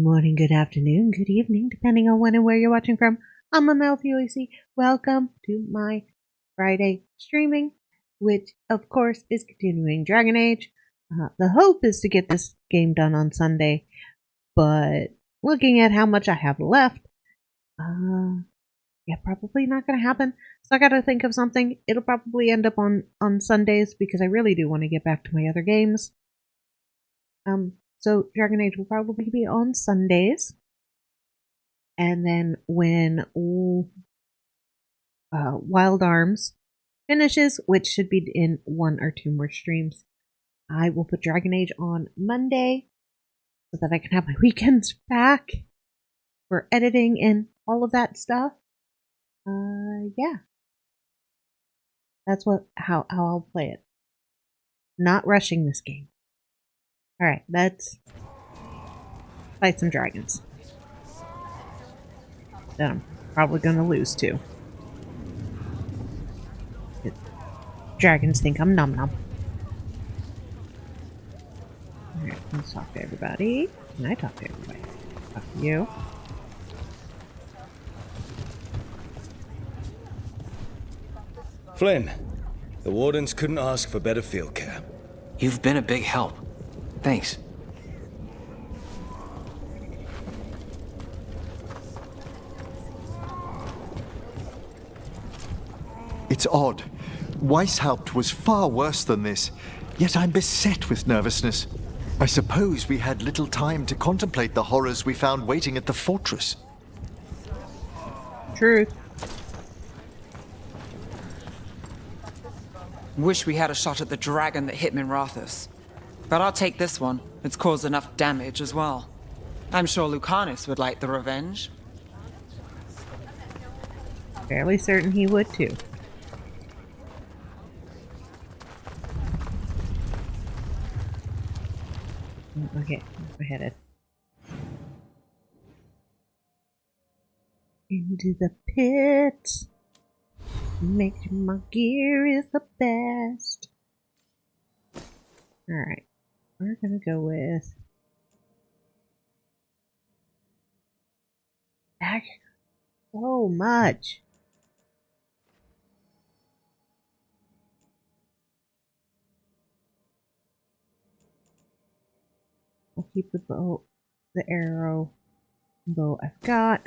morning, good afternoon, good evening, depending on when and where you're watching from. I'm AmaltheaAoiSi. Welcome to my Friday streaming, which of course is continuing Dragon Age. The hope is to get this game done on Sunday, but looking at how much I have left, yeah, probably not going to happen. So I got to think of something. It'll probably end up on Sundays because I really do want to get back to my other games. So Dragon Age will probably be on Sundays. And then when Wild Arms finishes, which should be in 1 or 2 more streams, I will put Dragon Age on Monday so that I can have my weekends back for editing and all of that stuff. Yeah. That's how I'll play it. Not rushing this game. Alright, let's fight some dragons. That I'm probably gonna lose to. Dragons think I'm num num. Alright, let's talk to everybody. Can I talk to everybody? Talk to you. Flynn, the Wardens couldn't ask for better field care. You've been a big help. Thanks. It's odd. Weishaupt was far worse than this, yet I'm beset with nervousness. I suppose we had little time to contemplate the horrors we found waiting at the fortress. Truth. Wish we had a shot at the dragon that hit Minrathous. But I'll take this one. It's caused enough damage as well. I'm sure Lucanus would like the revenge. Fairly certain he would too. Okay, we're headed into the pit. Make sure my gear is the best. Alright, we're gonna go with back so much. I'll keep the bow, the arrow bow I've got.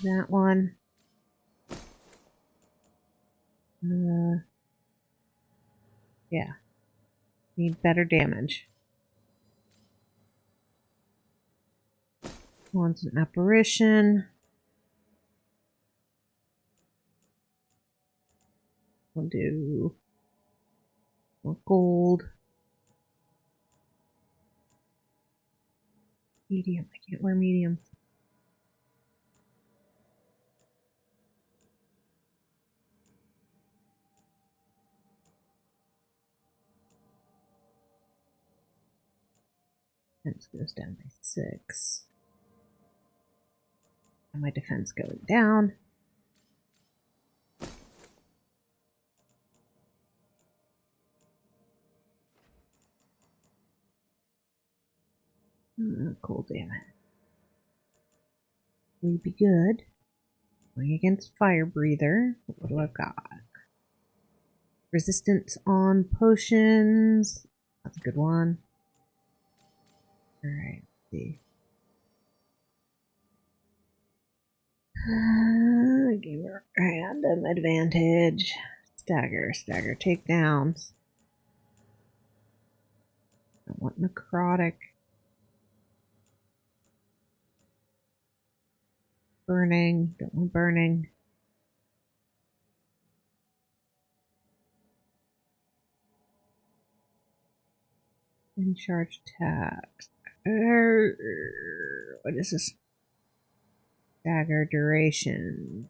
That one. Yeah. Need better damage. One's an apparition. We'll do more gold. Medium. I can't wear medium. Defense goes down by 6. And my defense going down. Cool, damn it. We'd be good. Going against Fire Breather. What do I got? Resistance on potions. That's a good one. Alright, let's see. Give her random advantage. Stagger, takedowns. I want necrotic. Burning, don't want burning. And charge attacks. What is this? Dagger duration.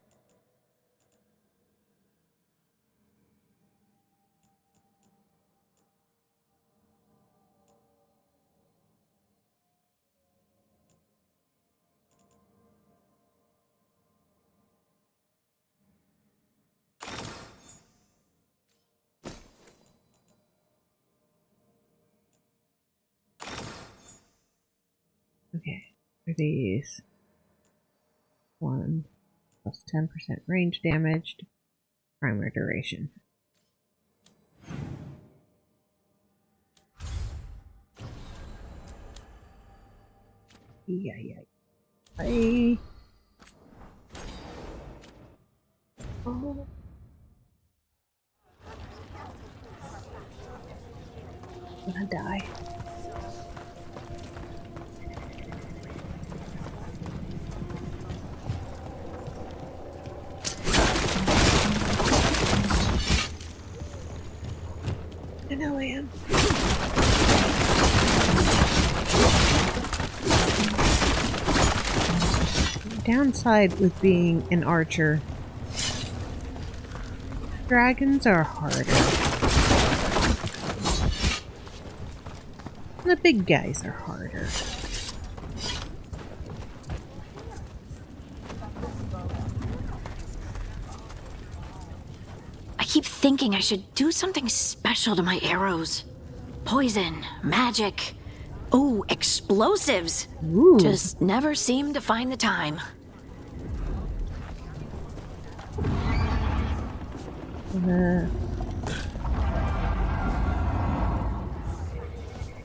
Okay, for these. 1 plus 10% range damage, primer duration. Yeah. Oh. I'm gonna die. I know I am. The downside with being an archer, dragons are harder. The big guys are harder. I keep thinking I should do something special to my arrows. Poison, magic, oh, explosives. Ooh. Just never seem to find the time.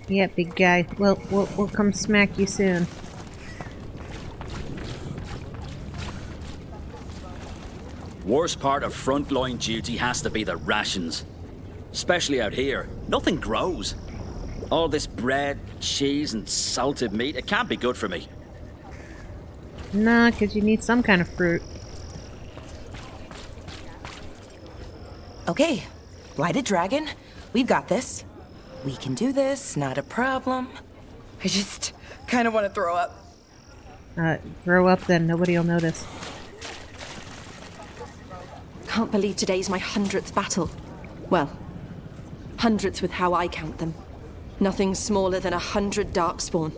Yeah, big guy. We'll come smack you soon. Worst part of frontline duty has to be the rations. Especially out here, nothing grows. All this bread, cheese, and salted meat, it can't be good for me. Nah, 'cause you need some kind of fruit. Okay, Blighted Dragon, we've got this. We can do this, not a problem. I just kind of want to throw up. Throw up then, nobody'll notice. Can't believe today's my 100th battle. Well, 100th with how I count them. Nothing smaller than 100 darkspawn.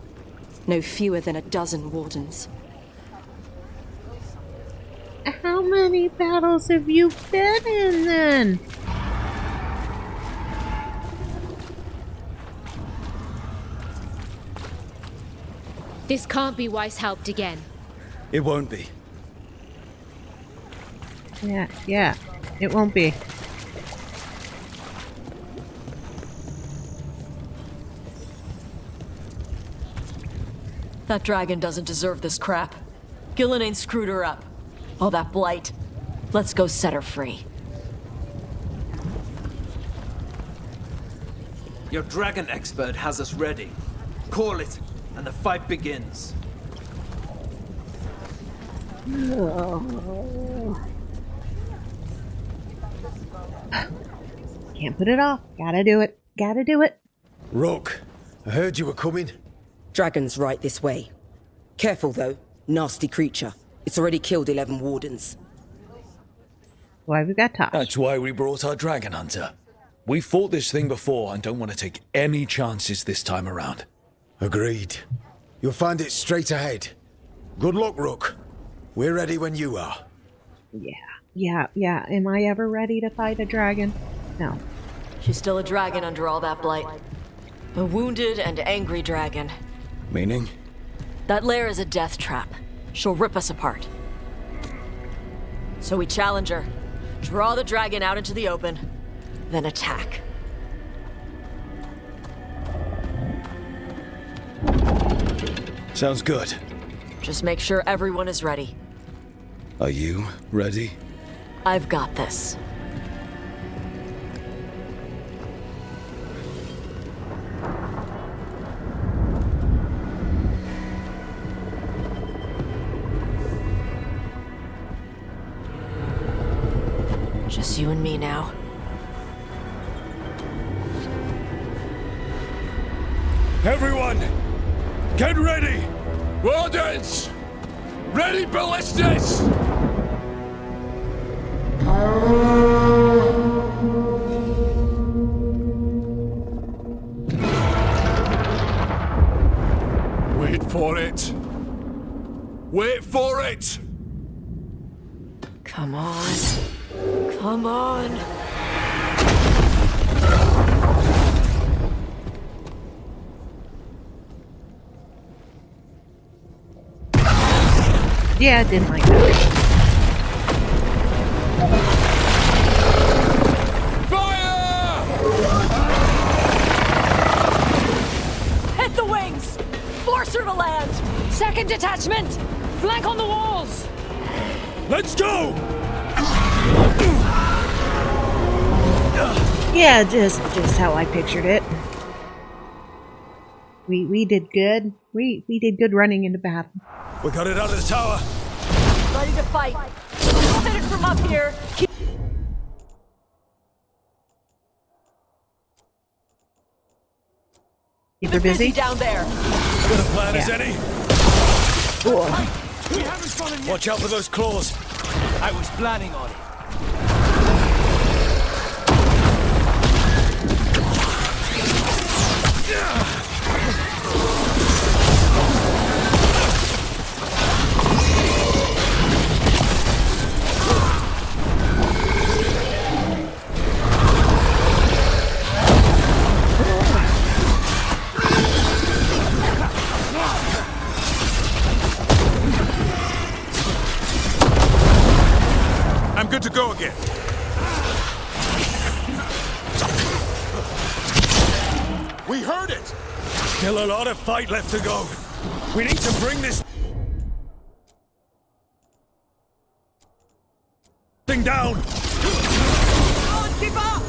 No fewer than a dozen wardens. How many battles have you been in then? This can't be Weiss helped again. It won't be. Yeah, it won't be. That dragon doesn't deserve this crap. Gillen ain't screwed her up. All that blight. Let's go set her free. Your dragon expert has us ready. Call it, and the fight begins. Can't put it off. Gotta do it. Gotta do it. Rook, I heard you were coming. Dragon's right this way. Careful though, nasty creature. It's already killed 11 wardens. Why have we got Tosh? That's why we brought our dragon hunter. We fought this thing before and don't want to take any chances this time around. Agreed. You'll find it straight ahead. Good luck, Rook. We're ready when you are. Yeah. Am I ever ready to fight a dragon? No. She's still a dragon under all that blight. A wounded and angry dragon. Meaning? That lair is a death trap. She'll rip us apart. So we challenge her, draw the dragon out into the open, then attack. Sounds good. Just make sure everyone is ready. Are you ready? I've got this. Just you and me now. Everyone, get ready! Wardens! Ready, ballistas! Wait for it! Wait for it! Come on. Come on. Yeah, I didn't like that. Hit the wings! Force her to land! Second detachment! Flank on the walls! Let's go! Yeah, just how I pictured it. We did good. We did good running into battle. We got it out of the tower. Ready to fight. We'll hit it from up here. Keep her busy down there. Good a plan as any. Cool. Watch out for those claws. I was planning on it. I'm good to go again. We heard it! Still a lot of fight left to go. We need to bring this thing down! Come on, keep up!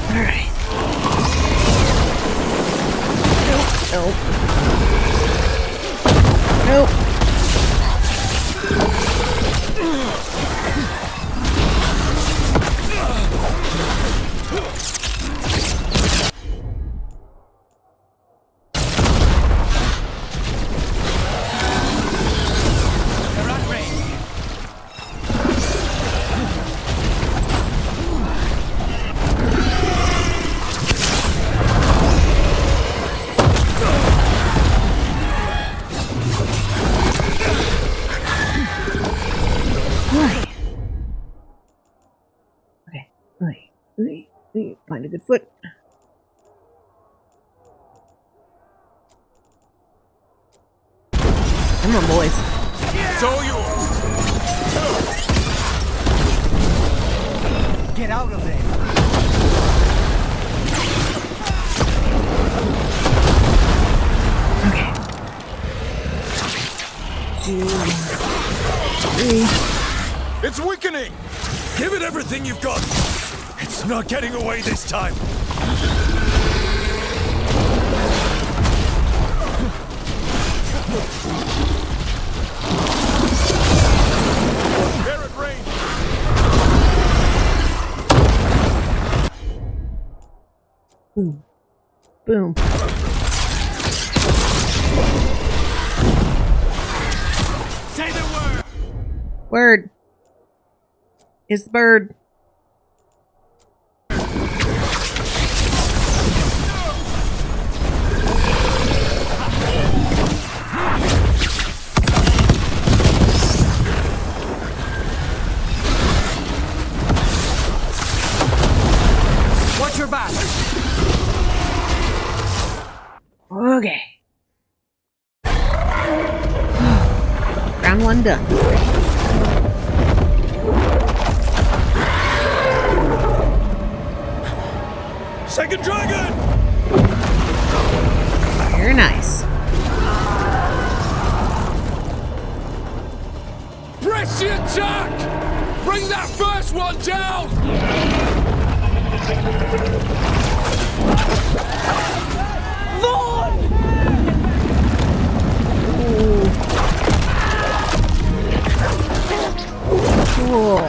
Alright. Nope. Nope. Find a good foot. Come on, boys. It's all yours. Get out of there. Okay. 2, 3. It's weakening! Give it everything you've got! It's not getting away this time! They're at range! Boom. Boom. Say the word! Word. Is the bird. Watch your back! Okay. Round 1 done. Second dragon! Very nice. Press the attack! Bring that first one down! Vaughn! Cool.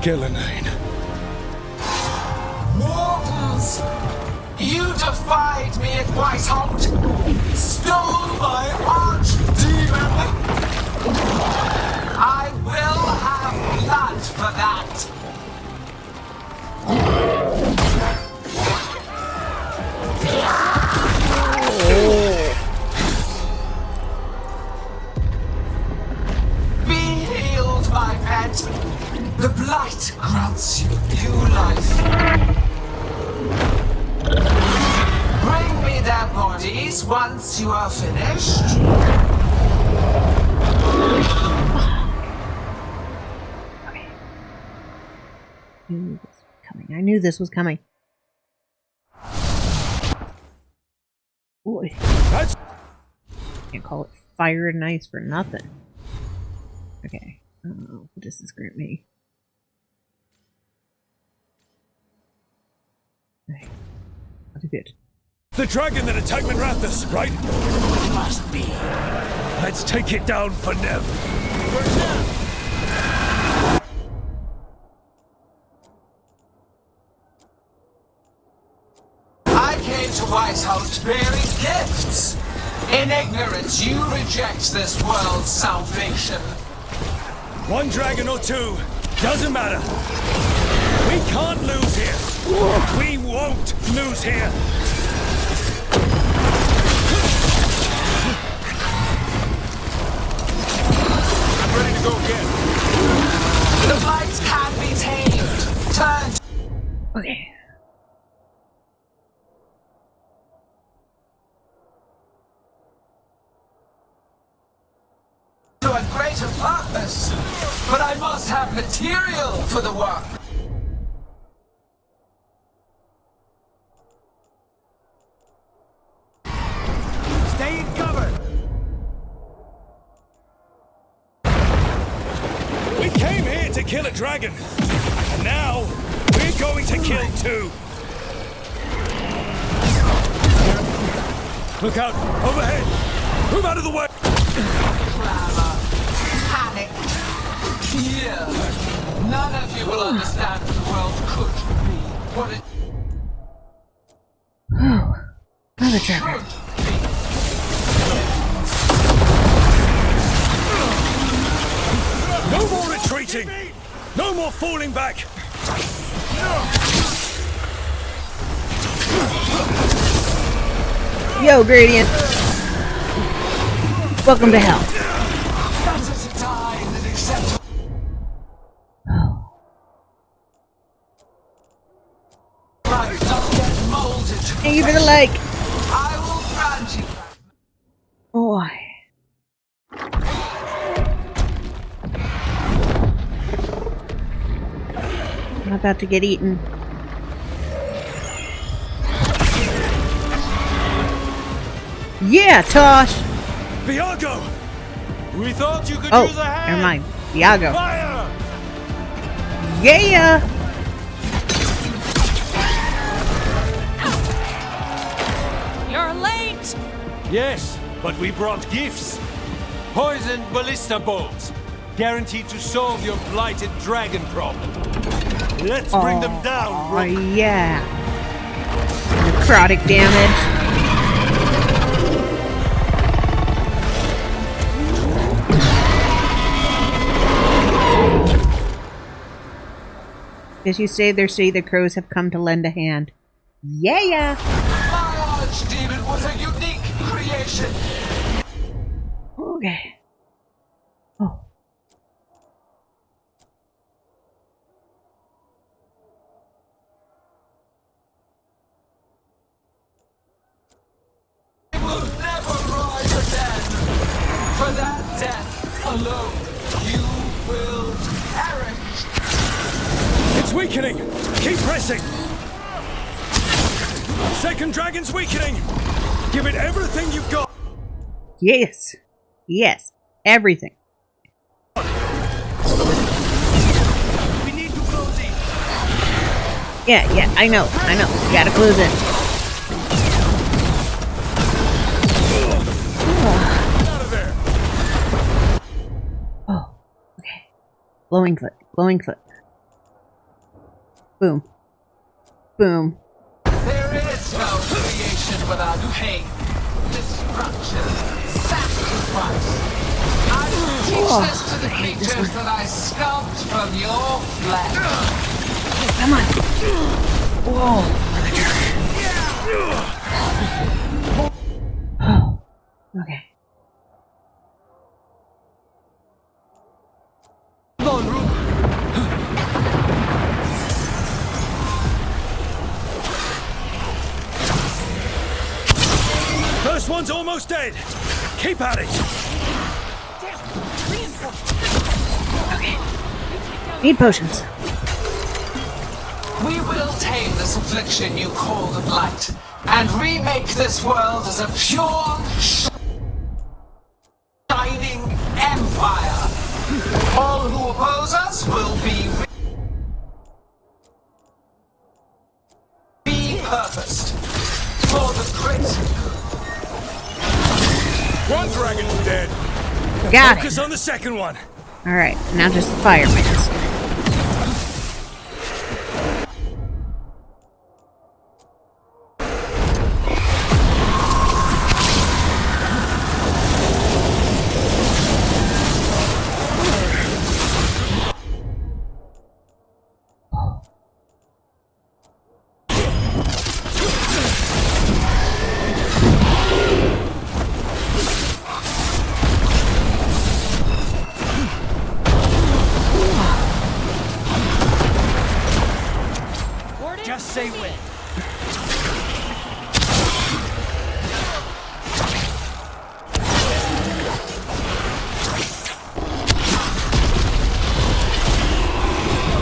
Gillenane. Mortals! You defied me at Whitehall, stole my archdemon! I will have blood for that! Be healed, my pet! The blight grants you new life. is once you are finished. I knew this was coming. Boy. Can't call it fire and ice for nothing. Okay. What does this grant me? Okay. That's good. The dragon that attacked Minrathous, right? Must be. Let's take it down for Nev. I came to Whitehouse bearing gifts. In ignorance, you reject this world's salvation. One dragon or two, doesn't matter. We can't lose here. We won't lose here. I'm ready to go again. The lights can be tamed. Turn. Okay. To a greater purpose, but I must have material for the work. Stay in cover! We came here to kill a dragon, and now we're going to kill two. Look out! Overhead! Move out of the way! Clamor, panic, fear. None of you will understand what the world could be. What it Another dragon. No more retreating! No more falling back! Yo, Gradient. Welcome to hell. better to die than accept. Right, not get molded. Thank you for the like. I will grant you. Boy. I'm about to get eaten. Yeah, Tosh! Viago! We thought you could Oh, use a hand! never mind. Viago. Fire! Yeah! You're late! Yes, but we brought gifts. Poisoned ballista bolts. Guaranteed to solve your blighted dragon problem. Let's bring them down, Oh, Rook. yeah. Necrotic damage. As you say, there say the crows have come to lend a hand. Yeah! My archdemon was a unique creation. Okay. Oh. It will never rise again. For that death alone, you will perish. It's weakening! Keep pressing! Second dragon's weakening! Give it everything you've got! Yes. Yes. Everything. We need to close in. Yeah, I know. You gotta close it. Out of there. Oh, okay. Glowing foot. Boom. Boom. There is no creation without pain, destruction, sacrifice. I will teach this to the creatures that I sculpt from your flesh. Come on. Whoa. Oh, okay. Come on, Rook. First one's almost dead. Keep at it. Okay. Need potions. We will tame this affliction you call the Blight, and remake this world as a pure, shining empire. All who oppose us will be repurposed for the greater good. One dragon's dead. Got Focus it. on the second one. Alright, now just the fireman's. Just say when.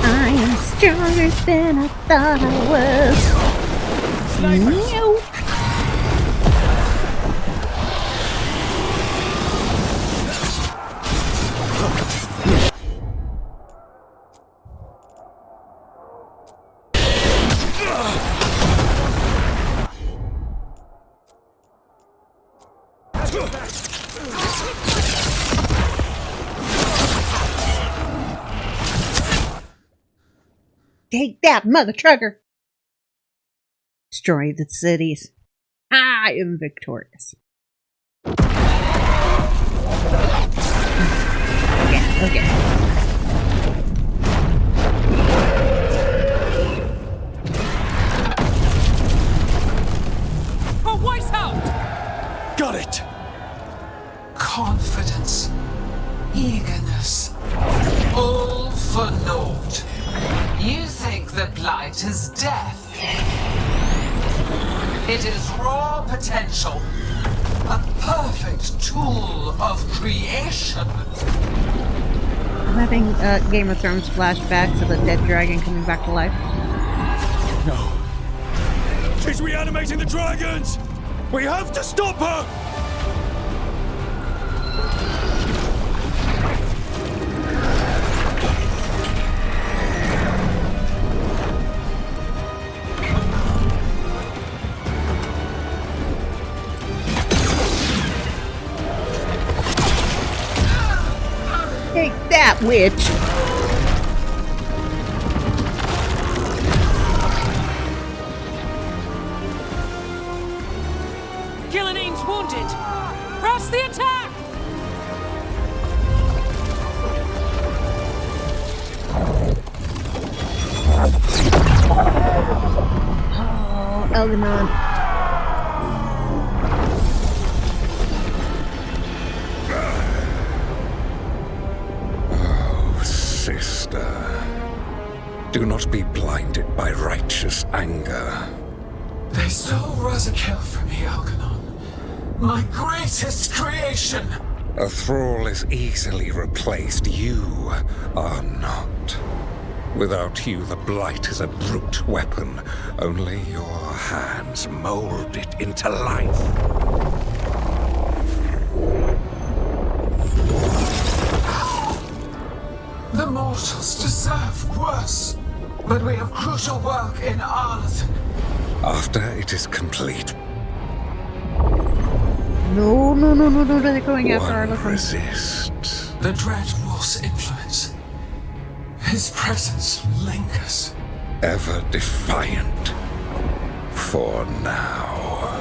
I am stronger than I thought I was. Nope. Take that, mother trucker! Destroy the cities. I am victorious. Okay. For Weishaupt! Got it! Confidence, eagerness, all for naught. You think the Blight is death. It is raw potential, a perfect tool of creation. I'm having Game of Thrones flashbacks of a dead dragon coming back to life. No. She's reanimating the dragons! We have to stop her! Take that, witch! Gillinane's wounded! Press the attack! Oh, Elganon. Sister, do not be blinded by righteous anger. They stole Rosakill from me, Algernon. My greatest creation! A thrall is easily replaced. You are not. Without you, the Blight is a brute weapon. Only your hands mold it into life. The mortals deserve worse. But we have crucial work in Arlethan. After it is complete, No, they're going after our one Arlethan. resists. The Dreadwolf's influence. His presence lingers. Ever defiant. For now.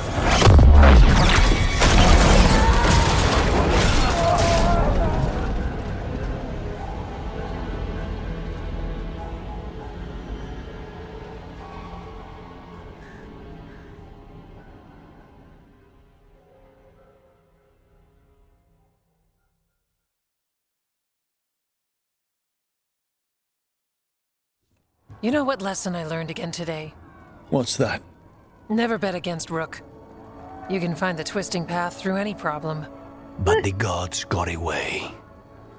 You know what lesson I learned again today? What's that? Never bet against Rook. You can find the twisting path through any problem. But the gods got away.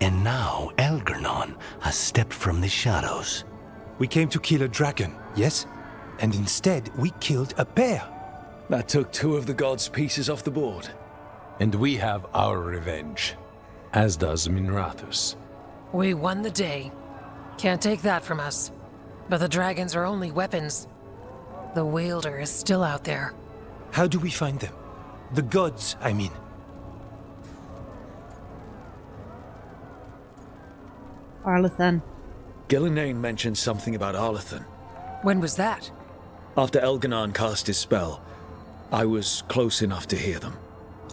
And now Algernon has stepped from the shadows. We came to kill a dragon, yes? And instead, we killed a bear. That took 2 of the gods' pieces off the board. And we have our revenge, as does Minrathus. We won the day. Can't take that from us. But the dragons are only weapons. The wielder is still out there. How do we find them? The gods, I mean. Arlathan. Gillenane mentioned something about Arlathan. When was that? After Elganon cast his spell, I was close enough to hear them.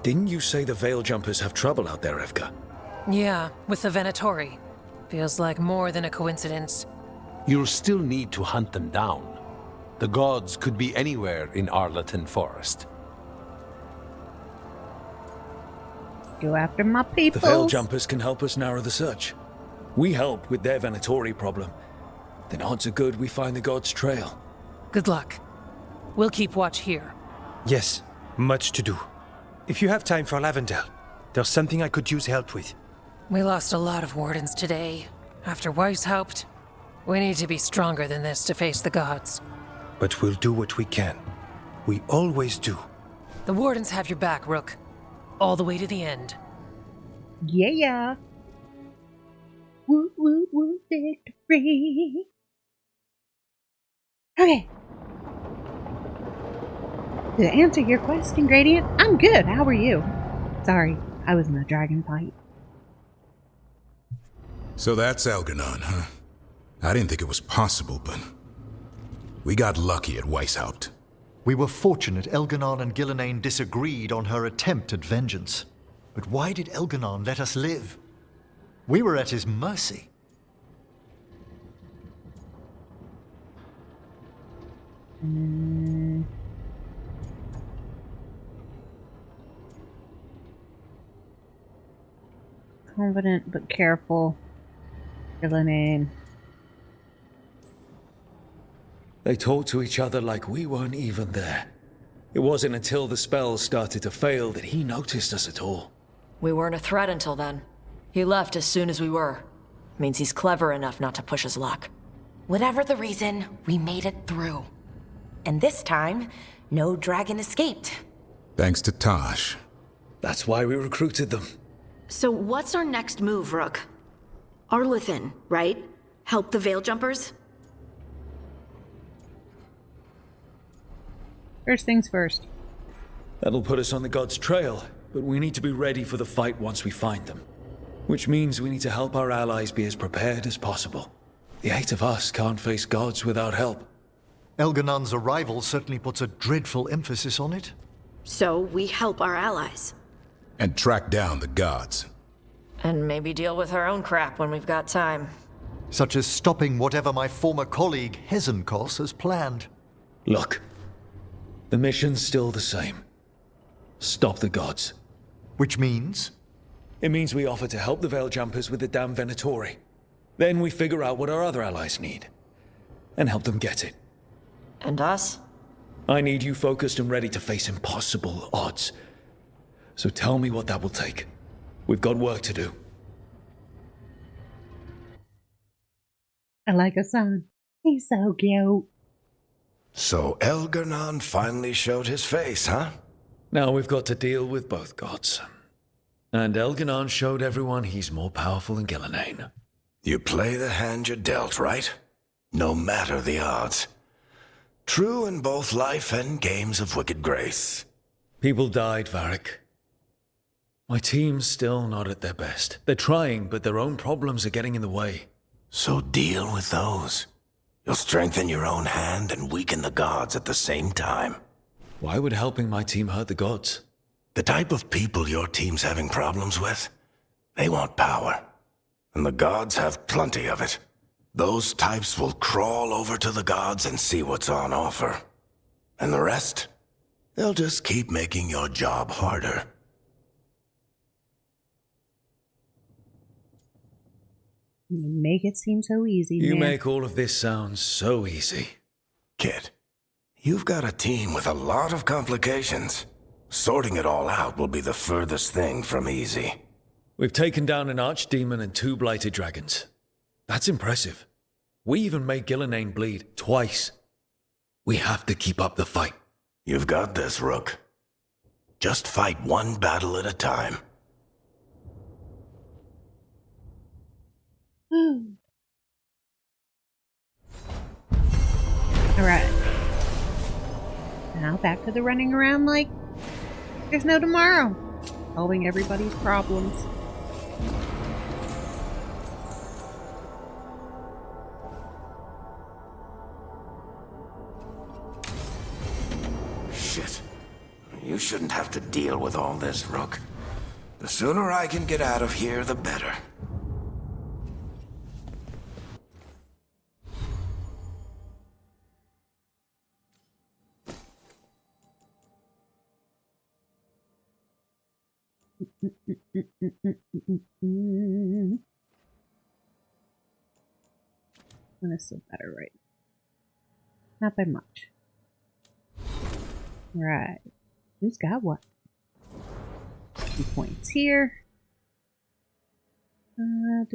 Didn't you say the Veil Jumpers have trouble out there, Evka? Yeah, with the Venatori. Feels like more than a coincidence. You'll still need to hunt them down. The gods could be anywhere in Arlathan Forest. Go after my people. The Veil Jumpers can help us narrow the search. We help with their Venatori problem. Then odds are good we find the gods' trail. Good luck. We'll keep watch here. Yes, much to do. If you have time for Lavendel, there's something I could use help with. We lost a lot of wardens today. After Weishaupt, we need to be stronger than this to face the gods. But we'll do what we can. We always do. The wardens have your back, Rook. All the way to the end. Yeah. Woo, woo, woo, victory. Okay. To answer your question, Gradient, I'm good. How are you? Sorry, I was in a dragon fight. So that's Algernon, huh? I didn't think it was possible, but we got lucky at Weishaupt. We were fortunate Elganon and Gillenane disagreed on her attempt at vengeance. But why did Elganon let us live? We were at his mercy. Confident but careful. Gillenane. They talked to each other like we weren't even there. It wasn't until the spells started to fail that he noticed us at all. We weren't a threat until then. He left as soon as we were. Means he's clever enough not to push his luck. Whatever the reason, we made it through. And this time, no dragon escaped. Thanks to Tosh. That's why we recruited them. So what's our next move, Rook? Arlathan, right? Help the Veil Jumpers? First things first. That'll put us on the gods' trail, but we need to be ready for the fight once we find them. Which means we need to help our allies be as prepared as possible. The 8 of us can't face gods without help. Elganon's arrival certainly puts a dreadful emphasis on it. So we help our allies. And track down the gods. And maybe deal with our own crap when we've got time. Such as stopping whatever my former colleague Hezenkos has planned. Look, the mission's still the same. Stop the gods. Which means? It means we offer to help the Veil Jumpers with the damn Venatori. Then we figure out what our other allies need. And help them get it. And us? I need you focused and ready to face impossible odds. So tell me what that will take. We've got work to do. I like a son. He's so cute. So Elgarnon finally showed his face, huh? Now we've got to deal with both gods. And Elganon showed everyone he's more powerful than Gillenane. You play the hand you're dealt, right? No matter the odds. True in both life and games of wicked grace. People died, Varric. My team's still not at their best. They're trying, but their own problems are getting in the way. So deal with those. You'll strengthen your own hand and weaken the gods at the same time. Why would helping my team hurt the gods? The type of people your team's having problems with, they want power. And the gods have plenty of it. Those types will crawl over to the gods and see what's on offer. And the rest, they'll just keep making your job harder. You make it seem so easy, You man. make all of this sound so easy. Kid, you've got a team with a lot of complications. Sorting it all out will be the furthest thing from easy. We've taken down an archdemon and 2 blighted dragons. That's impressive. We even made Gillenane bleed twice. We have to keep up the fight. You've got this, Rook. Just fight one battle at a time. Alright. Now back to the running around like there's no tomorrow. Solving everybody's problems. Shit. You shouldn't have to deal with all this, Rook. The sooner I can get out of here, the better. One is still better, right? Not by much. Right. Who's got what? 2 points here. Do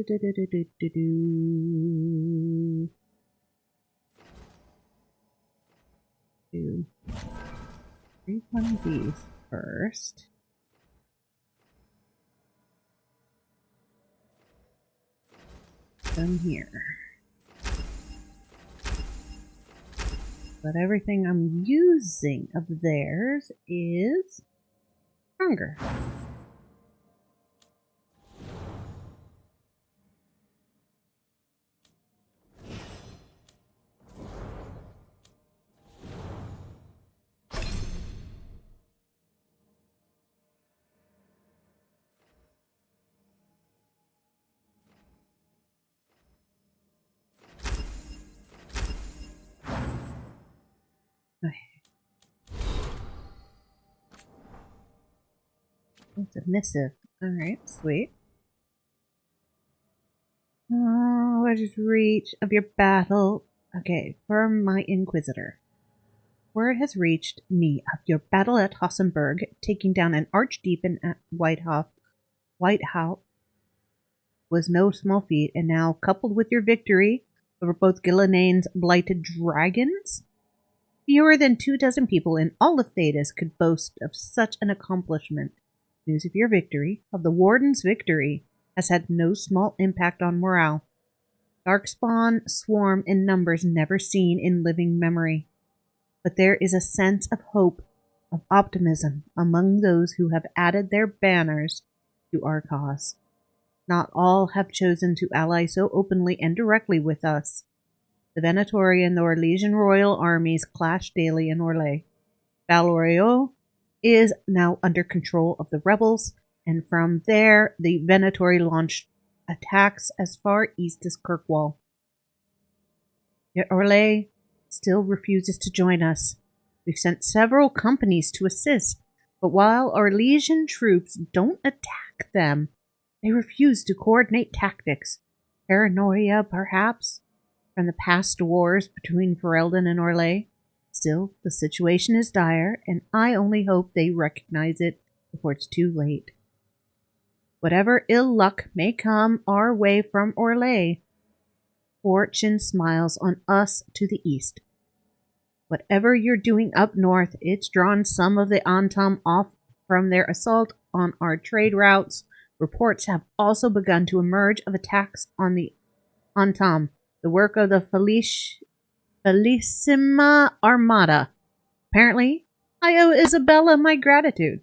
3 one of these first. Them here. But everything I'm using of theirs is stronger. It's a missive. Alright, sweet. Oh, what is reach of your battle? Okay, for my Inquisitor. Word has reached me of your battle at Hossenberg, taking down an archdemon at Whitehouse was no small feat, and now, coupled with your victory over both Gillenane's blighted dragons, fewer than 24 people in all of Thedas could boast of such an accomplishment. News of your victory, of the Warden's victory, has had no small impact on morale. Darkspawn swarm in numbers never seen in living memory. But there is a sense of hope, of optimism, among those who have added their banners to our cause. Not all have chosen to ally so openly and directly with us. The Venatori and the Orlesian royal armies clash daily in Orlais. Valorio is now under control of the rebels, and from there the Venatori launched attacks as far east as Kirkwall. Yet Orlais still refuses to join us. We've sent several companies to assist, but while Orlesian troops don't attack them, they refuse to coordinate tactics. Paranoia, perhaps, from the past wars between Ferelden and Orlais. Still, the situation is dire, and I only hope they recognize it before it's too late. Whatever ill luck may come our way from Orlais, fortune smiles on us to the east. Whatever you're doing up north, it's drawn some of the Antom off from their assault on our trade routes. Reports have also begun to emerge of attacks on the Antom, the work of the Felicissima Armada. Apparently, I owe Isabella my gratitude.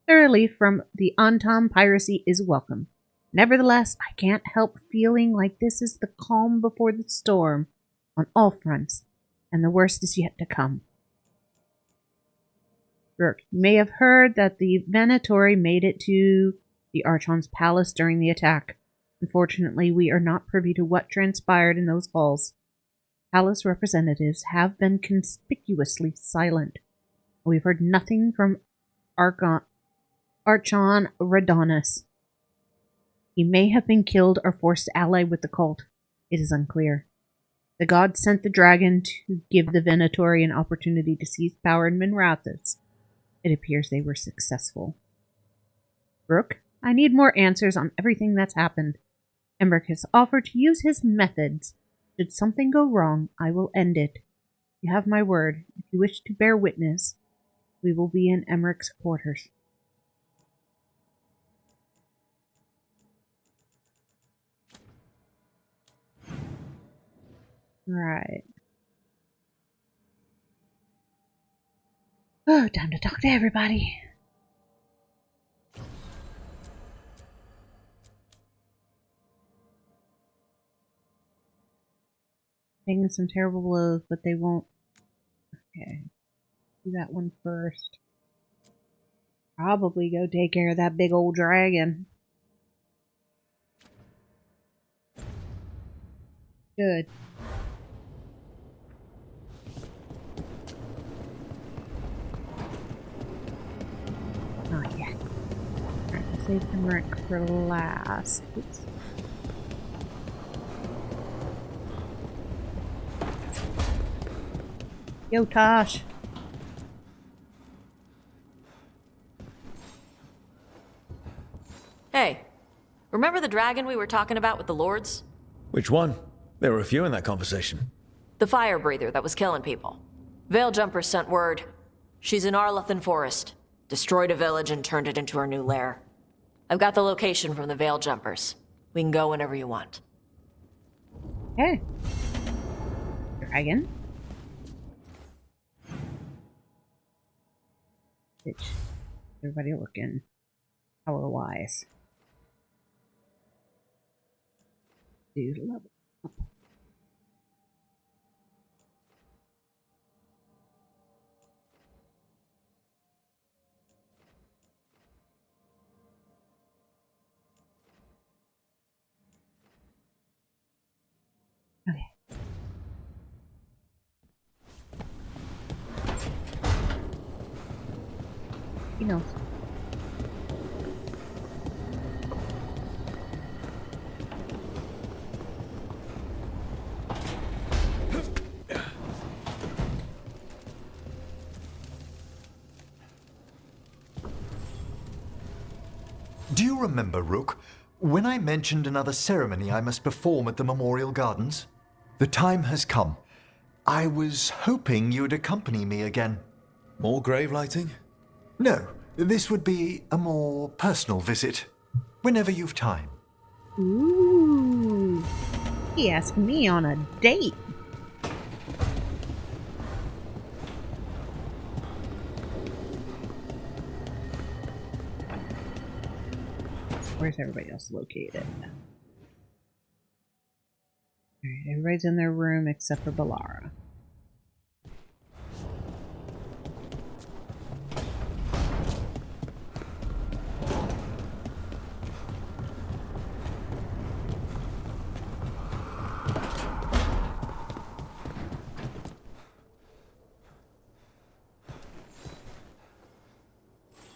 The relief from the Antom piracy is welcome. Nevertheless, I can't help feeling like this is the calm before the storm on all fronts, and the worst is yet to come. Rook, you may have heard that the Venatori made it to the Archon's palace during the attack. Unfortunately, we are not privy to what transpired in those halls. Palace representatives have been conspicuously silent. We've heard nothing from Archon Radonus. He may have been killed or forced to ally with the cult. It is unclear. The gods sent the dragon to give the Venatori an opportunity to seize power in Minrathous. It appears they were successful. Rook, I need more answers on everything that's happened. Emmerich has offered to use his methods. Should something go wrong, I will end it. You have my word. If you wish to bear witness, we will be in Emmerich's quarters. Right. Oh, time to talk to everybody. Taking some terrible blows, but they won't. Okay. Do that one first. Probably go take care of that big old dragon. Good. Not yet. Alright, I'll save Emmerich for last. Oops. Yo, Tosh. Hey, remember the dragon we were talking about with the lords? Which one? There were a few in that conversation. The fire breather that was killing people. Veil Jumpers sent word. She's in Arlethan Forest. Destroyed a village and turned it into her new lair. I've got the location from the Veil Jumpers. We can go whenever you want. Hey. Dragon. Bitch. Everybody looking power-wise. Dude, level up. Okay. He knows. Do you remember, Rook, when I mentioned another ceremony I must perform at the Memorial Gardens? The time has come. I was hoping you'd accompany me again. More grave lighting? No, this would be a more personal visit. Whenever you've time. Ooh. He asked me on a date. Where's everybody else located? Alright, everybody's in their room except for Balara.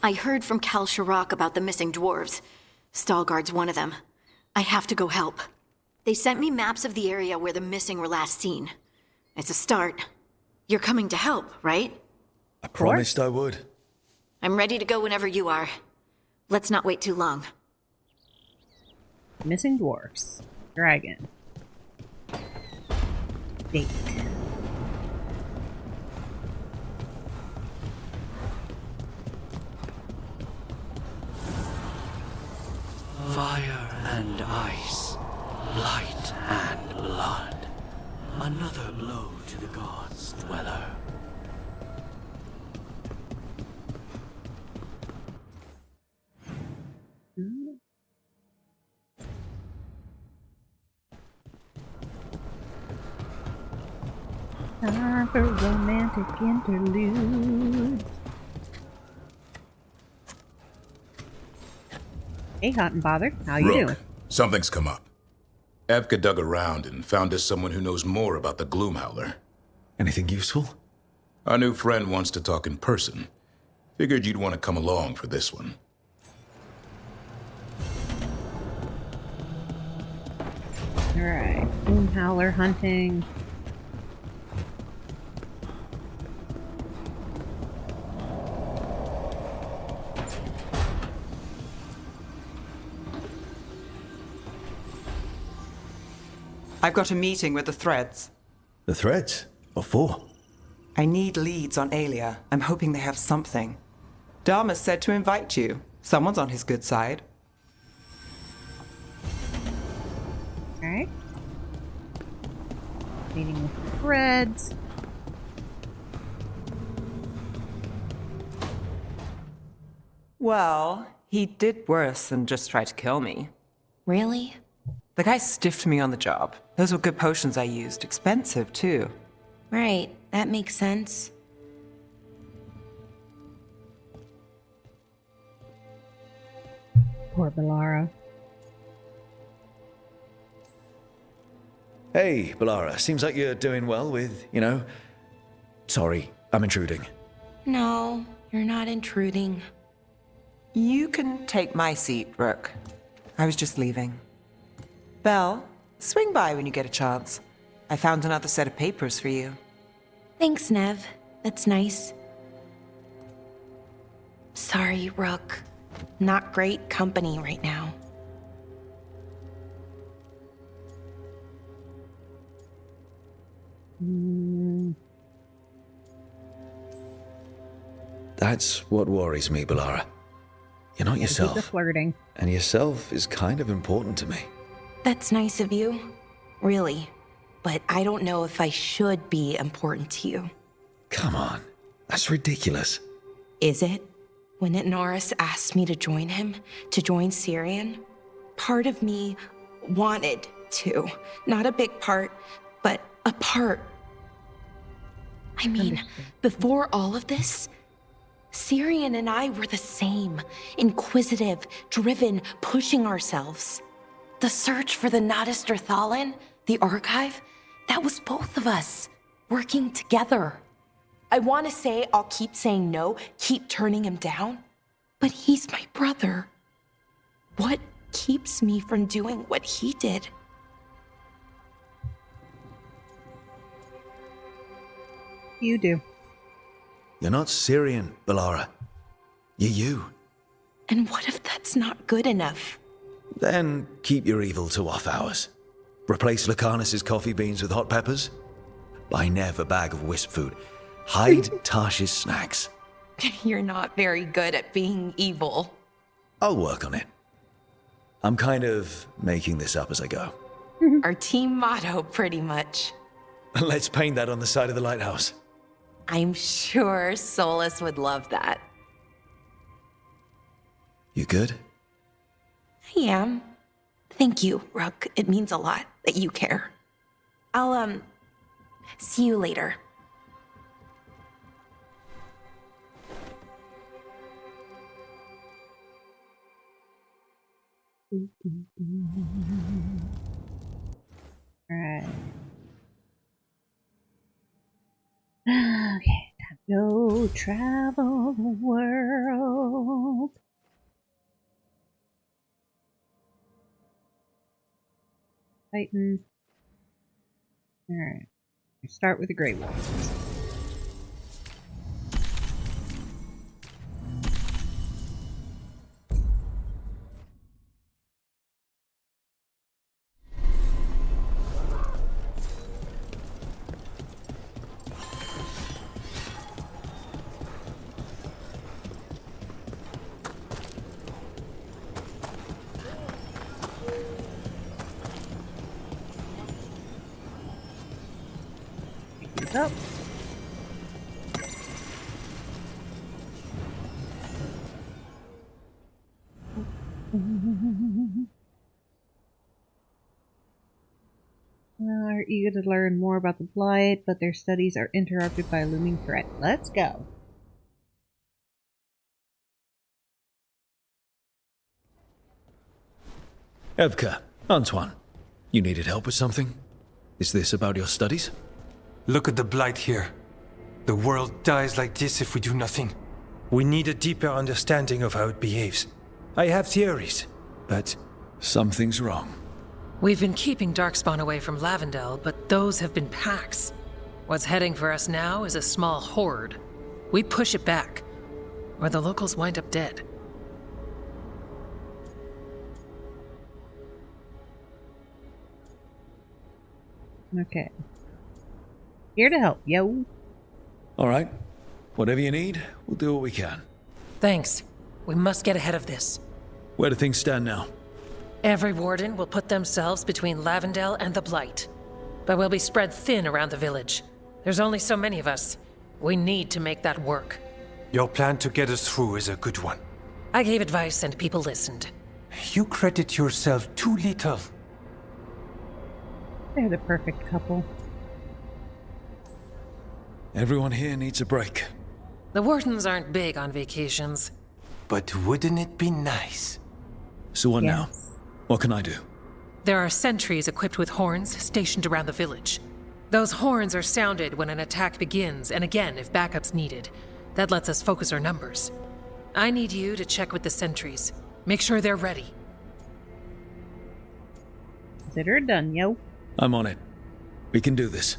I heard from Kal Shirak about the missing dwarves. Stalguard's one of them. I have to go help. They sent me maps of the area where the missing were last seen. It's a start. You're coming to help, right? I promised I would. I'm ready to go whenever you are. Let's not wait too long. Missing dwarfs. Dragon. Date. Fire and ice, light and blood. Another blow to the gods' dweller. Time for romantic interludes. Hey, Hot and Bothered. How you doing? Something's come up. Evka dug around and found us someone who knows more about the Gloomhowler. Anything useful? Our new friend wants to talk in person. Figured you'd want to come along for this one. Alright. Gloomhowler hunting. I've got a meeting with the Threads. The Threads? What for? I need leads on Aelia. I'm hoping they have something. Dharma said to invite you. Someone's on his good side. Alright. Meeting with the Threads. Well, he did worse than just try to kill me. Really? The guy stiffed me on the job. Those were good potions I used. Expensive, too. Right, that makes sense. Poor Bellara. Hey, Bellara. Seems like you're doing well with, Sorry, I'm intruding. No, you're not intruding. You can take my seat, Rook. I was just leaving. Belle, swing by when you get a chance. I found another set of papers for you. Thanks, Nev. That's nice. Sorry, Rook. Not great company right now. That's what worries me, Bellara. You're not yourself. The flirting. And yourself is kind of important to me. That's nice of you. Really. But I don't know if I should be important to you. Come on. That's ridiculous. Is it? When Norris asked me to join him, to join Syrian, part of me wanted to. Not a big part, but a part. I mean, before all of this, Syrian and I were the same. Inquisitive, driven, pushing ourselves. The search for the Nadister Thalin, the archive, that was both of us, working together. I want to say I'll keep saying no, keep turning him down, but he's my brother. What keeps me from doing what he did? You do. You're not Syrian, Bellara. You're you. And what if that's not good enough? Then keep your evil to off hours. Replace Lucanus's coffee beans with hot peppers. Buy Nev a bag of wisp food. Hide Tasha's snacks. You're not very good at being evil. I'll work on it. I'm kind of making this up as I go. Our team motto, pretty much. Let's paint that on the side of the lighthouse. I'm sure Solus would love that. You good? I am. Thank you, Rook. It means a lot that you care. I'll, see you later. Alright. Okay, time to go travel the world. Titan. Alright. Start with the Grey Wolves. Up. Are eager to learn more about the Blight, but their studies are interrupted by a looming threat. Let's go. Evka, Antoine, you needed help with something? Is this about your studies? Look at the Blight here. The world dies like this if we do nothing. We need a deeper understanding of how it behaves. I have theories, but... Something's wrong. We've been keeping Darkspawn away from Lavendel, but those have been packs. What's heading for us now is a small horde. We push it back, or the locals wind up dead. Okay. Here to help, yo. All right. Whatever you need, we'll do what we can. Thanks. We must get ahead of this. Where do things stand now? Every warden will put themselves between Lavendel and the Blight. But we'll be spread thin around the village. There's only so many of us. We need to make that work. Your plan to get us through is a good one. I gave advice and people listened. You credit yourself too little. They're the perfect couple. Everyone here needs a break. The wardens aren't big on vacations. But wouldn't it be nice? So what now? What can I do? There are sentries equipped with horns stationed around the village. Those horns are sounded when an attack begins, and again if backup's needed. That lets us focus our numbers. I need you to check with the sentries. Make sure they're ready. Consider it done, yo. I'm on it. We can do this.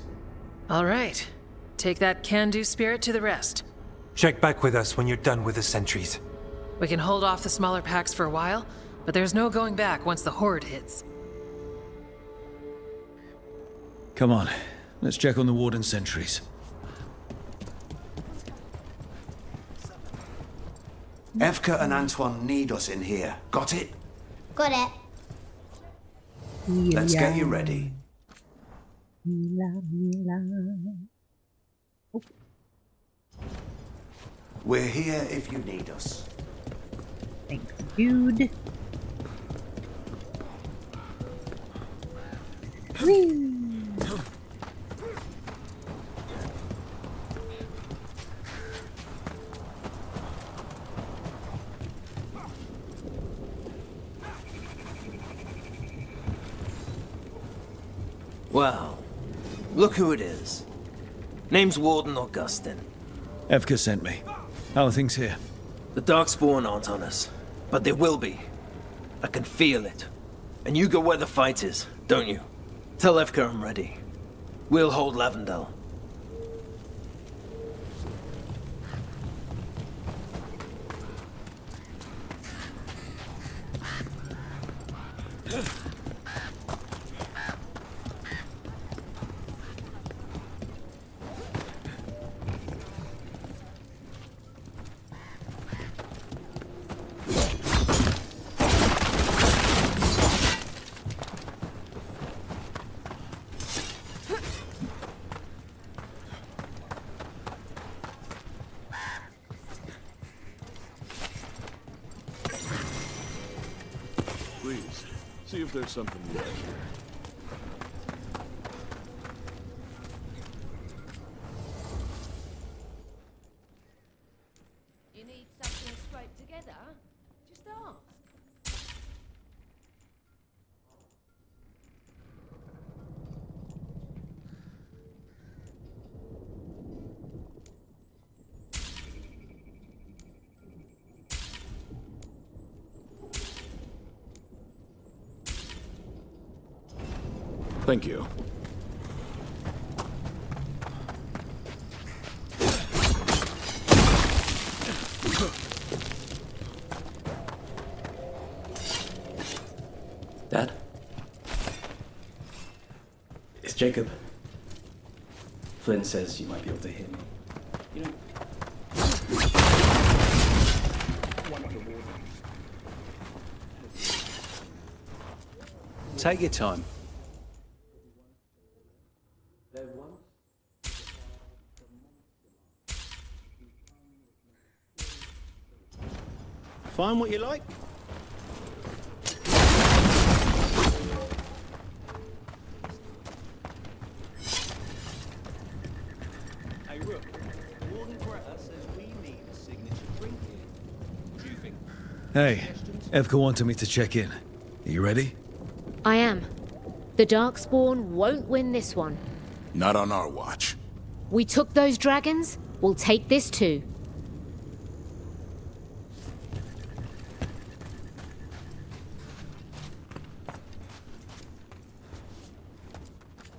All right. Take that can-do spirit to the rest. Check back with us when you're done with the sentries. We can hold off the smaller packs for a while, but there's no going back once the horde hits. Come on. Let's check on the warden sentries. Evka and Antoine need us in here. Got it? Got it. Let's get you ready. We're here if you need us. Thanks, dude. Whee! Well, look who it is. Name's Warden Augustin. Evka sent me. How are things here? The Darkspawn aren't on us, but they will be. I can feel it. And you go where the fight is, don't you? Tell Evka I'm ready. We'll hold Lavendel. Please, see if there's something you like here. You need something scraped together? Just ask. Thank you. Dad? It's Jacob. Flynn says you might be able to hear me. You know... Take your time. Find what you like. Hey, Rook. Warden Greta says we need a signature drink here. Do you think? Hey, Evka wanted me to check in. Are you ready? I am. The Darkspawn won't win this one. Not on our watch. We took those dragons, we'll take this too.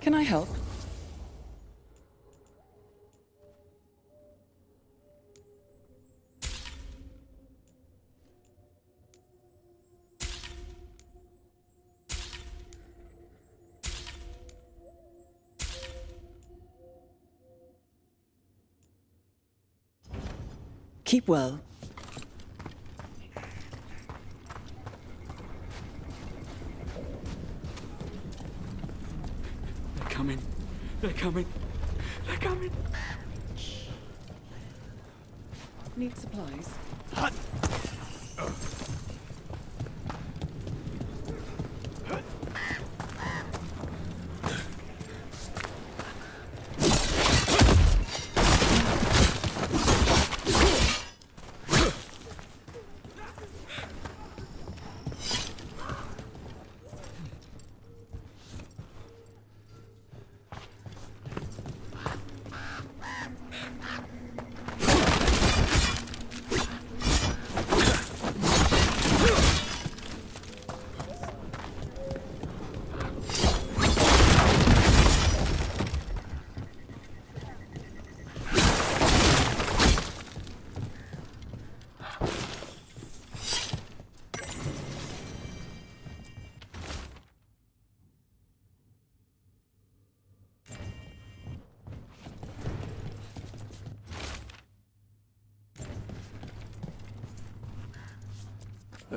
Can I help? Keep well. They're coming. They're coming. They're coming. Need supplies?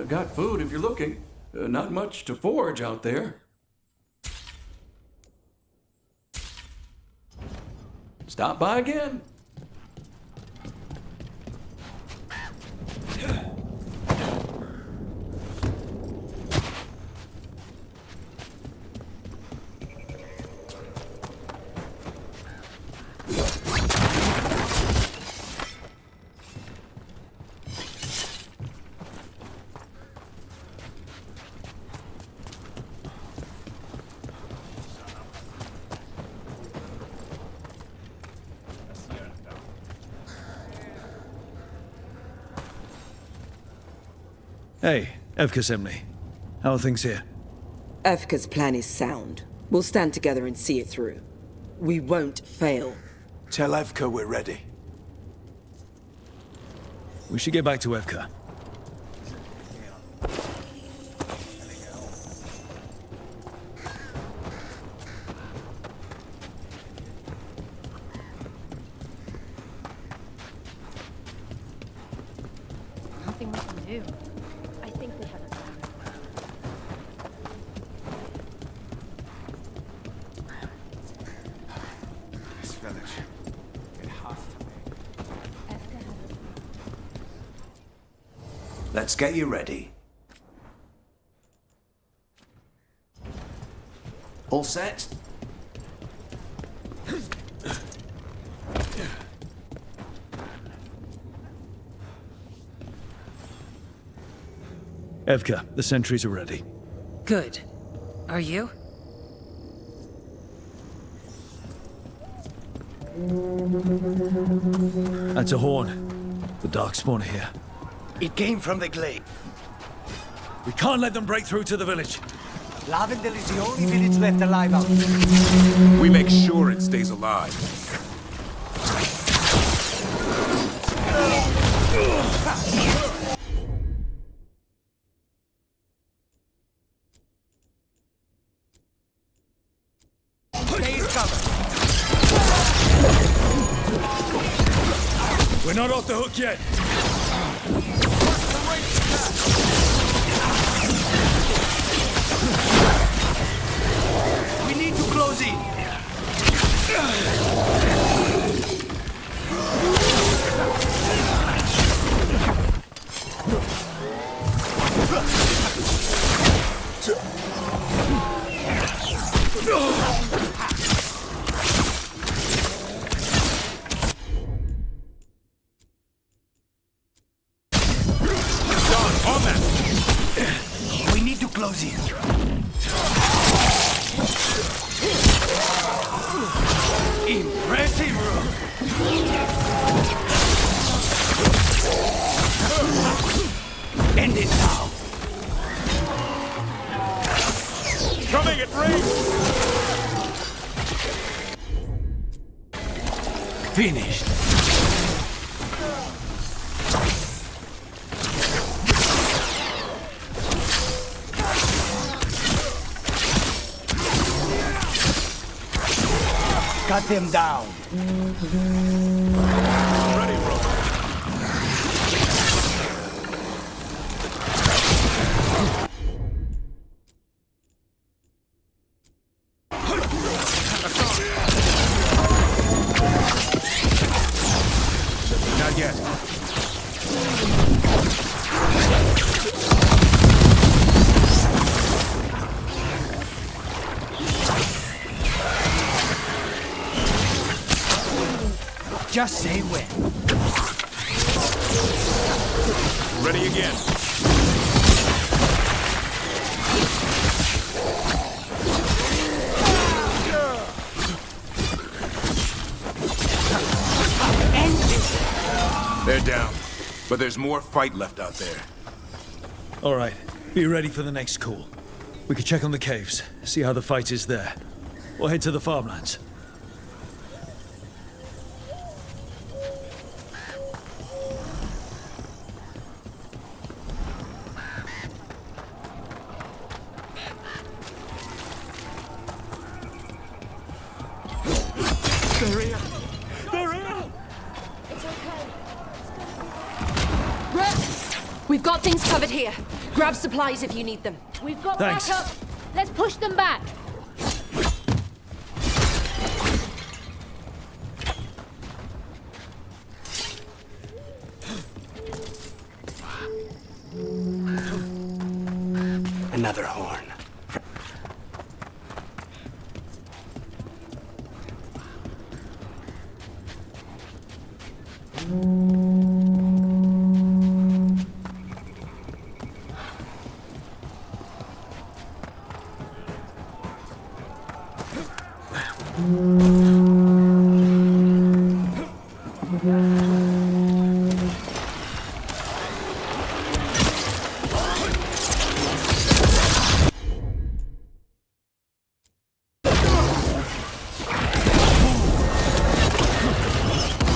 Got food if you're looking. Not much to forage out there. Stop by again. Hey, Evka, how are things here? Evka's plan is sound. We'll stand together and see it through. We won't fail. Tell Evka we're ready. We should get back to Evka. Nothing we can do. I think we have a plan. This village. It has to be. Let's get you ready. All set? Evka, the sentries are ready. Good. Are you? That's a horn. The Darkspawn are here. It came from the glade. We can't let them break through to the village. Lavendel is the only village left alive out there. We make sure it stays alive. We're not off the hook yet. We need to close in. We need to close in. Impressive! End it now! Coming at range! Finished. Cut them down. Ready, Robert. Just say when. Ready again. They're down, but there's more fight left out there. All right, be ready for the next call. We could check on the caves, see how the fight is there. Or head to the farmlands. They're here! They're here! It's okay. Rook! We've got things covered here. Grab supplies if you need them. We've got Thanks. backup. Let's push them back. Another horn.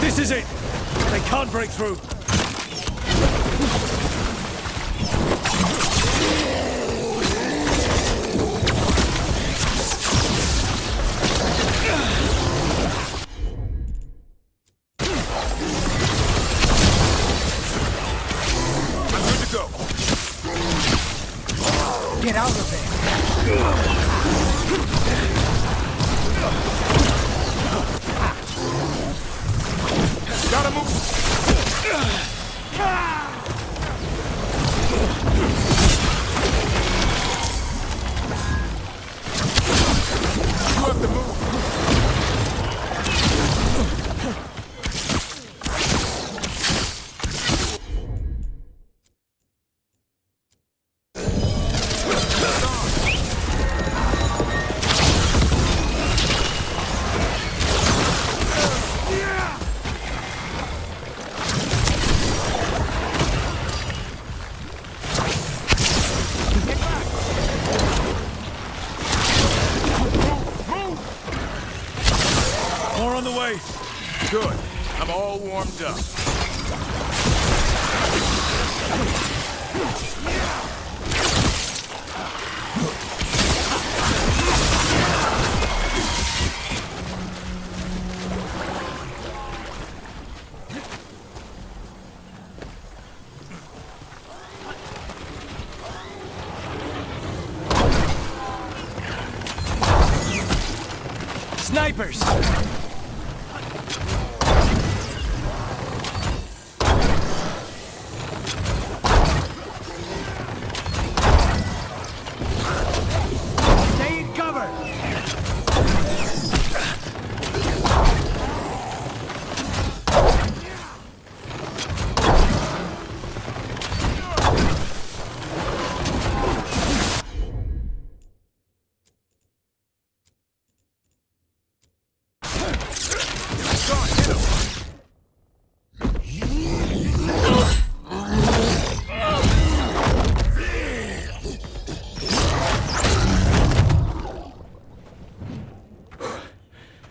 This is it! They can't break through! I'm good to go. Get out of there! Gotta move. You have to move. More on the way. Good. I'm all warmed up. Snipers! Stay in cover!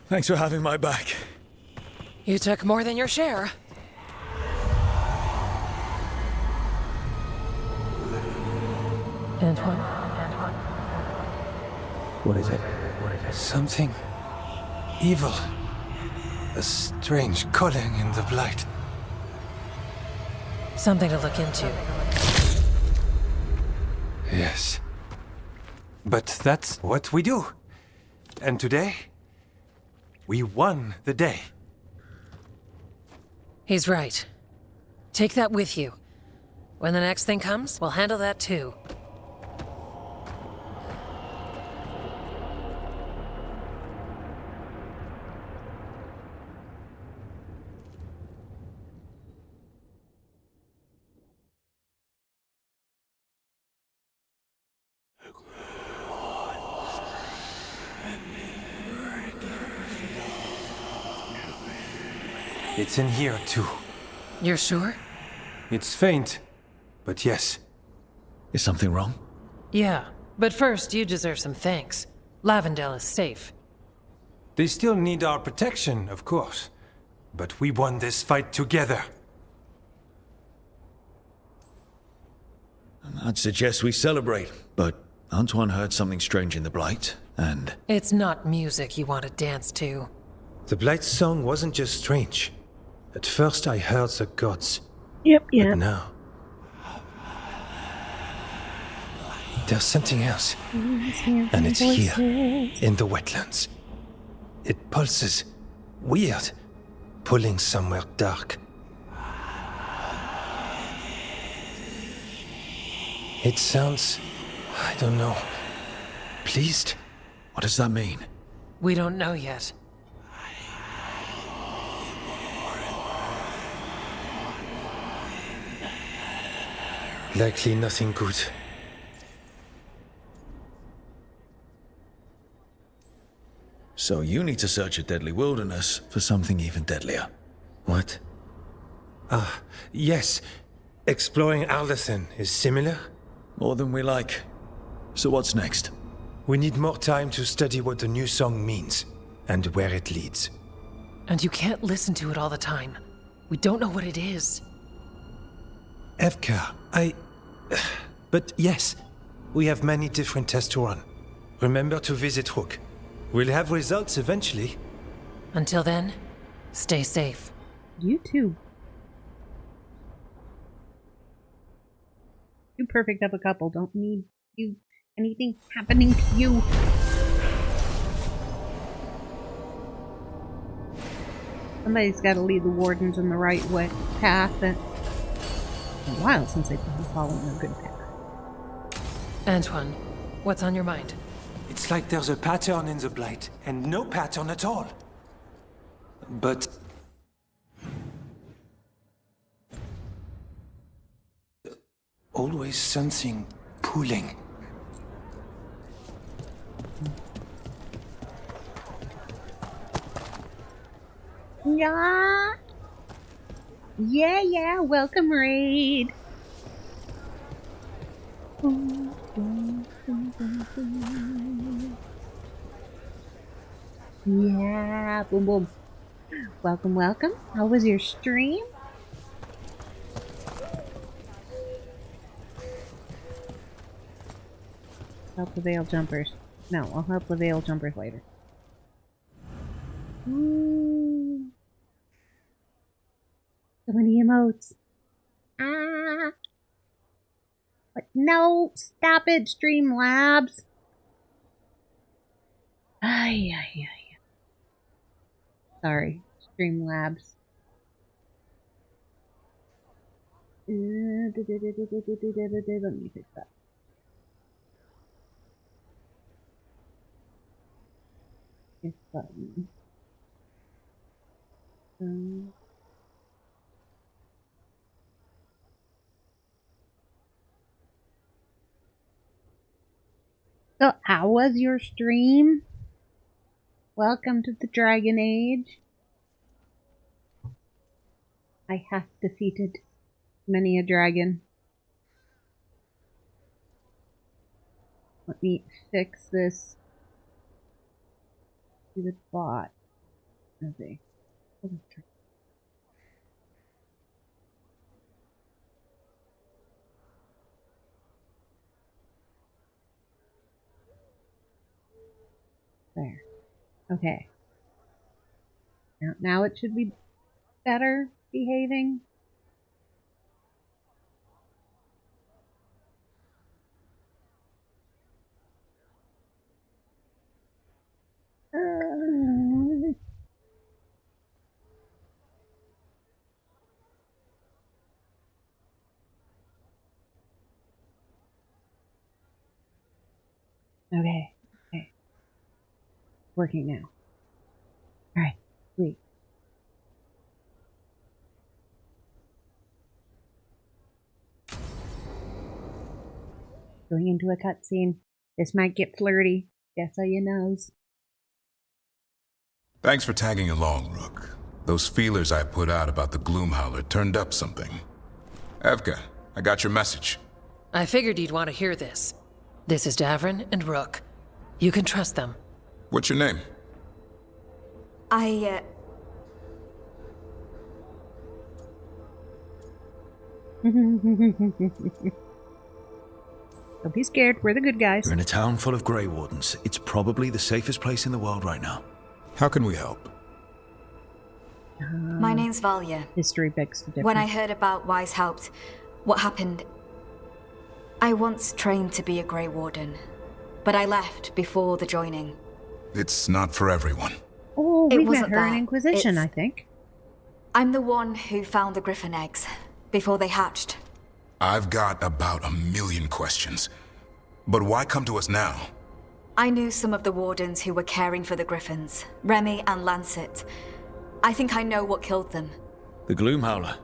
Thanks for having my back. You took more than your share. Antoine? What is it? Something evil. A strange calling in the blight. Something to look into. Yes. But that's what we do. And today, we won the day. He's right. Take that with you. When the next thing comes, we'll handle that too. It's in here, too. You're sure? It's faint, but yes. Is something wrong? Yeah, but first you deserve some thanks. Lavendel is safe. They still need our protection, of course. But we won this fight together. I'd suggest we celebrate, but Antoine heard something strange in the Blight, and... It's not music you want to dance to. The Blight's song wasn't just strange. At first I heard the gods. Yep. But now... there's something else. And it's here, in the wetlands. It pulses. Weird. Pulling somewhere dark. It sounds... I don't know. Pleased? What does that mean? We don't know yet. Likely nothing good. So you need to search a deadly wilderness for something even deadlier. What? Yes. Exploring Alderson is similar? More than we like. So what's next? We need more time to study what the new song means, and where it leads. And you can't listen to it all the time. We don't know what it is. FK, But yes, we have many different tests to run. Remember to visit Rook. We'll have results eventually. Until then, stay safe. You too. You perfect of a couple. Don't need you anything happening to you. Somebody's got to lead the wardens in the right way path. It's been a while since they've been following a good path. Antoine, what's on your mind? It's like there's a pattern in the Blight, and no pattern at all. But... always something pulling. Yeah. Yeah, welcome raid. Yeah, boom boom. Welcome. How was your stream? Help the veil jumpers. No, I'll help the veil jumpers later. Ooh. So many emotes. Ah. But no, stop it, Streamlabs. Ay. Sorry, Streamlabs. Let me fix that. This button. So, how was your stream? Welcome to the Dragon Age. I have defeated many a dragon. Let me fix this. To the bot. Okay. There. Okay. Now it should be better behaving. Okay. Working now. Alright, sweet. Going into a cutscene. This might get flirty. Just so you knows. Thanks for tagging along, Rook. Those feelers I put out about the Gloomhowler turned up something. Evka, I got your message. I figured you'd want to hear this. This is Davrin and Rook. You can trust them. What's your name? Don't be scared, we're the good guys. You're in a town full of Grey Wardens. It's probably the safest place in the world right now. How can we help? My name's Valia. History begs to differ. When I heard about Weishaupt, what happened... I once trained to be a Grey Warden, but I left before the joining. It's not for everyone. Oh, we met wasn't her in that. Inquisition, It's- I think. I'm the one who found the griffin eggs, before they hatched. I've got about 1 million questions. But why come to us now? I knew some of the wardens who were caring for the griffins, Remy and Lancet. I think I know what killed them. The Gloomhowler.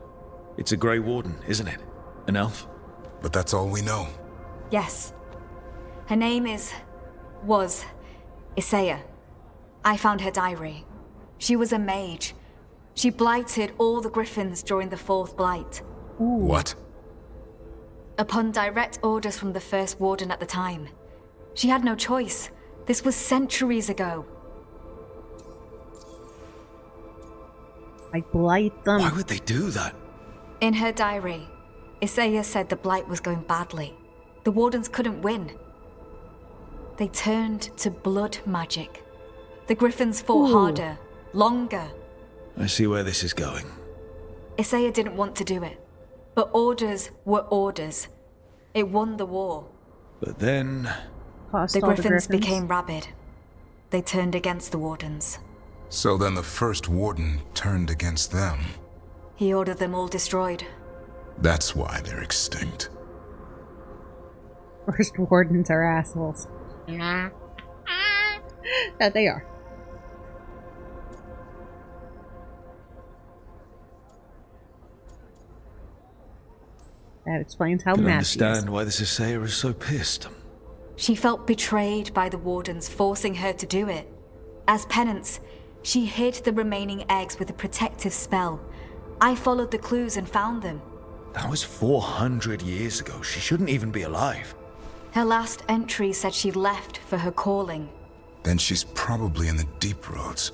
It's a Grey Warden, isn't it? An elf? But that's all we know. Yes. Her name was Isaiah. I found her diary. She was a mage. She blighted all the griffins during the Fourth Blight. What? Upon direct orders from the First Warden at the time. She had no choice. This was centuries ago. I blight them. Why would they do that? In her diary, Isaiah said the Blight was going badly. The Wardens couldn't win. They turned to blood magic. The Griffins fought harder, longer. I see where this is going. Isaiah didn't want to do it. But orders were orders. It won the war. But then... The Griffins became rabid. They turned against the Wardens. So then the First Warden turned against them. He ordered them all destroyed. That's why they're extinct. First Wardens are assholes. That they are. That explains how I can mad she is. understand why this Isaiah is so pissed. She felt betrayed by the Wardens forcing her to do it. As penance, she hid the remaining eggs with a protective spell. I followed the clues and found them. That was 400 years ago. She shouldn't even be alive. Her last entry said she left for her calling. Then she's probably in the deep roads.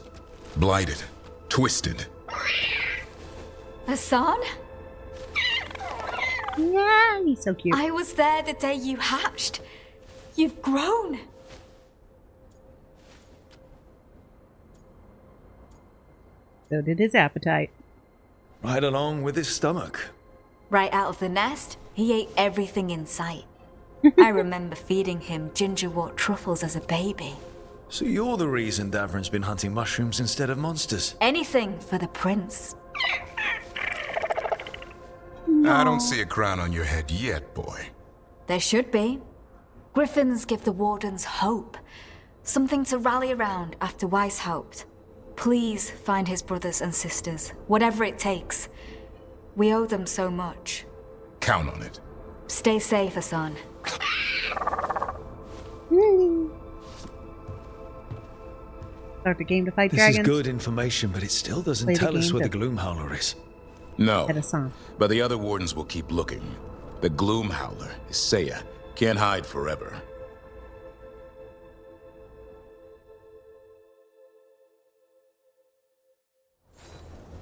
Blighted. Twisted. Hassan? Yeah, he's so cute. I was there the day you hatched. You've grown. So did his appetite. Right along with his stomach. Right out of the nest, he ate everything in sight. I remember feeding him gingerwort truffles as a baby. So you're the reason Davrin's been hunting mushrooms instead of monsters. Anything for the prince. I don't see a crown on your head yet, boy. There should be. Griffins give the Wardens hope. Something to rally around after Weishaupt. Please find his brothers and sisters, whatever it takes. We owe them so much. Count on it. Stay safe, Hassan. Start the game to fight This dragons. is good information, but it still doesn't Play the tell us game where the to- Gloomhowler is. No, At a song. but the other wardens will keep looking. The Gloomhowler, Isaiah, can't hide forever.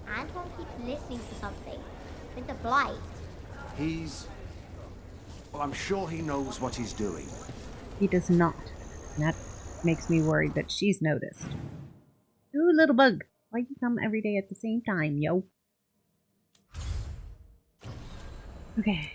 Anton keeps listening to something. With the blight. Well, I'm sure he knows what he's doing. He does not. And that makes me worried that she's noticed. Ooh, little bug. Why you come every day at the same time, yo? Okay.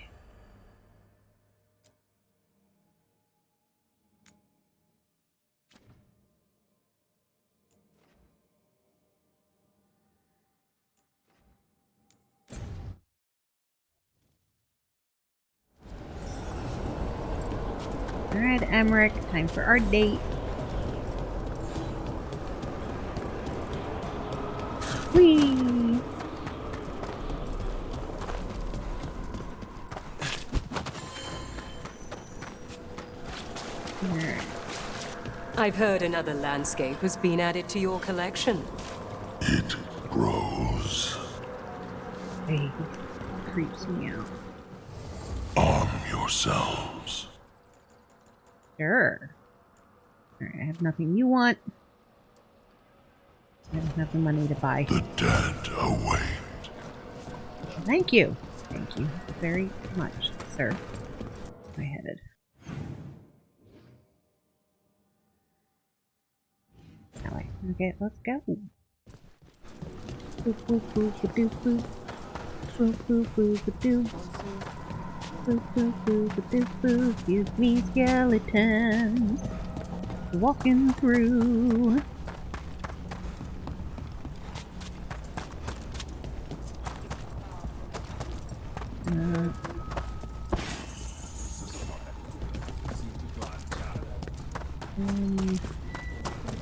Alright, Emmerich, time for our date. Whee! I've heard another landscape has been added to your collection. It grows. He creeps me out. Arm yourselves. Sure. Alright, I have nothing you want. I don't have the money to buy. The dead await. Thank you. Thank you very much, sir. Where am I headed? That way. Okay, let's go. Boop boop boop boop boop. Boop boop boop boop. Boop boop boop boop boop. Give me skeletons. Walking through.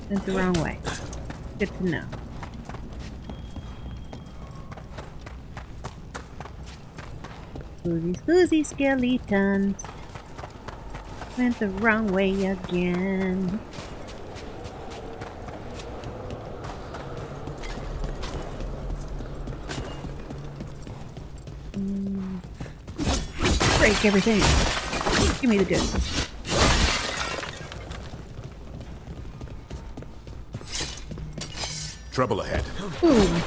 Went the wrong way. Good to know. Scoozy skeletons. Went the wrong way again. Break everything. Give me the goods. Trouble ahead. Boom.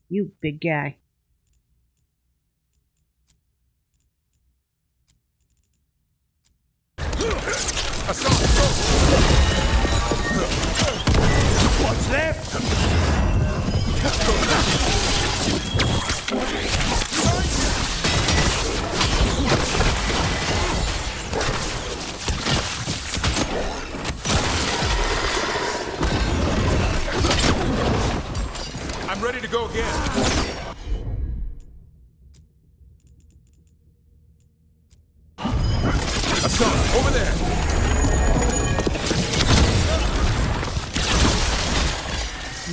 You big guy. What's left? I'm ready to go again. Assault, over there.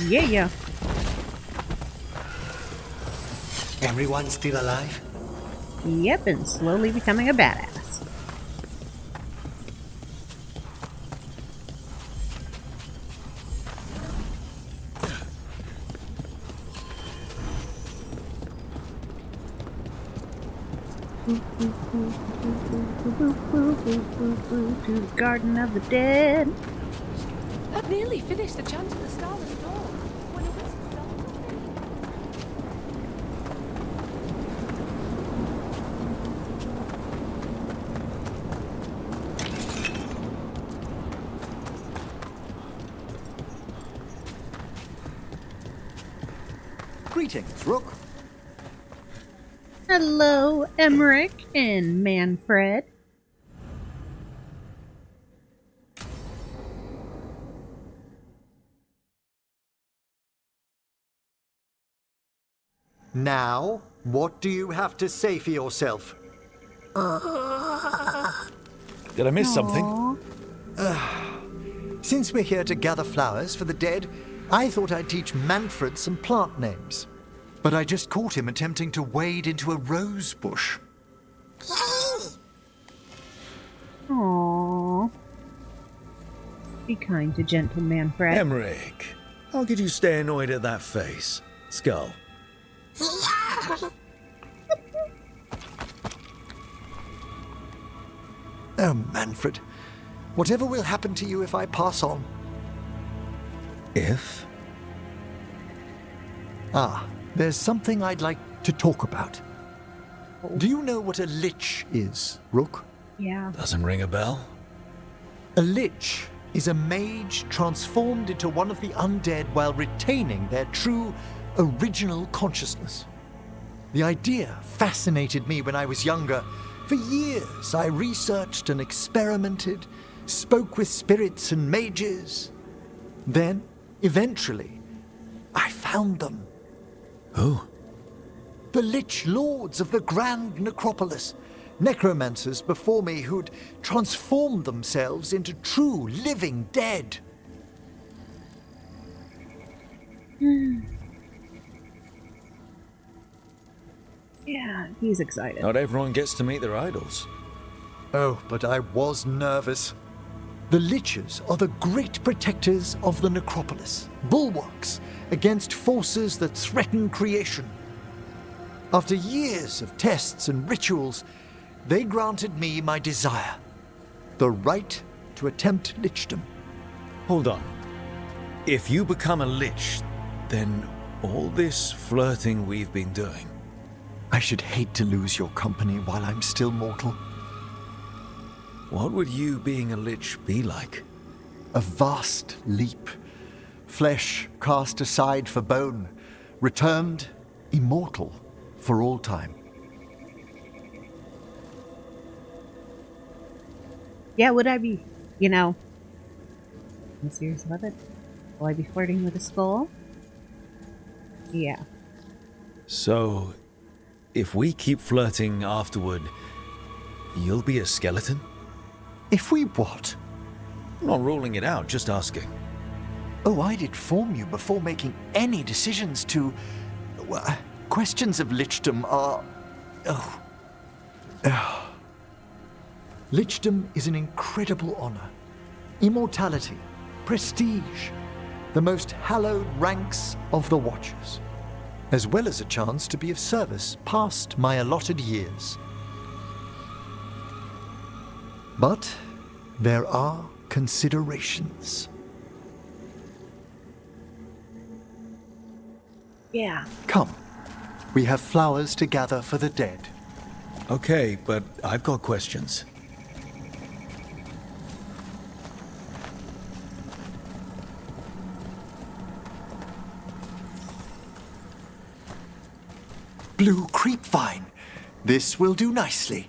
Yeah. Everyone still alive? Yep, and slowly becoming a badass. To the Garden of the Dead. That nearly finished the chant of the Starless Dawn. When it was Greetings, Rook. Hello, Emmerich and Manfred. Now, what do you have to say for yourself? Did I miss something? Since we're here to gather flowers for the dead, I thought I'd teach Manfred some plant names. But I just caught him attempting to wade into a rose bush. Aww. Be kind to gentle Manfred. Emmerich, how could you stay annoyed at that face? Skull. Oh, Manfred. Whatever will happen to you if I pass on? If? There's something I'd like to talk about. Do you know what a lich is, Rook? Yeah. Doesn't ring a bell? A lich is a mage transformed into one of the undead while retaining their true, original consciousness. The idea fascinated me when I was younger. For years, I researched and experimented, spoke with spirits and mages. Then, eventually, I found them. Who? The Lich Lords of the Grand Necropolis. Necromancers before me who'd transformed themselves into true living dead. Yeah, he's excited. Not everyone gets to meet their idols. Oh, but I was nervous. The Liches are the great protectors of the necropolis, bulwarks against forces that threaten creation. After years of tests and rituals, they granted me my desire, the right to attempt lichdom. Hold on. If you become a lich, then all this flirting we've been doing... I should hate to lose your company while I'm still mortal. What would you being a lich be like? A vast leap. Flesh cast aside for bone, returned immortal for all time. Yeah, would I be, I'm serious about it? Will I be flirting with a skull? Yeah. So, if we keep flirting afterward, you'll be a skeleton? If we what? I'm not ruling it out, just asking. Oh, I'd inform you before making any decisions to... questions of lichdom are... Lichdom is an incredible honor. Immortality, prestige, the most hallowed ranks of the Watchers, as well as a chance to be of service past my allotted years. But there are considerations. Yeah. Come. We have flowers to gather for the dead. Okay, but I've got questions. Blue creepvine. This will do nicely.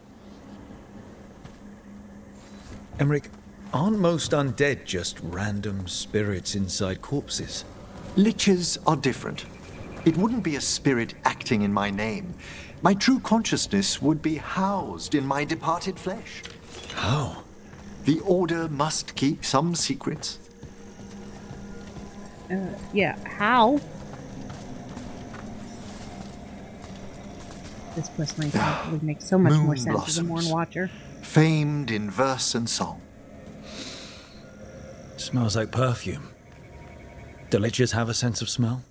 Emmerich, aren't most undead just random spirits inside corpses? Liches are different. It wouldn't be a spirit acting in my name. My true consciousness would be housed in my departed flesh. How? The Order must keep some secrets. Yeah, how? This quest line would make so much more sense as a Morn Watcher. Famed in verse and song. Smells like perfume. Do liches have a sense of smell?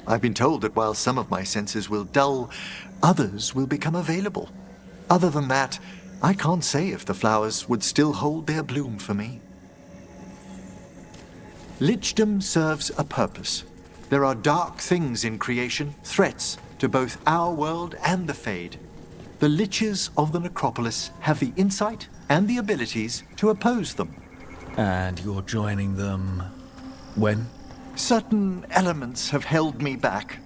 I've been told that while some of my senses will dull, others will become available. Other than that, I can't say if the flowers would still hold their bloom for me. Lichdom serves a purpose. There are dark things in creation, threats to both our world and the Fade. The Liches of the Necropolis have the insight and the abilities to oppose them. And you're joining them when? Certain elements have held me back.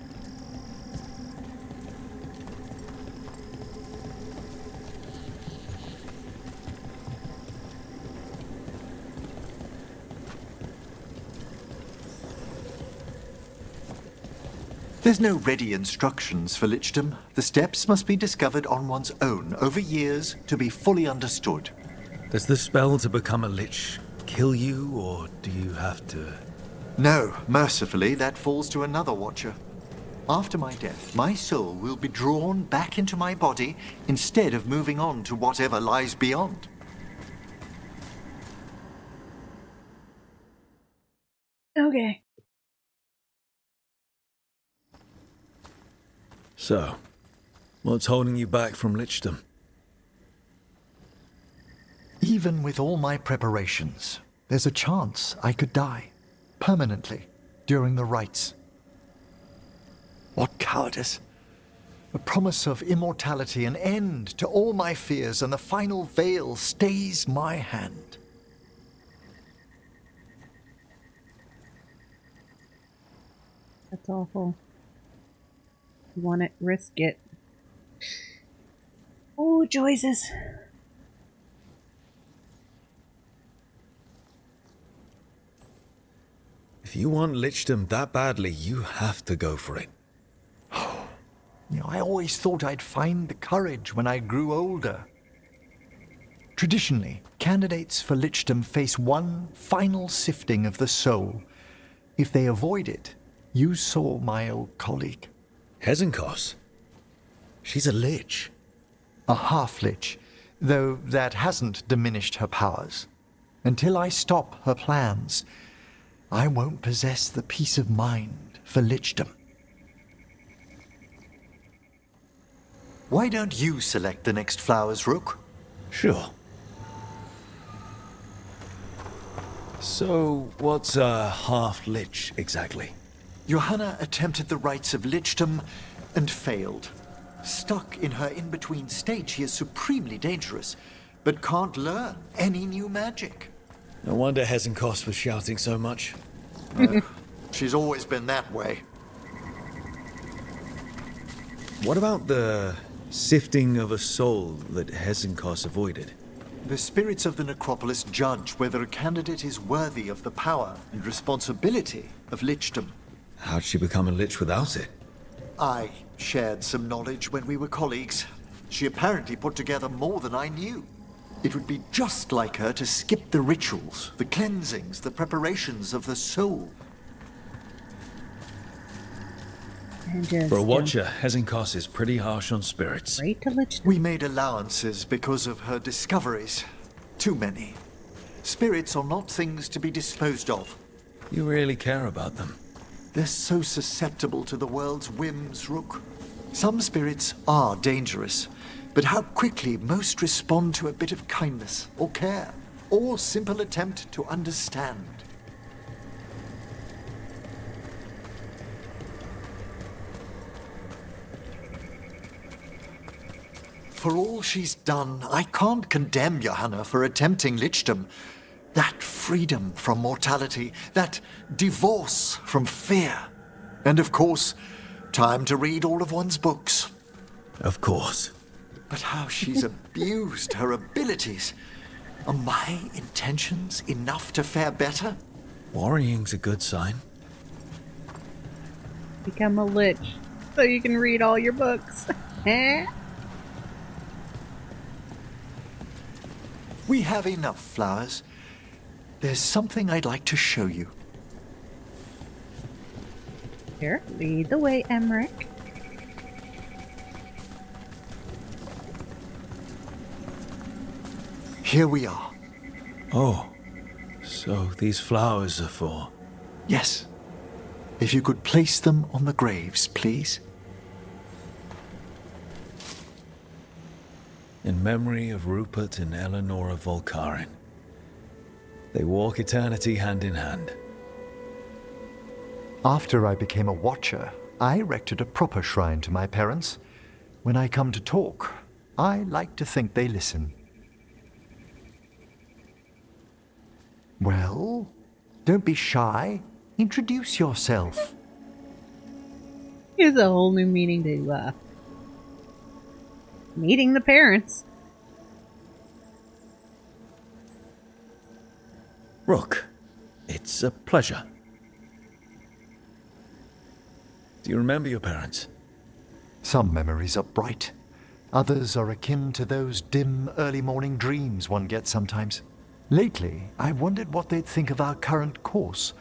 There's no ready instructions for lichdom. The steps must be discovered on one's own over years to be fully understood. Does the spell to become a lich kill you, or do you have to... No, mercifully, that falls to another Watcher. After my death, my soul will be drawn back into my body instead of moving on to whatever lies beyond. Okay. So, what's holding you back from lichdom? Even with all my preparations, there's a chance I could die. Permanently, during the rites. What cowardice! A promise of immortality, an end to all my fears, and the final veil stays my hand. That's awful. You want it, risk it. Oh, choices. If you want lichdom that badly, you have to go for it. I always thought I'd find the courage when I grew older. Traditionally, candidates for lichdom face one final sifting of the soul. If they avoid it, you saw my old colleague. Hezenkos? She's a lich. A half-lich. though that hasn't diminished her powers. Until I stop her plans, I won't possess the peace of mind for lichdom. Why don't you select the next flowers, Rook? Sure. So, what's a half-lich exactly? Johanna attempted the rites of lichdom and failed. Stuck in her in-between state, she is supremely dangerous, but can't learn any new magic. No wonder Hesenkos was shouting so much. She's always been that way. What about the sifting of a soul that Hesenkos avoided? The spirits of the necropolis judge whether a candidate is worthy of the power and responsibility of lichdom. How'd she become a lich without it? I shared some knowledge when we were colleagues. She apparently put together more than I knew. It would be just like her to skip the rituals, the cleansings, the preparations of the soul. For a watcher, Hesenkos is pretty harsh on spirits. We made allowances because of her discoveries. Too many. Spirits are not things to be disposed of. You really care about them. They're so susceptible to the world's whims, Rook. Some spirits are dangerous, but how quickly most respond to a bit of kindness, or care, or simple attempt to understand. For all she's done, I can't condemn Johanna for attempting lichdom. That freedom from mortality, that divorce from fear. And of course, time to read all of one's books. Of course. But how she's abused her abilities. Are my intentions enough to fare better? Worrying's a good sign. Become a lich so you can read all your books. We have enough flowers. There's something I'd like to show you. Here, lead the way, Emmerich. Here we are. Oh, so these flowers are for... Yes. If you could place them on the graves, please. In memory of Rupert and Eleonora Volkarin. They walk eternity hand in hand. After I became a watcher, I erected a proper shrine to my parents. When I come to talk, I like to think they listen. Well, don't be shy. Introduce yourself. Here's a whole new meaning to meeting the parents. Rook, it's a pleasure. Do you remember your parents? Some memories are bright. Others are akin to those dim, early morning dreams one gets sometimes. Lately, I wondered what they'd think of our current course,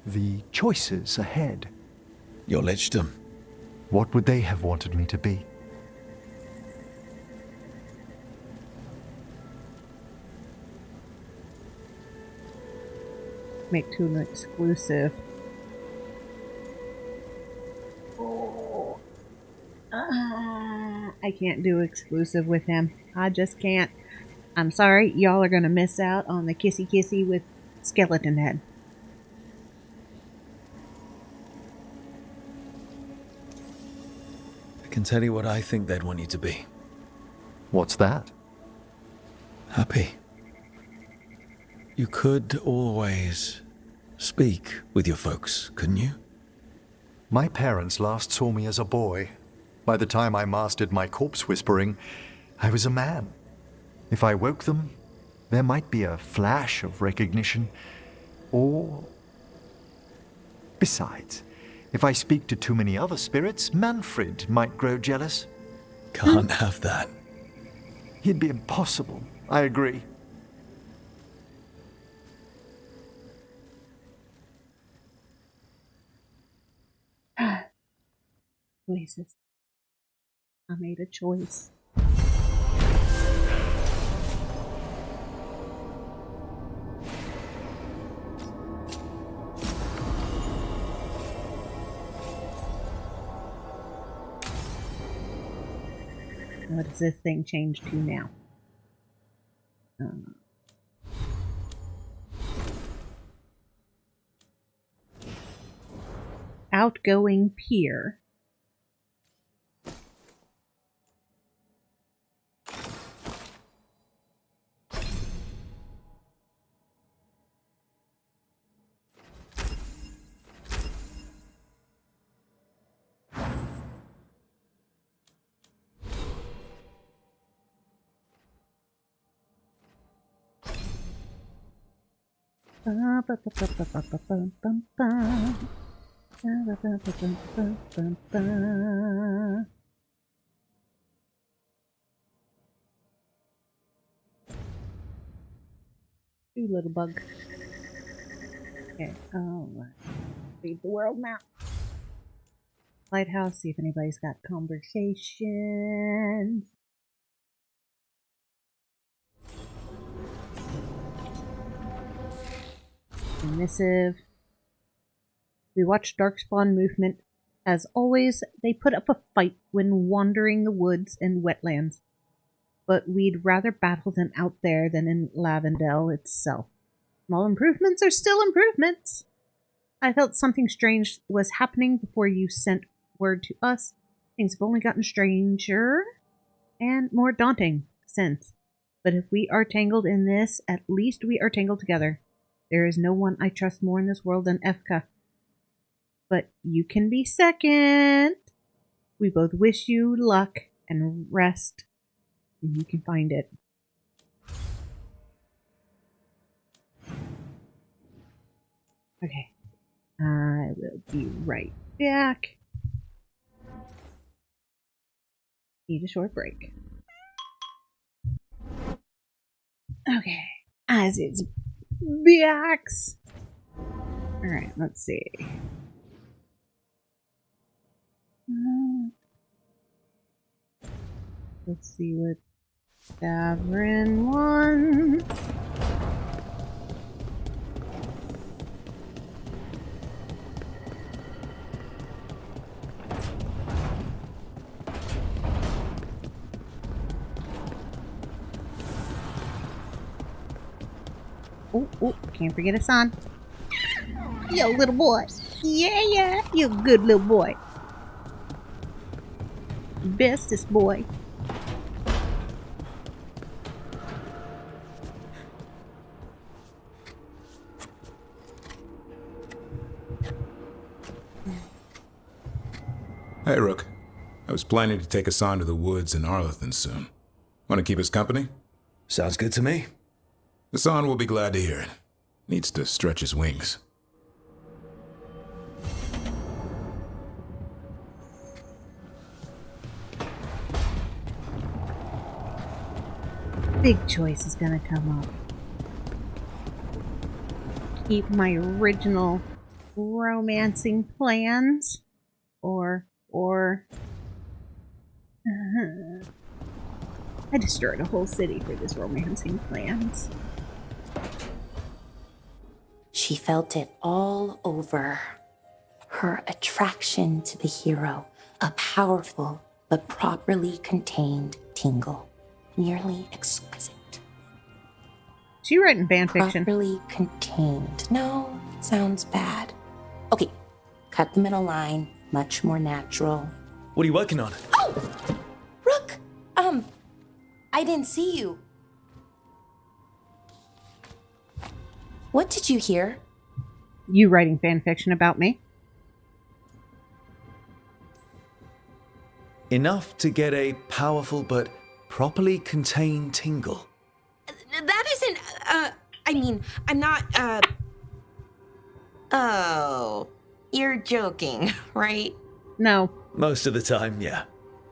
the choices ahead. Your lichdom. What would they have wanted me to be? Make Tuna exclusive. Oh. I can't do exclusive with him. I just can't. I'm sorry, y'all are gonna miss out on the kissy kissy with Skeleton Head. I can tell you what I think they'd want you to be. What's that? Happy. You could always speak with your folks, couldn't you? My parents last saw me as a boy. By the time I mastered my corpse whispering, I was a man. If I woke them, there might be a flash of recognition, or... Besides, if I speak to too many other spirits, Manfred might grow jealous. Can't have that. He'd be impossible, I agree. Choices. I made a choice. What does this thing change to now? Outgoing pier. Ooh, little bug. Okay, let's read the world map. Lighthouse, see if anybody's got conversations. Missive. We watch Darkspawn movement. As always, they put up a fight when wandering the woods and wetlands, but we'd rather battle them out there than in Lavendel itself. Small improvements are still improvements. I felt something strange was happening before you sent word to us. Things have only gotten stranger and more daunting since. But if we are tangled in this, at least we are tangled together. There is no one I trust more in this world than FNCO. But you can be second. We both wish you luck and rest when you can find it. Okay. I will be right back. Need a short break. Okay. As it's BX. Alright, let's see. Let's see what Davrin wants. Oh, can't forget Hassan. Yo, little boy. Yeah, you good little boy. Bestest boy. Hey, Rook. I was planning to take Hassan to the woods in Arlethan soon. Want to keep us company? Sounds good to me. Hassan will be glad to hear it. Needs to stretch his wings. Big choice is gonna come up. Keep my original romancing plans, or I destroyed a whole city for this romancing plans. She felt it all over. Her attraction to the hero, a powerful but properly contained tingle, nearly exquisite. She writing fanfiction. Properly contained. No, sounds bad. Okay, cut the middle line. Much more natural. What are you working on? Oh! Rook! I didn't see you. What did you hear? You writing fanfiction about me? Enough to get a powerful but properly contained tingle. That isn't, I mean, I'm not, Oh, you're joking, right? No. Most of the time, yeah.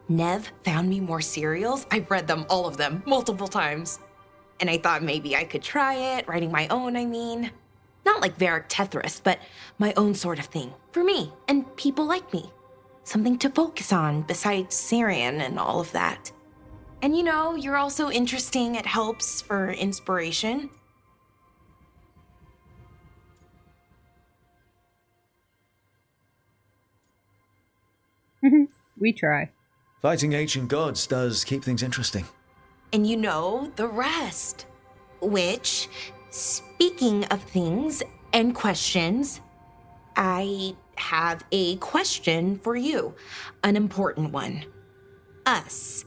Nev found me more serials. I've read them, all of them, multiple times. And I thought maybe I could try it, writing my own, I mean. Not like Varric Tethrist, but my own sort of thing. For me, and people like me. Something to focus on, besides Syrian and all of that. And you know, you're also interesting, it helps for inspiration. We try. Fighting ancient gods does keep things interesting. And you know the rest. Which, speaking of things and questions, I have a question for you. An important one. Us.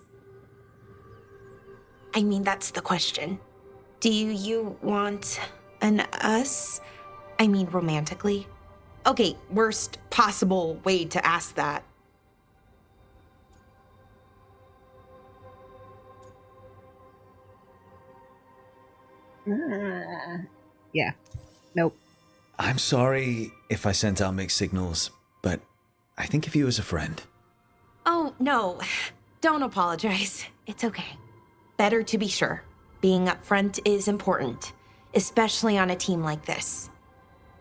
I mean, that's the question. Do you want an us? I mean, romantically? Okay, worst possible way to ask that. Yeah. Nope. I'm sorry if I sent out mixed signals, but I think of you as a friend. Oh, no. Don't apologize. It's okay. Better to be sure. Being upfront is important, especially on a team like this.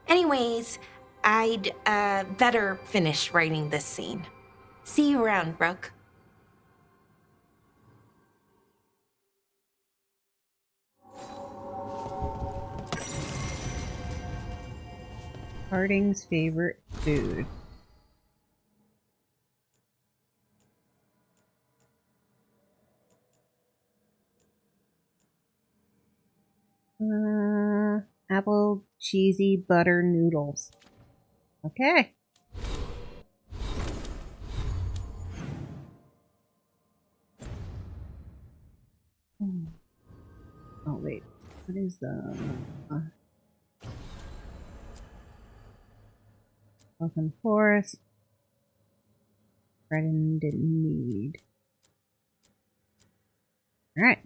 Anyways, I'd better finish writing this scene. See you around, Brooke. Harding's favorite food. Apple cheesy butter noodles. Okay. Oh wait, what is the Open Forest? Dragon didn't need. All right.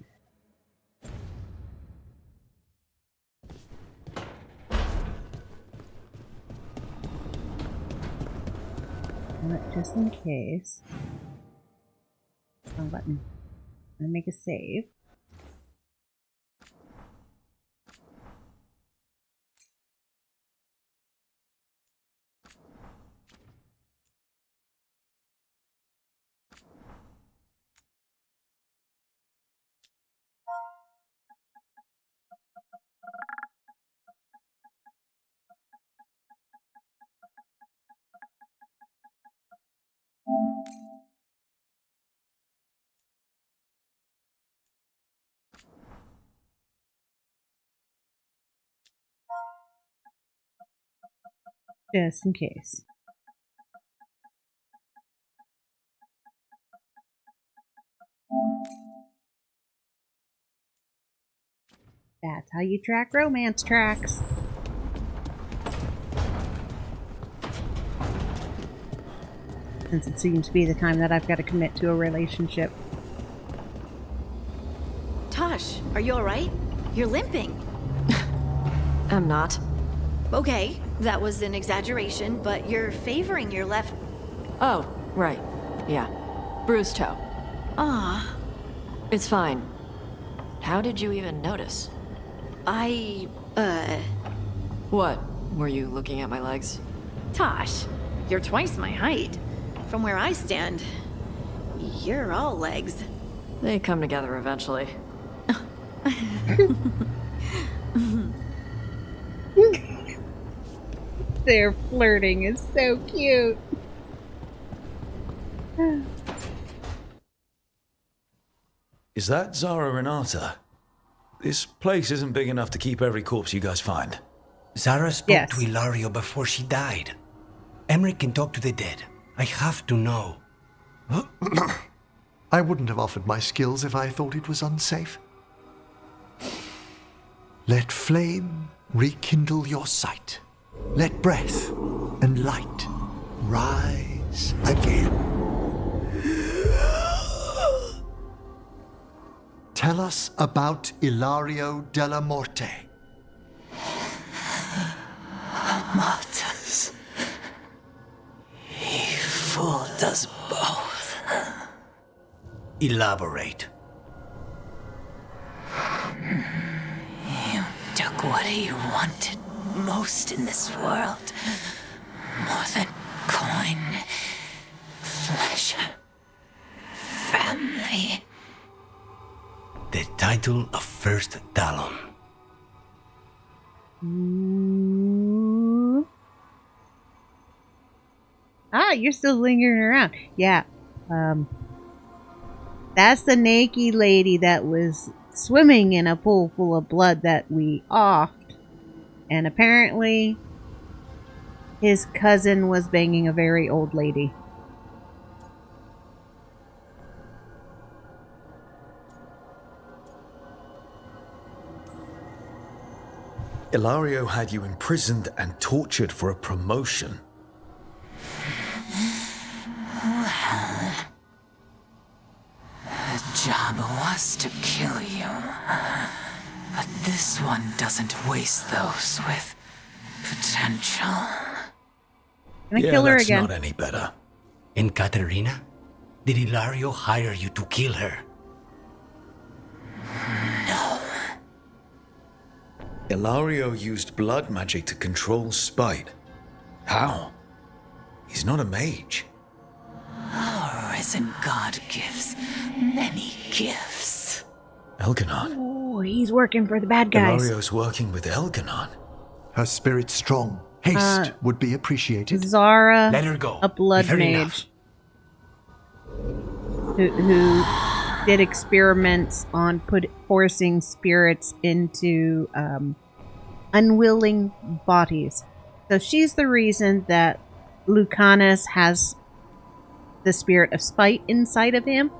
Just in case. Wrong button. I'm gonna make a save. Just in case. That's how you track romance tracks. Since it seems to be the time that I've got to commit to a relationship. Tosh, are you alright? You're limping. I'm not. Okay, that was an exaggeration, but you're favoring your left... Oh, right. Yeah. Bruised toe. Ah. It's fine. How did you even notice? What? Were you looking at my legs? Tosh, you're twice my height. From where I stand, you're all legs. They come together eventually. Their flirting is so cute. Is that Zara Renata? This place isn't big enough to keep every corpse you guys find. Zara spoke to Ilario before she died. Emmerich can talk to the dead. I have to know. I wouldn't have offered my skills if I thought it was unsafe. Let flame rekindle your sight. Let breath and light rise again. Tell us about Ilario della Morte. Martyrs. He fooled us both. Elaborate. You took what he wanted most in this world. More than coin, pleasure, family. The title of First Talon. Ah, you're still lingering around. Yeah. That's the naked lady that was swimming in a pool full of blood that we offed. And apparently, his cousin was banging a very old lady. Ilario had you imprisoned and tortured for a promotion. Well, the job was to kill you. But this one doesn't waste those with potential. Can I kill her that's again? Not any better. And Katerina? Did Ilario hire you to kill her? No. Ilario used blood magic to control spite. How? He's not a mage. Our risen god gives many gifts. Elganon. Oh, he's working for the bad guys. Ilario's working with Elganon. Her spirit's strong. Haste would be appreciated. Zara, Let her go. a blood Fair mage, who did experiments on forcing spirits into unwilling bodies. So she's the reason that Lucanus has the spirit of spite inside of him,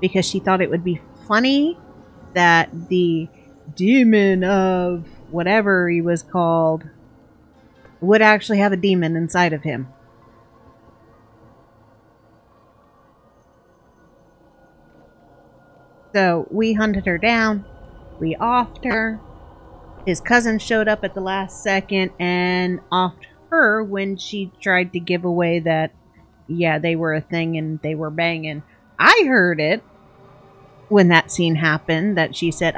because she thought it would be funny that the demon of whatever he was called would actually have a demon inside of him. So we hunted her down, we offed her. His cousin showed up at the last second and offed her when she tried to give away that, yeah, they were a thing and they were banging. I heard it when that scene happened, that she said,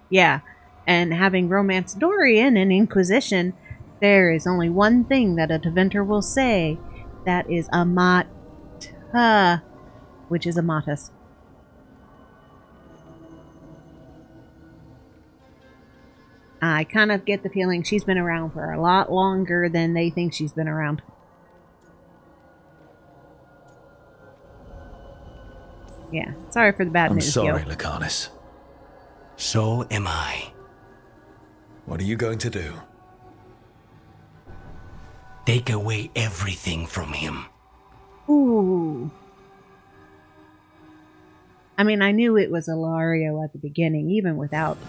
yeah. And having romance Dorian and Inquisition, there is only one thing that a Deventer will say. That is Amata, which is Amatus. I kind of get the feeling she's been around for a lot longer than they think she's been around. Yeah, sorry for the bad I'm news, sorry, Gil. Lucanus. So am I. What are you going to do? Take away everything from him. Ooh. I mean, I knew it was Ilario at the beginning, even without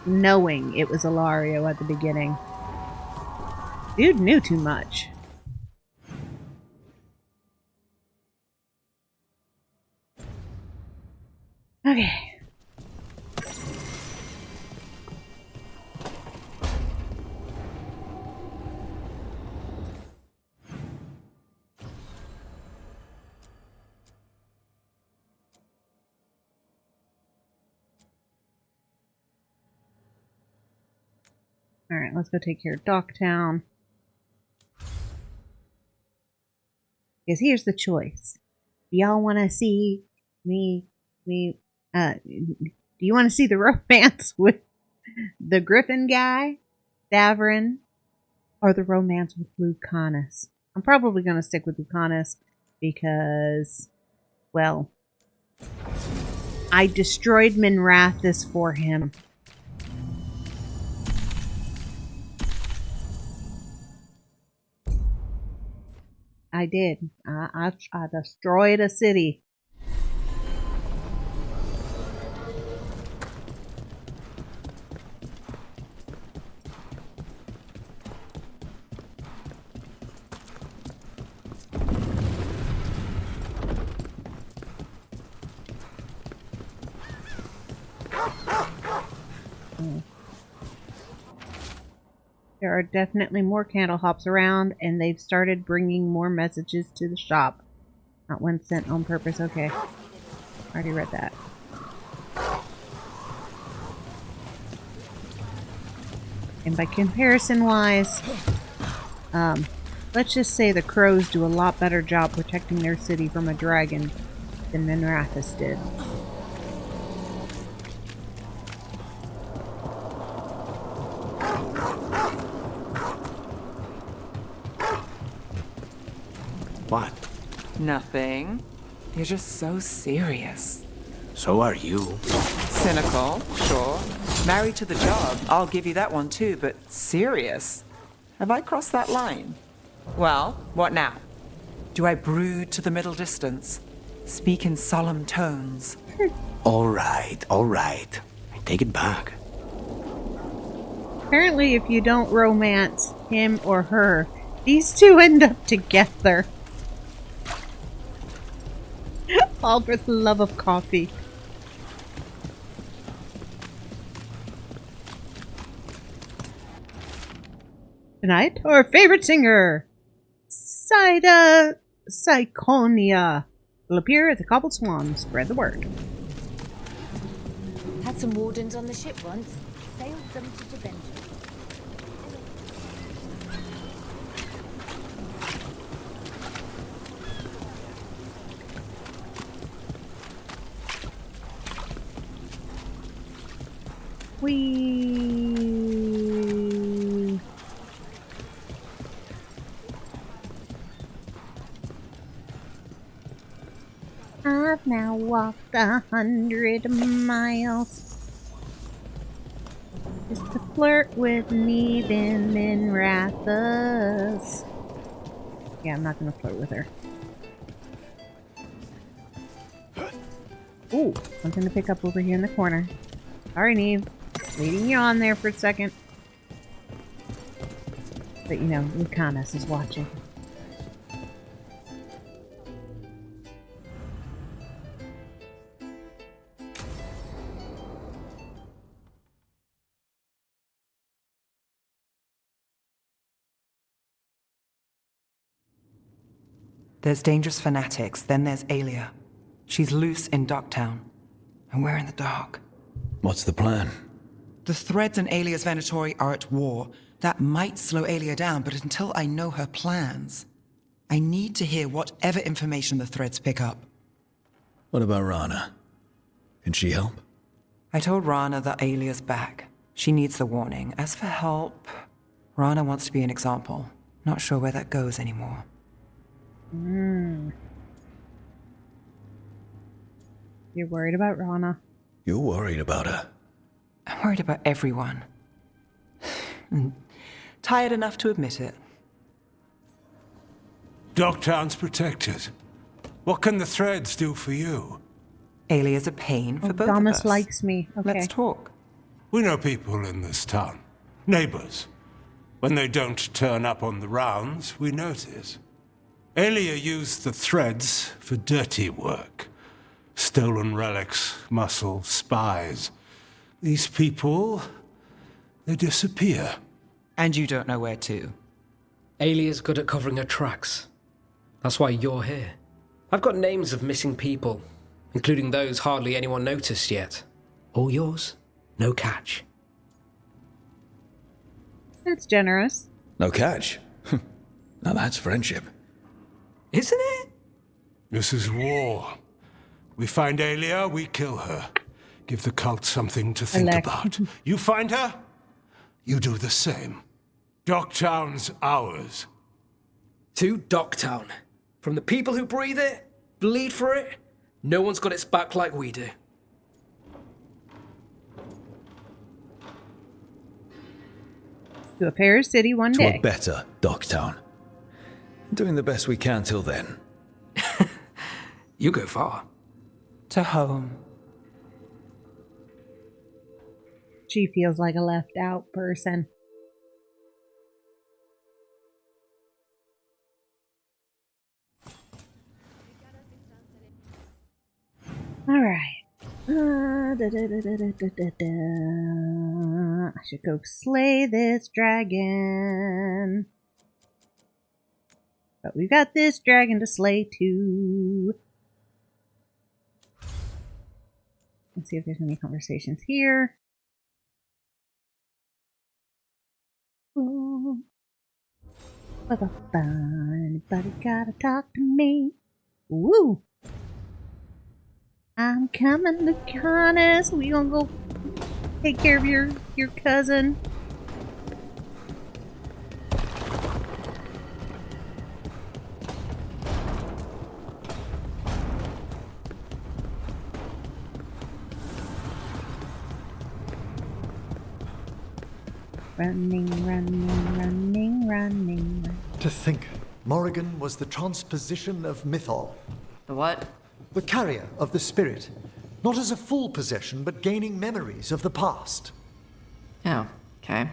knowing it was Ilario at the beginning. Dude knew too much. Okay. Alright, let's go take care of Docktown. Because here's the choice. Do y'all want to see do you want to see the romance with the Griffin guy, Davrin, or the romance with Lucanus? I'm probably going to stick with Lucanus because, well, I destroyed Minrathis for him. I did. I destroyed a city. There are definitely more candle hops around, and they've started bringing more messages to the shop. Not one sent on purpose. Okay. Already read that. And by comparison-wise, let's just say the crows do a lot better job protecting their city from a dragon than Minrathis did. What? Nothing. You're just so serious. So are you. Cynical, sure. Married to the job, I'll give you that one too, but serious? Have I crossed that line? Well, what now? Do I brood to the middle distance? Speak in solemn tones? All right. I take it back. Apparently, if you don't romance him or her, these two end up together. All for the love of coffee. Tonight, our favorite singer, Syconia, will appear at the Cobbled Swan. Spread the word. Had some wardens on the ship once. Sailed them to Deventer. Whee! I've now walked 100 miles just to flirt with Needham and Rathus. Yeah, I'm not gonna flirt with her. Ooh, something to pick up over here in the corner. Sorry, Neve. Leading you on there for a second. But you know, Lucanus is watching. There's dangerous fanatics, then there's Aelia. She's loose in Docktown, and we're in the dark. What's the plan? The Threads and Aelia's Venatori are at war. That might slow Aelia down, but until I know her plans, I need to hear whatever information the Threads pick up. What about Rana? Can she help? I told Rana that Aelia's back. She needs the warning. As for help, Rana wants to be an example. Not sure where that goes anymore. You're worried about Rana. You're worried about her. I'm worried about everyone. Tired enough to admit it. Docktown's protected. What can the Threads do for you? Aelia's a pain for both Thomas of us. likes me. Okay. Let's talk. We know people in this town. Neighbors. When they don't turn up on the rounds, we notice. Aelia used the Threads for dirty work. Stolen relics, muscle, spies. These people, they disappear. And you don't know where to. Aelia's good at covering her tracks. That's why you're here. I've got names of missing people, including those hardly anyone noticed yet. All yours, no catch. That's generous. No catch? Now that's friendship. Isn't it? This is war. We find Aelia, we kill her. Give the cult something to think about. You find her, you do the same. Docktown's ours. To Docktown. From the people who breathe it, bleed for it, no one's got its back like we do. To a fair city one day. To a better Docktown. Doing the best we can till then. You go far. To home. She feels like a left out person. Alright. I should go slay this dragon. But we've got this dragon to slay too. Let's see if there's any conversations here. Ooh. Anybody gotta talk to me? Woo! I'm coming to Connors. We gonna go take care of your cousin. Running. To think, Morrigan was the transposition of Mythol. The what? The carrier of the spirit. Not as a full possession, but gaining memories of the past. Oh, okay.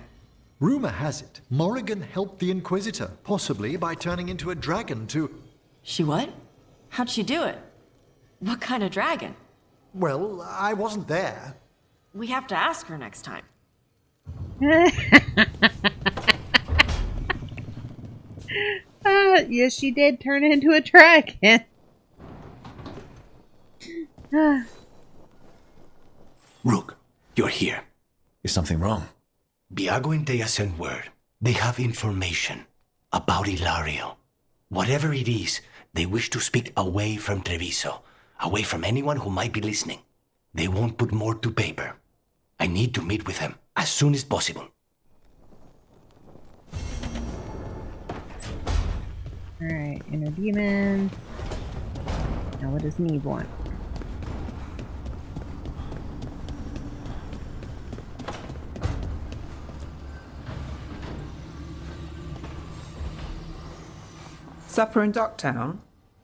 Rumor has it, Morrigan helped the Inquisitor, possibly by turning into a dragon to... She what? How'd she do it? What kind of dragon? Well, I wasn't there. We have to ask her next time. Yes, she did turn into a dragon. Rook, you're here. Is something wrong? Biago and Dea sent word. They have information about Ilario. Whatever it is, they wish to speak away from Treviso, away from anyone who might be listening. They won't put more to paper. I need to meet with them as soon as possible. Alright, inner demon. Now what does Neve want? Supper in Docktown?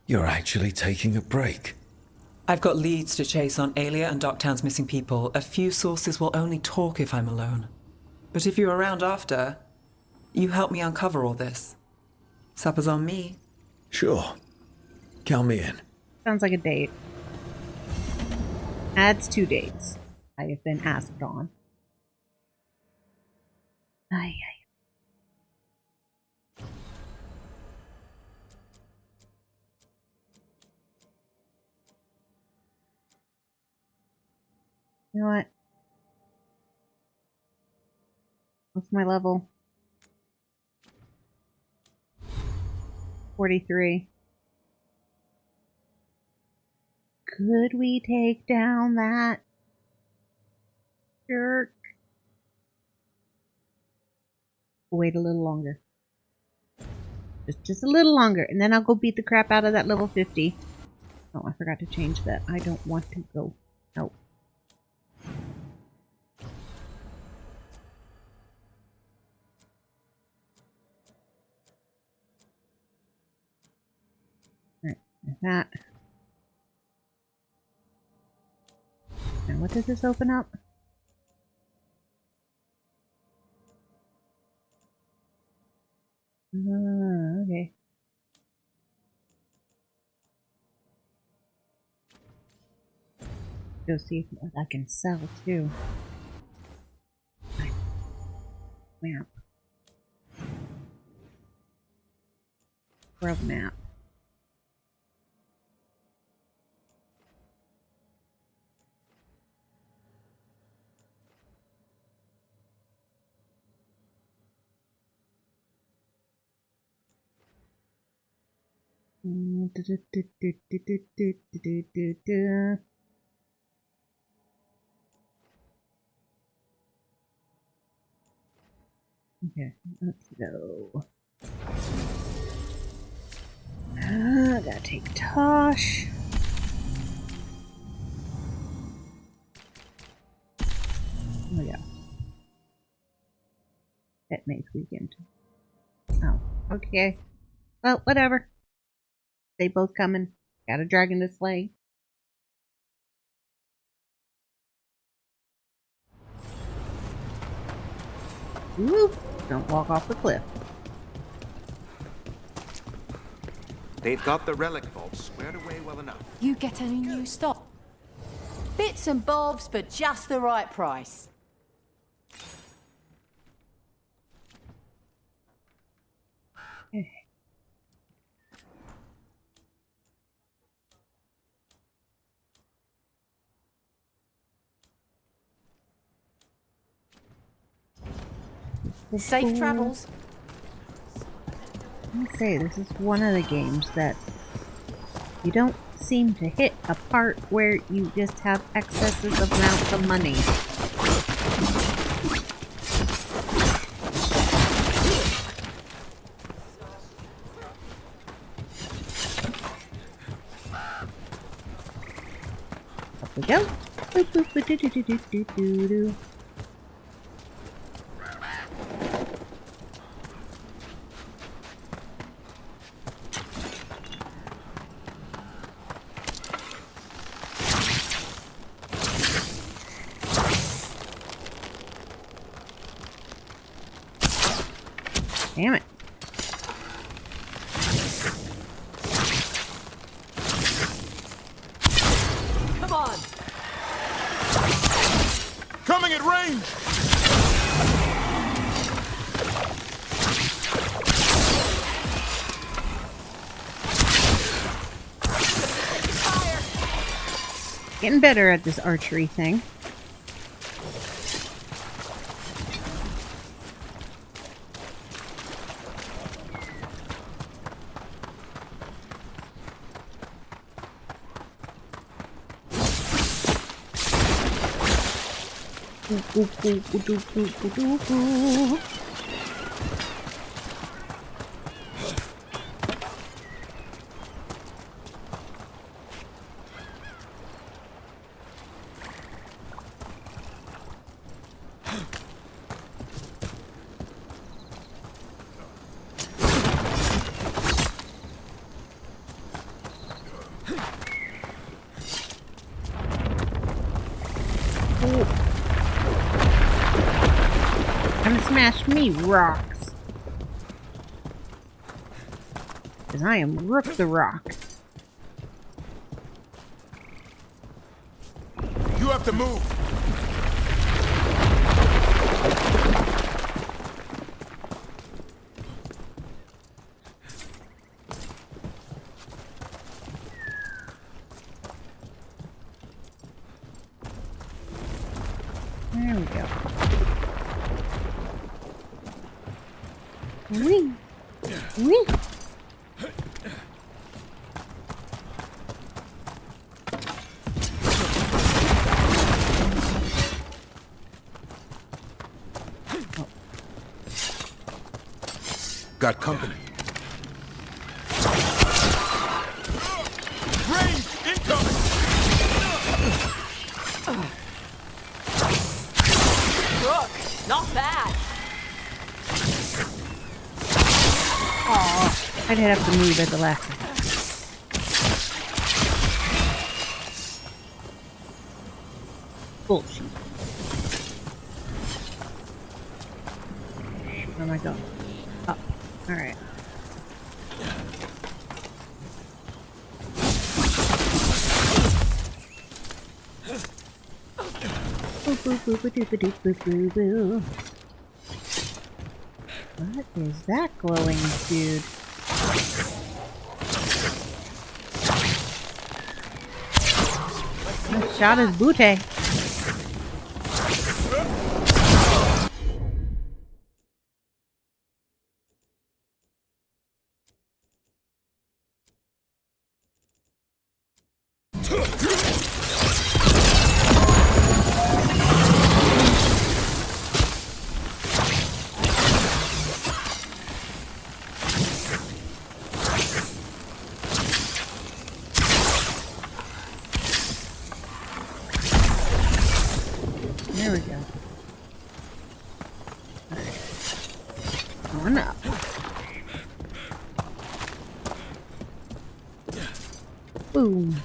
You're actually taking a break. I've got leads to chase on Alia and Docktown's missing people. A few sources will only talk if I'm alone. But if you're around after, you help me uncover all this. Supper's on me. Sure. Count me in. Sounds like a date. Adds 2 dates. I have been asked on. Aye. You know what? What's my level? 43. Could we take down that jerk? Wait a little longer. Just a little longer, and then I'll go beat the crap out of that level 50. Oh, I forgot to change that. I don't want to go. Nope. Like that. Now what does this open up? Okay. Go see what I can sell too. Map. Grub map. Okay, let's go. Gotta take Tosh. Oh yeah. That makes weekend. Oh, okay. Well, whatever. They both coming. Got a dragon to slay. Woo! Don't walk off the cliff. They've got the relic vault squared away well enough. You get any new stock? Bits and bobs, but just the right price. Safe travels. Let me say, this is one of the games that you don't seem to hit a part where you just have excesses of amounts of money. Up we go. Boop, boop, boop, doo, doo, doo, doo, doo, doo. Damn it. Come on! Coming at range! Getting better at this archery thing. Gonna smash me, rocks. Because I am Rook the Rock. You have to move. There we go. Wee! Wee! Got company. Range incoming! Rook, not bad. Aw, I'd have to move at the last second. Bullshit. Where am I going? Up. Alright. What is that glowing dude? I shot his booty. There we go. One up. Boom.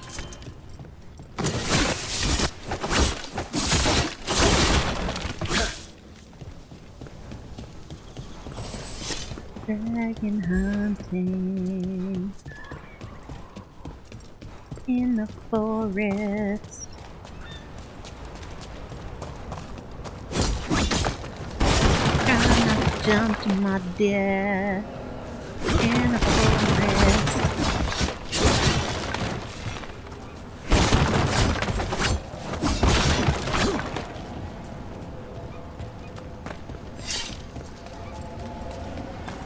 Dragon hunting in the forest. Gonna jump to my death in the forest.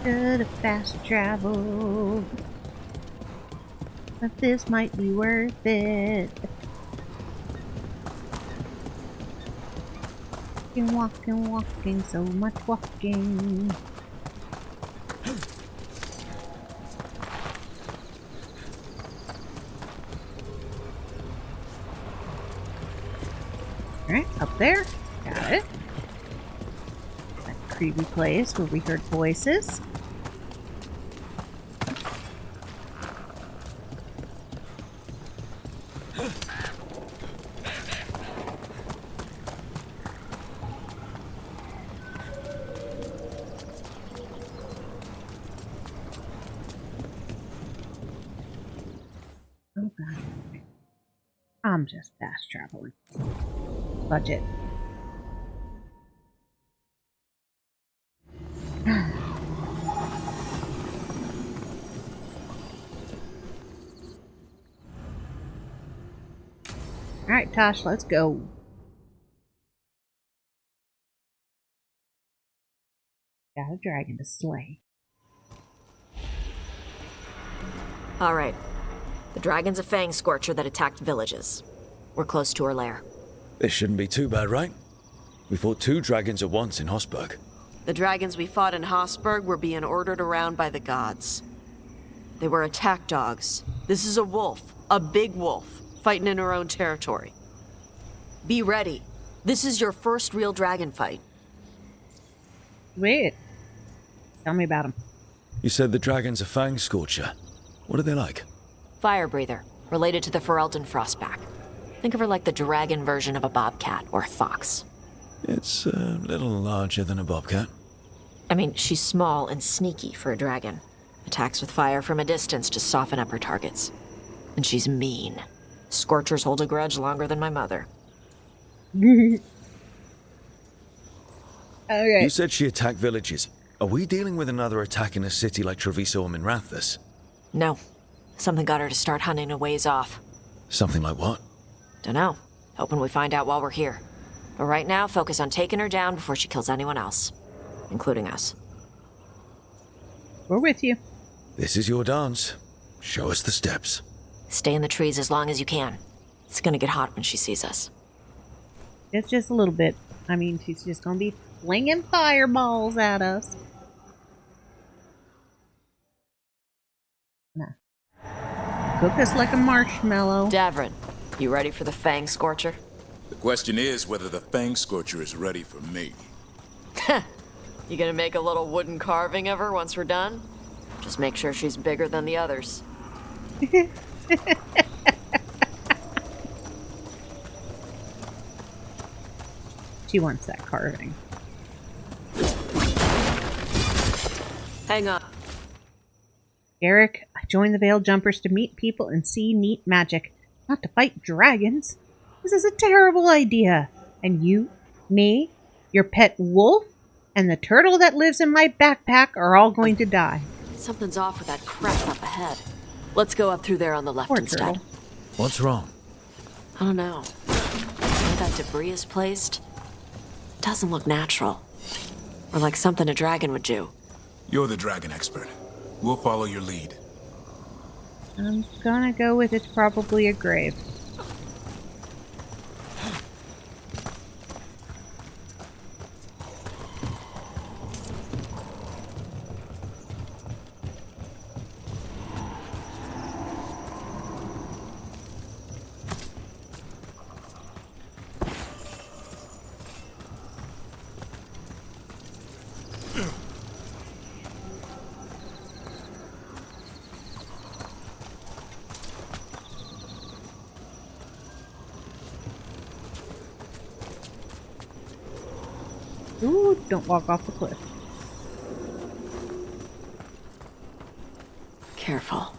Could have fast traveled, but this might be worth it. Walking, walking, so much walking. Alright, up there. Got it. That creepy place where we heard voices. I'm just fast traveling. Budget. Alright, Tosh, let's go. Got a dragon to slay. Alright. The dragon's a fang scorcher that attacked villages. We're close to her lair. This shouldn't be too bad, right? We fought 2 dragons at once in Hosberg. The dragons we fought in Hosberg were being ordered around by the gods. They were attack dogs. This is a wolf, a big wolf, fighting in her own territory. Be ready. This is your first real dragon fight. Wait. Tell me about him. You said the dragon's a fang scorcher. What are they like? Fire breather, related to the Ferelden Frostback. Think of her like the dragon version of a bobcat or a fox. It's a little larger than a bobcat. I mean, she's small and sneaky for a dragon. Attacks with fire from a distance to soften up her targets. And she's mean. Scorchers hold a grudge longer than my mother. Okay. You said she attacked villages. Are we dealing with another attack in a city like Treviso or Minrathous? No. Something got her to start hunting a ways off. Something like what? Dunno. Hoping we find out while we're here. But right now, focus on taking her down before she kills anyone else. Including us. We're with you. This is your dance. Show us the steps. Stay in the trees as long as you can. It's gonna get hot when she sees us. It's just a little bit. I mean, she's just gonna be flinging fireballs at us. Nah. Cook us like a marshmallow. Davrin, you ready for the Fang Scorcher? The question is whether the Fang Scorcher is ready for me. You gonna make a little wooden carving of her once we're done? Just make sure she's bigger than the others. She wants that carving. Hang on. Eric, I joined the Veiled Jumpers to meet people and see neat magic, not to fight dragons. This is a terrible idea. And you, me, your pet wolf, and the turtle that lives in my backpack are all going to die. Something's off with that crap up ahead. Let's go up through there on the left Poor instead. turtle. What's wrong? I don't know. Where that debris is placed doesn't look natural. Or like something a dragon would do. You're the dragon expert. We'll follow your lead. I'm gonna go with it's probably a grave. Ooh, don't walk off the cliff. Careful.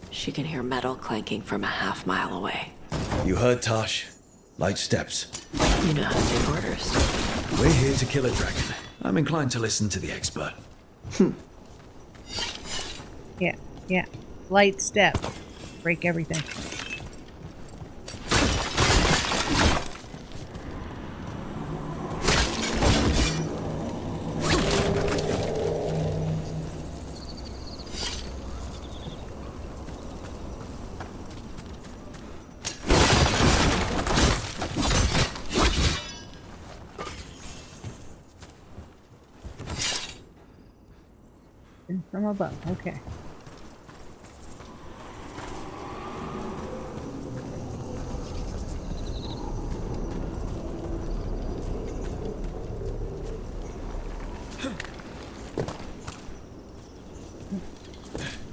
She can hear metal clanking from a half-mile away. You heard Tosh. Light steps. You know how to take orders. We're here to kill a dragon. I'm inclined to listen to the expert. Yeah. Light step. Break everything. From above, okay.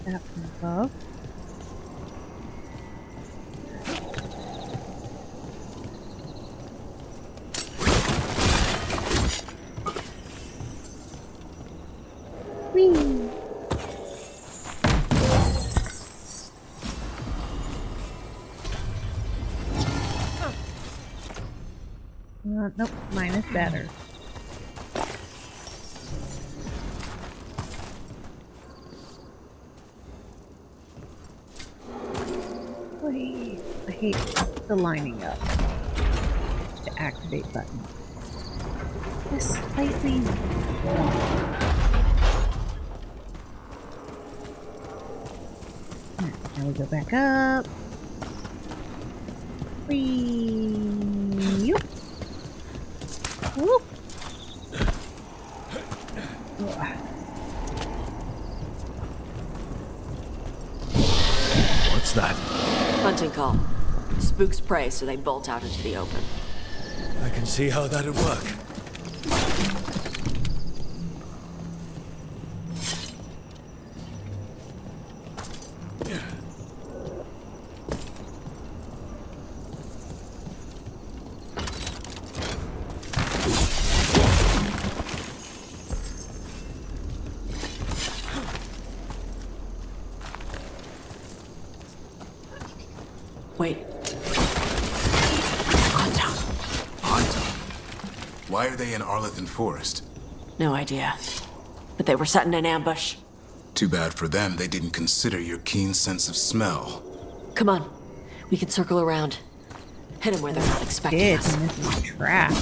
That from above. Whee! Nope, mine is better. Wait, I hate the lining up to activate button. Just slightly wrong. Now we go back up. Whee! Whoop! What's that? Hunting call. Spooks prey, so they bolt out into the open. I can see how that'd work. Wait. Why are they in Arlethan Forest? No idea. But they were setting an ambush. Too bad for them they didn't consider your keen sense of smell. Come on. We can circle around. Hit them where they're not expecting us. And this is a trap.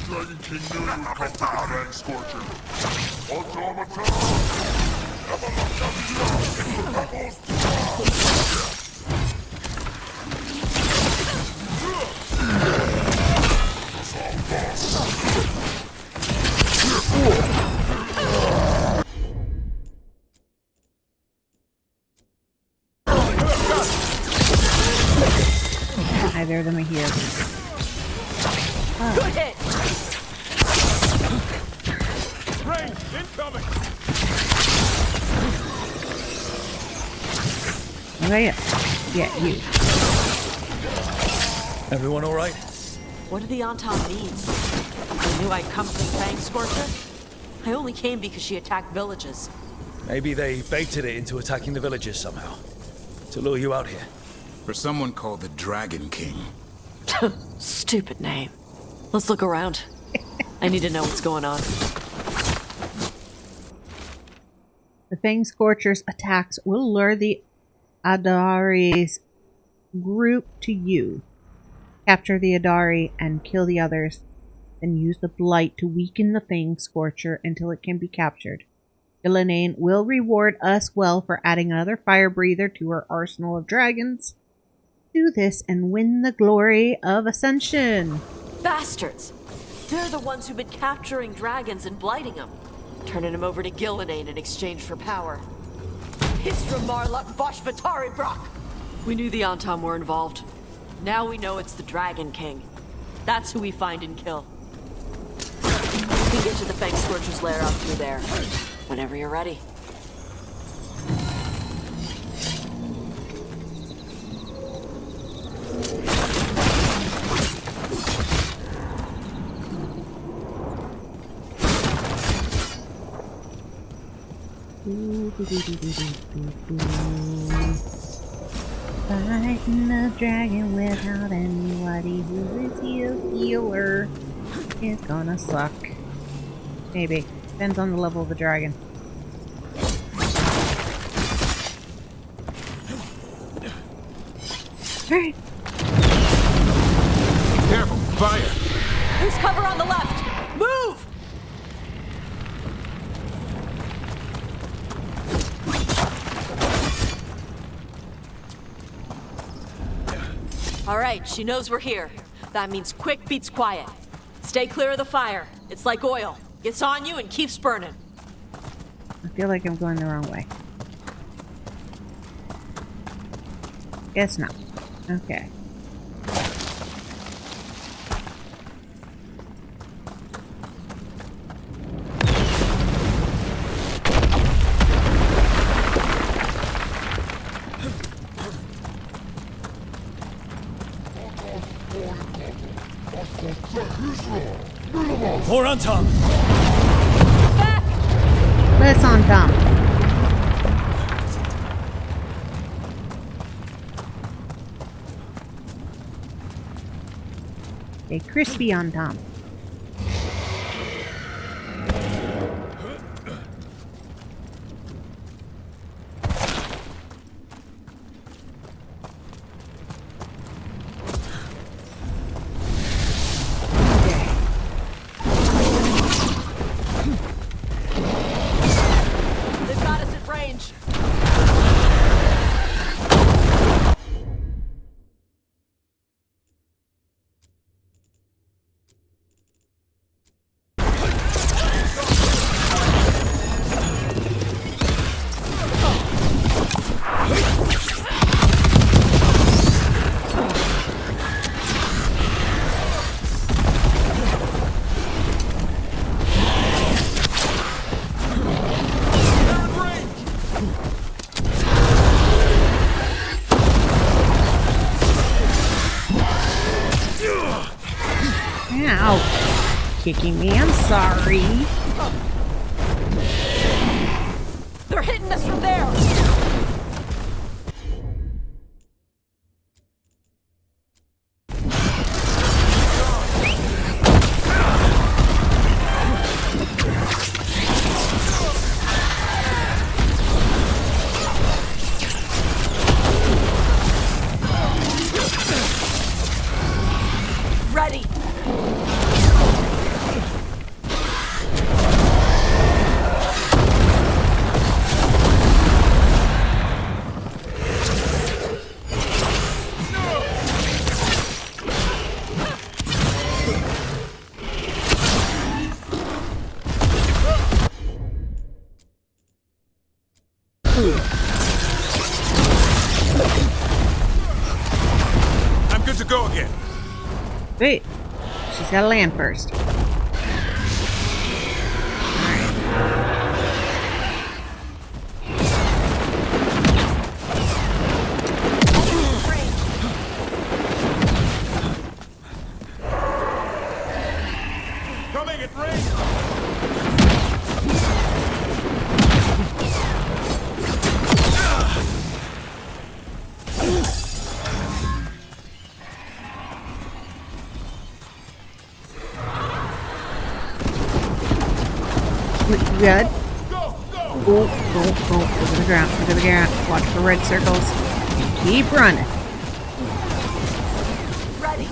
Dragon King knew you would come for the Fang Scorcher. Either of them are here. Good hit! Rain, incoming! Okay, yeah, you. Everyone all right? What did the Anton mean? They knew I'd come for the Fang Scorcher? I only came because she attacked villages. Maybe they baited it into attacking the villages somehow. To lure you out here. For someone called the Dragon King. Stupid name. Let's look around. I need to know what's going on. The Fang Scorcher's attacks will lure the Adari's group to you. Capture the Adari and kill the others. Then use the Blight to weaken the Fang Scorcher until it can be captured. Gillenane will reward us well for adding another fire breather to her arsenal of dragons. Do this and win the glory of Ascension. Bastards! They're the ones who've been capturing dragons and blighting them. Turning them over to Gillenane in exchange for power. Hisra Marluk Boshvatari Brock! We knew the Antom were involved. Now we know it's the Dragon King. That's who we find and kill. We can get to the Fang Scorcher's lair out through there. Whenever you're ready. Fighting the dragon without anybody who is healer is gonna suck. Maybe. Depends on the level of the dragon. Alright. Careful, fire! Who's cover on the left? Move! All right, she knows we're here. That means quick beats quiet. Stay clear of the fire. It's like oil. Gets on you and keeps burning. I feel like I'm going the wrong way. Guess not. Okay. More on Tom. Let's on Tom. A crispy on Tom. They've got us at range. Ow. Kicking me, I'm sorry. They're hitting us from there. Ready. I'm good to go again. Wait. She's gotta land first. Coming at range. Good. Go, to the ground, to the ground. Watch the red circles. Keep running. Ready.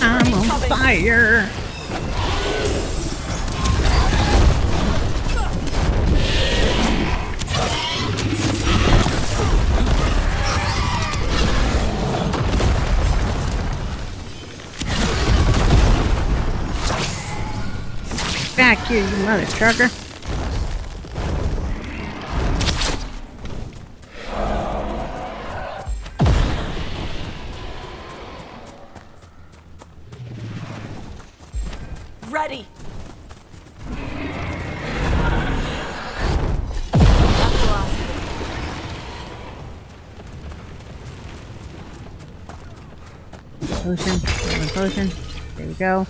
I'm on fire. Back here, you mother trucker. Ready. Potion, one potion. There we go.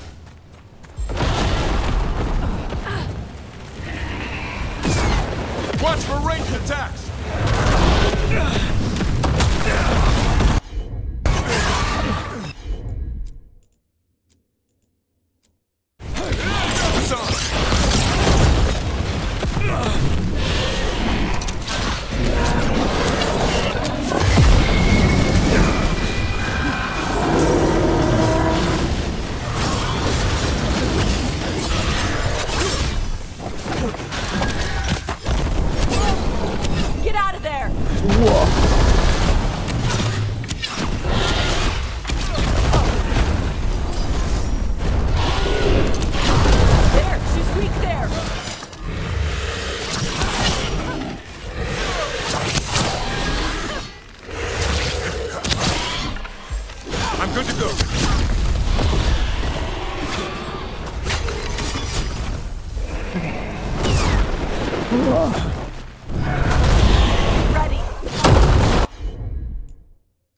Watch for ranged attacks.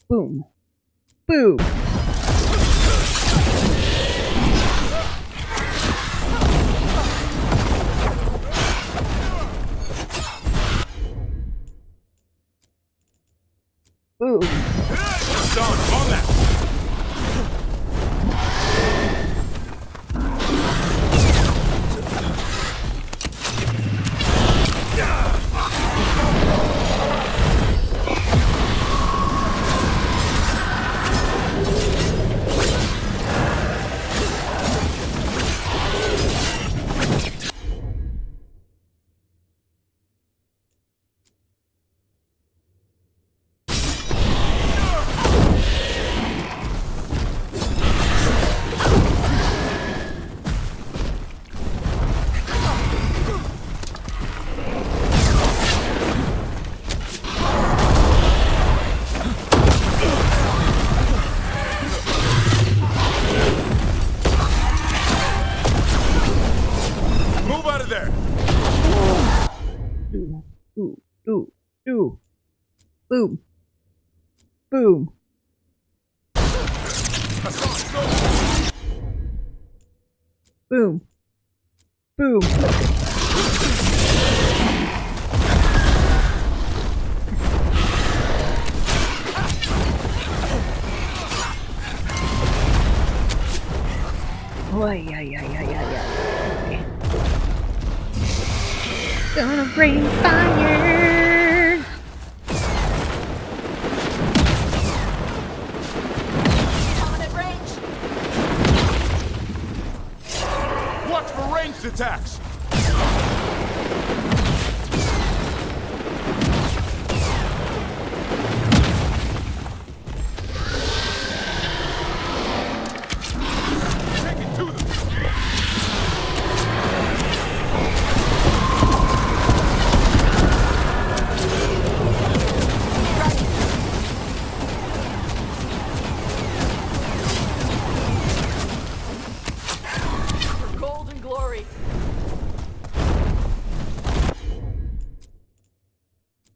Boom. Boom. Boom. Done. On that. Boom. Boom. Boom. Boom. Oy, ay, ay, ay, ay, ay. Gonna rain fire. On at range. Watch for ranged attacks.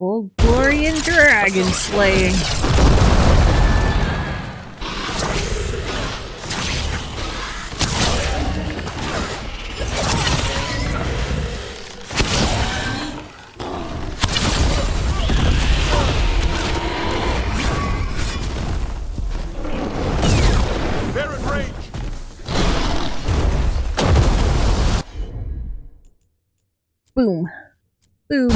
Old glory and dragon slaying. They're in range. Boom. Boom.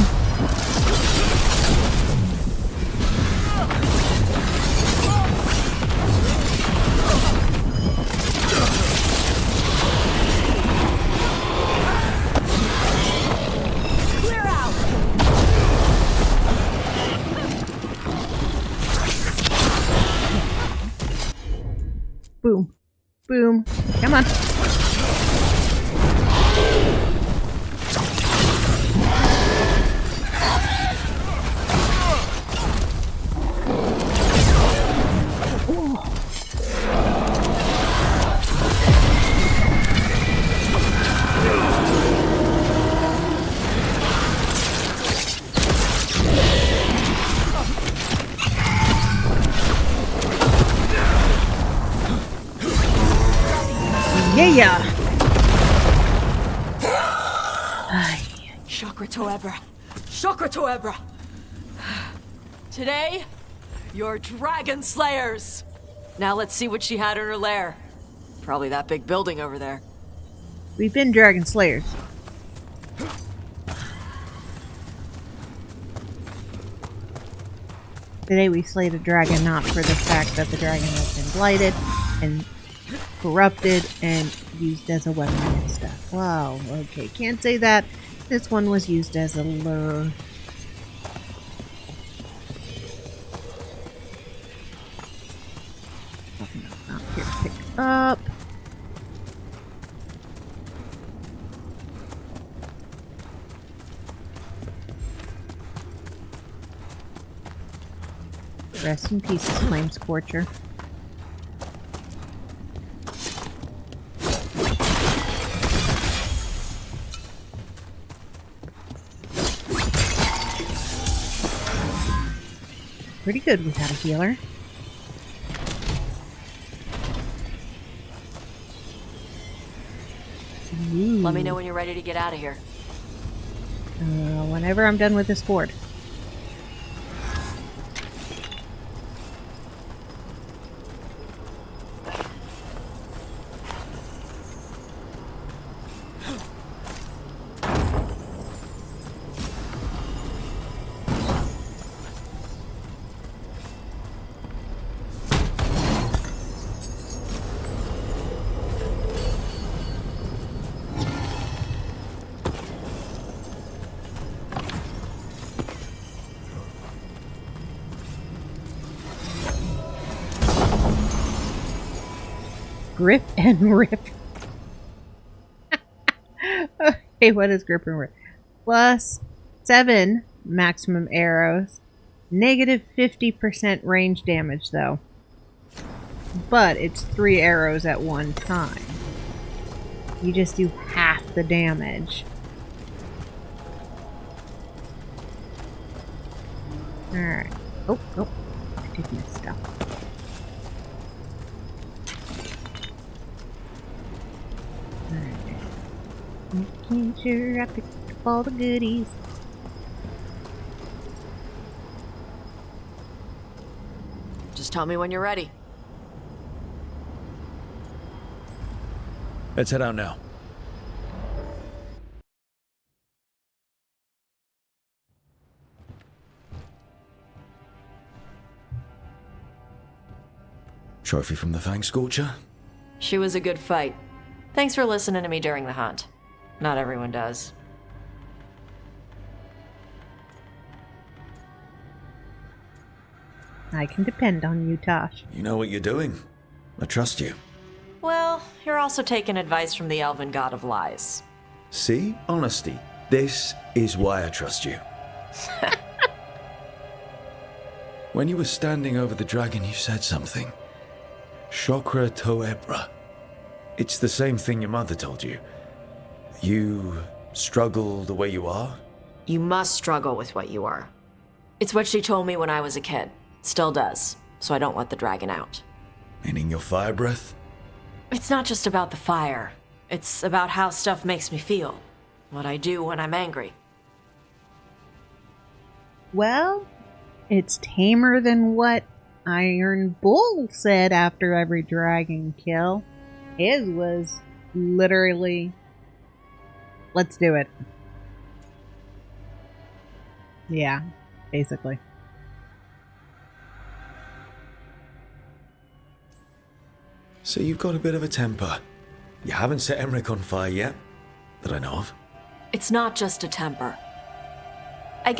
Boom. Boom. Come on. Yeah. Chakra Toebra. Chakra Toebra. Today, you're dragon slayers. Now let's see what she had in her lair. Probably that big building over there. We've been dragon slayers. Today we slayed a dragon not for the fact that the dragon has been blighted and corrupted and used as a weapon and stuff. Wow, okay, can't say that. This one was used as a lure. Not here to pick up. Rest in peace, Flame Scorcher. Pretty good without a healer. Let me know when you're ready to get out of here. Whenever I'm done with this board. Grip and rip. Okay, what is grip and rip? Plus 7 maximum arrows. Negative 50% range damage, though. But it's 3 arrows at one time. You just do half the damage. Alright. Oh, I did miss stuff. Making sure I picked up all the goodies. Just tell me when you're ready. Let's head out now. Trophy from the Fang Scorcher? She was a good fight. Thanks for listening to me during the hunt. Not everyone does. I can depend on you, Tosh. You know what you're doing. I trust you. Well, you're also taking advice from the elven god of lies. See? Honesty. This is why I trust you. When you were standing over the dragon, you said something. Chakra toebra. It's the same thing your mother told you. You struggle the way you are? You must struggle with what you are. It's what she told me when I was a kid. Still does, so I don't let the dragon out. Meaning your fire breath? It's not just about the fire. It's about how stuff makes me feel. What I do when I'm angry. Well, it's tamer than what Iron Bull said after every dragon kill. His was literally, let's do it. Yeah, basically. So you've got a bit of a temper. You haven't set Emmerich on fire yet, that I know of. It's not just a temper. I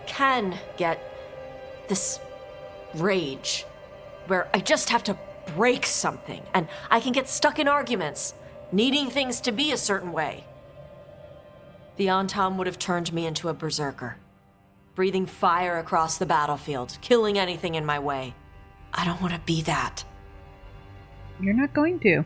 can get this rage where I just have to break something, and I can get stuck in arguments, needing things to be a certain way. The Antam would have turned me into a berserker, breathing fire across the battlefield, killing anything in my way. I don't want to be that. You're not going to.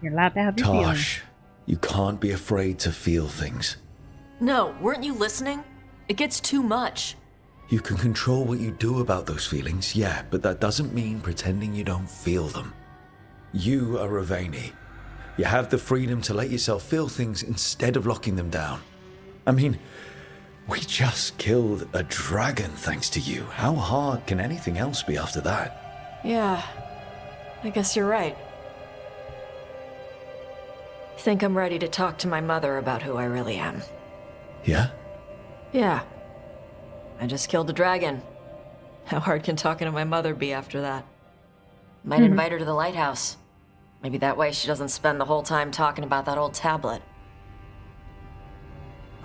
You're allowed to have your feelings. Tosh, you can't be afraid to feel things. No, weren't you listening? It gets too much. You can control what you do about those feelings, yeah, but that doesn't mean pretending you don't feel them. You are Ravani. You have the freedom to let yourself feel things instead of locking them down. I mean, we just killed a dragon thanks to you. How hard can anything else be after that? Yeah, I guess you're right. I think I'm ready to talk to my mother about who I really am. Yeah? Yeah. I just killed a dragon. How hard can talking to my mother be after that? Might invite her to the lighthouse. Maybe that way she doesn't spend the whole time talking about that old tablet.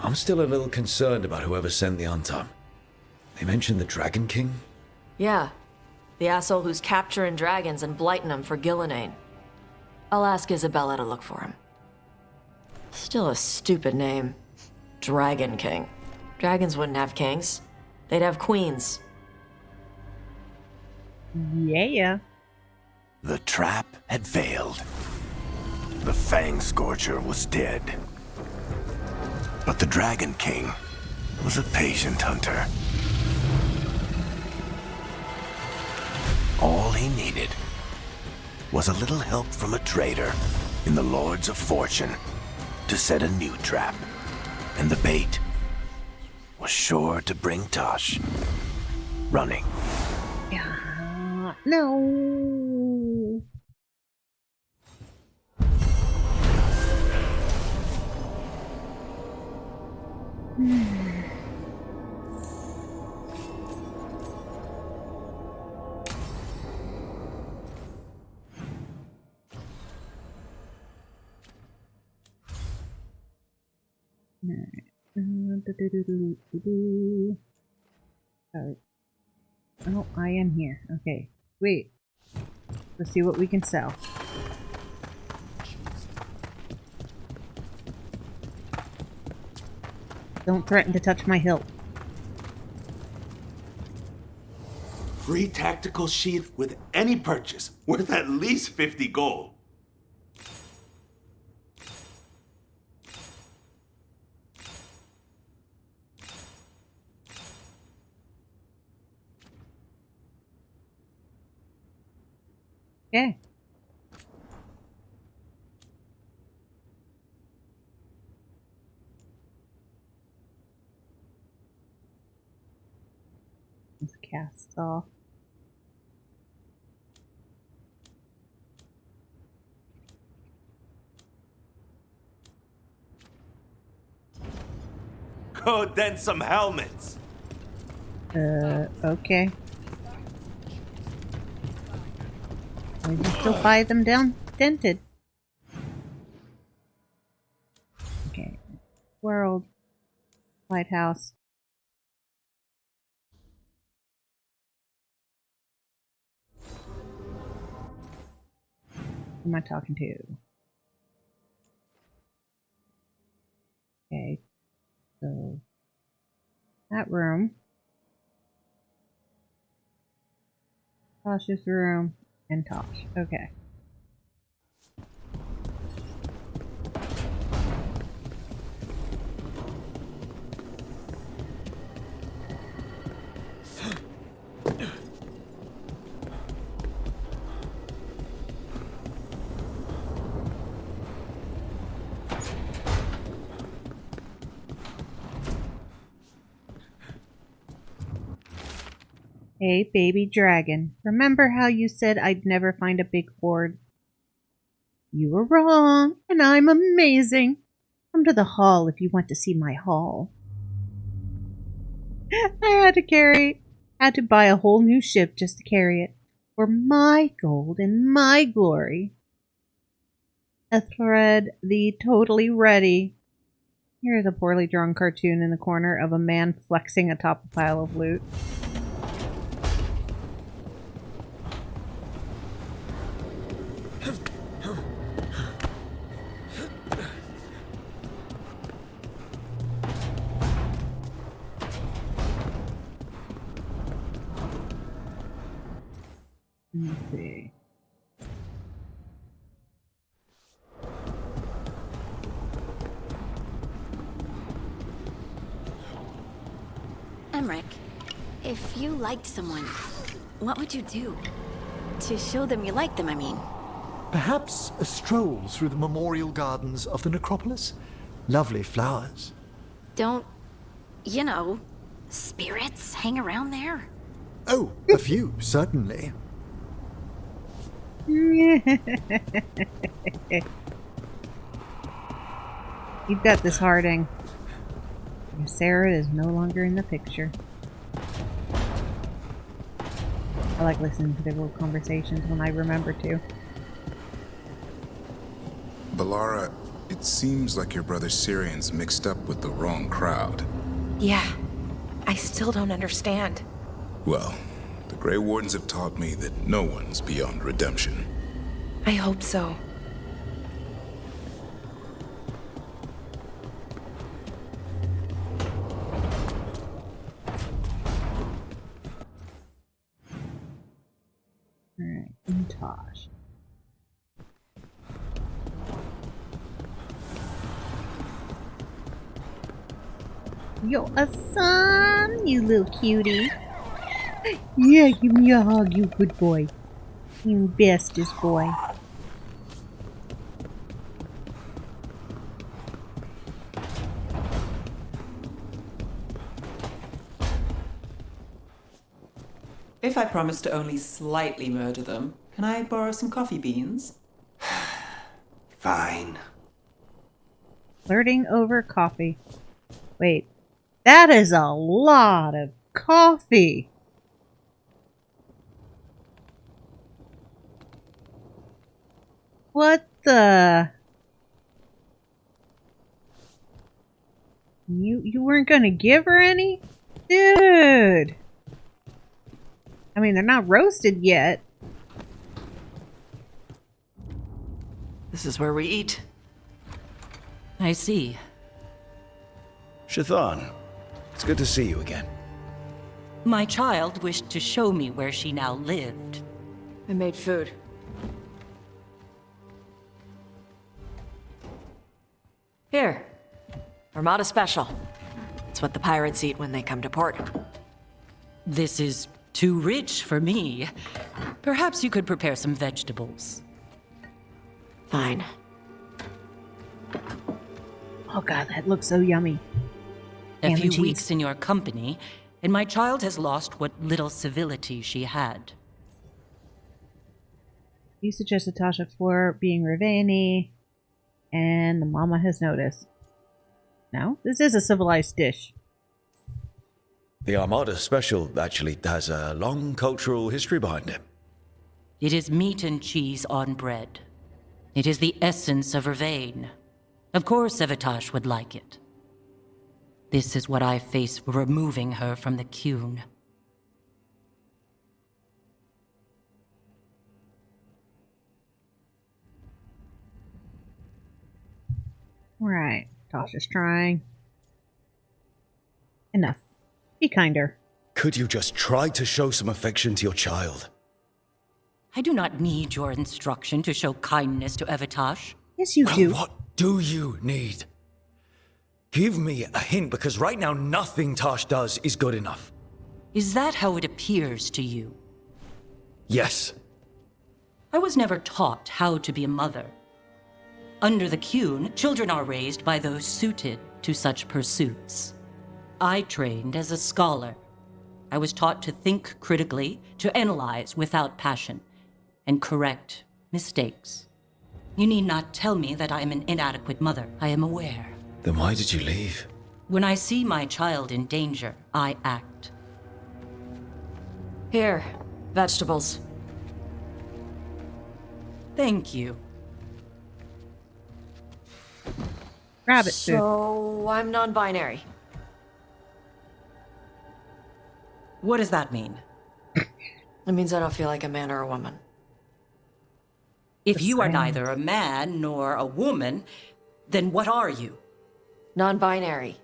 I'm still a little concerned about whoever sent the Antam. They mentioned the Dragon King? Yeah. The asshole who's capturing dragons and blighting them for Gillinane. I'll ask Isabella to look for him. Still a stupid name. Dragon King. Dragons wouldn't have kings. They'd have queens. Yeah. The trap had failed. The Fang Scorcher was dead. But the Dragon King was a patient hunter. he needed was a little help from a trader in the Lords of Fortune to set a new trap. And the bait was sure to bring Tosh running. Yeah, no. Oh, I am here. Okay, wait. Let's see what we can sell. Don't threaten to touch my hilt. Free tactical sheath with any purchase, worth at least 50 gold. Okay. This casts off. Go dent some helmets. Okay. We can still buy them down dented. Okay. World. Lighthouse. Who am I talking to? Okay. So that room. Tosh's room. And Tosh. Okay. Hey, baby dragon. Remember how you said I'd never find a big hoard? You were wrong, and I'm amazing. Come to the hall if you want to see my haul. I had to buy a whole new ship just to carry it. For my gold and my glory. A thread thee totally ready. Here's a poorly drawn cartoon in the corner of a man flexing atop a pile of loot. Let's see. Emmerich, if you liked someone, what would you do? To show them you like them, I mean. Perhaps a stroll through the memorial gardens of the necropolis? Lovely flowers. Don't, you know, spirits hang around there? Oh, a few, certainly. You've got this, Harding. Sarah is no longer in the picture. I like listening to their little conversations when I remember to. Balara, it seems like your brother Syrian's mixed up with the wrong crowd. Yeah, I still don't understand. Well, the Grey Wardens have taught me that no one's beyond redemption. I hope so. Alright, and Tosh. You're a son, you little cutie. Yeah, give me a hug, you good boy. You bestest boy. If I promise to only slightly murder them, can I borrow some coffee beans? Fine. Flirting over coffee. Wait, that is a lot of coffee. What the? You weren't gonna give her any? Dude. I mean, they're not roasted yet. This is where we eat. I see. Shathan, it's good to see you again. My child wished to show me where she now lived. I made food. Here. Armada Special. It's what the pirates eat when they come to port. This is too rich for me. Perhaps you could prepare some vegetables. Fine. Oh god, that looks so yummy. A few weeks in your company, and my child has lost what little civility she had. You suggested Tasha for being Ravani, and the mama has noticed. No, this is a civilized dish. The Armada Special actually has a long cultural history behind it. It is meat and cheese on bread. It is the essence of Ravane. Of course Evitash would like it. This is what I face for removing her from the Qun. Right, Tasha's trying. Enough. Be kinder. Could you just try to show some affection to your child? I do not need your instruction to show kindness to Evitash. Yes, you do. What do you need? Give me a hint, because right now nothing Tosh does is good enough. Is that how it appears to you? Yes. I was never taught how to be a mother. Under the Qun, children are raised by those suited to such pursuits. I trained as a scholar. I was taught to think critically, to analyze without passion, and correct mistakes. You need not tell me that I am an inadequate mother. I am aware. Then why did you leave? When I see my child in danger, I act. Here, vegetables. Thank you. Rabbit food. So, I'm non-binary. What does that mean? It means I don't feel like a man or a woman. If you are neither a man nor a woman, then what are you? Non-binary.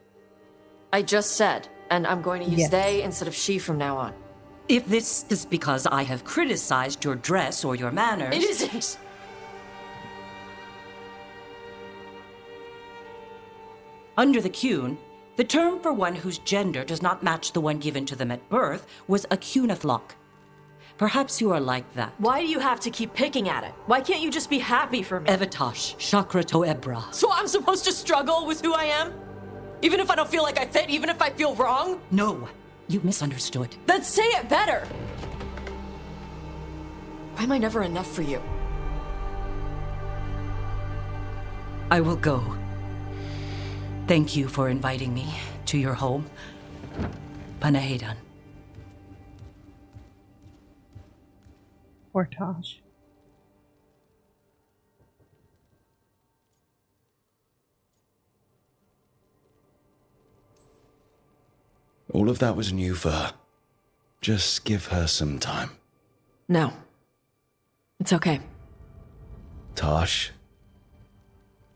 I just said, and I'm going to use they instead of she from now on. If this is because I have criticized your dress or your manners... It isn't! Under the Qun, the term for one whose gender does not match the one given to them at birth was a Qunathlok. Perhaps you are like that. Why do you have to keep picking at it? Why can't you just be happy for me? Evitash, Shakrato Ebra. So I'm supposed to struggle with who I am? Even if I don't feel like I fit, even if I feel wrong? No, you misunderstood. Then say it better! Why am I never enough for you? I will go. Thank you for inviting me to your home. Panahedan. Poor Tosh. All of that was new for her. Just give her some time. No. It's okay. Tosh.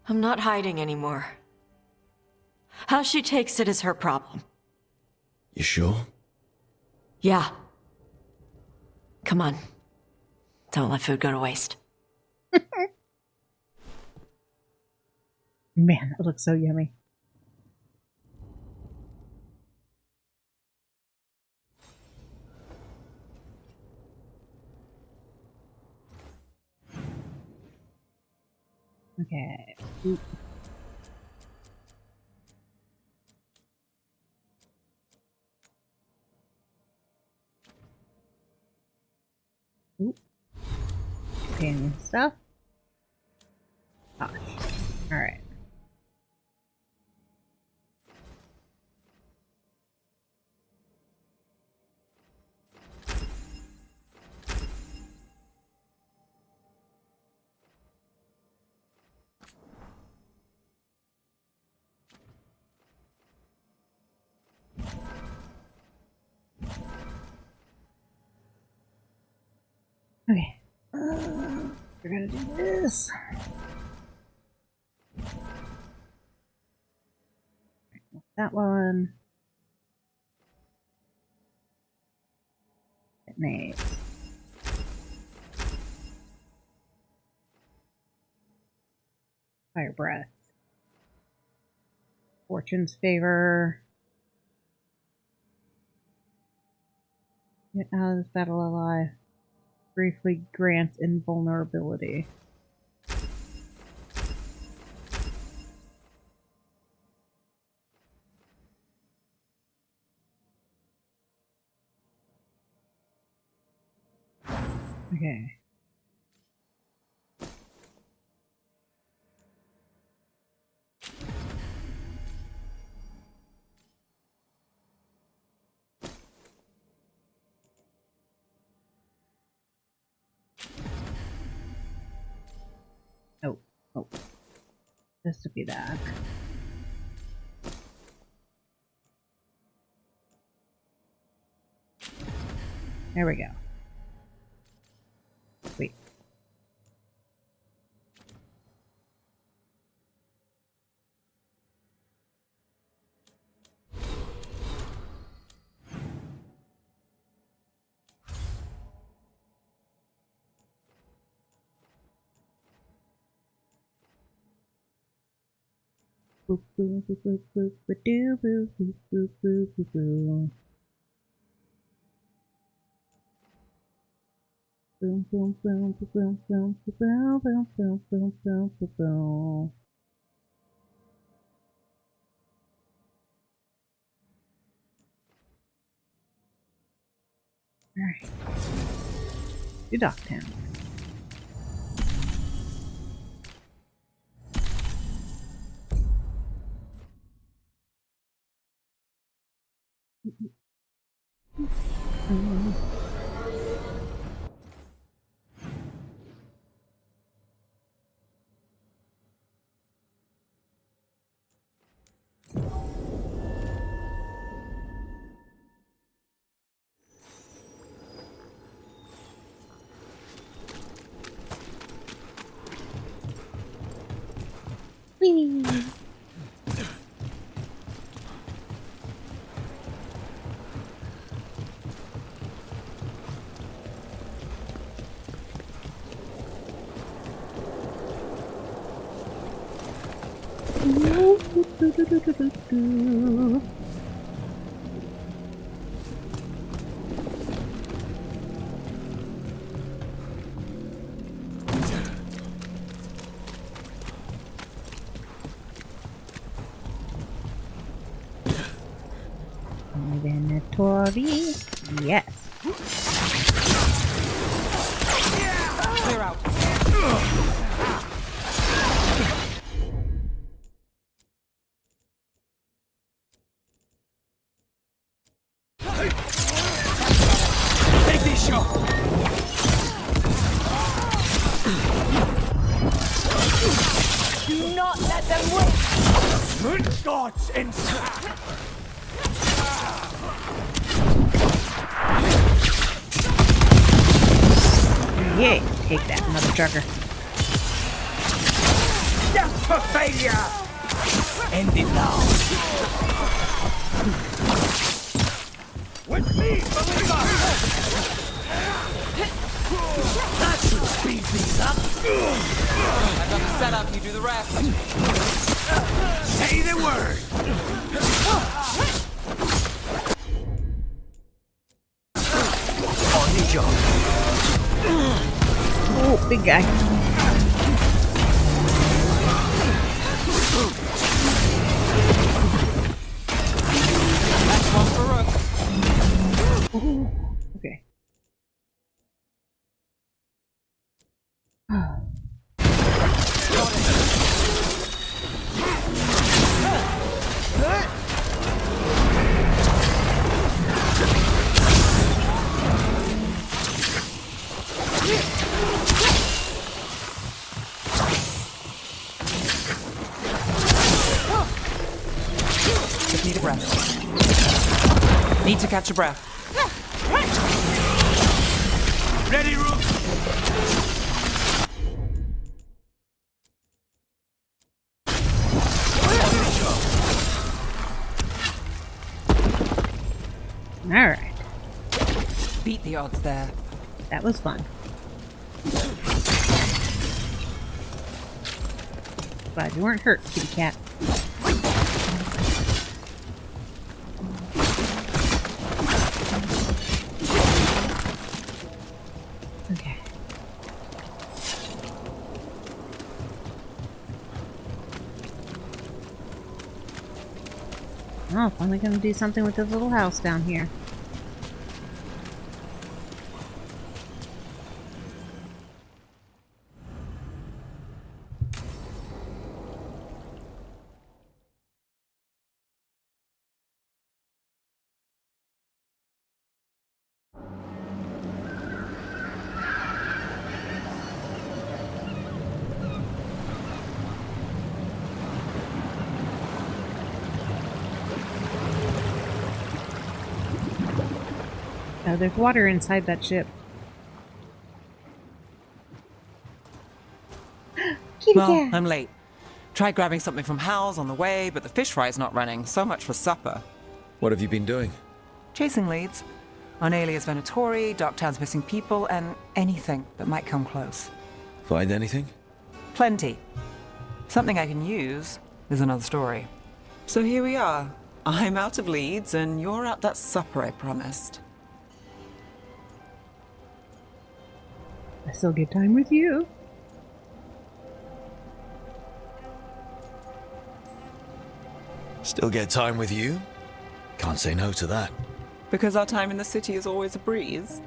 I'm not hiding anymore. How she takes it is her problem. You sure? Yeah. Come on. Don't let food go to waste. Man, that looks so yummy. Okay. Oop. Oop. Companion stuff. Gosh. Alright. Okay. We're gonna do this. That one. Detonate. Fire breath. Fortune's favor. Get out of this battle alive. Briefly grants invulnerability. Okay. Oh. This would be that. There we go. Wait. Boop boop boop boop boop boop doo boop boop boop boop boop boop. Boom boom boom boom boom boom boom boom boom boom boom boom boom. Alright. To Docktown. Whee! Inventory. Yes. Clear out. Take these shots. Do not let them win! Good gods inside. Yay! Take that, mother trucker. Just for failure. End it now. With me, believer. That should speed things up. I've got the setup, you do the rest. Say the word. On the job. Oh, big guy. Just need a breath. Need to catch a breath. Ready, Rook? Alright. Beat the odds there. That was fun. Glad you weren't hurt, kitty cat. Okay. Oh, finally gonna do something with this little house down here. Oh, there's water inside that ship. Kitty Well, cat. I'm late. Tried grabbing something from Hal's on the way, but the fish fry's not running. So much for supper. What have you been doing? Chasing leads. On Alias Venatori, Docktown's missing people, and anything that might come close. Find anything? Plenty. Something I can use is another story. So here we are. I'm out of leads, and you're at that supper I promised. I still get time with you. Still get time with you? Can't say no to that. Because our time in the city is always a breeze.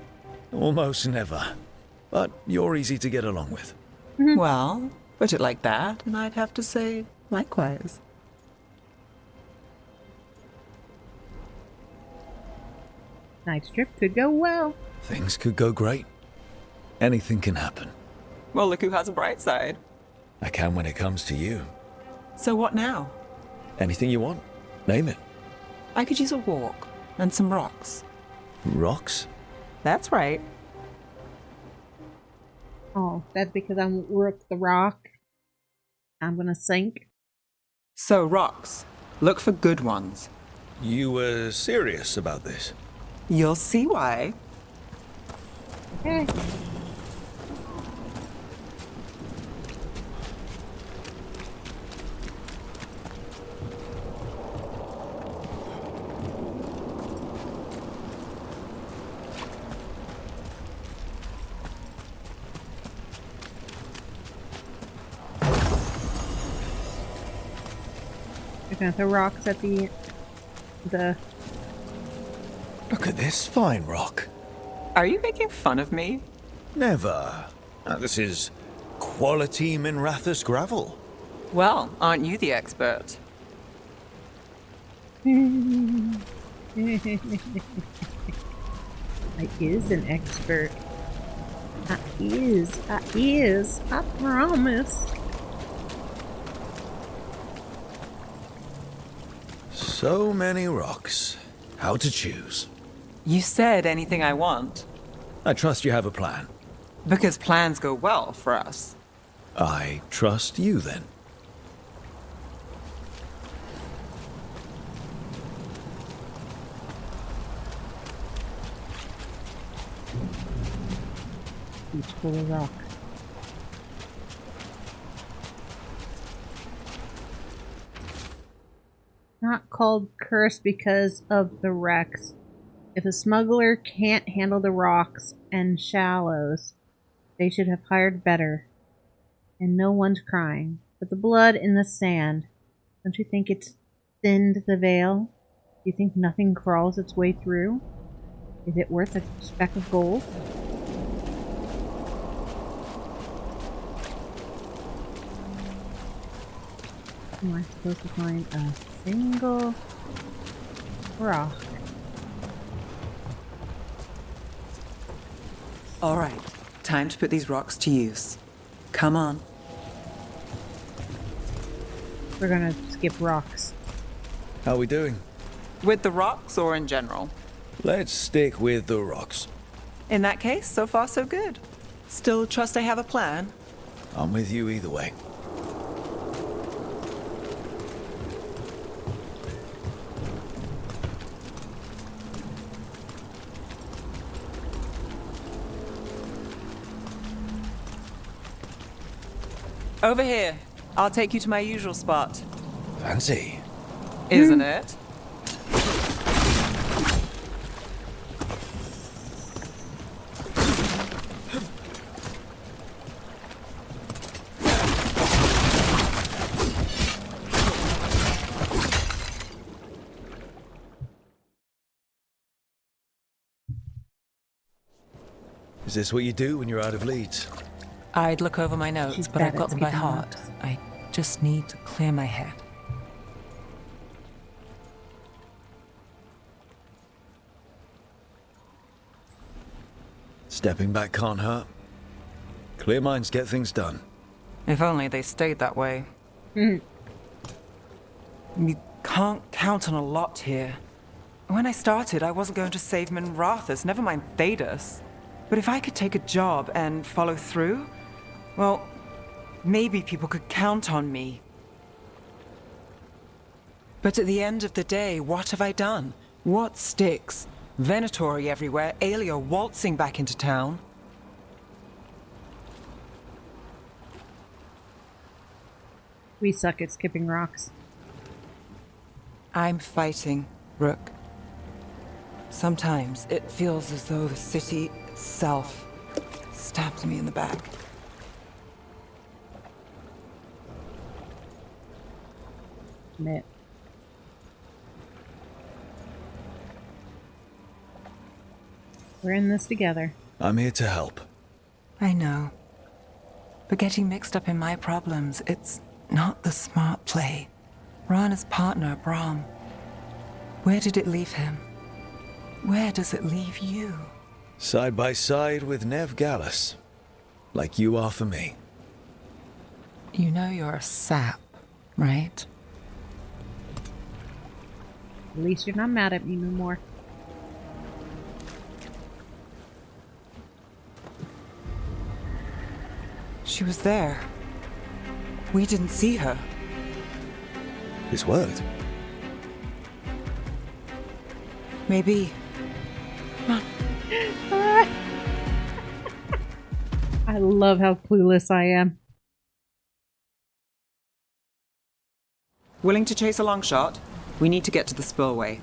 Almost never. But you're easy to get along with. Well, put it like that, and I'd have to say likewise. Night's trip could go well. Things could go great. Anything can happen. Well, look who has a bright side. I can when it comes to you. So what now? Anything you want. Name it. I could use a walk and some rocks. Rocks? That's right. Oh, that's because I'm Rook the Rock. I'm gonna sink. So rocks. Look for good ones. You were serious about this? You'll see why. Okay. You're gonna throw rocks at the Look at this fine rock. Are you making fun of me? Never. This is quality Minrathus gravel. Well, aren't you the expert? I is an expert. I promise. So many rocks. How to choose? You said anything I want. I trust you have a plan. Because plans go well for us. I trust you then. Each full of rock. Not called cursed because of the wrecks. If a smuggler can't handle the rocks and shallows, they should have hired better. And no one's crying. But the blood in the sand, don't you think it's thinned the veil? Do you think nothing crawls its way through? Is it worth a speck of gold? Am I supposed to find a single rock? All right, time to put these rocks to use. Come on. We're gonna skip rocks. How are we doing? With the rocks or in general? Let's stick with the rocks. In that case, so far so good. Still trust I have a plan? I'm with you either way. Over here. I'll take you to my usual spot. Fancy. Isn't it? Is this what you do when you're out of leads? I'd look over my notes, She's but bad I've at got them by skipping heart. rocks. I just need to clear my head. Stepping back can't hurt. Clear minds get things done. If only they stayed that way. You can't count on a lot here. When I started, I wasn't going to save Minrathus, never mind Thedas. But if I could take a job and follow through, well, maybe people could count on me. But at the end of the day, what have I done? What sticks? Venatori everywhere, Aelia waltzing back into town. We suck at skipping rocks. I'm fighting, Rook. Sometimes it feels as though the city itself stabs me in the back. Admit. We're in this together. I'm here to help. I know. But getting mixed up in my problems, it's not the smart play. Rana's partner, Brahm. Where did it leave him? Where does it leave you? Side by side with Nev Gallus. Like you are for me. You know you're a sap, right? At least you're not mad at me no more. She was there. We didn't see her. This worked. Maybe. I love how clueless I am. Willing to chase a long shot? We need to get to the spillway.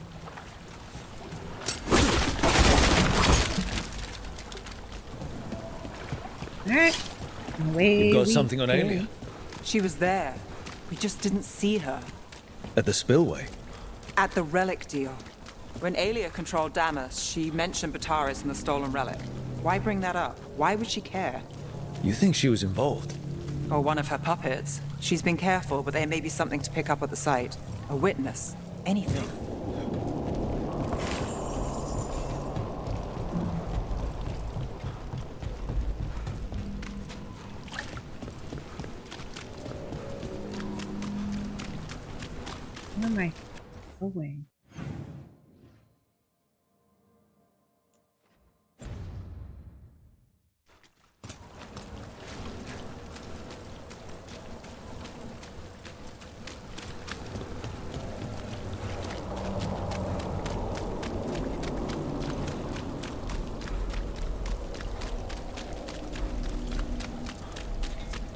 Alright. Away You've got we something on go. Aelia? She was there. We just didn't see her. At the spillway? At the relic deal. When Aelia controlled Damas, she mentioned Bataris and the stolen relic. Why bring that up? Why would she care? You think she was involved? Or one of her puppets. She's been careful, but there may be something to pick up at the site. A witness. Anything. Where am I going?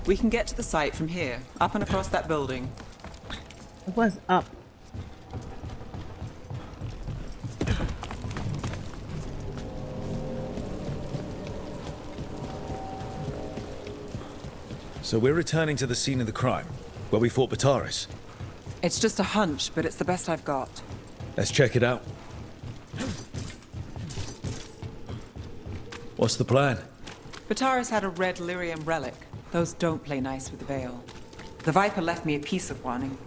We can get to the site from here, up and across that building. It was up. So we're returning to the scene of the crime, where we fought Bataris. It's just a hunch, but it's the best I've got. Let's check it out. What's the plan? Bataris had a red lyrium relic. Those don't play nice with the Veil. The Viper left me a piece of one, in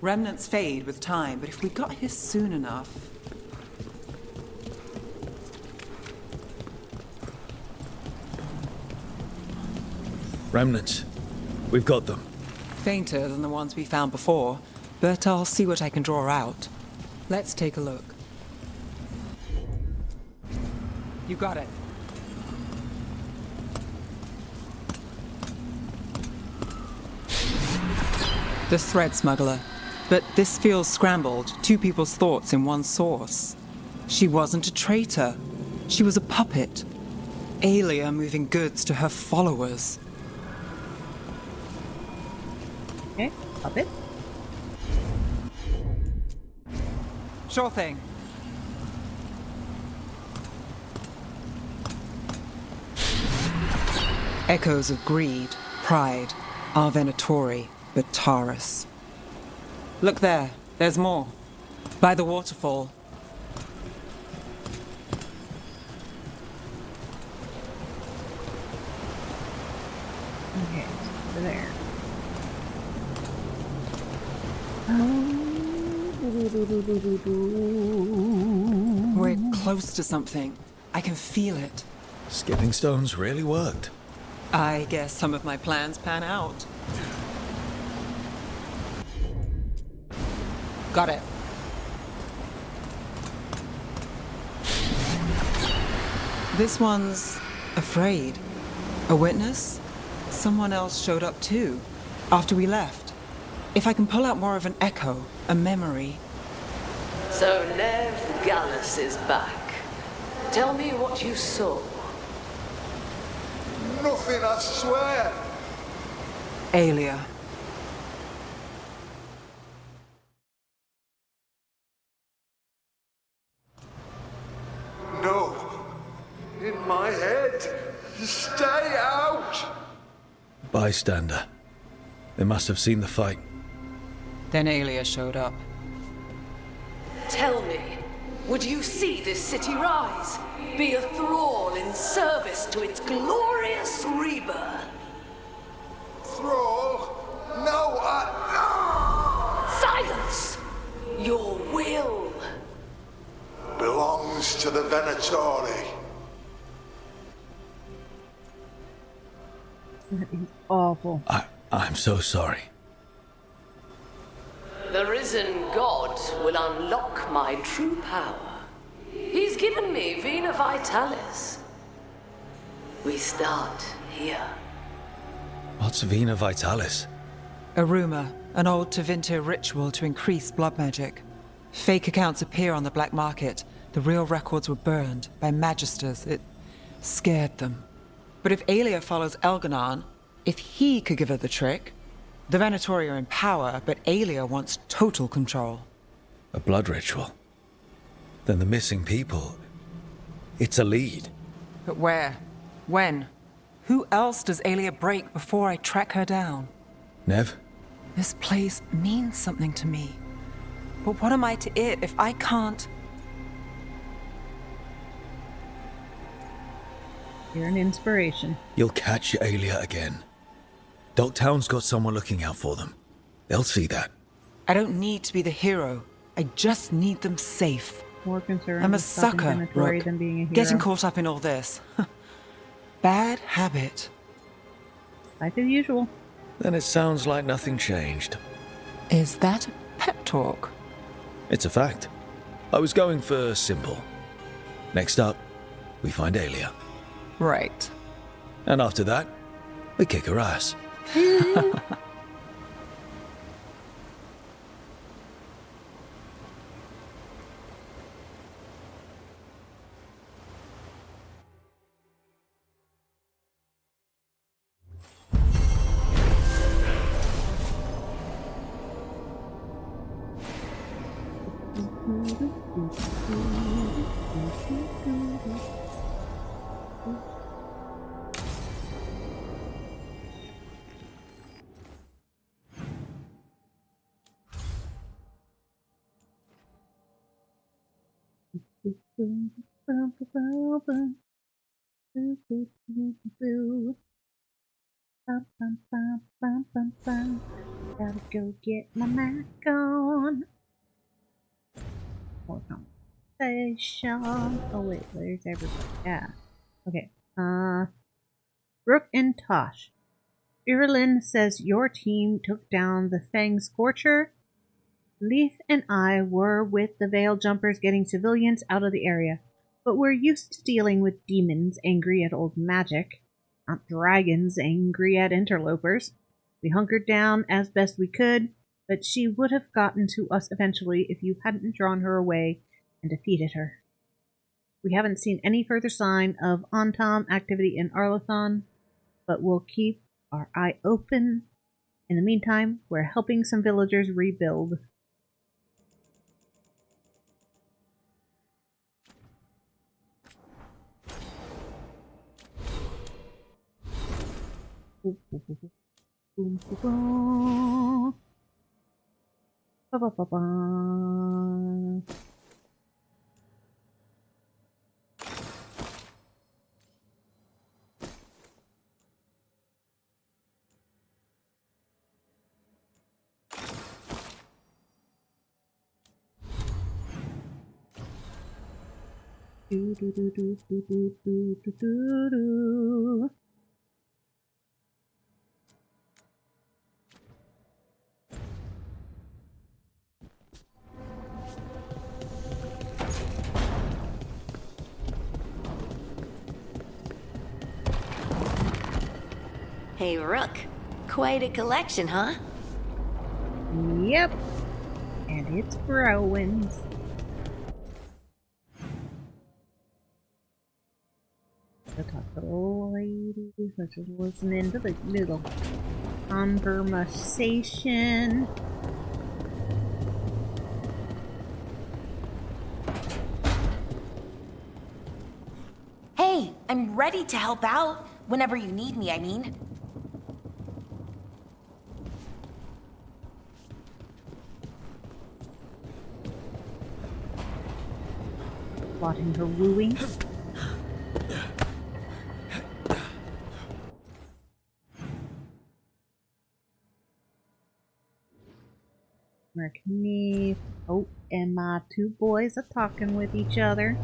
Remnants fade with time, but if we got here soon enough... Remnants. We've got them. Fainter than the ones we found before, but I'll see what I can draw out. Let's take a look. You got it. The thread smuggler. But this feels scrambled. Two people's thoughts in one source. She wasn't a traitor. She was a puppet. Aelia moving goods to her followers. Okay, puppet. Sure thing. Echoes of greed, pride, our Venatori, but Taurus. Look there, there's more. By the waterfall. Okay, so over there. We're close to something. I can feel it. Skipping stones really worked. I guess some of my plans pan out. Got it. This one's afraid. A witness? Someone else showed up too, after we left. If I can pull out more of an echo, a memory. So Nev Gallus is back. Tell me what you saw. Nothing, I swear. Aelia. No. In my head. Stay out. Bystander. They must have seen the fight. Then Aelia showed up. Tell me, would you see this city rise? Be a thrall in service to its glorious rebirth? Thrall? No, Silence! Your will belongs to the Venatori. That is awful. I'm so sorry. The risen god will unlock my true power. He's given me Vena Vitalis. We start here. What's Vena Vitalis? A rumor, an old Tevinter ritual to increase blood magic. Fake accounts appear on the black market. The real records were burned by magisters. It scared them. But if Aelia follows Elganon, if he could give her the trick, the Venatori are in power, but Aelia wants total control. A blood ritual? Then the missing people... It's a lead. But where? When? Who else does Aelia break before I track her down? Nev? This place means something to me. But what am I to it if I can't... You're an inspiration. You'll catch Aelia again. Dogtown's got someone looking out for them. They'll see that. I don't need to be the hero. I just need them safe. More concerned I'm a with stopping sucker, Venatori Rook. than being a hero. Getting caught up in all this. Bad habit. Life as usual. Then it sounds like nothing changed. Is that a pep talk? It's a fact. I was going for simple. Next up, we find Aelia. Right. And after that, we kick her ass. Gotta go get my Mac on. More conversation. Oh wait, where's everybody? Yeah. Okay. Brooke and Tosh. Irilyn says your team took down the Fang Scorcher. Leith and I were with the Veil Jumpers getting civilians out of the area, but we're used to dealing with demons angry at old magic, not dragons angry at interlopers. We hunkered down as best we could, but she would have gotten to us eventually if you hadn't drawn her away and defeated her. We haven't seen any further sign of Antam activity in Arlathon, but we'll keep our eye open. In the meantime, we're helping some villagers rebuild. Boom, boom, boom, boom, boom, boom. Ba, ba, ba, ba. Do do do do do do do do do do. Hey, Rook. Quite a collection, huh? Yep. And it's growing. The talk to the lady. Let's just listen into the little conversation. Hey, I'm ready to help out. Whenever you need me, I mean. Plotting her wooing. Merkney. Oh, and my two boys are talking with each other.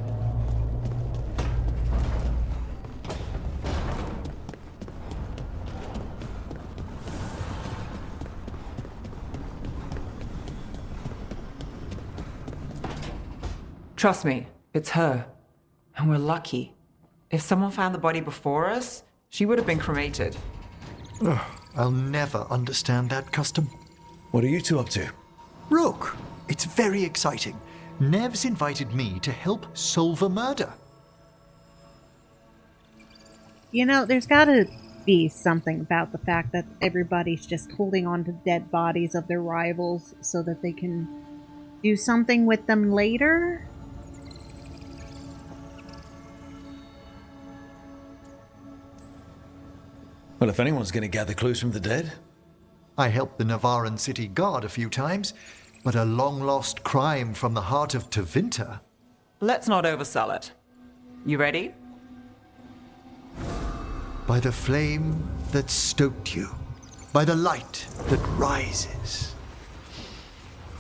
Trust me, it's her. And we're lucky. If someone found the body before us, she would have been cremated. Ugh, I'll never understand that custom. What are you two up to? Rook, it's very exciting. Nev's invited me to help solve a murder. You know, there's gotta be something about the fact that everybody's just holding on to dead bodies of their rivals so that they can do something with them later. Well, if anyone's going to gather clues from the dead. I helped the Navaran city guard a few times, but a long-lost crime from the heart of Tevinter. Let's not oversell it. You ready? By the flame that stoked you, by the light that rises.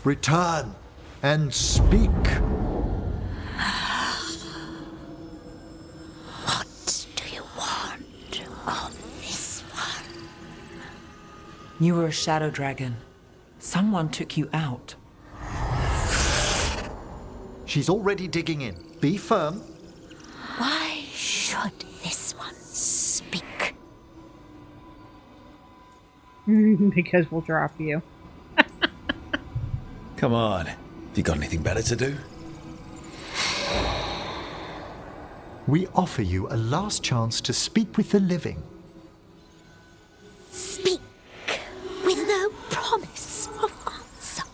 Return and speak. What do you want of this one? You were a shadow dragon. Someone took you out. She's already digging in. Be firm. Why should this one speak? Because we'll drop you. Come on. Have you got anything better to do? We offer you a last chance to speak with the living. Speak with no promise of answer.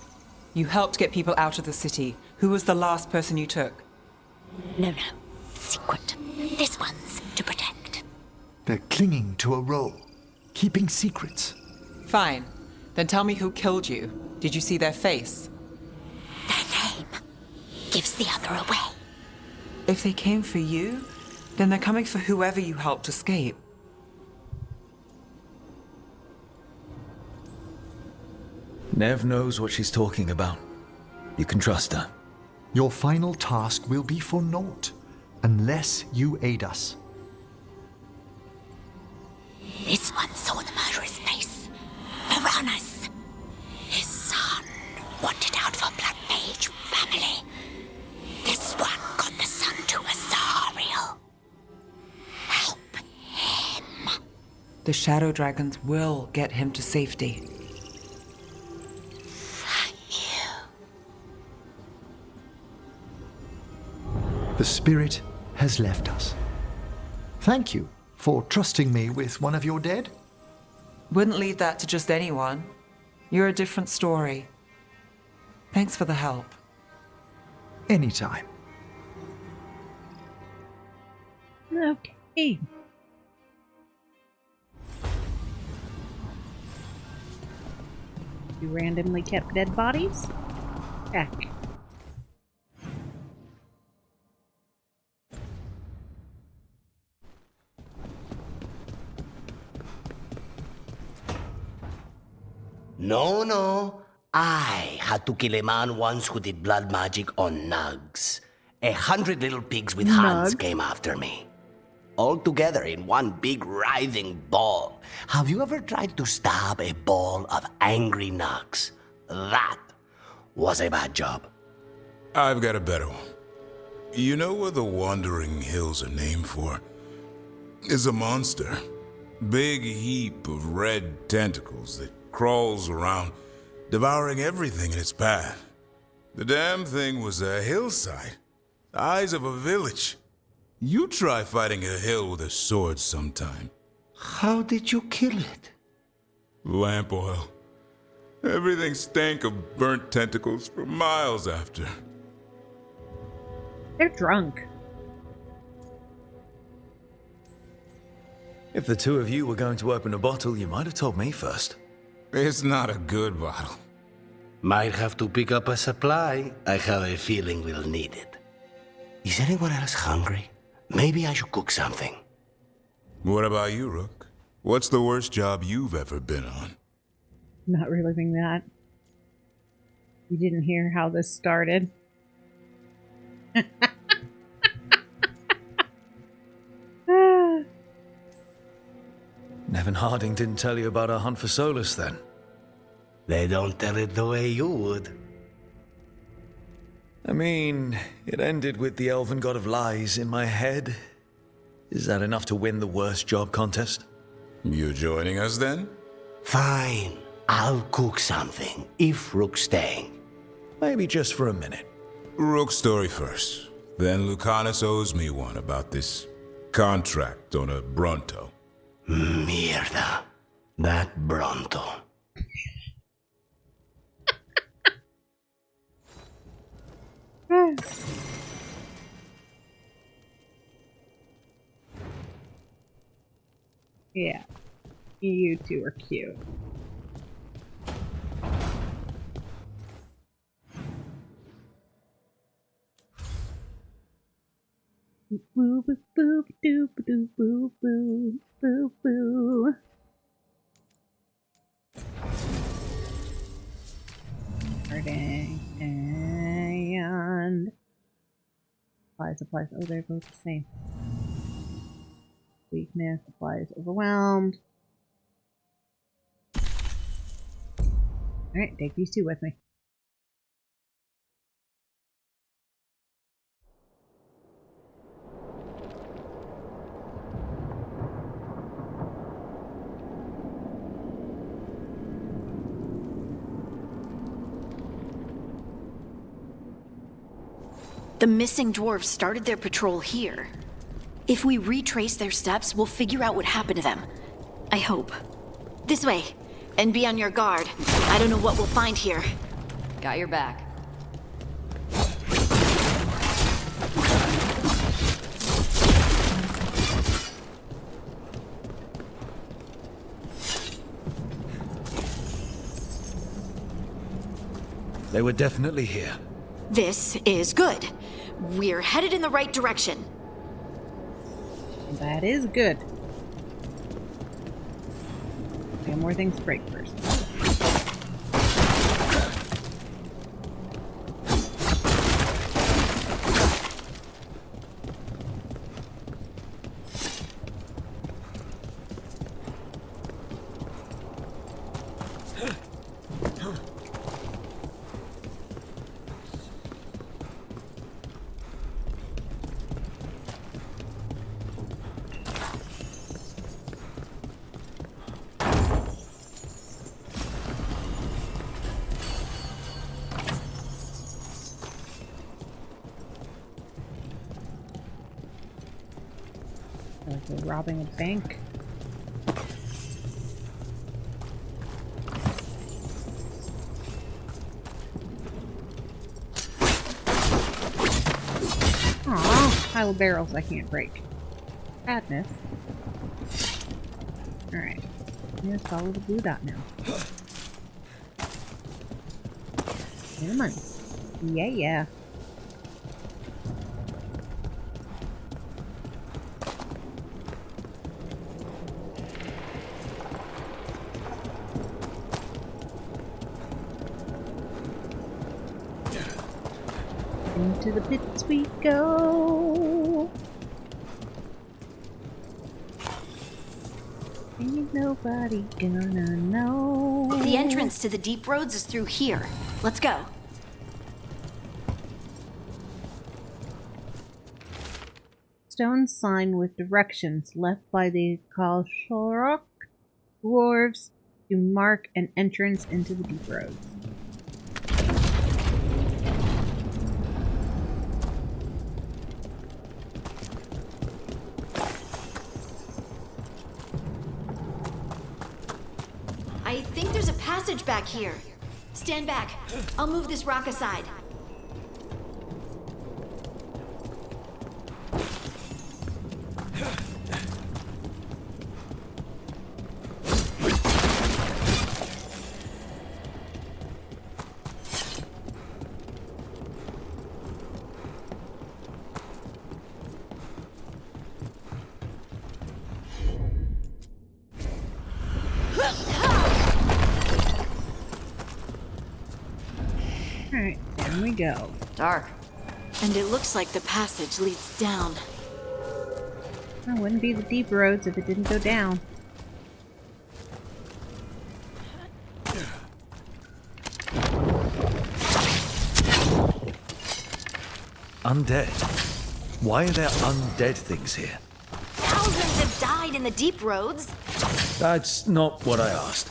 You helped get people out of the city. Who was the last person you took? No. Secret. This one's to protect. They're clinging to a role, keeping secrets. Fine. Then tell me who killed you. Did you see their face? Their name gives the other away. If they came for you, then they're coming for whoever you helped escape. Nev knows what she's talking about. You can trust her. Your final task will be for naught, unless you aid us. This one saw the murderer's face. Piranhas. His son wanted out for blood mage family. This one got the son to Azariel. Help him. The Shadow Dragons will get him to safety. The spirit has left us. Thank you for trusting me with one of your dead. Wouldn't leave that to just anyone. You're a different story. Thanks for the help. Anytime. Okay. You randomly kept dead bodies? Check. No. I had to kill a man once who did blood magic on nugs. 100 little pigs with hands came after me. All together in one big writhing ball. Have you ever tried to stab a ball of angry nugs? That was a bad job. I've got a better one. You know what the Wandering Hills are named for? It's a monster. Big heap of red tentacles that crawls around, devouring everything in its path. The damn thing was a hillside, the size of a village. You try fighting a hill with a sword sometime. How did you kill it? Lamp oil. Everything stank of burnt tentacles for miles after. They're drunk. If the two of you were going to open a bottle, you might have told me first. It's not a good bottle. Might have to pick up a supply. I have a feeling we'll need it. Is anyone else hungry? Maybe I should cook something. What about you, Rook? What's the worst job you've ever been on? Not reliving that. You didn't hear how this started. Nevin Harding didn't tell you about our hunt for Solus, then? They don't tell it the way you would. I mean, it ended with the elven god of lies in my head. Is that enough to win the worst job contest? You joining us, then? Fine. I'll cook something, if Rook's staying. Maybe just for a minute. Rook's story first. Then Lucanus owes me one about this contract on a Bronto. Mierda. That Bronto. Yeah. You two are cute. Boo boo boo doo boo boo boo boo boo. Starting and supplies. Oh, they're both the same. Weakness, supplies overwhelmed. Alright, take these two with me. The missing dwarves started their patrol here. If we retrace their steps, we'll figure out what happened to them. I hope. This way, and be on your guard. I don't know what we'll find here. Got your back. They were definitely here. This is good. We're headed in the right direction. That is good. Okay, more things to break first. They're robbing a bank. Aw, pile of barrels I can't break. Sadness. Alright. I'm gonna follow the blue dot now. Come on. Yeah, yeah. Into the pits we go. Ain't nobody gonna know. The entrance to the deep roads is through here. Let's go. Stone sign with directions left by the Kalshorok dwarves to mark an entrance into the deep roads. I think there's a passage back here. Stand back. I'll move this rock aside. Alright, there we go. Dark. And it looks like the passage leads down. That wouldn't be the deep roads if it didn't go down. Undead? Why are there undead things here? Thousands have died in the deep roads. That's not what I asked.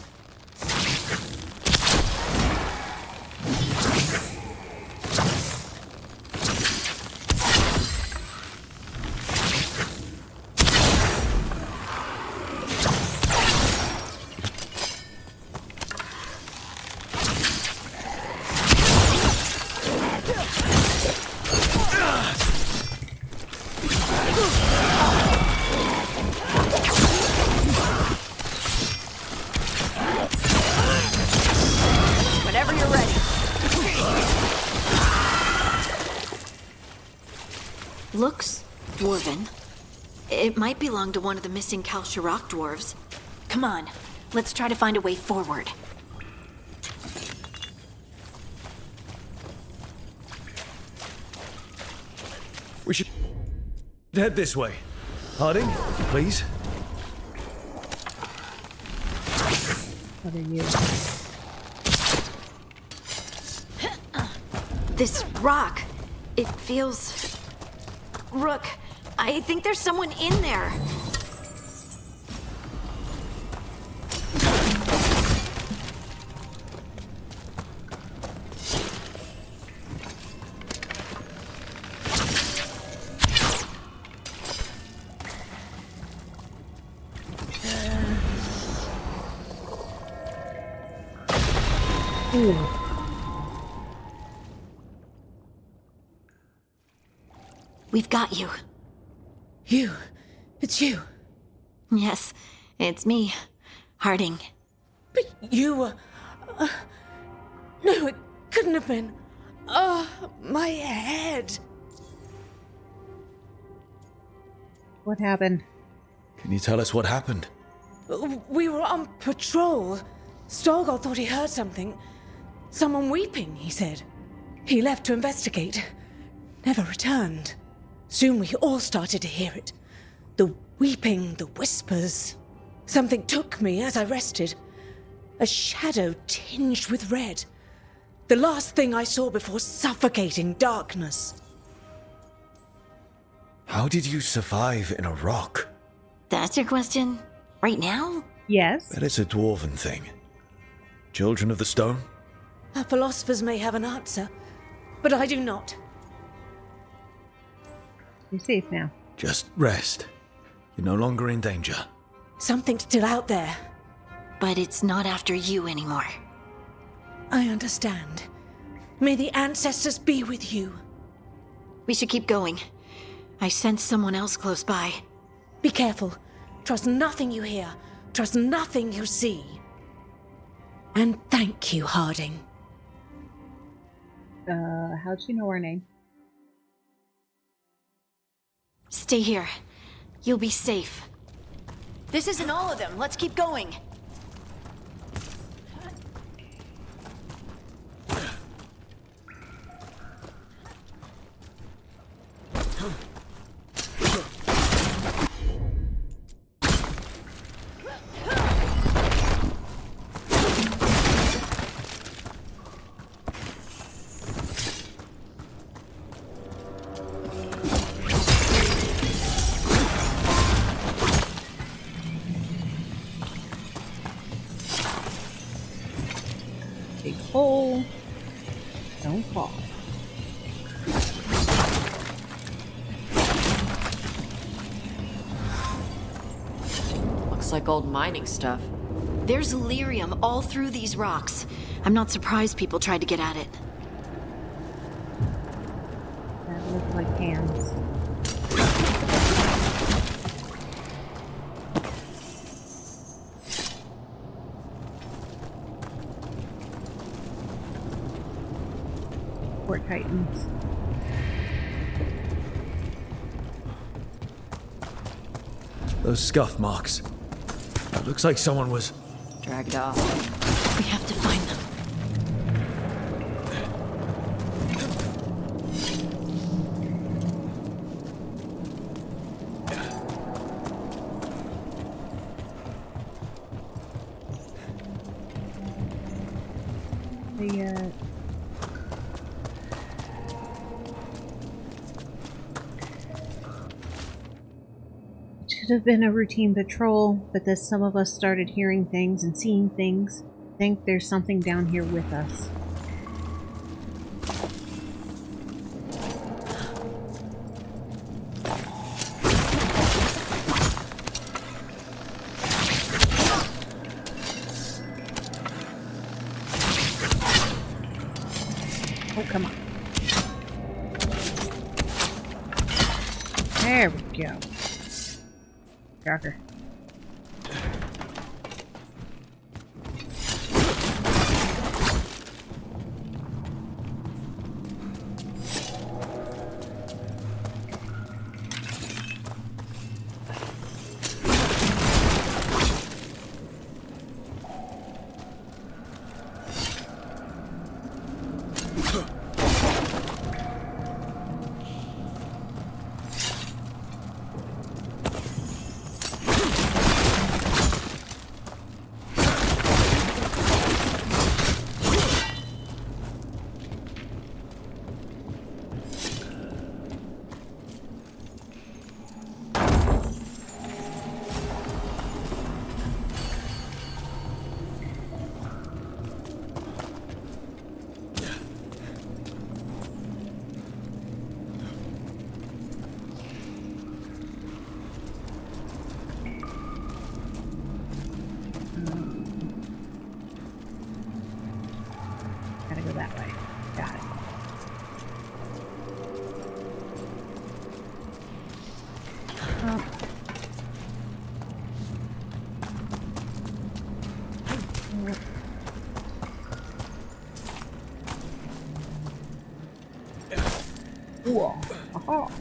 Whenever you're ready. Looks dwarven. It might belong to one of the missing Kalshorok dwarves. Come on, let's try to find a way forward. We should head this way. Harding, please. What are you? This rock, it feels... Rook, I think there's someone in there. We've got you. You? It's you? Yes, it's me, Harding. But you were... no, it couldn't have been. Oh, my head. What happened? Can you tell us what happened? We were on patrol. Stolgor thought he heard something. Someone weeping, he said. He left to investigate. Never returned. Soon we all started to hear it. The weeping, the whispers. Something took me as I rested. A shadow tinged with red. The last thing I saw before suffocating darkness. How did you survive in a rock? That's your question? Right now? Yes. That is a dwarven thing. Children of the Stone? Our philosophers may have an answer, but I do not. You're safe now. Just rest. You're no longer in danger. Something's still out there. But it's not after you anymore. I understand. May the ancestors be with you. We should keep going. I sense someone else close by. Be careful. Trust nothing you hear. Trust nothing you see. And thank you, Harding. How'd she know our name? Stay here. You'll be safe. This isn't all of them. Let's keep going. Big hole. Don't fall. Looks like old mining stuff. There's lyrium all through these rocks. I'm not surprised people tried to get at it. That looks like hands. Poor Titans. Those scuff marks. It looks like someone was dragged off. We have to find them. Should have been a routine patrol, but as some of us started hearing things and seeing things, I think there's something down here with us. Oh, come on. There we go. Shocker. Gotta go that way. Got it. Whoa. Aha.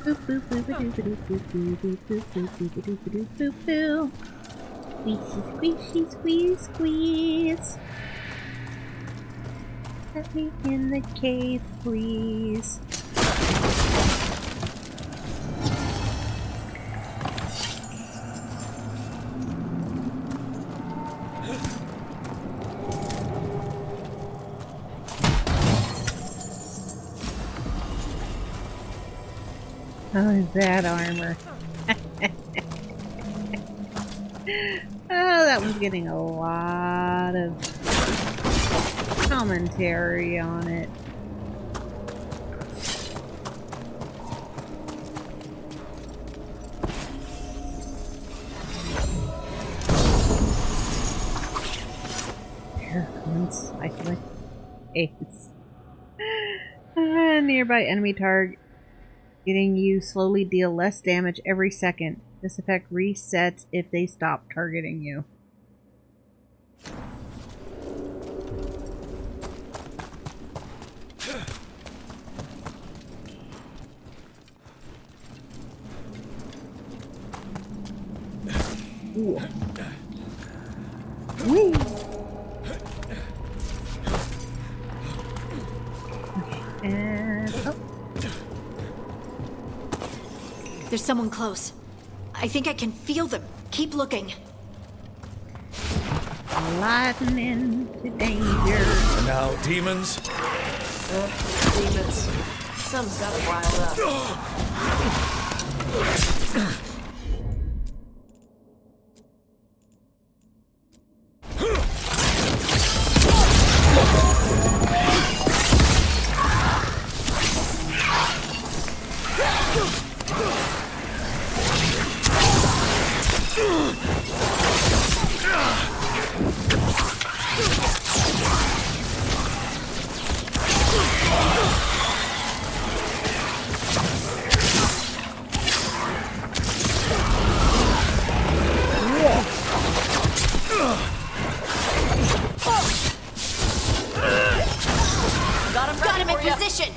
Boop boop boop boop boop boop boop boop boop boop boop boop boop boop. Squeezy squeezy squeeze squeeze. Let me in the cave, please. Oh, that armor. Oh, that one's getting a lot of commentary on it. Cyclic ace. Nearby enemy target getting you slowly deal less damage every second. This effect resets if they stop targeting you. Ooh. Whee! Okay, and oh. There's someone close. I think I can feel them. Keep looking. Gliding into danger. Now, demons. Demons. Some's got it riled up. Got him in position.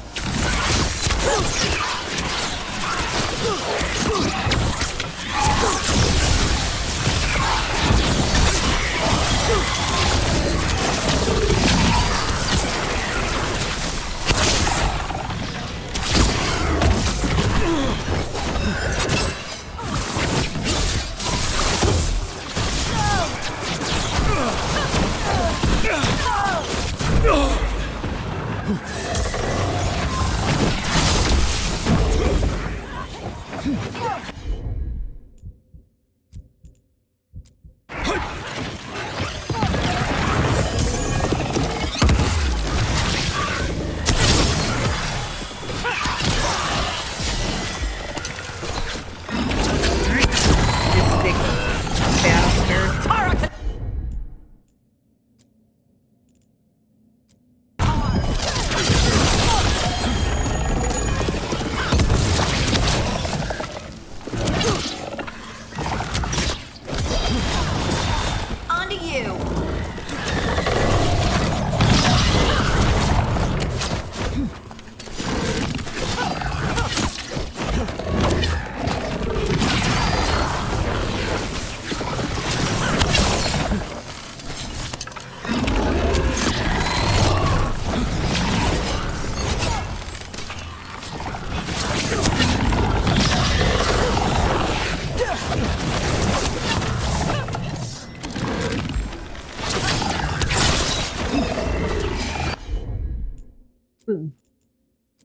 Boom.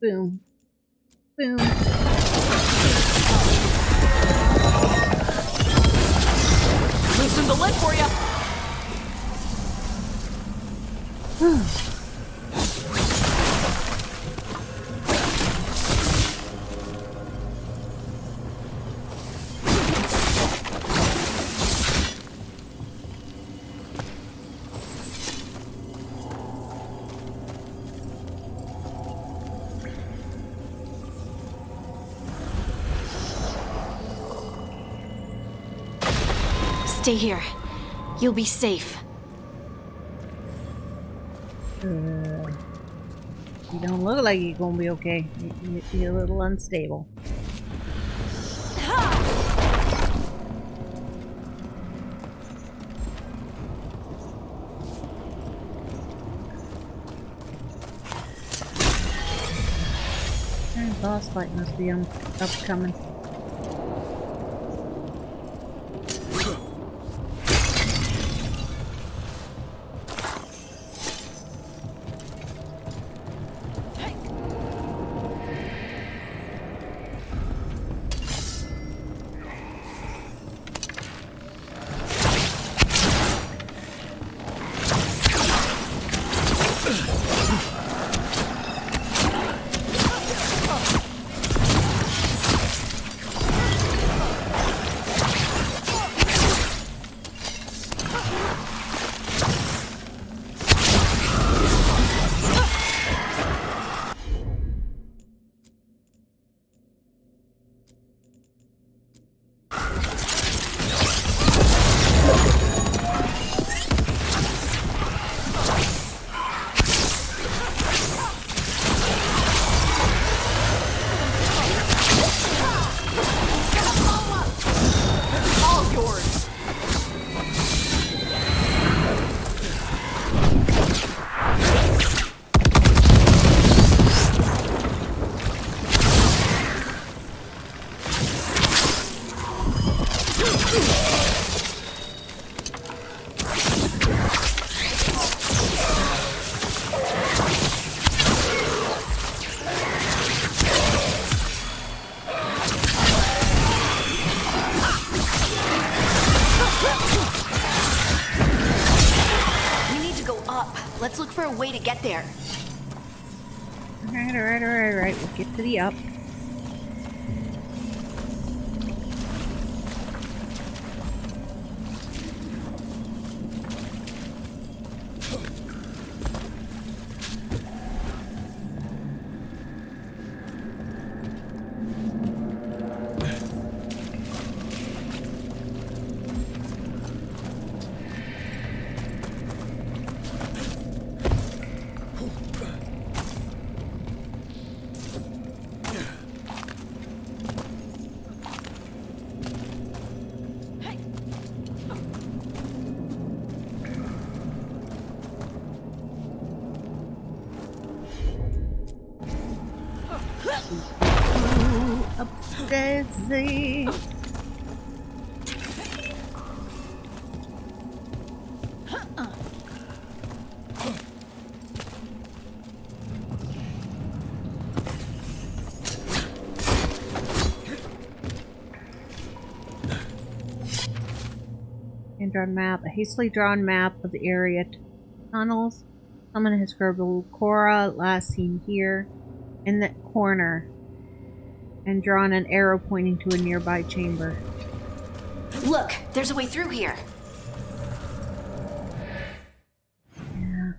Boom. Boom. Loosen the lid for you. Stay here. You'll be safe. You don't look like you're gonna be okay. You're a little unstable. Boss fight must be upcoming. Let's look for a way to get there. Alright. We'll get to the up. Dizzy. Hand-drawn map. A hastily drawn map of the area tunnels. Someone has scribbled Cora, last seen here, in the corner, and drawn an arrow pointing to a nearby chamber. Look, there's a way through here. Yeah.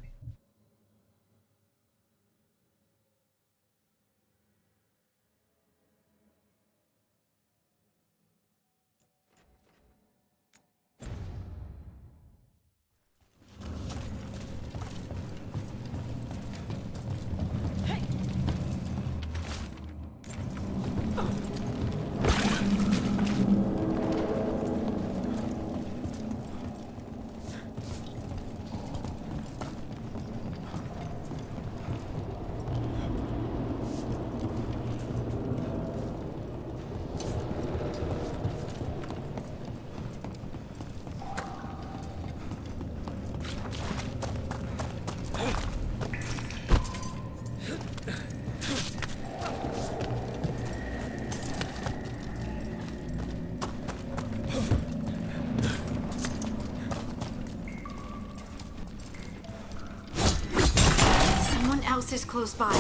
House is close by.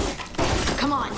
Come on.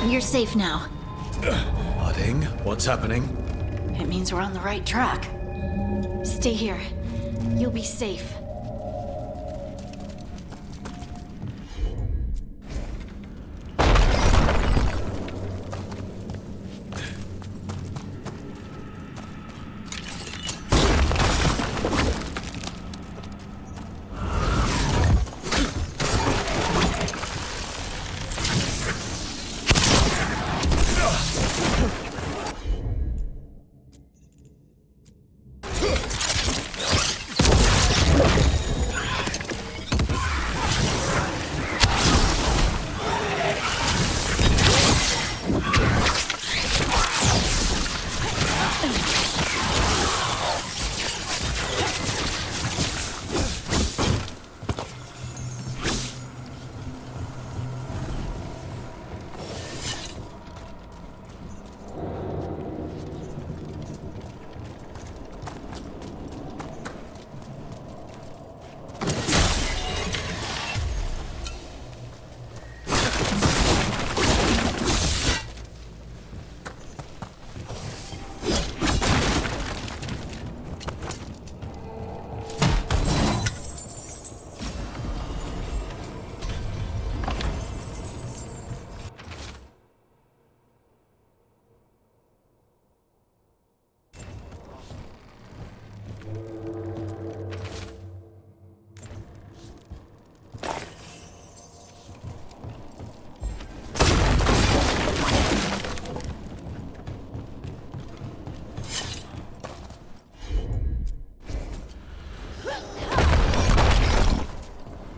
You're safe now. Harding, what's happening? It means we're on the right track. Stay here. You'll be safe.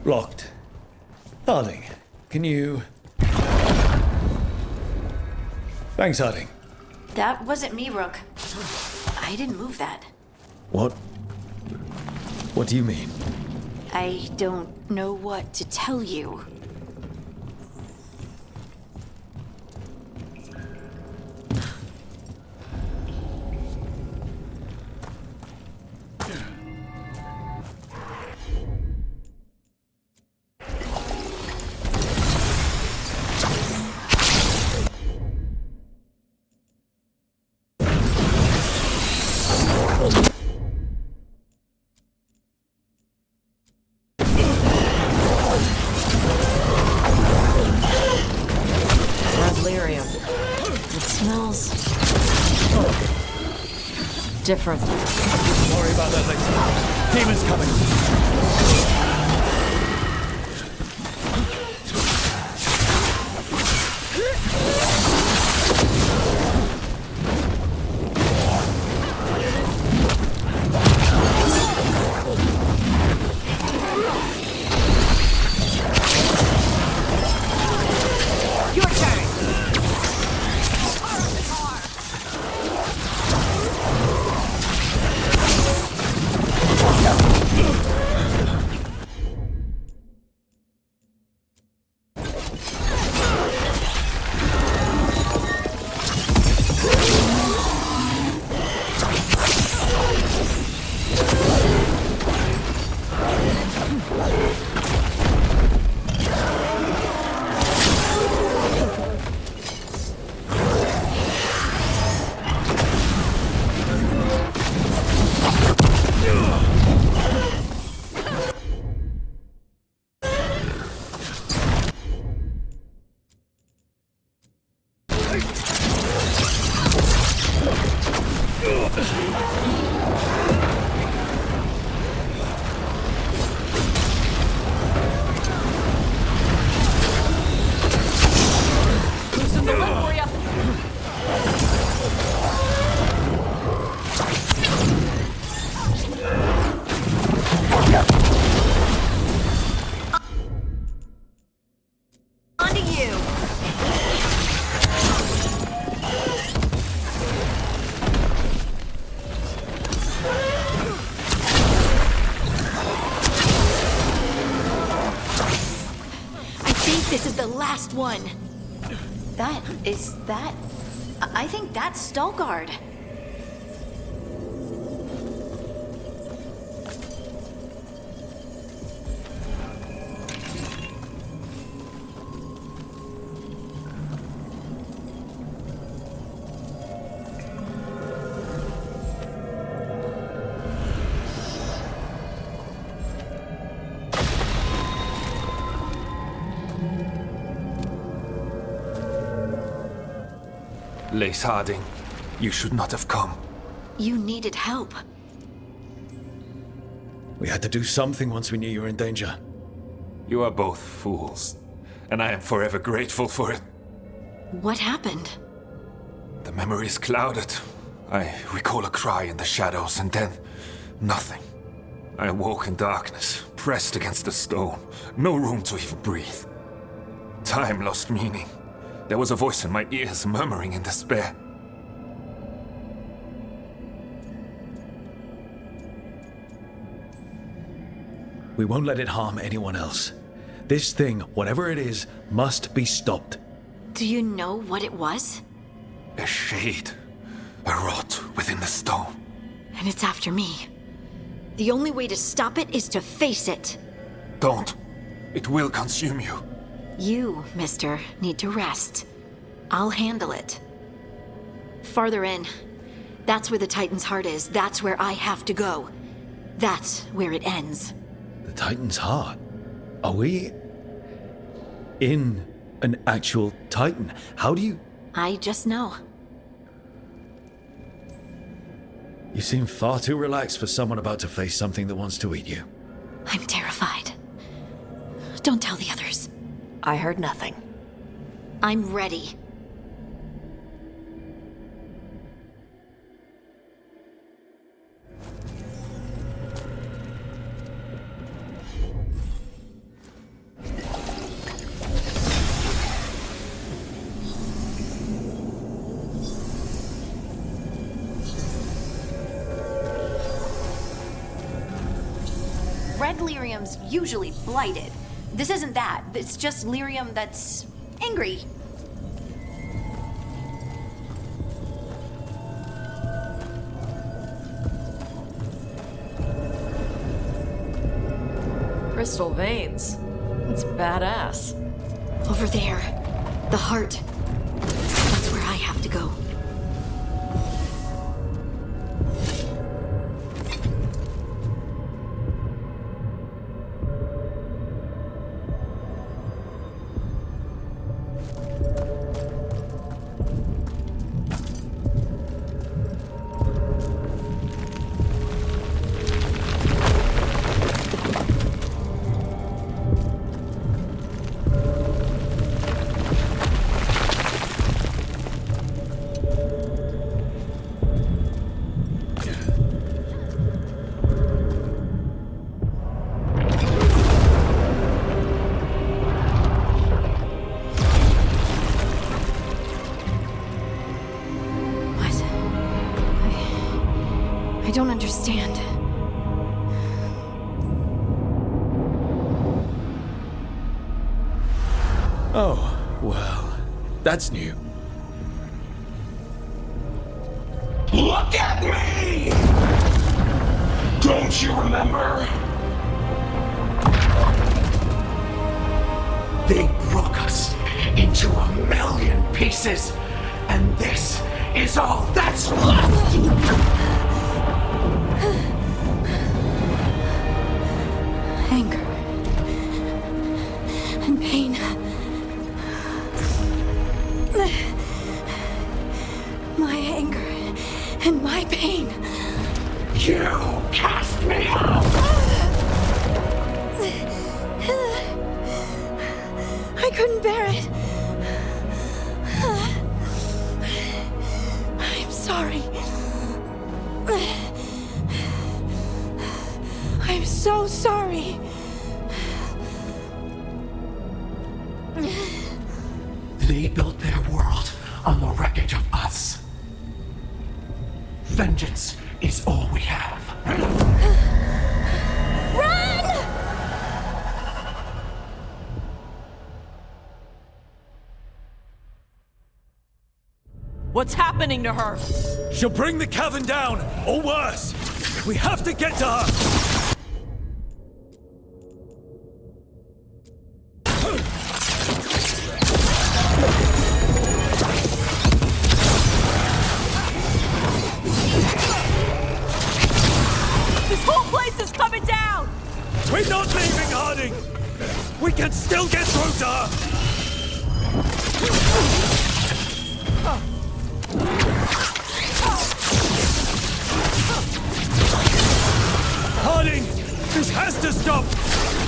Locked. Harding, can you... Thanks, Harding. That wasn't me, Rook. I didn't move that. What? What do you mean? I don't know what to tell you. Different. Don't worry about that later. Demon's coming. One. That? I think that's Stalguard. Lace Harding, you should not have come. You needed help. We had to do something once we knew you were in danger. You are both fools, and I am forever grateful for it. What happened? The memory is clouded. I recall a cry in the shadows, and then nothing. I awoke in darkness, pressed against the stone. No room to even breathe. Time lost meaning. There was a voice in my ears murmuring in despair. We won't let it harm anyone else. This thing, whatever it is, must be stopped. Do you know what it was? A shade. A rot within the stone. And it's after me. The only way to stop it is to face it. Don't. It will consume you. You, mister, need to rest. I'll handle it. Farther in. That's where the Titan's heart is. That's where I have to go. That's where it ends. The Titan's heart? Are we in an actual Titan? How do you... I just know. You seem far too relaxed for someone about to face something that wants to eat you. I'm terrified. Don't tell the others. I heard nothing. I'm ready. Red lyrium's usually blighted. This isn't that. It's just lyrium that's angry. Crystal veins. It's badass. Over there. The heart. That's where I have to go. I don't understand. Oh, well, that's new. Look at me! Don't you remember? They broke us into 1,000,000 pieces, and this is all that's left! Anger. And pain. My anger and my pain. You cast me out! I couldn't bear it. I'm sorry. I'm so sorry. They built their world on the wreckage of us. Vengeance is all we have. Run! What's happening to her? She'll bring the cavern down, or worse. We have to get to her. This whole place is coming down! We're not leaving, Harding! We can still get through to her! Harding! This has to stop!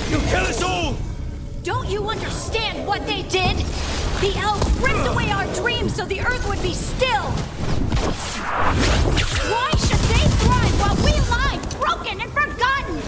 You'll kill us all! Don't you understand what they did? The elves ripped away our dreams so the earth would be still! Why should they thrive while we lie, broken and forgotten?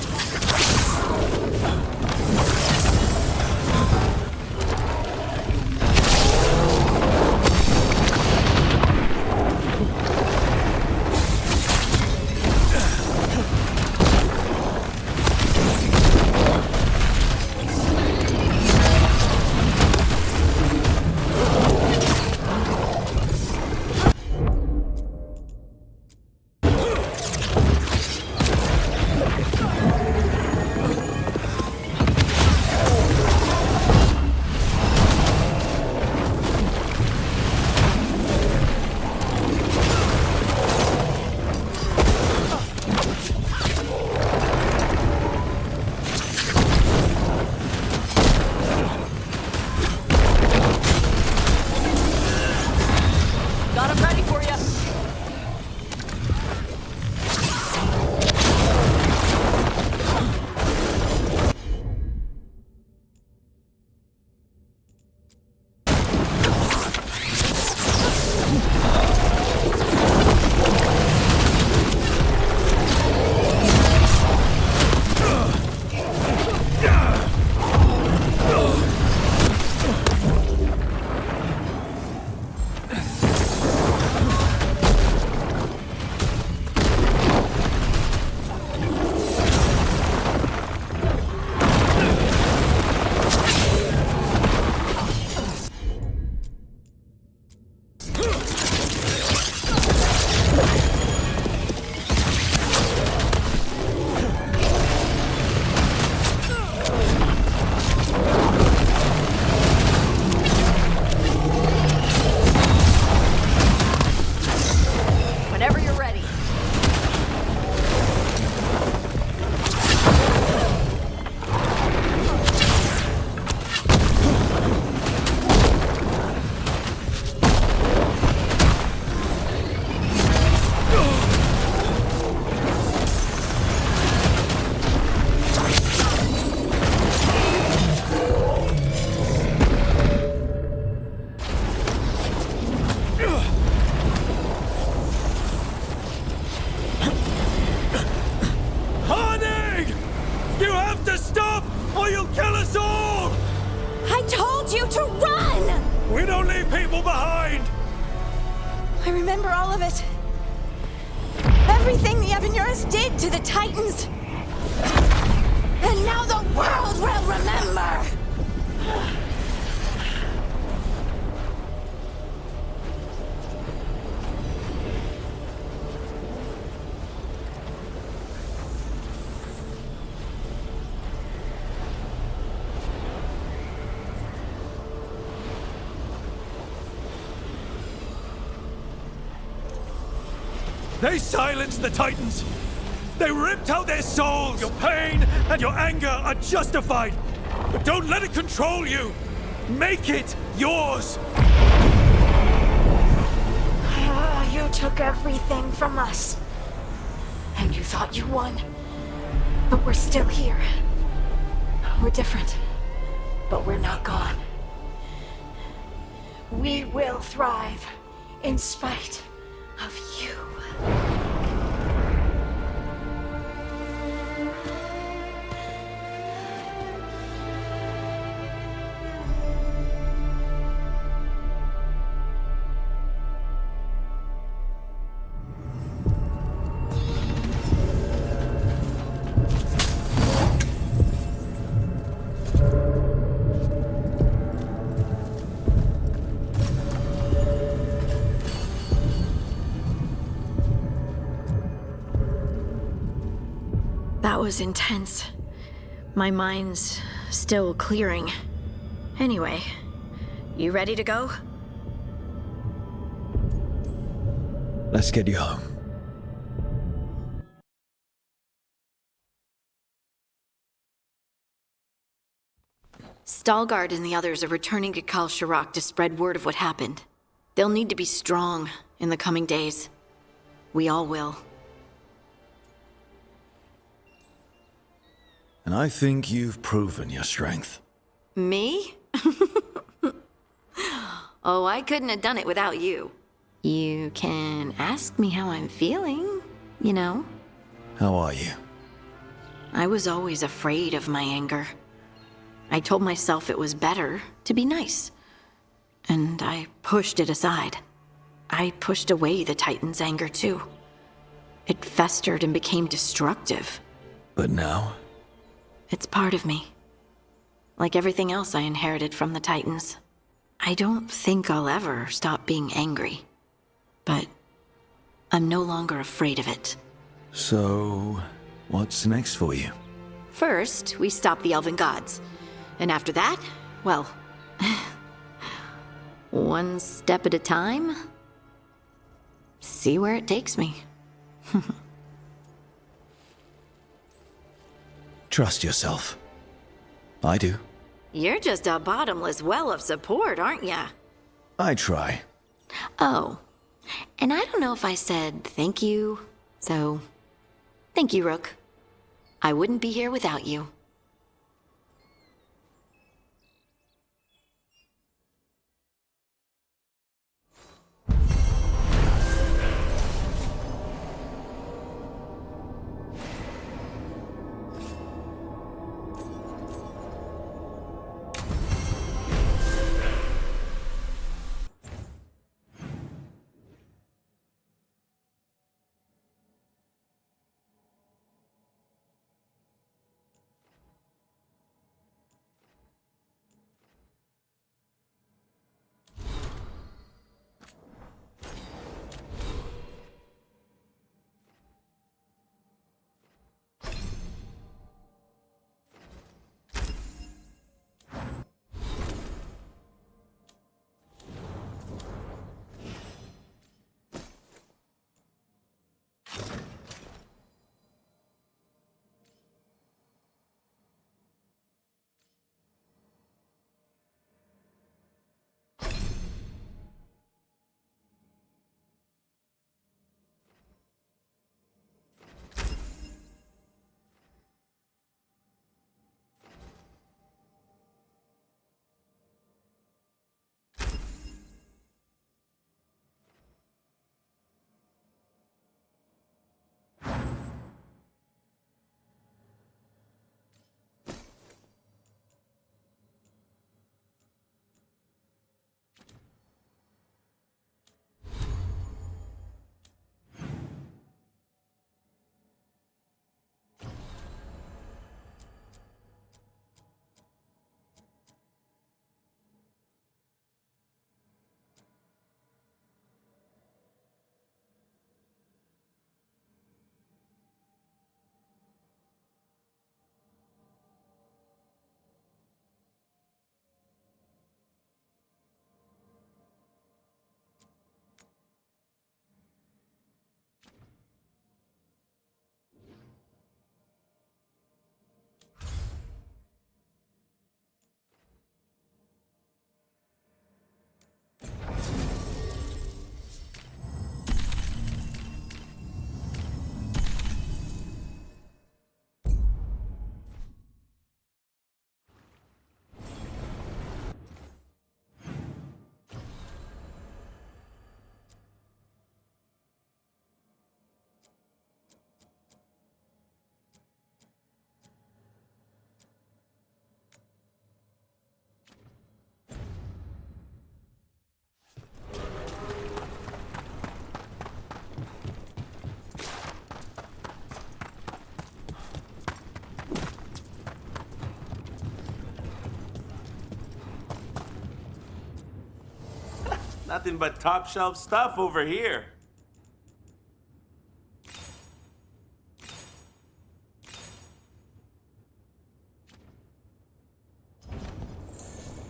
They silenced the Titans! They ripped out their souls! Your pain and your anger are justified! But don't let it control you! Make it yours! You took everything from us. And you thought you won. But we're still here. We're different. But we're not gone. We will thrive in spite of you. That was intense. My mind's still clearing. Anyway, you ready to go? Let's get you home. Stalgard and the others are returning to Kal Shirak to spread word of what happened. They'll need to be strong in the coming days. We all will. And I think you've proven your strength. Me? Oh, I couldn't have done it without you. You can ask me how I'm feeling, you know. How are you? I was always afraid of my anger. I told myself it was better to be nice. And I pushed it aside. I pushed away the Titan's anger too. It festered and became destructive. But now? It's part of me. Like everything else I inherited from the Titans. I don't think I'll ever stop being angry. But I'm no longer afraid of it. So, what's next for you? First, we stop the Elven Gods. And after that, well, one step at a time. See where it takes me. Trust yourself. I do. You're just a bottomless well of support, aren't ya? I try. Oh, and I don't know if I said thank you, so thank you, Rook. I wouldn't be here without you. Nothing but top shelf stuff over here.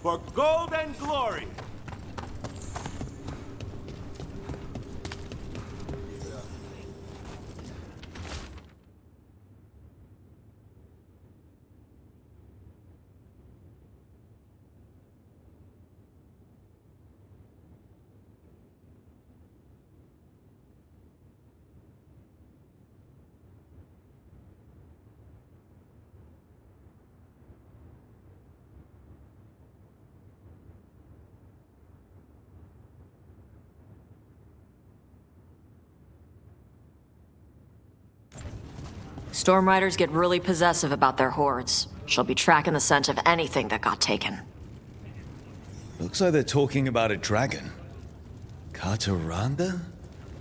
For gold and glory. Storm Riders get really possessive about their hordes. She'll be tracking the scent of anything that got taken. Looks like they're talking about a dragon. Kataranda?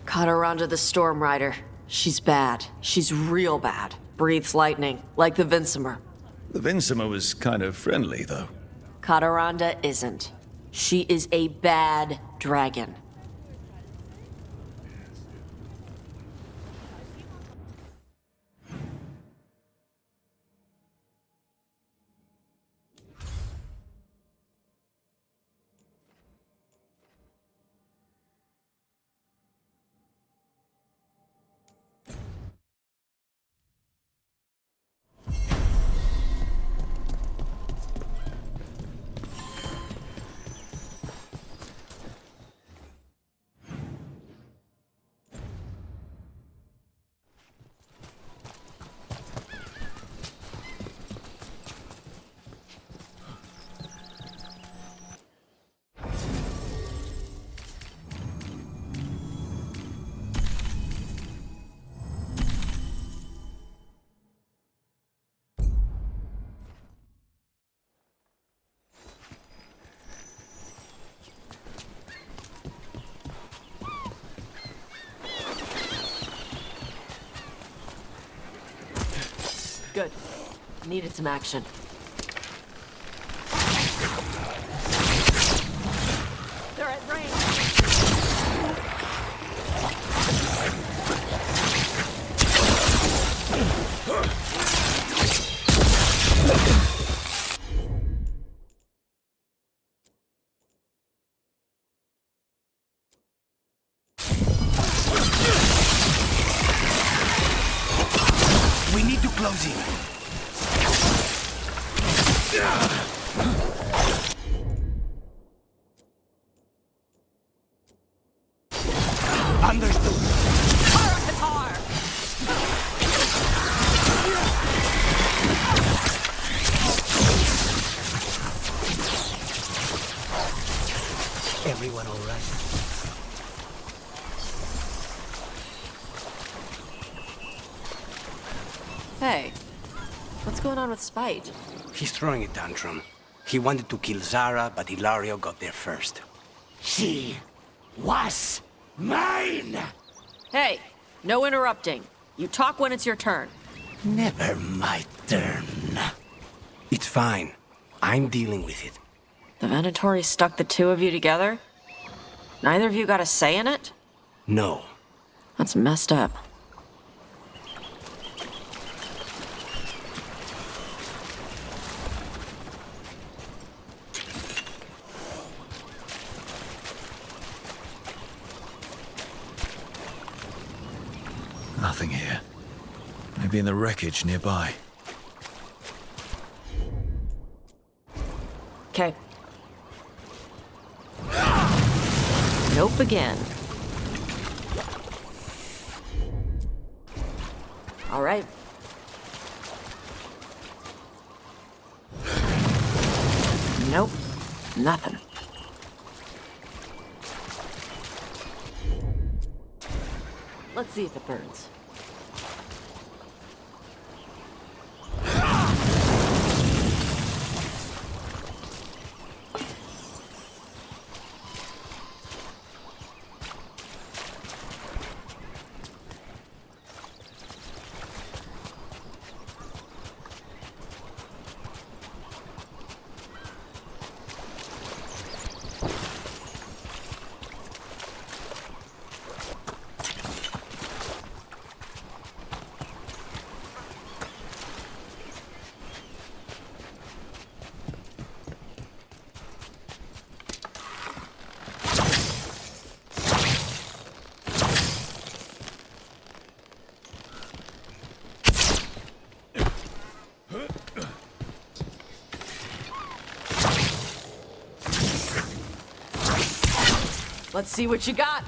Kataranda the Storm Rider. She's bad. She's real bad. Breathes lightning, like the Vincimer. The Vincimer was kind of friendly, though. Kataranda isn't. She is a bad dragon. Good. Needed some action. They're at range. We need to close in. Understood. Everyone all right? Hey, what's going on with Spite? He's throwing a tantrum. He wanted to kill Zara, but Hilario got there first. She was mine! Hey, no interrupting. You talk when it's your turn. Never my turn. It's fine. I'm dealing with it. The Venatori stuck the two of you together? Neither of you got a say in it? No. That's messed up. Nothing here. Maybe in the wreckage nearby. Okay. Nope again. All right. Nope. Nothing. Let's see if it burns. Let's see what you got.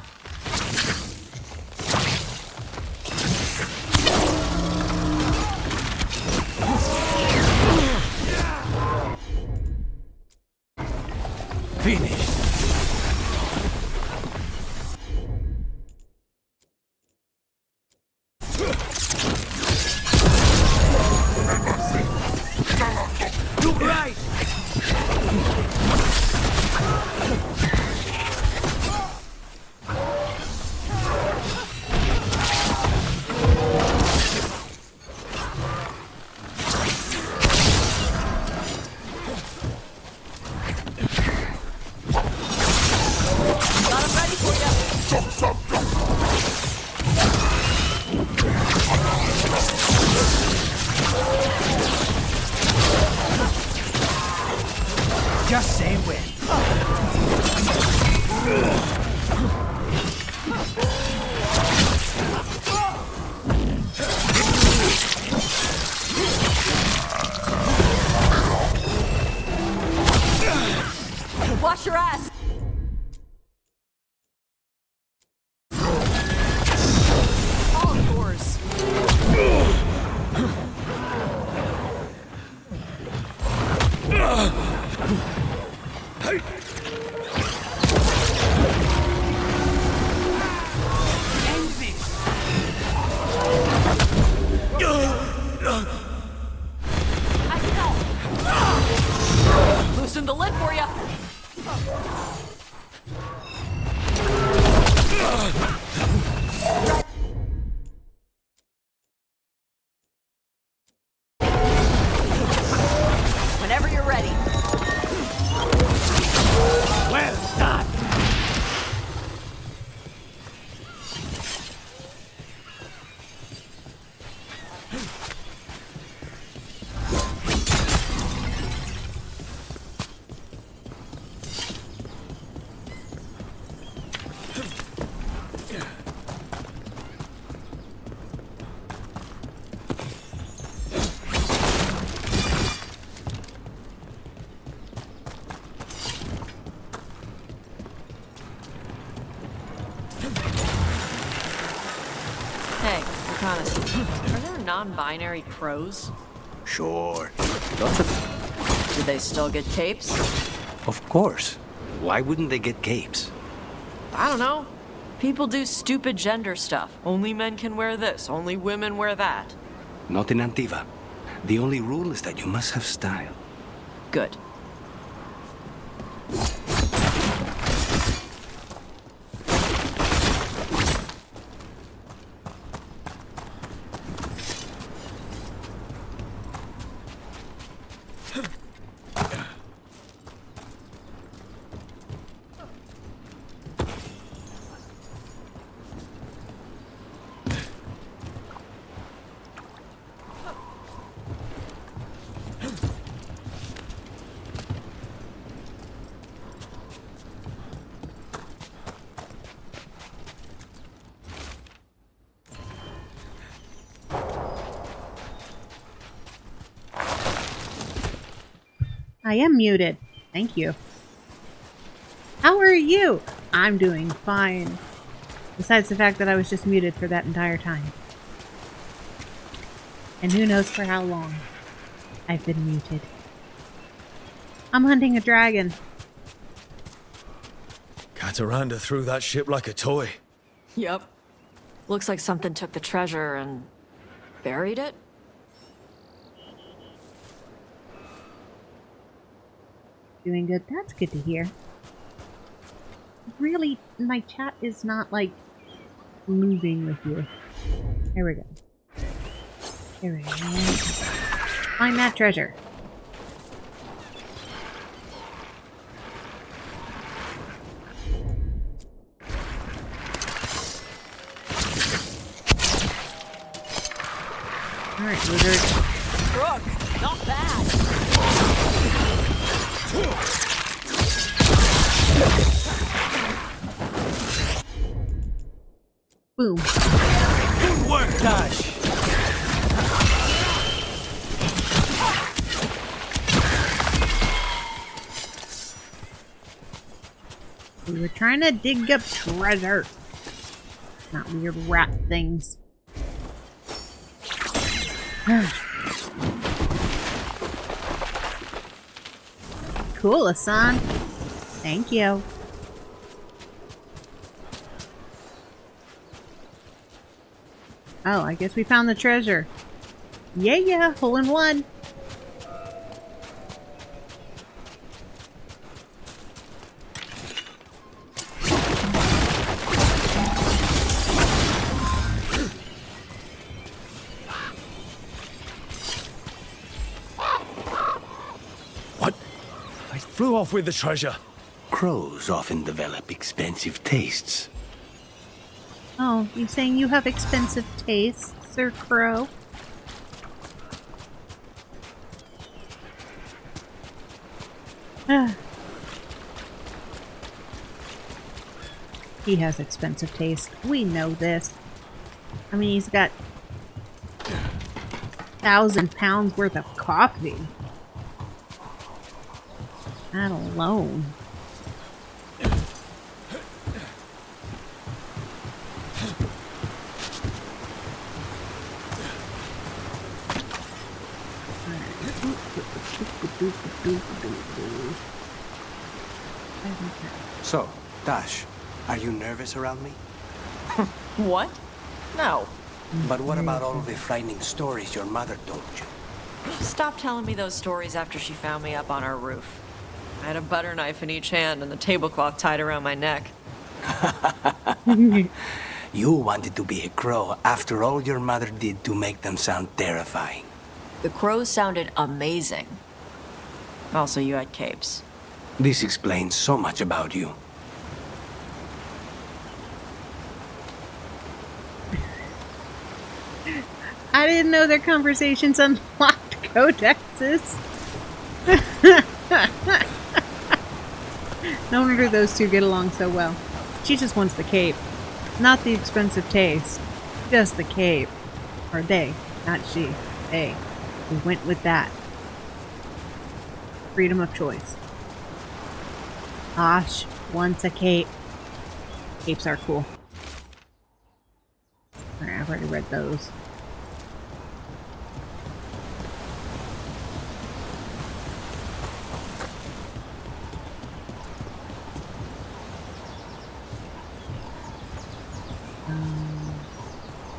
Finished. Just say when. Wash your ass! All yours. Loosen the lid for ya. Whenever you're ready. Well done. Hey, reconnaissance. Are there non-binary crows? Sure. Lots of them. Do they still get capes? Of course. Why wouldn't they get capes? I don't know. People do stupid gender stuff. Only men can wear this, only women wear that. Not in Antiva. The only rule is that you must have style. Good. I am muted. Thank you. How are you? I'm doing fine. Besides the fact that I was just muted for that entire time. And who knows for how long I've been muted. I'm hunting a dragon. Kataranda threw that ship like a toy. Yep. Looks like something took the treasure and buried it. Doing good. That's good to hear. Really, my chat is not, like, moving with you. There we go. There we go. Find that treasure. Alright, lizard. Crook, not bad. Boom. Good work, Dash. We were trying to dig up treasure. Not weird rat things. Cool, Hassan. Thank you. Oh, I guess we found the treasure. Yeah, hole in one. What? I flew off with the treasure. Crows often develop expensive tastes. Oh, you saying you have expensive tastes, Sir Crow? He has expensive taste. We know this. I mean, he's got 1,000 pounds worth of coffee. That alone. So, Dash, are you nervous around me? What? No. But what about all of the frightening stories your mother told you? Stop telling me those stories after she found me up on our roof. I had a butter knife in each hand and the tablecloth tied around my neck. You wanted to be a crow after all your mother did to make them sound terrifying. The crows sounded amazing. Also, you had capes. This explains so much about you. I didn't know their conversations unlocked codexes. No wonder those two get along so well. She just wants the cape. Not the expensive taste. Just the cape. Or they. Not she. They. We went with that. Freedom of choice. Osh wants a cape. Capes are cool. Alright, I've already read those.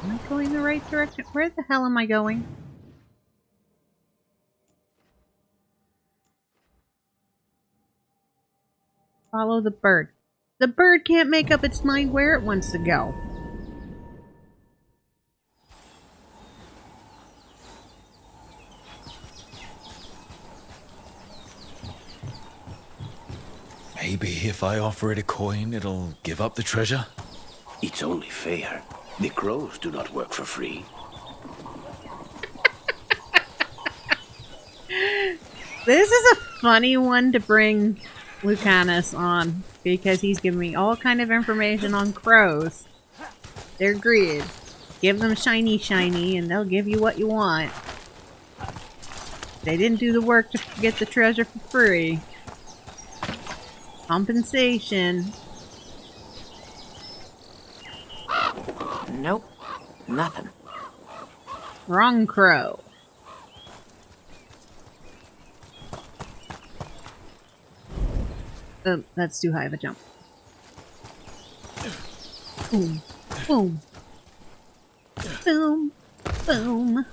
Am I going the right direction? Where the hell am I going? Follow the bird. The bird can't make up its mind where it wants to go. Maybe if I offer it a coin, it'll give up the treasure? It's only fair. The crows do not work for free. This is a funny one to bring Lucanus on, because he's giving me all kind of information on crows. They're greed. Give them shiny and they'll give you what you want. They didn't do the work to get the treasure for free. Compensation. Nope. Nothing. Wrong crow. That's too high of a jump. Boom. Boom. Boom. Boom.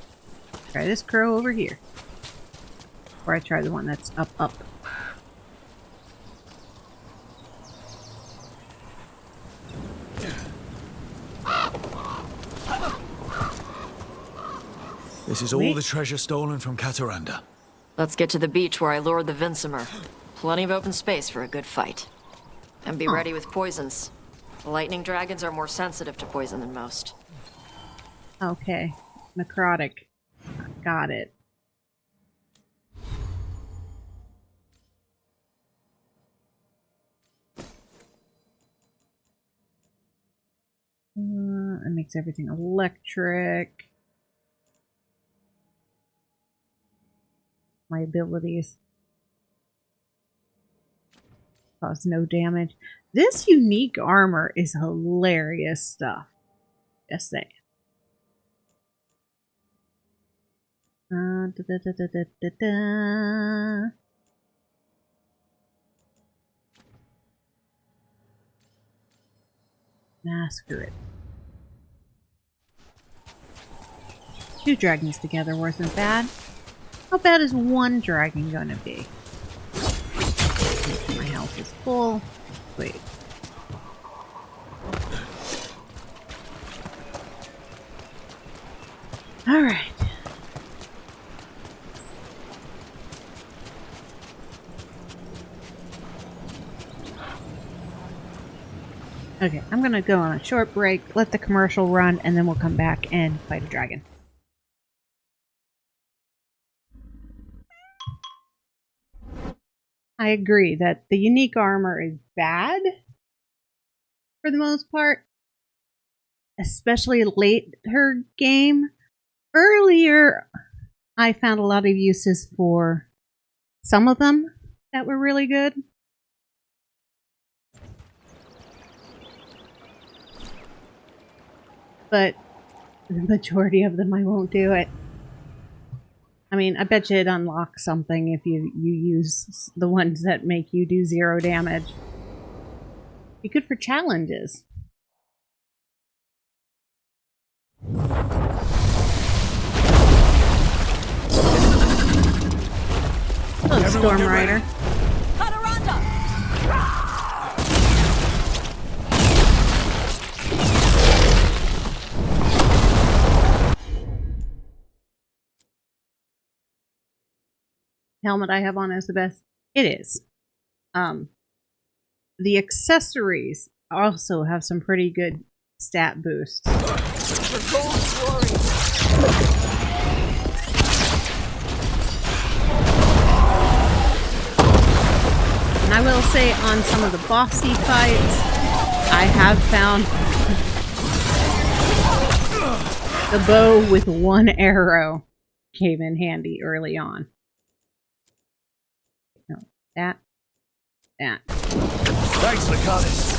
Try this crow over here. Or I try the one that's up. This is all the treasure stolen from Kataranda. Let's get to the beach where I lured the Vinsimer. Plenty of open space for a good fight. And be ready with poisons. Lightning dragons are more sensitive to poison than most. Okay. Necrotic. Got it. It makes everything electric. My abilities cause no damage. This unique armor is hilarious stuff. Just saying. Masquerade. 2 dragons together wasn't bad. How bad is 1 dragon gonna be? Make sure my health is full. Wait. Alright. Okay, I'm gonna go on a short break, let the commercial run, and then we'll come back and fight a dragon. I agree that the unique armor is bad for the most part, especially later game. Earlier, I found a lot of uses for some of them that were really good. But the majority of them, I won't do it. I mean, I bet you it unlocks something if you use the ones that make you do 0 damage. Be good for challenges. Hello, Storm Rider. Helmet I have on is the best. It is. The accessories also have some pretty good stat boosts. For gold glory. And I will say on some of the bossy fights, I have found the bow with 1 arrow came in handy early on. No, that. Thanks, Lakalis.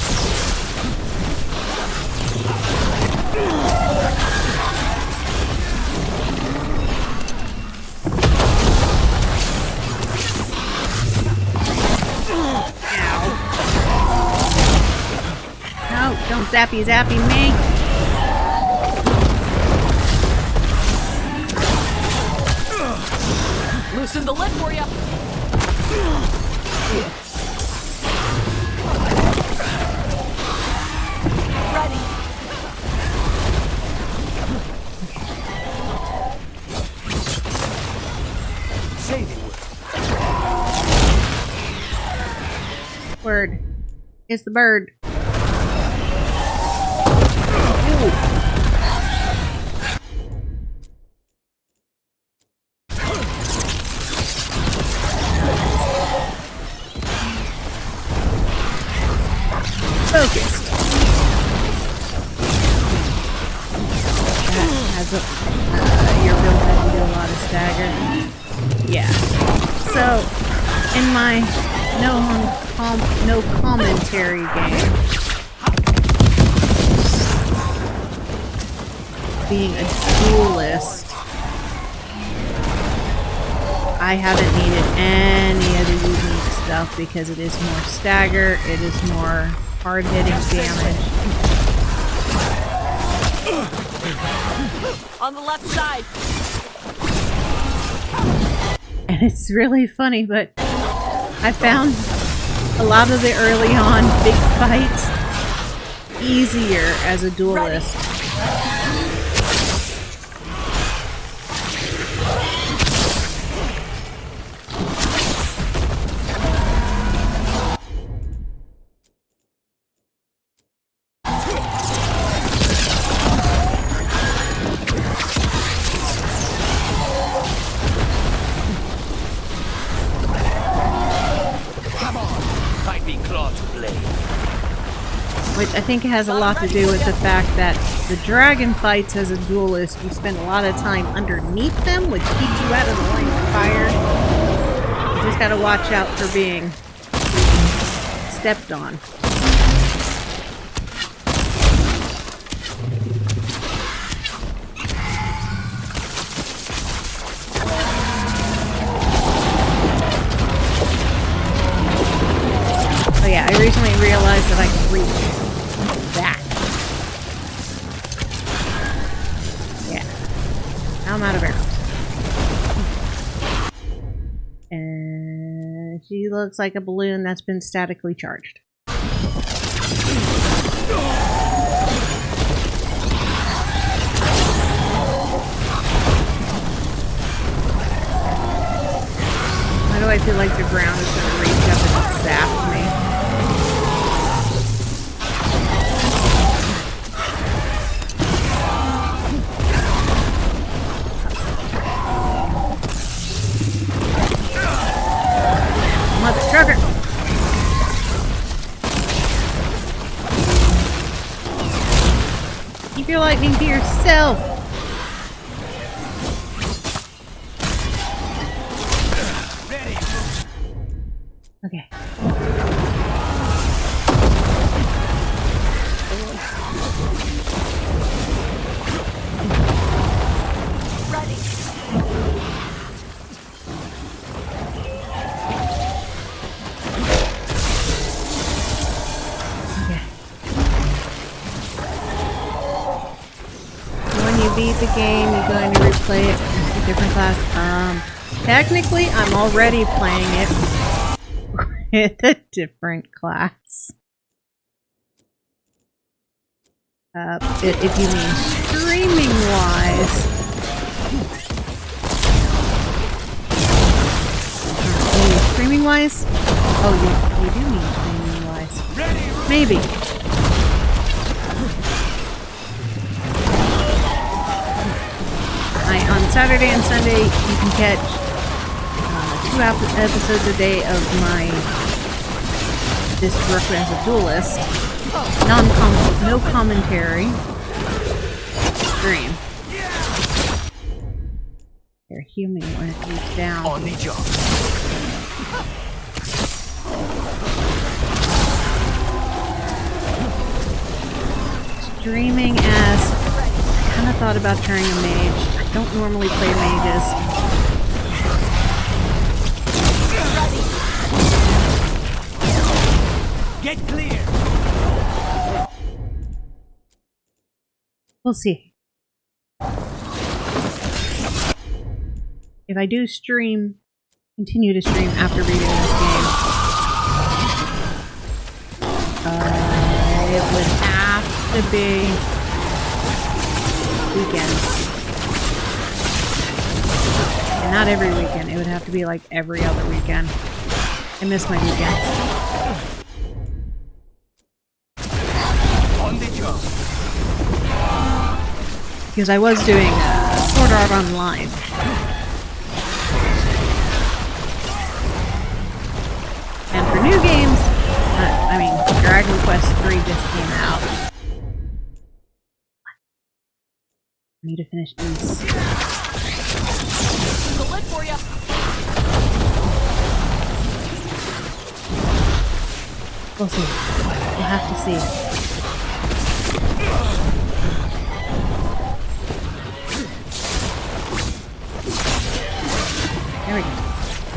No, don't zappy me. Loosen the lid for you. Ready. Say the word. Word. It's the bird. Focused. That has your build has to do a lot of stagger. Yeah. So, in my no commentary game, being a duelist, I haven't needed any of the unique stuff because it is more stagger, it is more hard-hitting damage. On the left side. And it's really funny, but I found a lot of the early on big fights easier as a duelist. Which I think has a lot to do with the fact that the dragon fights as a duelist, you spend a lot of time underneath them, which keeps you out of the line of fire. You just gotta watch out for being stepped on. Oh yeah, I recently realized that I can reach that. Yeah. Now I'm out of arrows. And she looks like a balloon that's been statically charged. Why do I feel like the ground is going to reach up and zap me? Mother trucker! Keep your lightning to yourself. Okay. Beat the game, you're going to replay it with a different class. Technically, I'm already playing it with a different class. If you mean streaming-wise. You mean streaming-wise? Oh, you do mean streaming-wise. Maybe. On Saturday and Sunday, you can catch 2 episodes a day of my This Work as a Duelist. No commentary. Stream. They're human when it moves down. On the job. Streaming as... I kind of thought about turning a mage. I don't normally play mages. Get clear. We'll see. If I do stream, continue to stream after beating this game, it would have to be weekends. And not every weekend. It would have to be like every other weekend. I miss my weekends. On the job. Because I was doing Sword Art Online. And for new games, I mean, Dragon Quest 3 just came out. I need to finish these. The lid for you. We'll see. We'll have to see. There we go.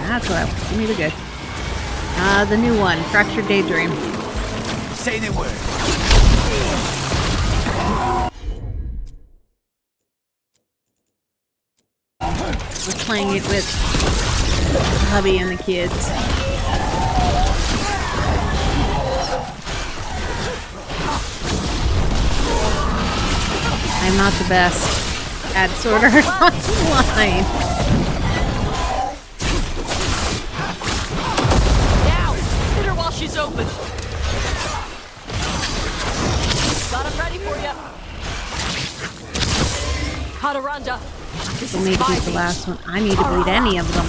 That's what I want. Give me the good. The new one, Fractured Daydream. Say the word. We're playing it with hubby and the kids. I'm not the best at Sword Art Online. Now, hit her while she's open. Got him ready for you. Kataranda. We'll need to beat the last one. I need to beat any of them.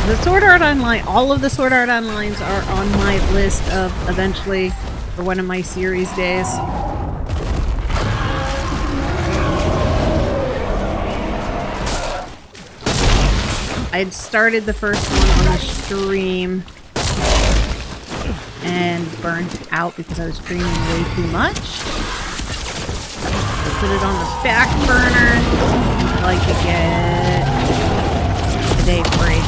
The Sword Art Online, all of the Sword Art Onlines are on my list of eventually for one of my series days. I'd started the first one on the stream and burnt out because I was streaming way too much. Put it on the back burner until I could get the day free.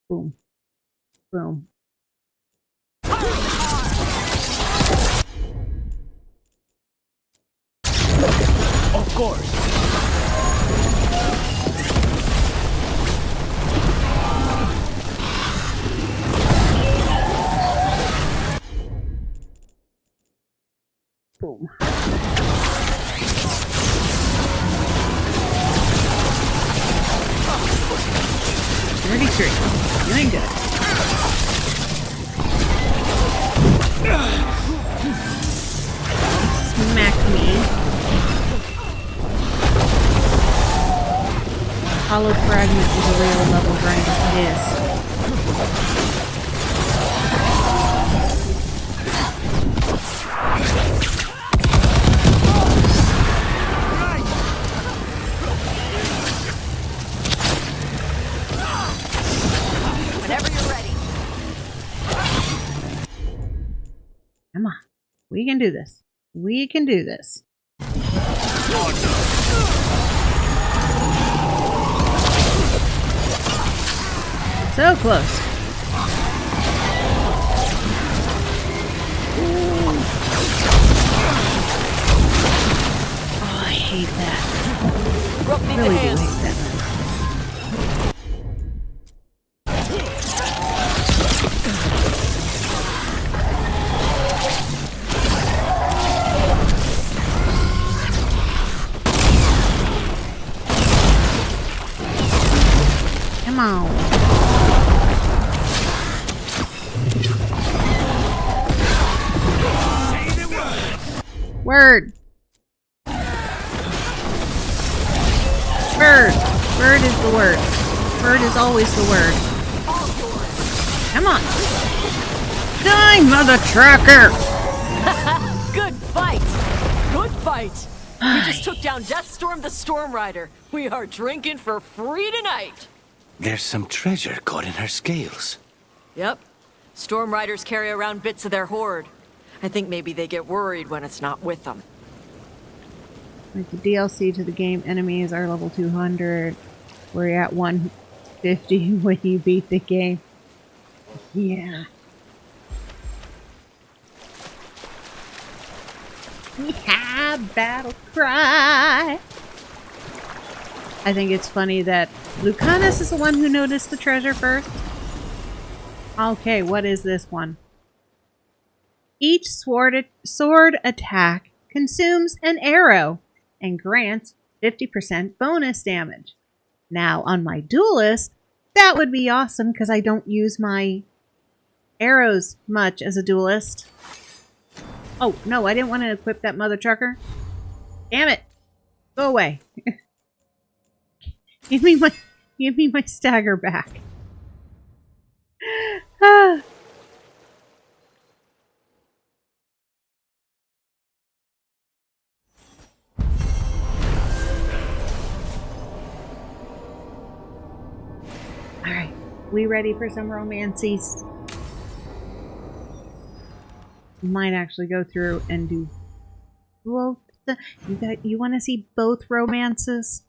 Boom. Boom. Of course. Boom. 33. Doing good. Smack me. hallowed fragment is a real level grinder. It is. Whenever you're ready. Come on. We can do this. We can do this. So close. Oh, I hate that. Rope needs Really a hand. do hate that. Come on. Word. Bird. Bird is the word. Bird is always the word. Come on. Die, mother trucker. Good fight. Good fight. We just took down Deathstorm the Storm Rider. We are drinking for free tonight. There's some treasure caught in her scales. Yep. Storm Riders carry around bits of their hoard. I think maybe they get worried when it's not with them. Like the DLC to the game, enemies are level 200. We're at 150 when you beat the game. Yeah. Yeah, battle cry. I think it's funny that Lucanus is the one who noticed the treasure first. Okay, what is this one? Each sword attack consumes an arrow and grants 50% bonus damage. Now, on my duelist, that would be awesome because I don't use my arrows much as a duelist. Oh, no, I didn't want to equip that mother trucker. Damn it. Go away. Give me my stagger back. Ah. Alright, we ready for some romances? Might actually go through and do both. You want to see both romances?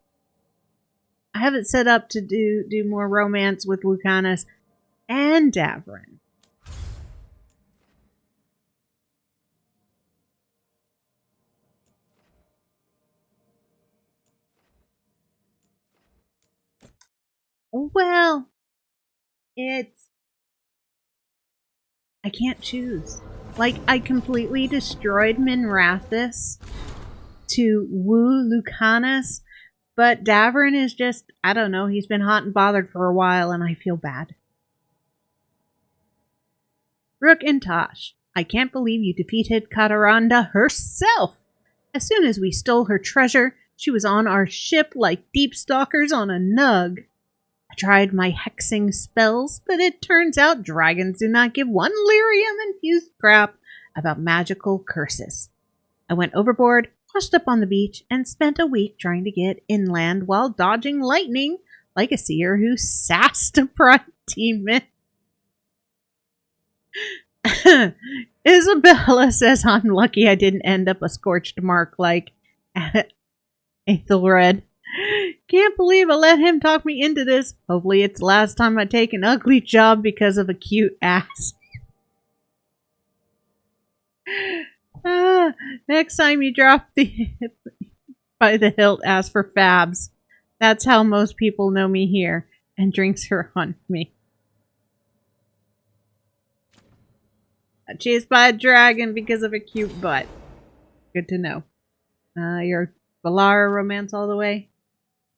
I have it set up to do more romance with Lucanus and Davrin. Well, I can't choose. Like, I completely destroyed Minrathis to woo Lucanus, but Davrin is just, I don't know, he's been hot and bothered for a while, and I feel bad. Rook and Tosh, I can't believe you defeated Kataranda herself. As soon as we stole her treasure, she was on our ship like deep stalkers on a nug. I tried my hexing spells, but it turns out dragons do not give one lyrium-infused crap about magical curses. I went overboard, washed up on the beach, and spent a week trying to get inland while dodging lightning like a seer who sassed a pride demon. Isabella says I'm lucky I didn't end up a scorched mark like Aethelred. Can't believe I let him talk me into this. Hopefully it's the last time I take an ugly job because of a cute ass. Next time you drop the by the hilt, ask for Fabs. That's how most people know me here. And drinks are on me. Chased by a dragon because of a cute butt. Good to know. Your Valara romance all the way?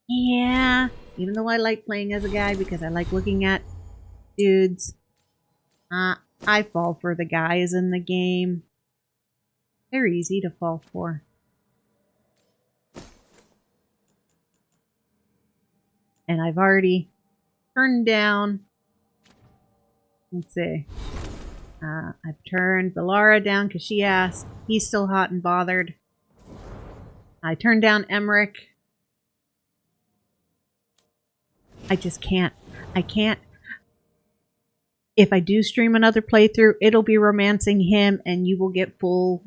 Yeah. Even though I like playing as a guy because I like looking at dudes. I fall for the guys in the game. They're easy to fall for. And I've already turned down... Let's see. I've turned Valara down because she asked. He's still hot and bothered. I turned down Emmerich. I just can't. I can't. If I do stream another playthrough, it'll be romancing him and you will get full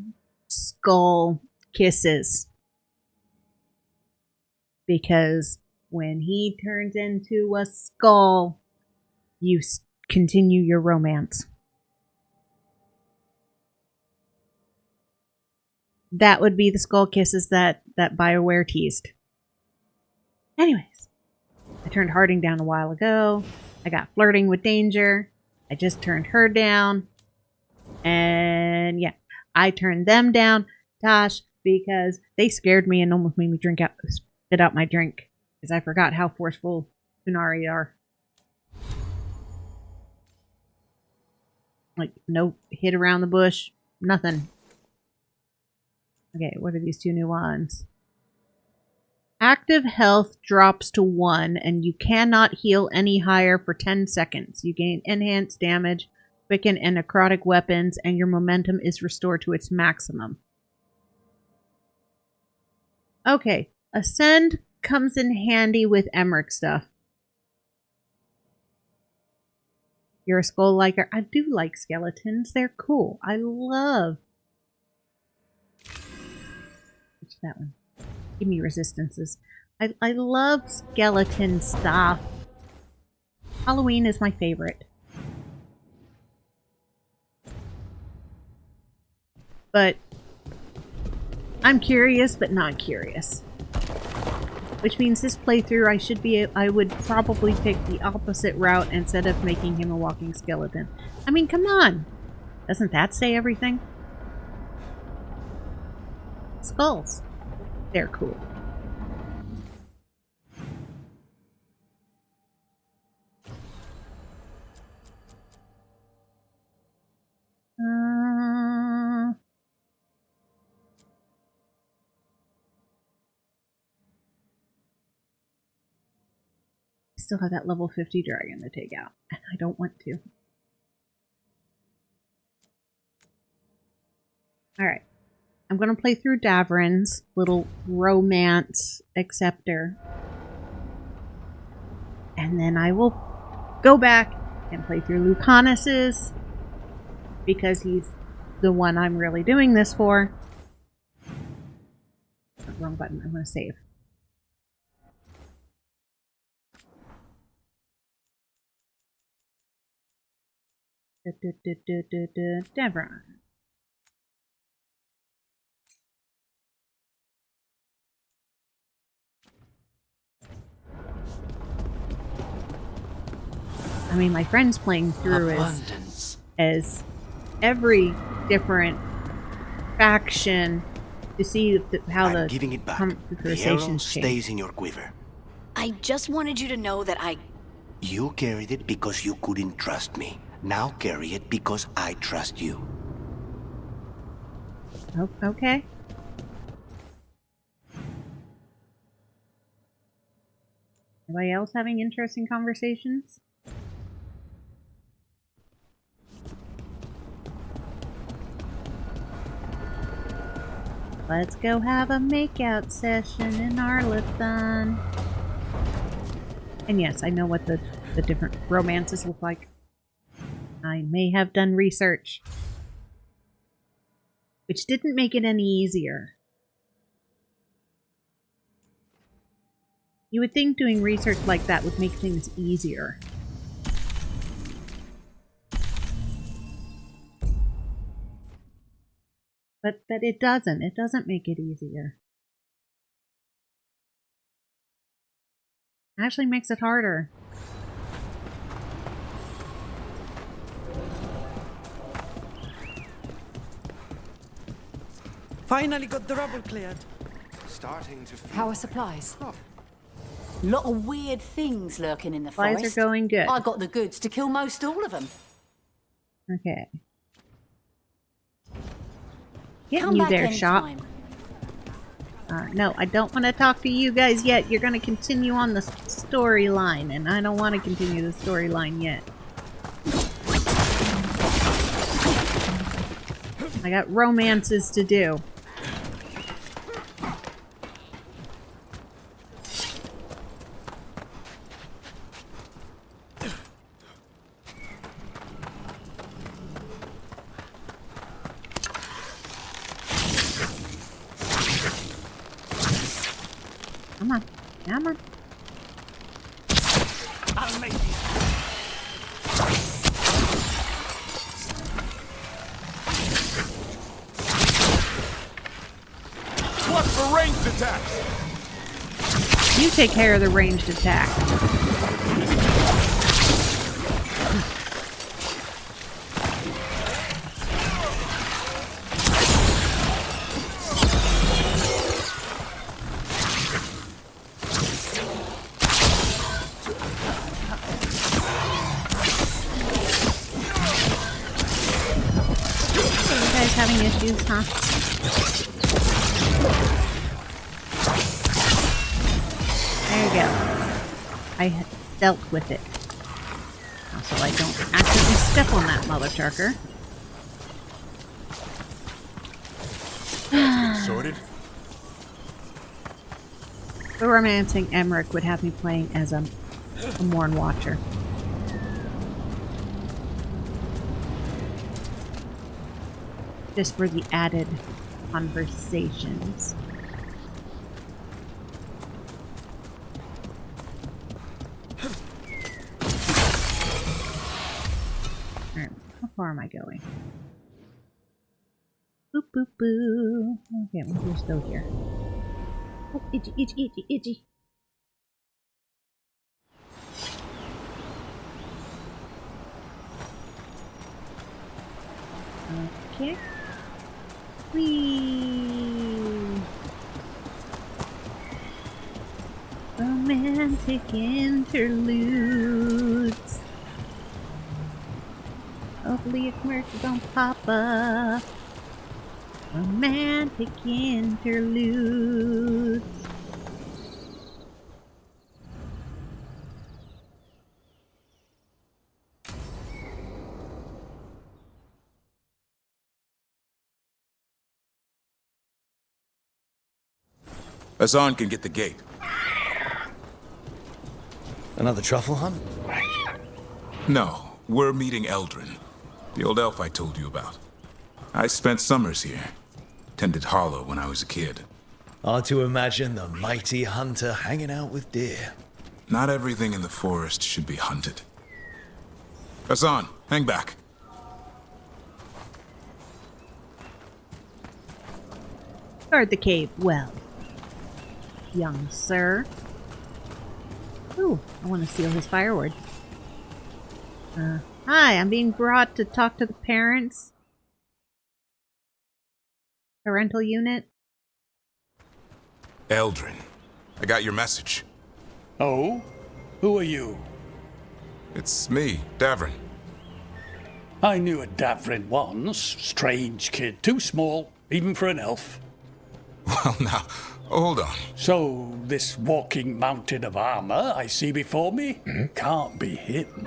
skull kisses. Because when he turns into a skull, you continue your romance. That would be the skull kisses that BioWare teased. Anyways, I turned Harding down a while ago. I got Flirting with Danger. I just turned her down. And yeah, I turned them down, Tosh, because they scared me and almost made me spit out my drink. Because I forgot how forceful Funari are. Like, no hit around the bush. Nothing. Okay, what are these two new ones? Active health drops to 1, and you cannot heal any higher for 10 seconds. You gain enhanced damage, quicken, and necrotic weapons, and your momentum is restored to its maximum. Okay, Ascend comes in handy with Emmerich stuff. You're a skull liker. I do like skeletons. They're cool. I love... What's that one? Give me resistances. I love skeleton stuff. Halloween is my favorite. But I'm curious, but not curious. Which means this playthrough I would probably pick the opposite route instead of making him a walking skeleton. I mean, come on! Doesn't that say everything? Skulls. They're cool. Still have that level 50 dragon to take out, and I don't want to. Alright. I'm going to play through Davrin's little romance acceptor. And then I will go back and play through Lucanus's, because he's the one I'm really doing this for. Oh, wrong button. I'm going to save. Davron. I mean, my friend's playing through as every different faction to see how the conversations stays in your quiver. I just wanted you to know that You carried it because you couldn't trust me. Now carry it because I trust you. Oh, okay. Anybody else having interesting conversations? Let's go have a makeout session in Arlathon. And yes, I know what the different romances look like. I may have done research, which didn't make it any easier. You would think doing research like that would make things easier. But it doesn't. It doesn't make it easier. It actually makes it harder. Finally got the rubble cleared. Starting to feel How are supplies? Lot of weird things lurking in the Supplies forest. are going good. I got the goods to kill most all of them. Okay. Getting Come you back there, shop. anytime. No, I don't want to talk to you guys yet. You're going to continue on the storyline, and I don't want to continue the storyline yet. I got romances to do. Come on, come on. I'll make you. What's for ranged attacks? You take care of the ranged attack. Having issues, huh? There you go. I dealt with it. So I don't accidentally step on that mother trucker. Sorted? The romancing Emmerich would have me playing as a Morn Watcher. Just for the added conversations. Alright, how far am I going? Boop boop boo. Okay, we're still here. Oh, itchy, itchy, itchy, itchy. Okay. Whee! Romantic interludes. Hopefully a commercial don't pop up. Romantic interludes. Hassan can get the gate. Another truffle hunt? No, we're meeting Eldrin, the old elf I told you about. I spent summers here. Tended Hollow when I was a kid. Hard to imagine the mighty hunter hanging out with deer. Not everything in the forest should be hunted. Hassan, hang back. Guard the cave well, young sir. Ooh, I want to steal his fireword. Hi, I'm being brought to talk to the parents. Parental unit. Eldrin, I got your message. Oh? Who are you? It's me, Davrin. I knew a Davrin once. Strange kid. Too small, even for an elf. Well, now, hold on. So, this walking mountain of armor I see before me can't be him.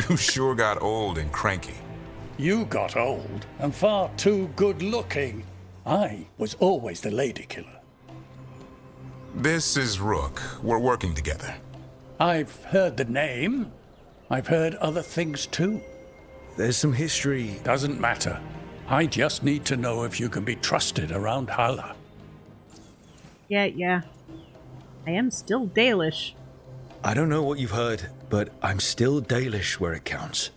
You sure got old and cranky. You got old and far too good looking. I was always the lady killer. This is Rook. We're working together. I've heard the name. I've heard other things too. There's some history. Doesn't matter. I just need to know if you can be trusted around Hala. Yeah. I am still Dalish. I don't know what you've heard, but I'm still Dalish where it counts.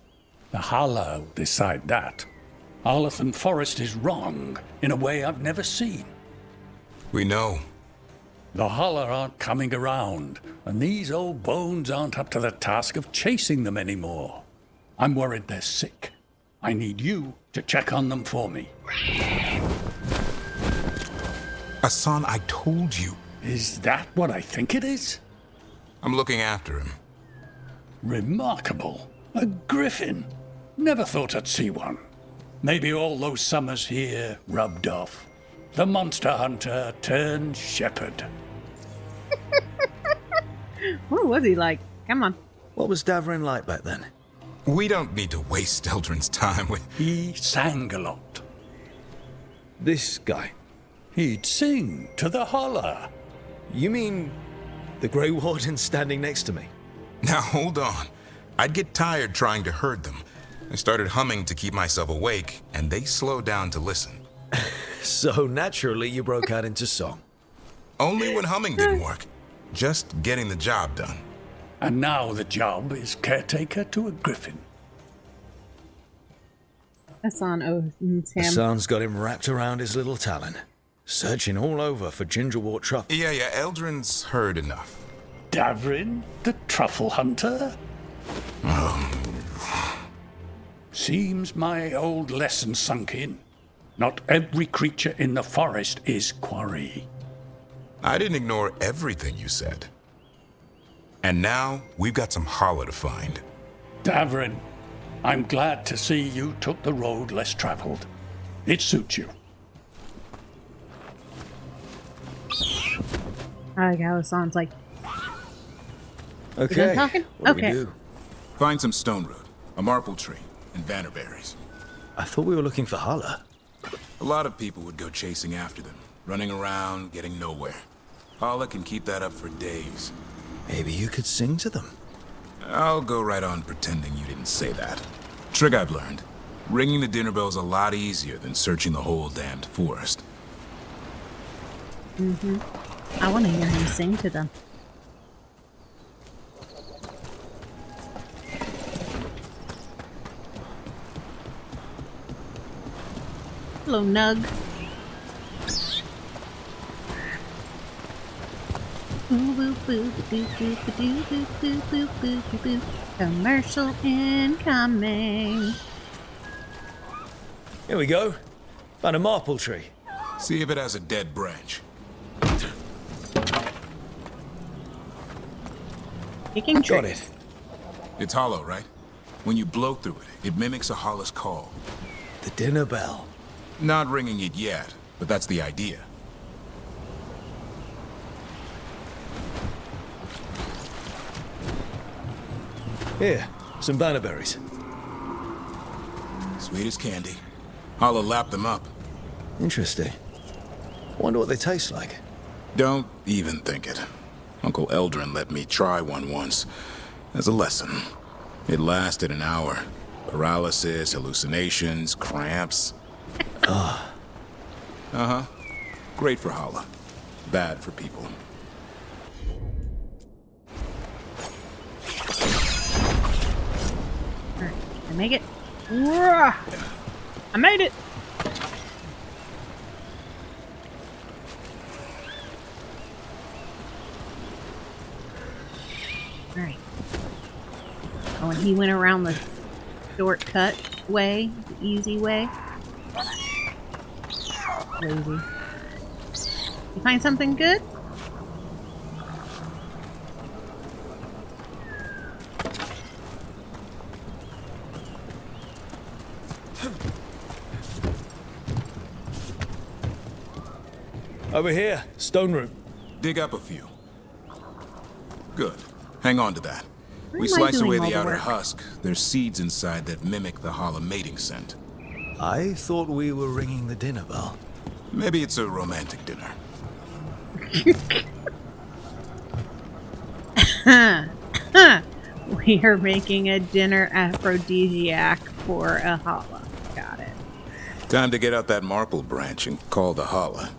The Hala will decide that. Arlathan Forest is wrong in a way I've never seen. We know. The Hala aren't coming around, and these old bones aren't up to the task of chasing them anymore. I'm worried they're sick. I need you to check on them for me. Hassan, I told you. Is that what I think it is? I'm looking after him. Remarkable. A griffin. Never thought I'd see one. Maybe all those summers here rubbed off. the monster hunter turned shepherd. What was he like? Come on. What was Davrin like back then? We don't need to waste Eldrin's time with... He sang a lot. This guy? He'd sing to the holler. You mean the Grey Warden standing next to me? Now hold on. I'd get tired trying to herd them. I started humming to keep myself awake, and they slowed down to listen. So naturally you broke out into song. Only when humming didn't work. Just getting the job done. And now the job is caretaker to a griffin. Hassan owes him. Hassan's got him wrapped around his little talon, searching all over for gingerwort truffle. Yeah, Eldrin's heard enough. Davrin, the truffle hunter? Seems my old lesson sunk in. Not every creature in the forest is quarry. I didn't ignore everything you said. And now, we've got some holler to find. Davrin, I'm glad to see you took the road less traveled. It suits you. I like how Hassan's like... Okay, talking? what Okay. do we do? Find some stone root, a marple tree, and bannerberries. I thought we were looking for holler. A lot of people would go chasing after them, running around, getting nowhere. Holla can keep that up for days. Maybe you could sing to them. I'll go right on pretending you didn't say that. Trick I've learned. Ringing the dinner bell's a lot easier than searching the whole damned forest. I want to hear him sing to them. Hello, Nug. Commercial incoming. Here we go. Found a marple tree. See if it has a dead branch. Kicking Got trees. it. It's hollow, right? When you blow through it, it mimics a holla's call. The dinner bell. Not ringing it yet, but that's the idea. Here, some bannerberries. Sweet as candy. Holla lapped them up. Interesting. Wonder what they taste like. Don't even think it. Uncle Eldrin let me try one once. As a lesson. It lasted an hour. Paralysis, hallucinations, cramps. Uh-huh. Great for Holla. Bad for people. Alright, I make it. Whoa! I made it! Alright. Oh, and he went around the shortcut way, the easy way. Lazy. You find something good? Over here, stone root. Dig up a few. Good. Hang on to that. Why We am I slice doing away all the the outer work? husk. There's seeds inside that mimic the Holla mating scent. I thought we were ringing the dinner bell. Maybe it's a romantic dinner. We are making a dinner aphrodisiac for a Holla. Got it. Time to get out that marple branch and call the Holla.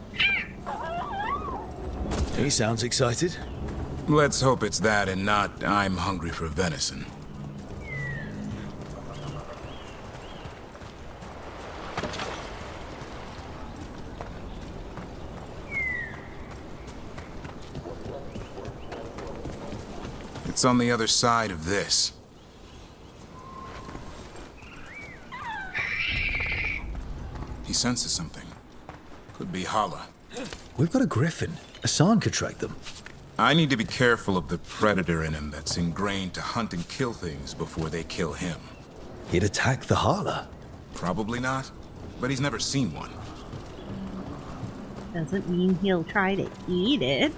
He sounds excited. Let's hope it's that and not I'm hungry for venison. It's on the other side of this. He senses something. Could be Holla. We've got a griffin. Hassan could track them. I need to be careful of the predator in him that's ingrained to hunt and kill things before they kill him. He'd attack the Holla. Probably not, but he's never seen one. Doesn't mean he'll try to eat it.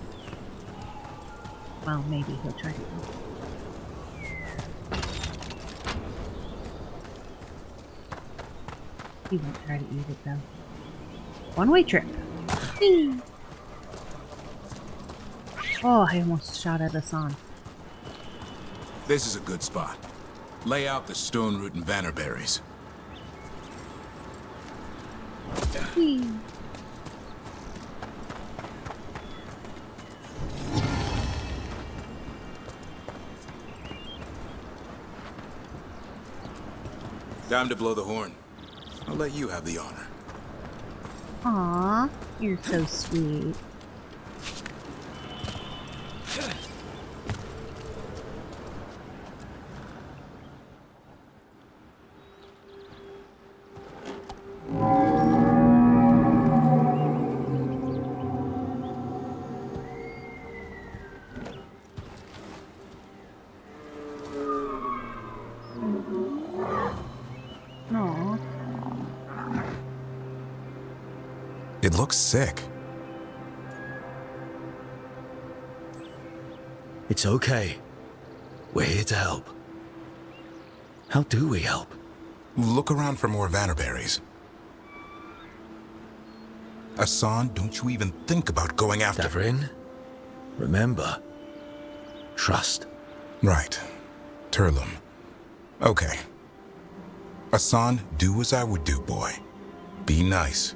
Well, maybe he'll try to eat it. He won't try to eat it though. One-way trip. Whee! Oh, I almost shot at Asan. This is a good spot. Lay out the stone root and bannerberries. Whee! Time to blow the horn. I'll let you have the honor. Aw, you're so sweet. It looks sick. It's okay. We're here to help. How do we help? Look around for more vannerberries. Asan, don't you even think about going after... Davrin, remember, trust. Right. Turlum. Okay. Asan, do as I would do, boy. Be nice.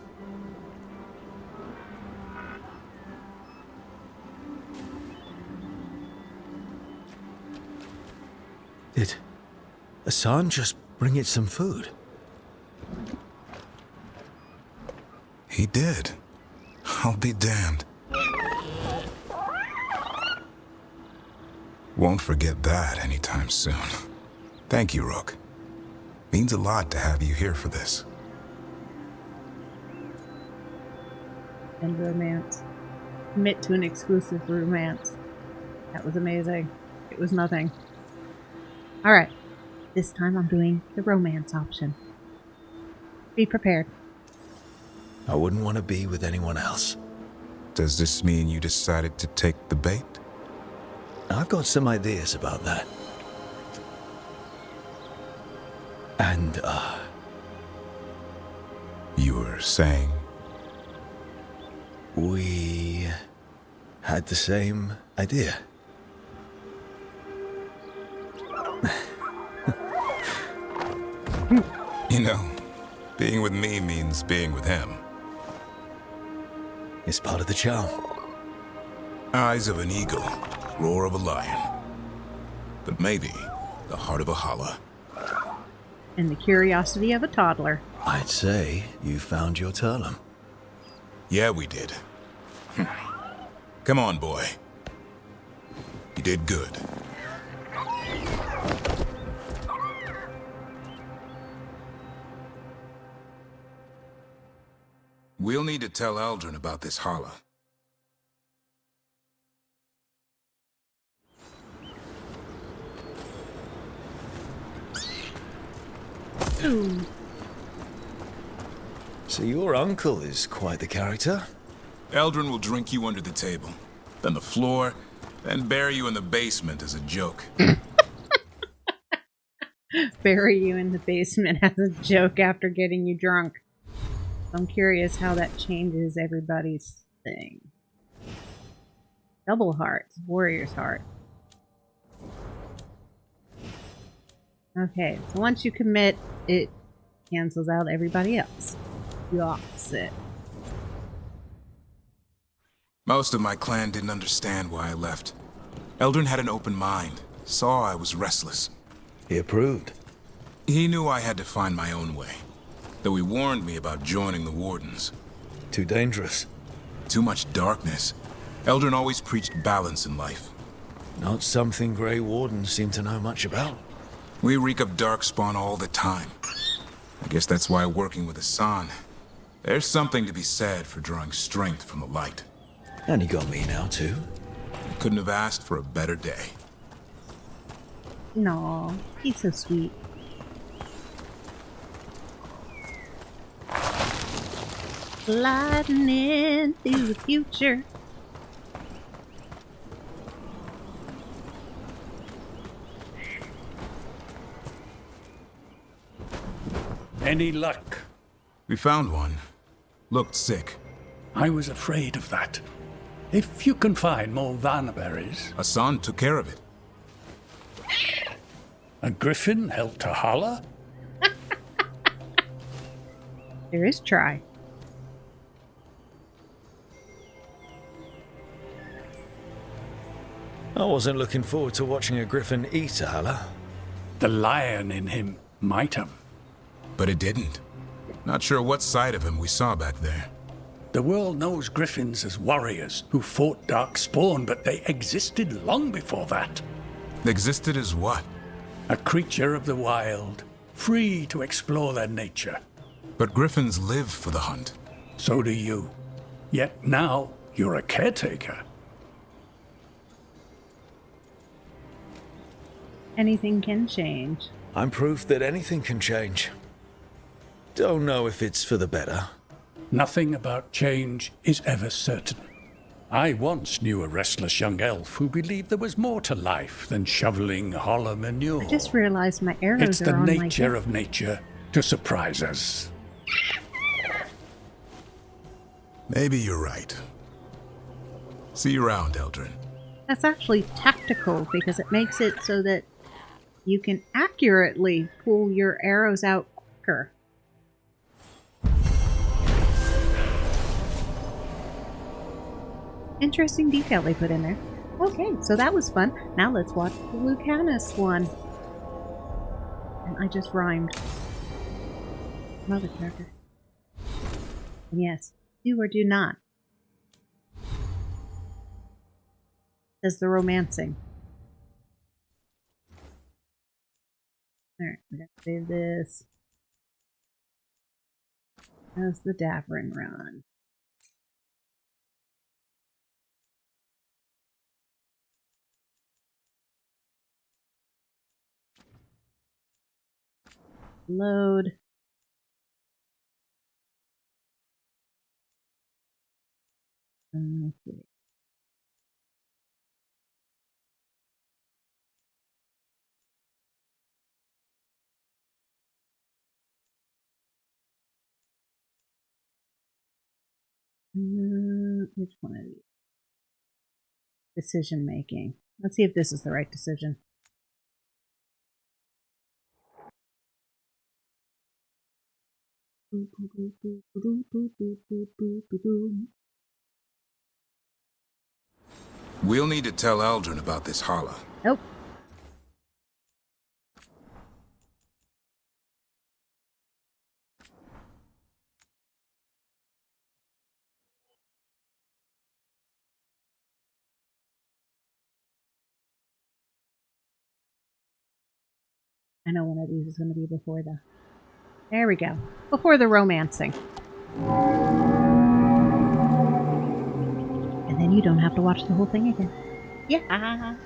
Did Asan just bring it some food? He did. I'll be damned. Won't forget that anytime soon. Thank you, Rook. Means a lot to have you here for this. And romance. Commit to an exclusive romance. That was amazing. It was nothing. Alright, this time I'm doing the romance option. Be prepared. I wouldn't want to be with anyone else. Does this mean you decided to take the bait? I've got some ideas about that. And, You were saying? We had the same idea. You know, being with me means being with him. It's part of the charm. Eyes of an eagle, roar of a lion. But maybe the heart of a holla. And the curiosity of a toddler. I'd say you found your Turlum. Yeah, we did. Come on, boy. You did good. We'll need to tell Aldrin about this holla. Ooh. So your uncle is quite the character. Aldrin will drink you under the table, then the floor, then bury you in the basement as a joke. Bury you in the basement as a joke after getting you drunk. I'm curious how that changes everybody's thing. Double hearts, warrior's heart. Okay, so once you commit, it cancels out everybody else. The opposite. Most of my clan didn't understand why I left. Aldrin had an open mind, saw I was restless. He approved. He knew I had to find my own way, though he warned me about joining the Wardens. Too dangerous. Too much darkness. Aldrin always preached balance in life. Not something Grey Wardens seem to know much about. We reek of darkspawn all the time. I guess that's why working with Asan, there's something to be said for drawing strength from the light. And he got me now, too. I couldn't have asked for a better day. No, he's so sweet. Sliding into the future. Any luck? We found one. Looked sick. I was afraid of that. If you can find more vanberries... Hassan took care of it. A griffin helped her holler? There is try. I wasn't looking forward to watching a griffin eat a Hala. The lion in him might have. But it didn't. Not sure what side of him we saw back there. The world knows griffins as warriors who fought Darkspawn, but they existed long before that. Existed as what? A creature of the wild, free to explore their nature. But griffins live for the hunt. So do you. Yet now, you're a caretaker. Anything can change. I'm proof that anything can change. Don't know if it's for the better. Nothing about change is ever certain. I once knew a restless young elf who believed there was more to life than shoveling hollow manure. I just realized my arrows It's the are on my nature head. of nature to surprise us. Maybe you're right. See you around, Eldrin. That's actually tactical because it makes it so that you can accurately pull your arrows out quicker. Interesting detail they put in there. Okay, so that was fun. Now let's watch the Lucanus one. And I just rhymed. Mother character. Yes. Do or do not. Says the romancing. Alright, we're gonna save this. How's the Davrin run? Load. Okay. Which one of these? Decision making. Let's see if this is the right decision. We'll need to tell Eldrin about this Hala. Nope. I know one of these is going to be before the... There we go. Before the romancing. And then you don't have to watch the whole thing again. Yeah.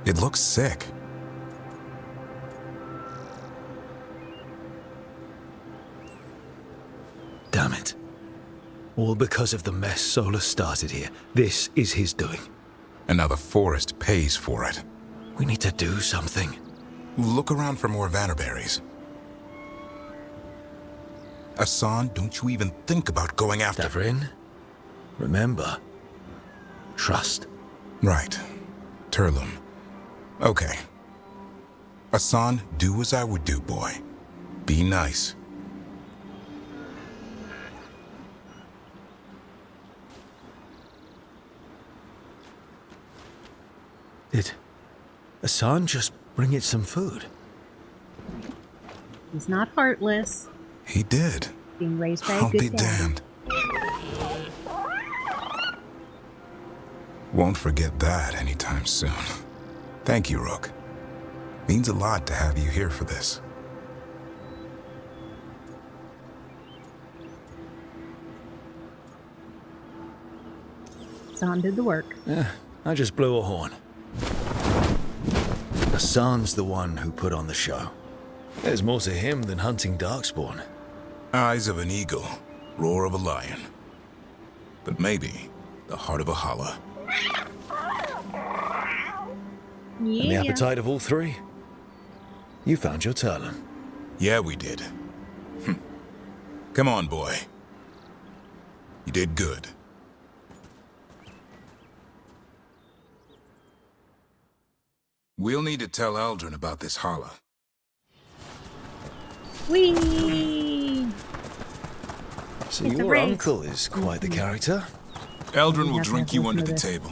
It looks sick. Damn it. All because of the mess Solus started here. This is his doing. And now the forest pays for it. We need to do something. Look around for more vanberries. Hassan, don't you even think about going after... Davrin, remember, trust. Right. Turlum. Okay. Hassan, do as I would do, boy. Be nice. Did Hassan just bring it some food? He's not heartless. He did. Being raised by a I'll good be dad. damned. Won't forget that anytime soon. Thank you, Rook. Means a lot to have you here for this. Hassan did the work. I just blew a horn. Hassan's the one who put on the show. There's more to him than hunting darkspawn. Eyes of an eagle, roar of a lion. But maybe the heart of a holla. And the appetite of all three? You found your Turlin. Yeah, we did. Come on, boy. You did good. We'll need to tell Eldrin about this holla. Whee! So your uncle is quite the character. Eldrin will drink you under the table,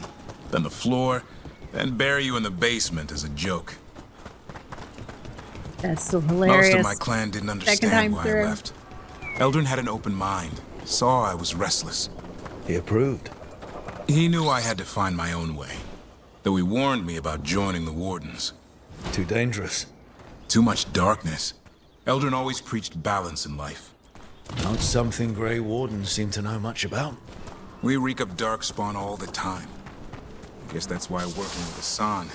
then the floor, then bury you in the basement as a joke. That's so hilarious. Most of my clan didn't understand why I left. Eldrin had an open mind, saw I was restless. He approved. He knew I had to find my own way, though he warned me about joining the Wardens. Too dangerous. Too much darkness. Eldrin always preached balance in life. Not something Grey Wardens seem to know much about. We reek of darkspawn all the time. I guess that's why working with Hassan,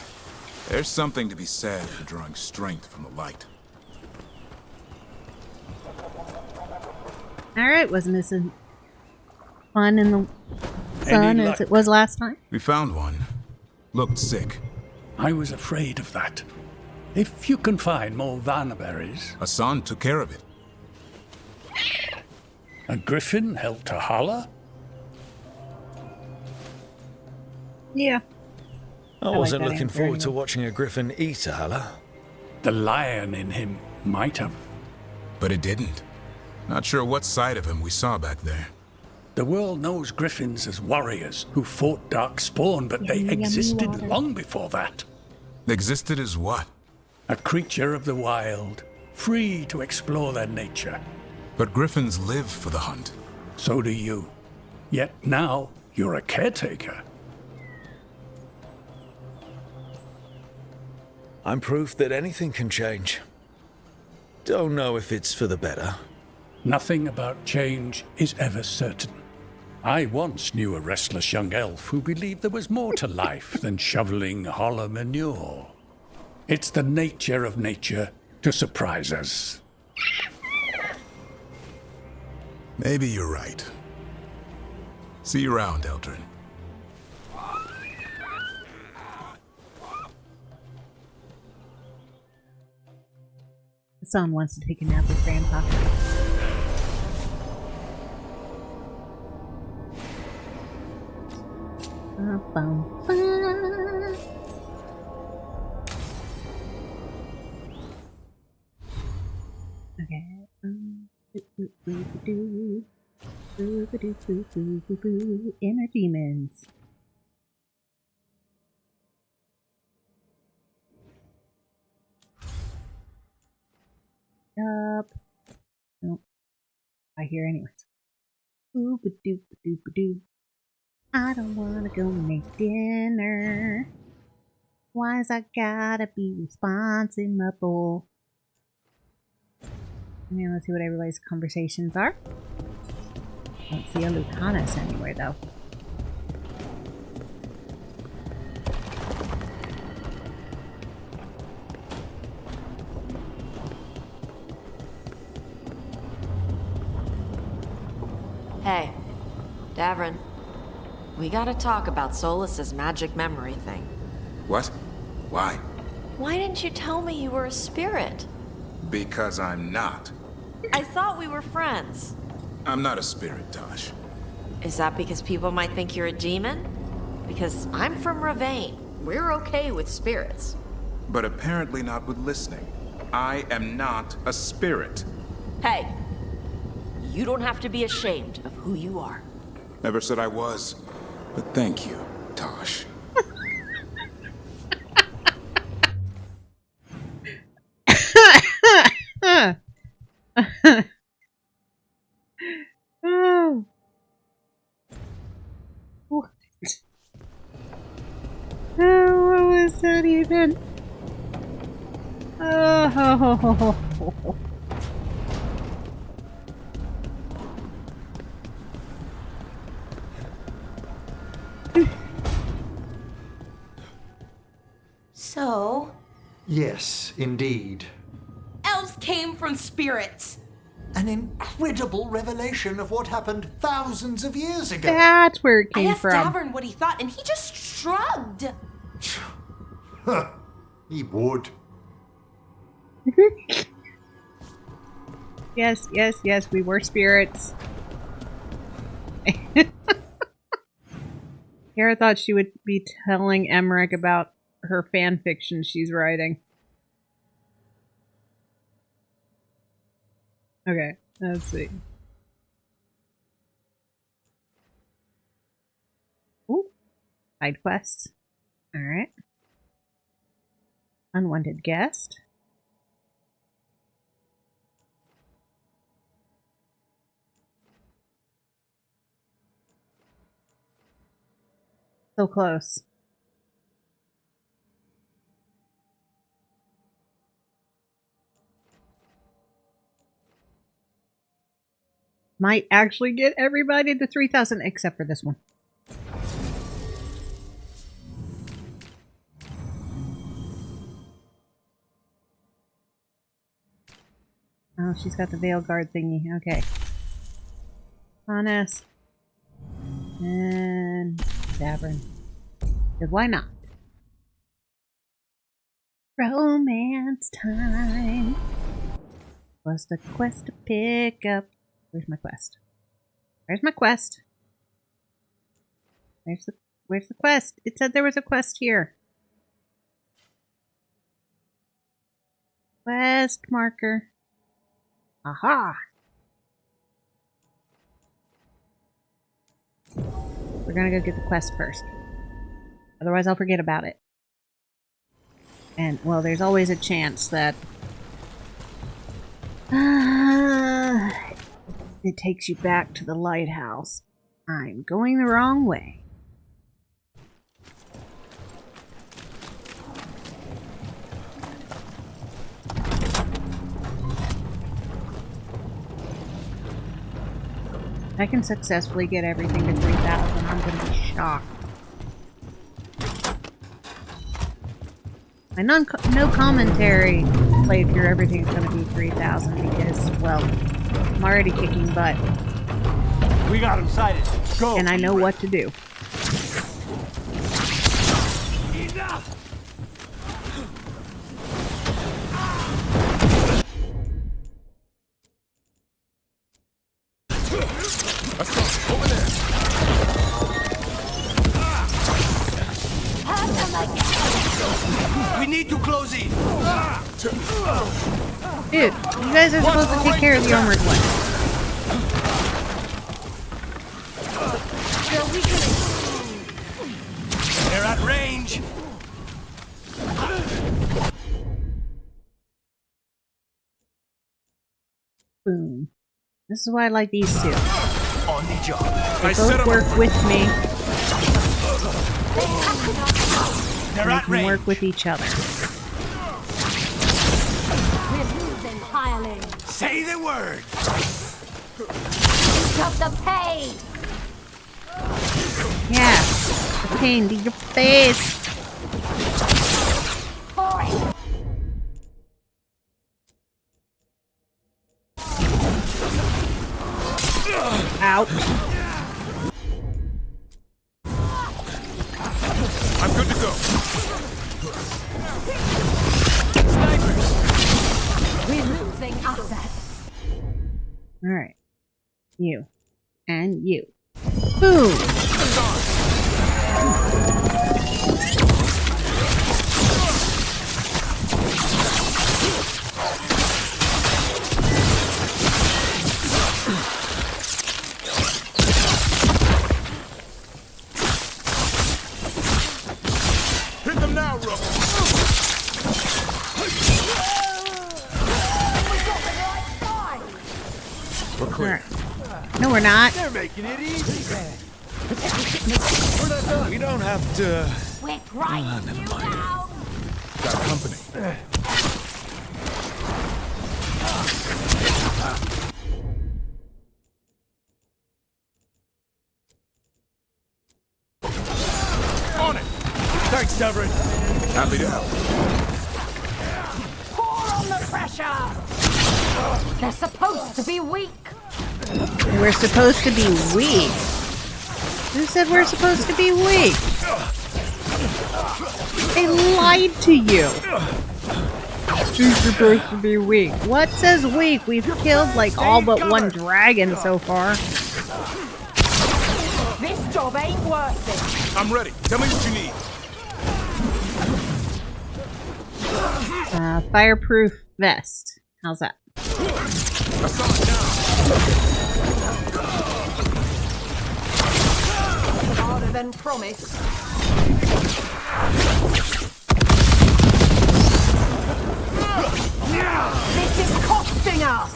there's something to be said for drawing strength from the light. Alright, wasn't as fun in the sun as it was last time? We found one. Looked sick. I was afraid of that. If you can find more Vanaberries... Hassan took care of it. A griffin helped her holler? Yeah. I wasn't looking forward to watching a griffin eat a holler. The lion in him might have. But it didn't. Not sure what side of him we saw back there. The world knows griffins as warriors who fought darkspawn, but they existed long before that. Existed as what? A creature of the wild, free to explore their nature. But griffins live for the hunt. So do you. Yet now, you're a caretaker. I'm proof that anything can change. Don't know if it's for the better. Nothing about change is ever certain. I once knew a restless young elf who believed there was more to life than shoveling hollow manure. It's the nature of nature to surprise us. Maybe you're right. See you around, Eldrin. The son wants to take a nap with Grandpa. Okay. Inner demons. Up. Nope. I hear anyways. Ooba-doo-ba-doo-ba-doo. I don't wanna go make dinner. Why's I gotta be responsible? Now let's see what everybody's conversations are. I don't see a Lucanus anywhere though. Hey, Davrin. We gotta talk about Solas's magic memory thing. What? Why? Why didn't you tell me you were a spirit? Because I'm not. I thought we were friends. I'm not a spirit, Tosh. Is that because people might think you're a demon? Because I'm from Ravane. We're okay with spirits. But apparently not with listening. I am not a spirit. Hey, you don't have to be ashamed of who you are. Never said I was. But thank you, Tosh. Oh. What? Oh, what was that even? Oh. So, Yes, indeed. elves came from spirits. An incredible revelation of what happened thousands of years ago. That's where it I came asked from. Davern what he thought, and he just shrugged. He would. Yes, yes, yes, we were spirits. Kara thought she would be telling Emmerich about her fan fiction she's writing. Okay, let's see. Ooh, side quests. Alright. Unwanted guest. So close. Might actually get everybody to 3,000 except for this one. Oh, she's got the Veilguard thingy. Okay. Honest. And Davern. Because why not? Romance time. What's the quest to pick up? Where's my quest? Where's my quest? Where's the quest? It said there was a quest here. Quest marker. Aha! We're gonna go get the quest first. Otherwise I'll forget about it. And, well, there's always a chance that it takes you back to the lighthouse. I'm going the wrong way. If I can successfully get everything to 3,000, I'm going to be shocked. My no commentary playthrough, everything's going to be 3,000 because, well, I'm already kicking butt. We got him sighted. Go. And I know what to do. Enough. Let's go. Over there. We need to close in. Dude, you guys are supposed to take care of the armored one. They're at range. Boom. This is why I like these two. On the job. They both work with me. They're They at can range. work with each other. We're losing hireling. Say the word. Stop the pain. Yeah. The pain to your face. Ouch. I'm good to go. We're losing assets. Alright. You. And you. Boom! Hit them now, Rook. We're clear. No, we're not. They're making it easy. We don't have to... We're grinding you down. Got company. On it. Thanks, Davern. Happy to help. Pour on the pressure! They're supposed to be weak. We're supposed to be weak. Who said we're supposed to be weak? They lied to you. She's supposed to be weak. What says weak? We've killed like all but one dragon so far. This job ain't worth it. I'm ready. Tell me what you need. Fireproof vest. How's that? Harder than promised. This is costing us.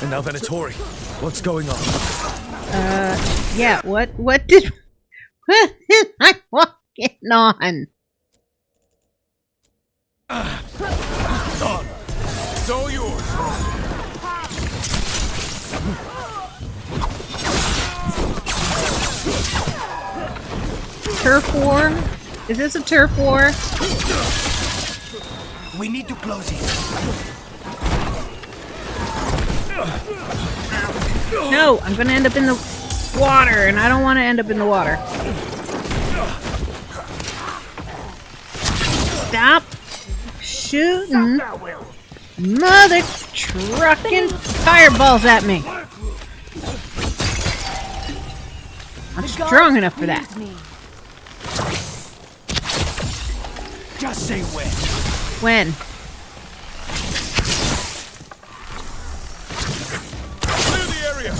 And now Venatori, what's going on? Yeah, what did I walking on? Done. It's all yours. Turf war? Is this a turf war? We need to close it. No, I'm gonna end up in the water, and I don't want to end up in the water. Stop shooting mother trucking fireballs at me. I'm strong enough for that. Just say when. When? Clear the area.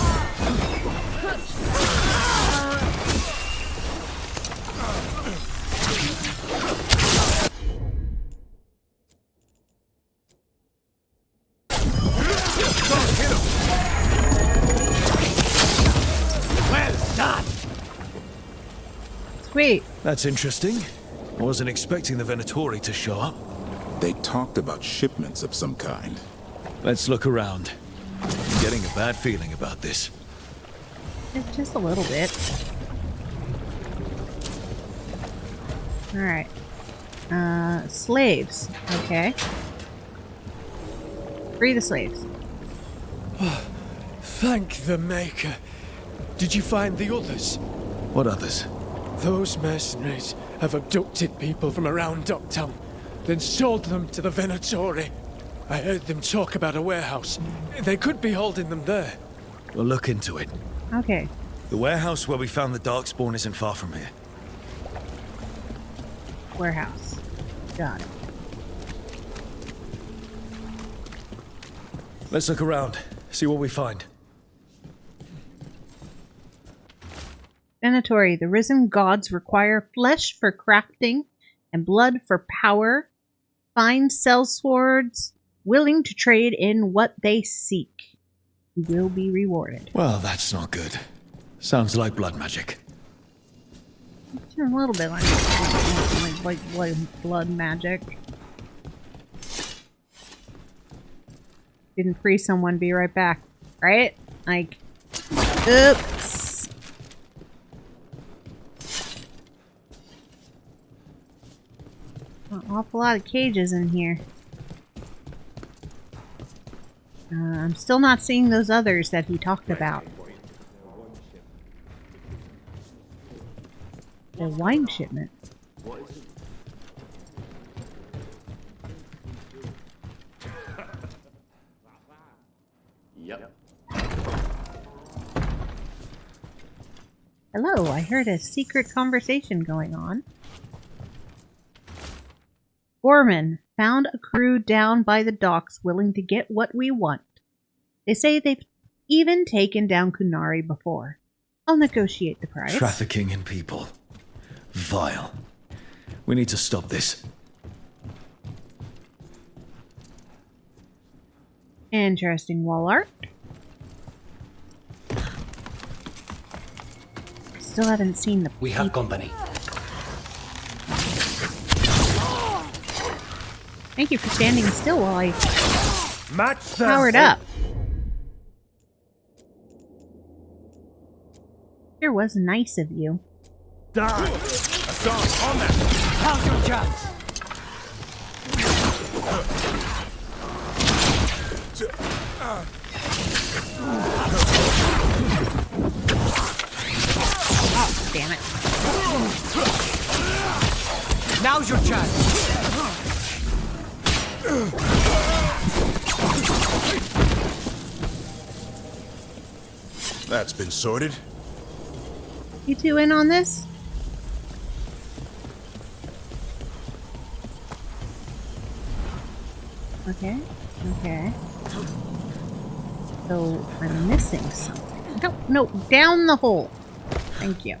Well done. Sweet. That's interesting. I wasn't expecting the Venatori to show up. They talked about shipments of some kind. Let's look around. I'm getting a bad feeling about this. Just a little bit. Alright. Slaves. Okay. Free the slaves. Thank the Maker. Did you find the others? What others? Those mercenaries have abducted people from around Docktown, then sold them to the Venatori. I heard them talk about a warehouse. They could be holding them there. We'll look into it. Okay. The warehouse where we found the Darkspawn isn't far from here. Warehouse. Got it. Let's look around, see what we find. Venatori, the risen gods require flesh for crafting and blood for power. Find sellswords willing to trade in what they seek. You will be rewarded. Well, that's not good. Sounds like blood magic. It's a little bit like blood magic. Didn't free someone, be right back. Right? Like, oops. An awful lot of cages in here. I'm still not seeing those others that he talked about. The wine shipment. Yep. Hello, I heard a secret conversation going on. Foreman found a crew down by the docks willing to get what we want. They say they've even taken down Kunari before. I'll negotiate the price. Trafficking in people. Vile. We need to stop this. Interesting wall art. Still haven't seen the We have company. Thank you for standing still while I Match powered up. Sure was nice of you. Die! Assault on that! How's your chance? Oh, damn it. Now's your chance! That's been sorted. You two in on this? Okay, okay. So, I'm missing something. No, no, down the hole. Thank you.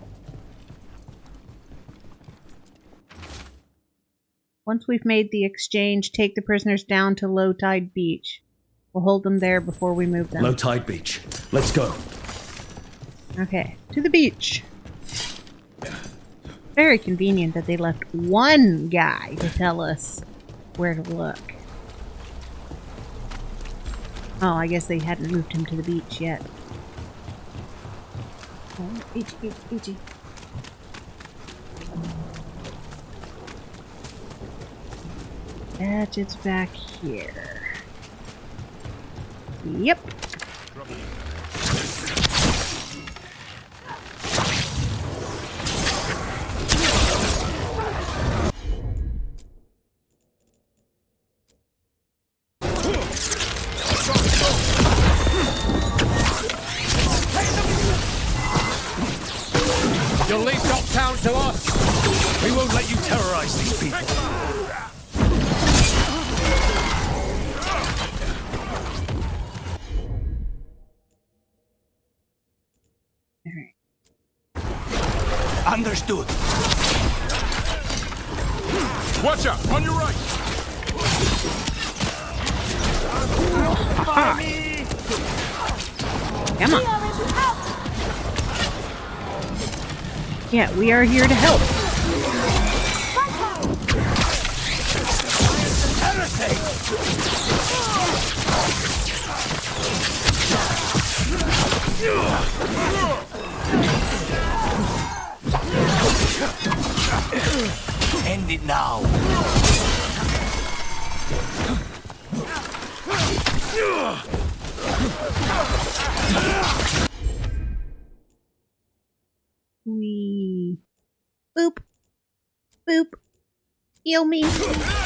Once we've made the exchange, take the prisoners down to Low Tide Beach. We'll hold them there before we move them. Low Tide Beach. Let's go. Okay, to the beach. Very convenient that they left one guy to tell us where to look. Oh, I guess they hadn't moved him to the beach yet. Oh, itchy. Gadget's back here. Yep. You'll leave Docktown to us. We won't let you terrorize these people. Understood. Watch out! On your right! Come on. Yeah, we are here to help. End it now. We boop boop. Heal me. Boop.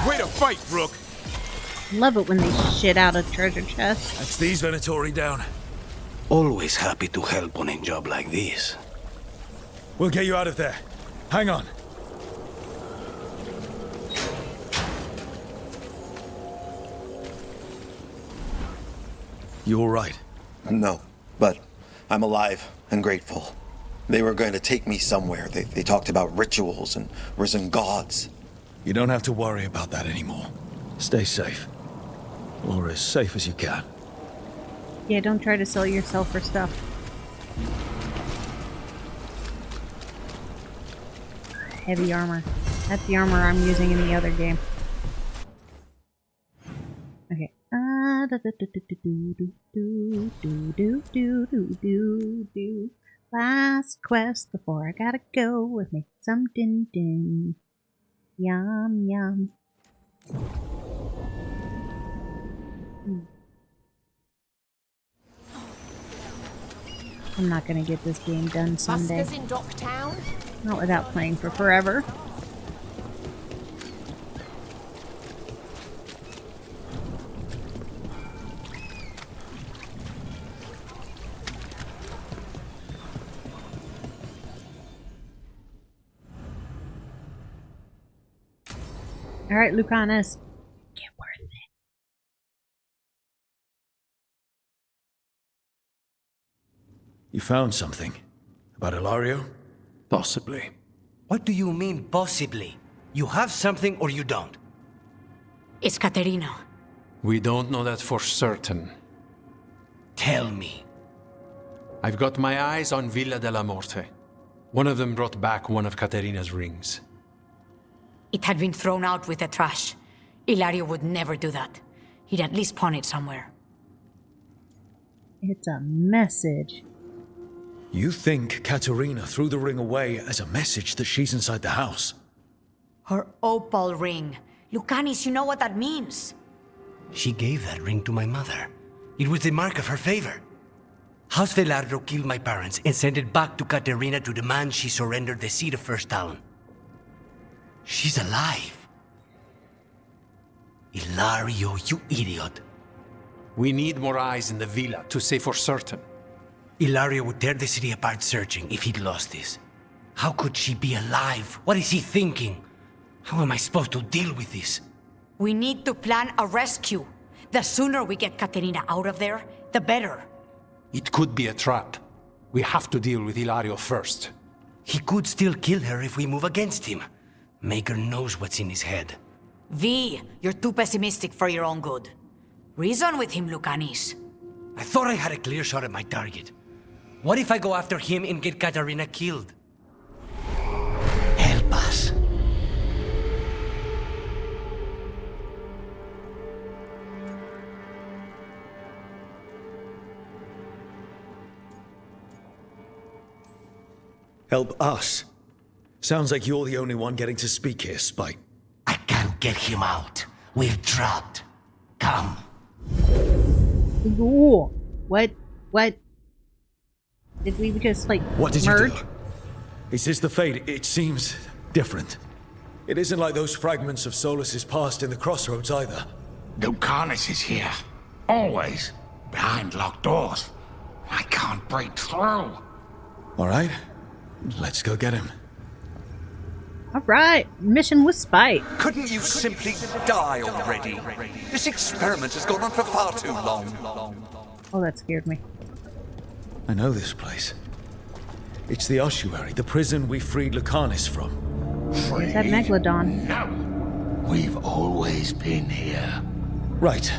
Way to fight, Rook. Love it when they shit out a treasure chest. That's these Venatori down. Always happy to help on a job like this. We'll get you out of there. Hang on. You all right? No, but I'm alive and grateful. They were going to take me somewhere. They talked about rituals and risen gods. You don't have to worry about that anymore. Stay safe. Or as safe as you can. Yeah, don't try to sell yourself for stuff. Heavy armor. That's the armor I'm using in the other game. Okay. Last quest before I gotta go with me some din din. Yum yum. I'm not gonna get this game done someday. Buskers in Docktown? Not without playing for forever. Alright, Lucanus. Get worth it. You found something? About Ilario? Possibly. What do you mean, possibly? You have something or you don't? It's Caterino. We don't know that for certain. Tell me. I've got my eyes on Villa della Morte. One of them brought back one of Caterina's rings. It had been thrown out with the trash. Ilario would never do that. He'd at least pawn it somewhere. It's a message. You think Caterina threw the ring away as a message that she's inside the house? Her opal ring. Lucanis, you know what that means. She gave that ring to my mother. It was the mark of her favor. House Velardo killed my parents and sent it back to Caterina to demand she surrender the seat of First Talon. She's alive. Ilario, you idiot. We need more eyes in the villa to say for certain. Ilario would tear the city apart searching if he'd lost this. How could she be alive? What is he thinking? How am I supposed to deal with this? We need to plan a rescue. The sooner we get Caterina out of there, the better. It could be a trap. We have to deal with Ilario first. He could still kill her if we move against him. Maker knows what's in his head. V, you're too pessimistic for your own good. Reason with him, Lucanis. I thought I had a clear shot at my target. What if I go after him and get Caterina killed? Help us. Help us? Sounds like you're the only one getting to speak here, Spite. I can't get him out. We're trapped. Come. Ooh. What? Did we just, like, What did merge? you do? Is this the fate? It seems different. It isn't like those fragments of Solus's past in the crossroads either. Lucanis is here. Always. Behind locked doors. I can't break through. All right. Let's go get him. Alright, mission with Spite. Couldn't you simply die already? This experiment has gone on for far too long. Oh, that scared me. I know this place. It's the ossuary, the prison we freed Lucanis from. There's that Megalodon. No. We've always been here. Right.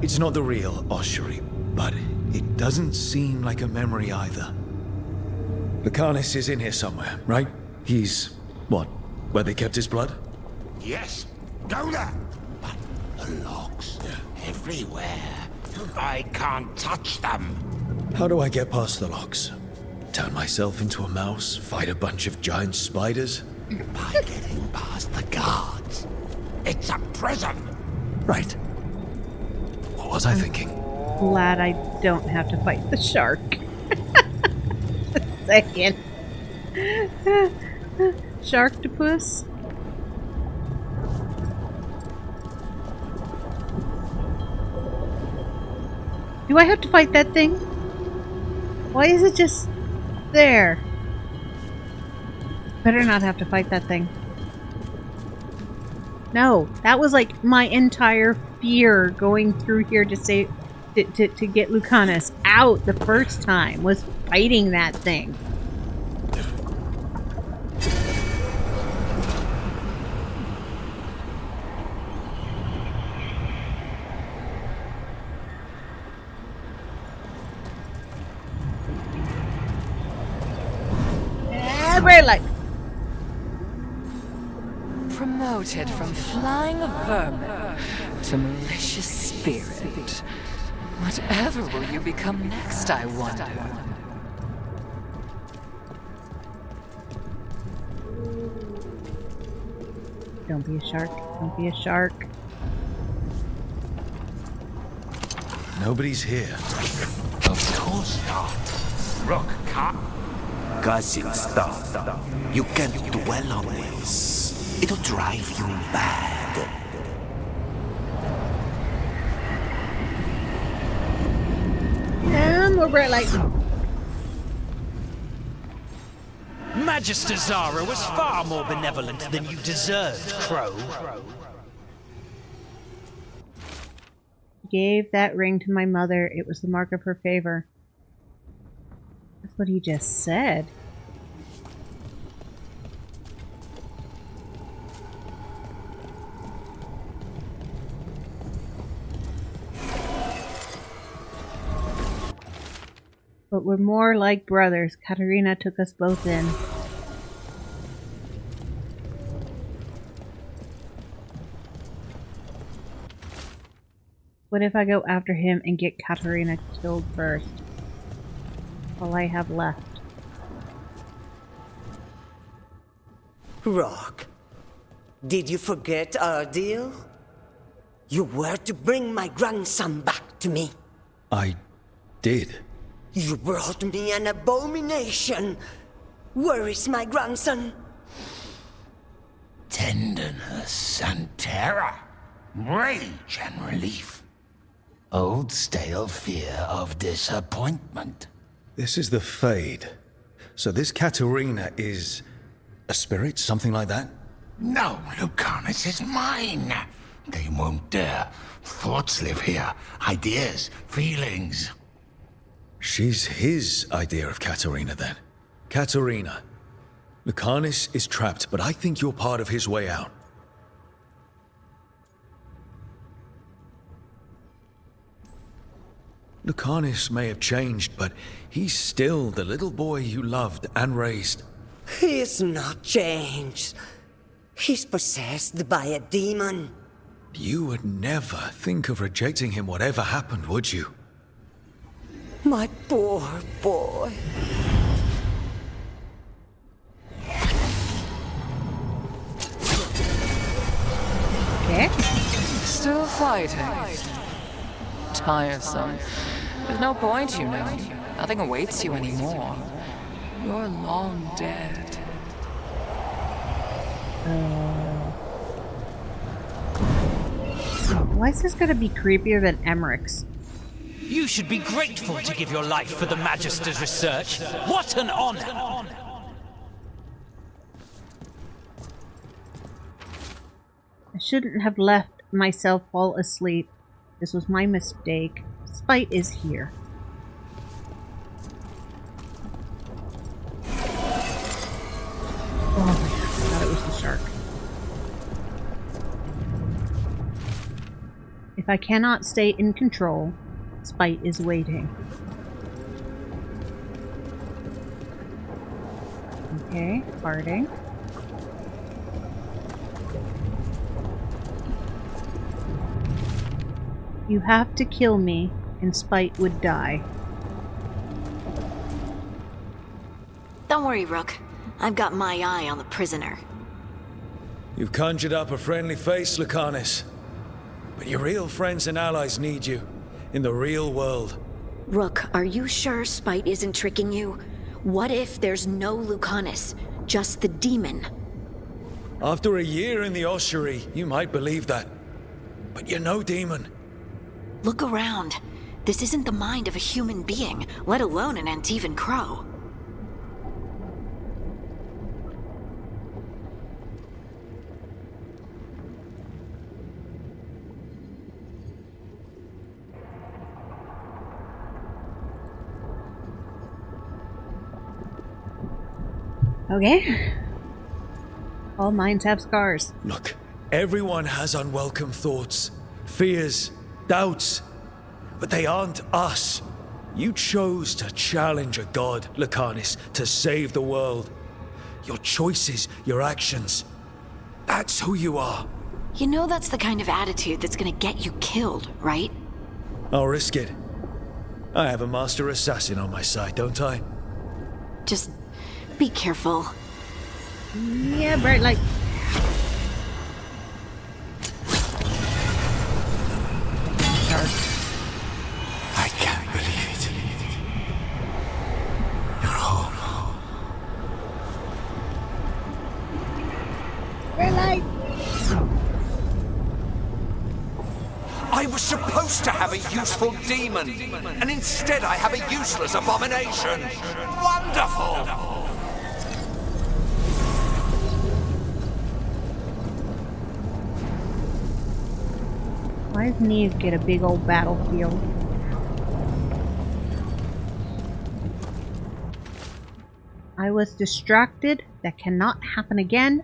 It's not the real ossuary, but it doesn't seem like a memory either. Lucanis is in here somewhere, right? He's, what, where they kept his blood? Yes. Go there. But the locks. Everywhere. I can't touch them. How do I get past the locks? Turn myself into a mouse? Fight a bunch of giant spiders? By getting past the guards. It's a prison. Right. What was I thinking? Glad I don't have to fight the shark. Just a second. Sharktopus? Do I have to fight that thing? Why is it just there? Better not have to fight that thing. No, that was like my entire fear going through here to say to get Lucanis out the first time was fighting that thing. Very like promoted from flying vermin to malicious spirit. Whatever will you become next, I wonder? Don't be a shark. Don't be a shark. Nobody's here. Of course not. Rook cut. Cousin stuff. You can't dwell on this. It'll drive you mad. And we're bright light. Magister Zara was far more benevolent than you deserved, Crow. Gave that ring to my mother. It was the mark of her favor. That's what he just said. But we're more like brothers. Katarina took us both in. What if I go after him and get Katarina killed first? All I have left. Rock, did you forget our deal? You were to bring my grandson back to me. I did. You brought me an abomination. Where is my grandson? Tenderness and terror, rage and relief. Old stale fear of disappointment. This is the Fade. So this Katarina is a spirit, something like that? No, Lucanus is mine. They won't dare. Thoughts live here. Ideas, feelings. She's his idea of Katarina, then. Katarina. Lucanus is trapped, but I think you're part of his way out. Lucanus may have changed, but he's still the little boy you loved and raised. He's not changed. He's possessed by a demon. You would never think of rejecting him whatever happened, would you? My poor boy. Okay. Still fighting. Tiresome. There's no point, you know. Nothing awaits you anymore. You're long dead. Why is this gonna be creepier than Emmerich's? You should be grateful to give your life for the Magister's research. What an honor! I shouldn't have left myself fall asleep. This was my mistake. Spite is here. Oh my god, I thought it was the shark. If I cannot stay in control, Spite is waiting. Okay, farting. You have to kill me, and Spite would die. Don't worry, Rook. I've got my eye on the prisoner. You've conjured up a friendly face, Lucanus. But your real friends and allies need you. In the real world. Rook, are you sure Spite isn't tricking you? What if there's no Lucanus, just the demon? After a year in the ossuary, you might believe that. But you're no demon. Look around. This isn't the mind of a human being, let alone an Antivan crow. Okay. All minds have scars. Look, everyone has unwelcome thoughts, fears, doubts. But they aren't us. You chose to challenge a god, Lucanus, to save the world. Your choices, your actions. That's who you are. You know that's the kind of attitude that's gonna get you killed, right? I'll risk it. I have a master assassin on my side, don't I? Just be careful. Yeah, bright light. I can't believe it. You're home. Bright light. I was supposed to have a useful demon, and instead I have a useless abomination. Wonderful! Why does Neve get a big old battlefield? I was distracted. That cannot happen again.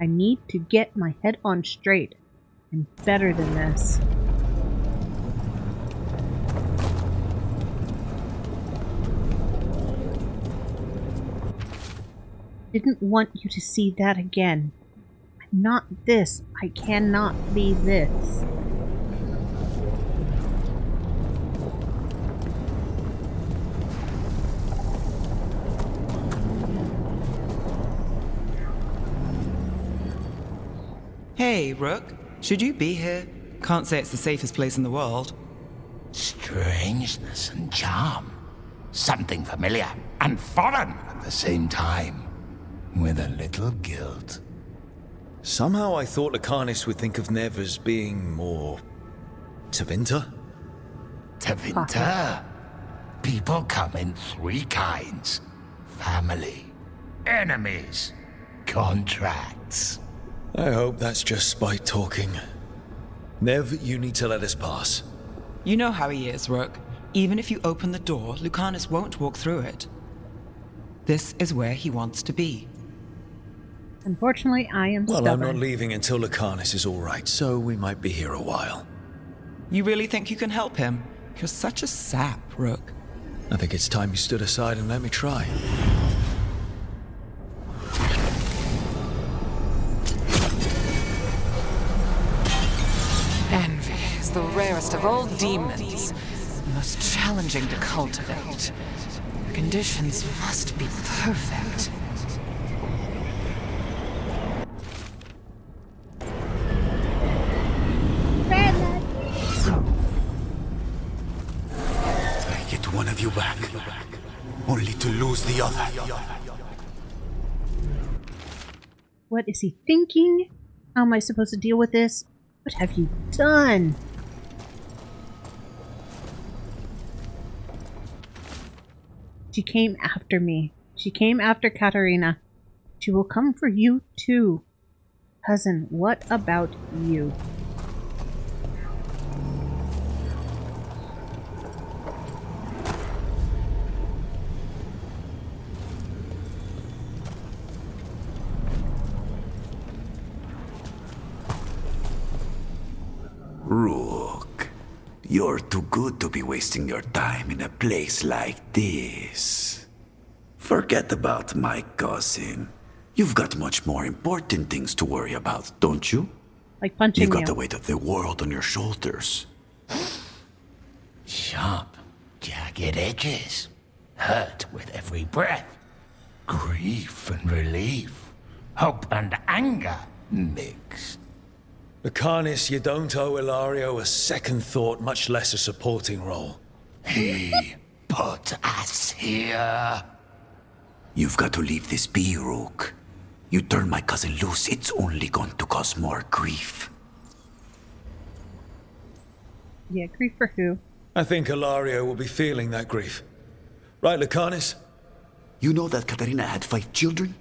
I need to get my head on straight. I'm better than this. didn't want you to see that again. I'm not this. I cannot be this. Hey, Rook. Should you be here? Can't say it's the safest place in the world. Strangeness and charm. Something familiar and foreign at the same time. With a little guilt. Somehow I thought Lucanus would think of Nev as being more... Tevinter? Tevinter? People come in three kinds. Family, enemies, contracts. I hope that's just spite talking. Nev, you need to let us pass. You know how he is, Rook. Even if you open the door, Lucanus won't walk through it. This is where he wants to be. Unfortunately, I am Well, stubborn. I'm not leaving until Lucanus is all right, so we might be here a while. You really think you can help him? You're such a sap, Rook. I think it's time you stood aside and let me try. Envy is the rarest of all demons, the most challenging to cultivate. The conditions must be perfect. I get one of you back, only to lose the other. What is he thinking? How am I supposed to deal with this? What have you done? She came after me. She came after Katarina. She will come for you too. Cousin, what about you? Rook, you're too good to be wasting your time in a place like this. Forget about my cousin. You've got much more important things to worry about, don't you? Like punching You got you. the weight of the world on your shoulders. Sharp, jagged edges. Hurt with every breath. Grief and relief. Hope and anger mixed. Lucanus, you don't owe Ilario a second thought, much less a supporting role. He put us here. You've got to leave this be, Rook. You turn my cousin loose, it's only going to cause more grief. Yeah, grief for who? I think Ilario will be feeling that grief. Right, Lucanus? You know that Katarina had 5 children?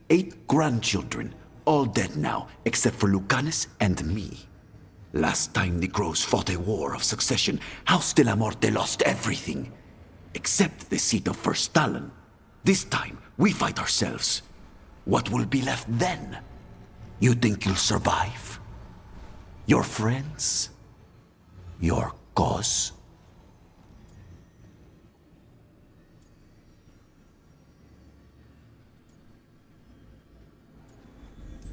8 grandchildren. All dead now, except for Lucanus and me. Last time the Grows fought a war of succession, House de la Morte lost everything. Except the seat of First Stalin. This time, we fight ourselves. What will be left then? You think you'll survive? Your friends? Your cause?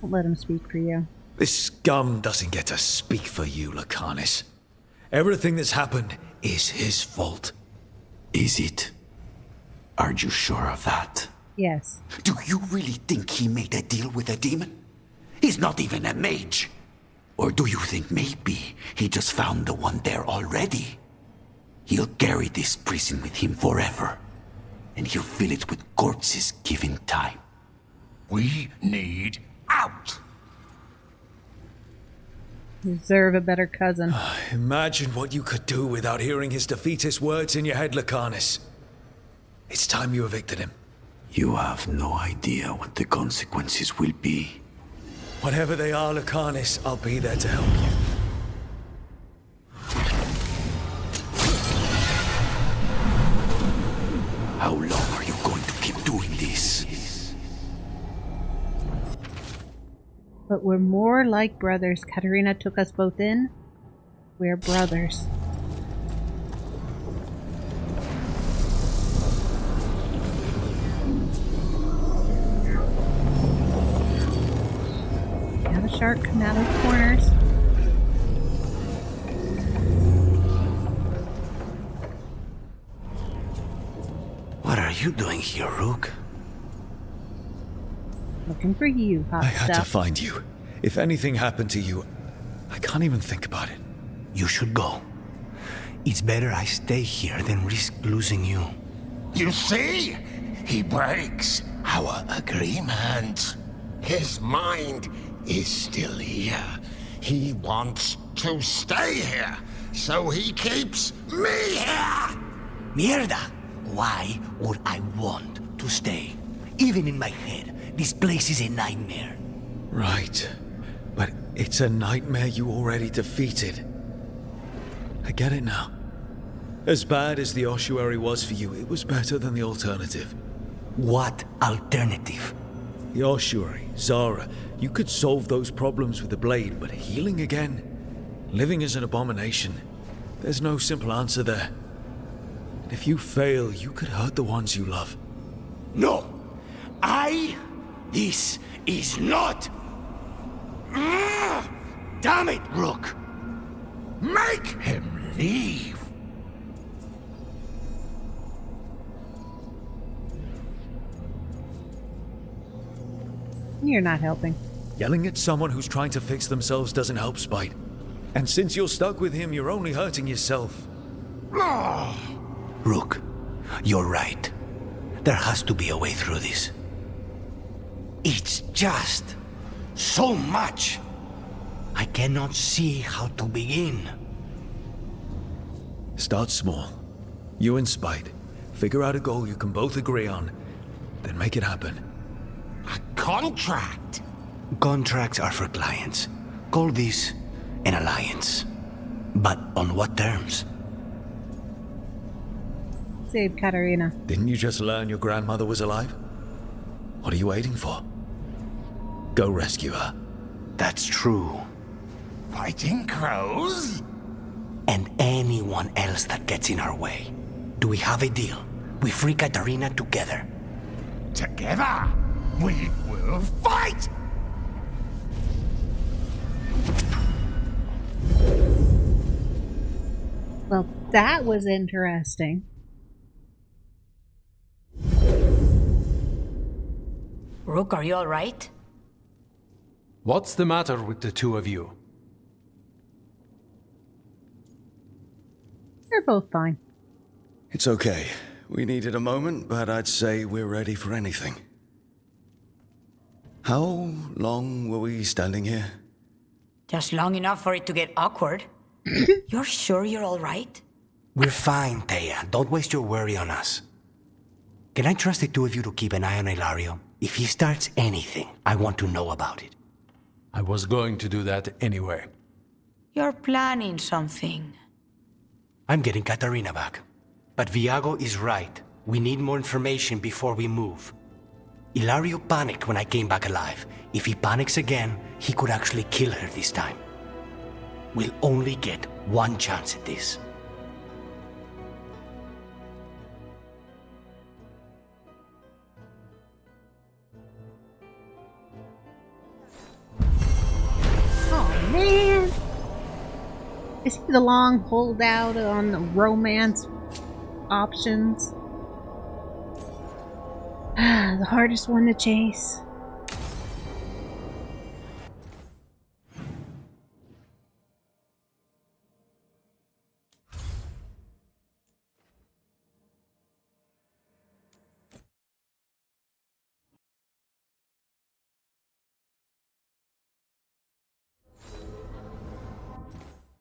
Don't let him speak for you. This scum doesn't get to speak for you, Lucanus. Everything that's happened is his fault. Is it? Are you sure of that? Yes. Do you really think he made a deal with a demon? He's not even a mage. Or do you think maybe he just found the one there already? He'll carry this prison with him forever. And he'll fill it with corpses given time. We need out. You deserve a better cousin. Imagine what you could do without hearing his defeatist words in your head, Lucanus. It's time you evicted him. You have no idea what the consequences will be. Whatever they are, Lucanus, I'll be there to help you. How long are you going to keep doing this? But we're more like brothers. Katarina took us both in. We're brothers. sharp Kanado corners. What are you doing here, Rook? Looking for you, hot I had to stuff. find you. If anything happened to you, I can't even think about it. You should go. It's better I stay here than risk losing you. You see? He breaks our agreement. His mind is still here. He wants to stay here, so he keeps me here! Mierda! Why would I want to stay? Even in my head, this place is a nightmare. Right. But it's a nightmare you already defeated. I get it now. As bad as the ossuary was for you, it was better than the alternative. What alternative? The ossuary, Zara. You could solve those problems with the blade, but healing again? Living as an abomination. There's no simple answer there. And if you fail, you could hurt the ones you love. No! This is not... Damn it, Rook! Make him leave! You're not helping. Yelling at someone who's trying to fix themselves doesn't help, Spite. And since you're stuck with him, you're only hurting yourself. Rook, you're right. There has to be a way through this. It's just so much. I cannot see how to begin. Start small. You and Spite. Figure out a goal you can both agree on, then make it happen. A contract? Contracts are for clients. Call this an alliance. But on what terms? Save Katarina. Didn't you just learn your grandmother was alive? What are you waiting for? Go rescue her. That's true. Fighting crows? And anyone else that gets in our way. Do we have a deal? We free Katarina together. Together? We will fight! Well, that was interesting. Rook, are you alright? What's the matter with the two of you? They're both fine. It's okay. We needed a moment, but I'd say we're ready for anything. How long were we standing here? Just long enough for it to get awkward. You're sure you're alright? We're fine, Thea. Don't waste your worry on us. Can I trust the two of you to keep an eye on Ilario? If he starts anything, I want to know about it. I was going to do that anyway. You're planning something. I'm getting Katarina back. But Viago is right. We need more information before we move. Ilario panicked when I came back alive. If he panics again, he could actually kill her this time. We'll only get one chance at this. Oh, man! Is he the long holdout on the romance options? The hardest one to chase.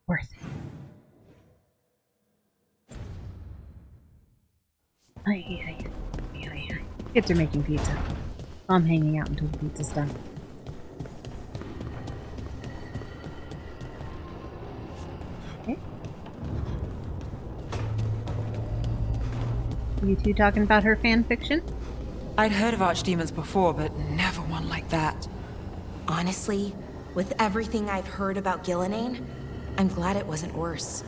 Worth it. Aye. Kids are making pizza. I'm hanging out until the pizza's done. Okay. You two talking about her fan fiction? I'd heard of archdemons before, but never one like that. Honestly, with everything I've heard about Gillenane, I'm glad it wasn't worse.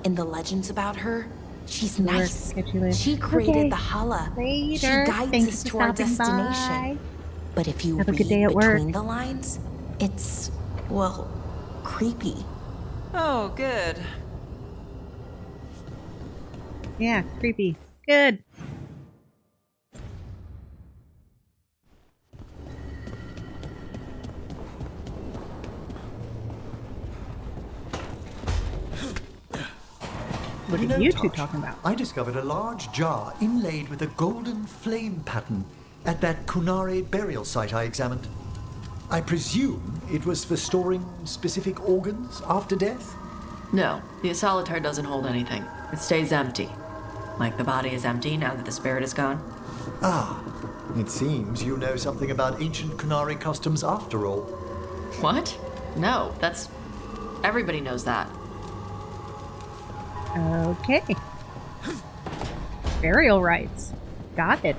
In the legends about her, she's nice. She created the Hala. Later. She guides us to our destination. By. But if you Have a read good day at between work. the lines, It's, well, creepy. Oh, good. Yeah, creepy. Good. What are you two talking about? I discovered a large jar inlaid with a golden flame pattern at that Kunare burial site I examined. I presume it was for storing specific organs after death? No, the solitar doesn't hold anything. It stays empty. Like the body is empty now that the spirit is gone. Ah, it seems you know something about ancient Kunare customs after all. What? No, that's... Everybody knows that. Okay. Burial rites. Got it.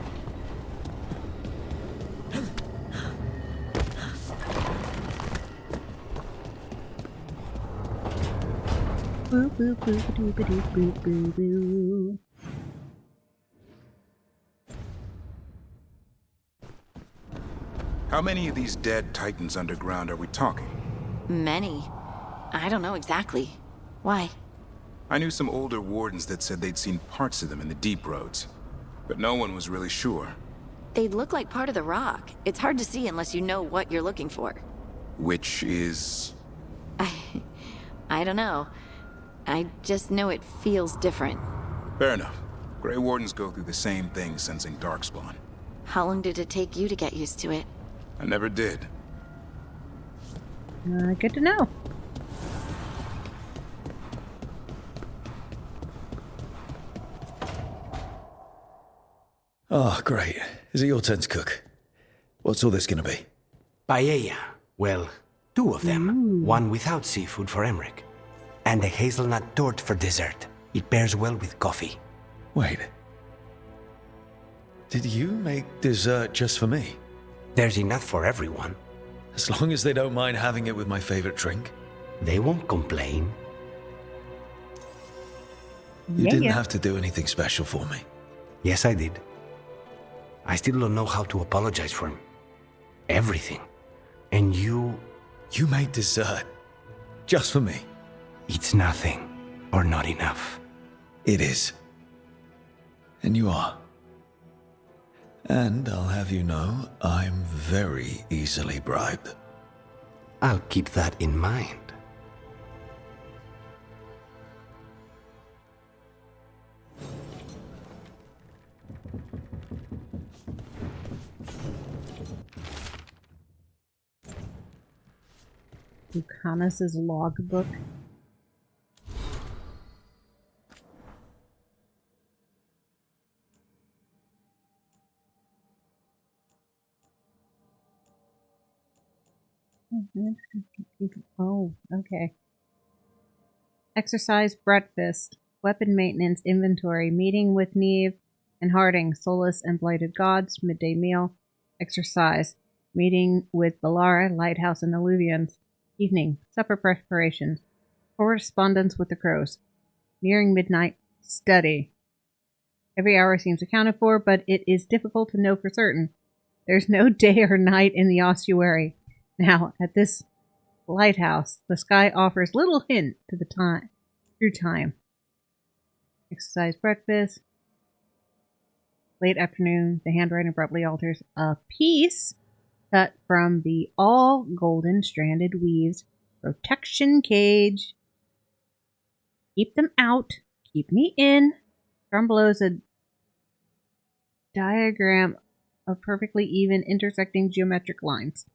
Boo boo boo boo boo boo boo boo. How many of these dead titans underground are we talking? Many. I don't know exactly. Why? I knew some older wardens that said they'd seen parts of them in the deep roads, but no one was really sure. They look like part of the rock. It's hard to see unless you know what you're looking for. Which is... I don't know. I just know it feels different. Fair enough. Grey Wardens go through the same thing sensing Darkspawn. How long did it take you to get used to it? I never did. Good to know. Oh, great. Is it your turn to cook? What's all this gonna be? Paella. Well, 2 of them. One without seafood for Emmerich. And a hazelnut torte for dessert. It pairs well with coffee. Wait. Did you make dessert just for me? There's enough for everyone. As long as they don't mind having it with my favorite drink. They won't complain. You didn't have to do anything special for me. Yes, I did. I still don't know how to apologize for everything. And you... You made dessert. Just for me. It's nothing. Or not enough. It is. And you are. And I'll have you know, I'm very easily bribed. I'll keep that in mind. Lucanus's logbook. Oh, okay. Exercise breakfast. Weapon maintenance inventory. Meeting with Neve and Harding. Soulless and blighted gods. Midday meal. Exercise. Meeting with Balara, Lighthouse, and Illuvians. Evening. Supper preparations. Correspondence with the crows. Nearing midnight. Study. Every hour seems accounted for, but it is difficult to know for certain. There's no day or night in the ossuary. Now, at this lighthouse, the sky offers little hint to the time, through time. Exercise breakfast. Late afternoon, the handwriting abruptly alters. A piece cut from the all golden stranded weaves protection cage. Keep them out. Keep me in. From below is a diagram of perfectly even intersecting geometric lines.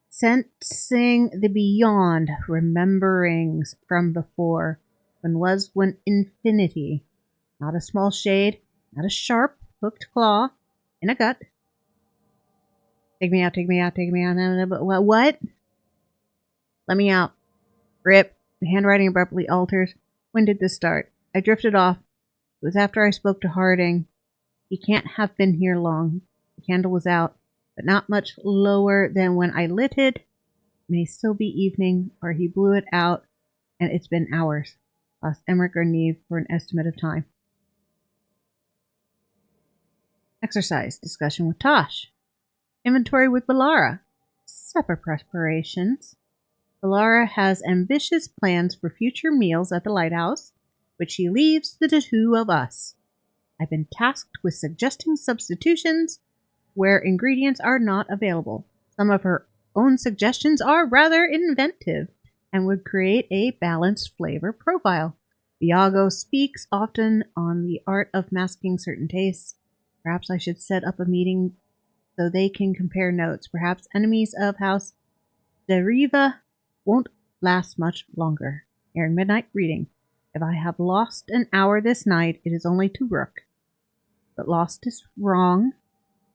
Sensing the beyond, rememberings from before, when infinity, not a small shade, not a sharp, hooked claw, in a gut. Take me out, take me out, take me out. No, but what? Let me out. Rip. The handwriting abruptly alters. When did this start? I drifted off. It was after I spoke to Harding. He can't have been here long. The candle was out, but not much lower than when I lit it. It may still be evening, or he blew it out, and it's been hours. Asked Emmerich or Neve for an estimate of time. Exercise. Discussion with Tosh. Inventory with Valara. Supper preparations. Valara has ambitious plans for future meals at the lighthouse, which she leaves to the two of us. I've been tasked with suggesting substitutions where ingredients are not available. Some of her own suggestions are rather inventive and would create a balanced flavor profile. Viago speaks often on the art of masking certain tastes. Perhaps I should set up a meeting so they can compare notes. Perhaps enemies of House Deriva won't last much longer. Aaron Midnight reading. If I have lost an hour this night, it is only to Rook. But lost is wrong.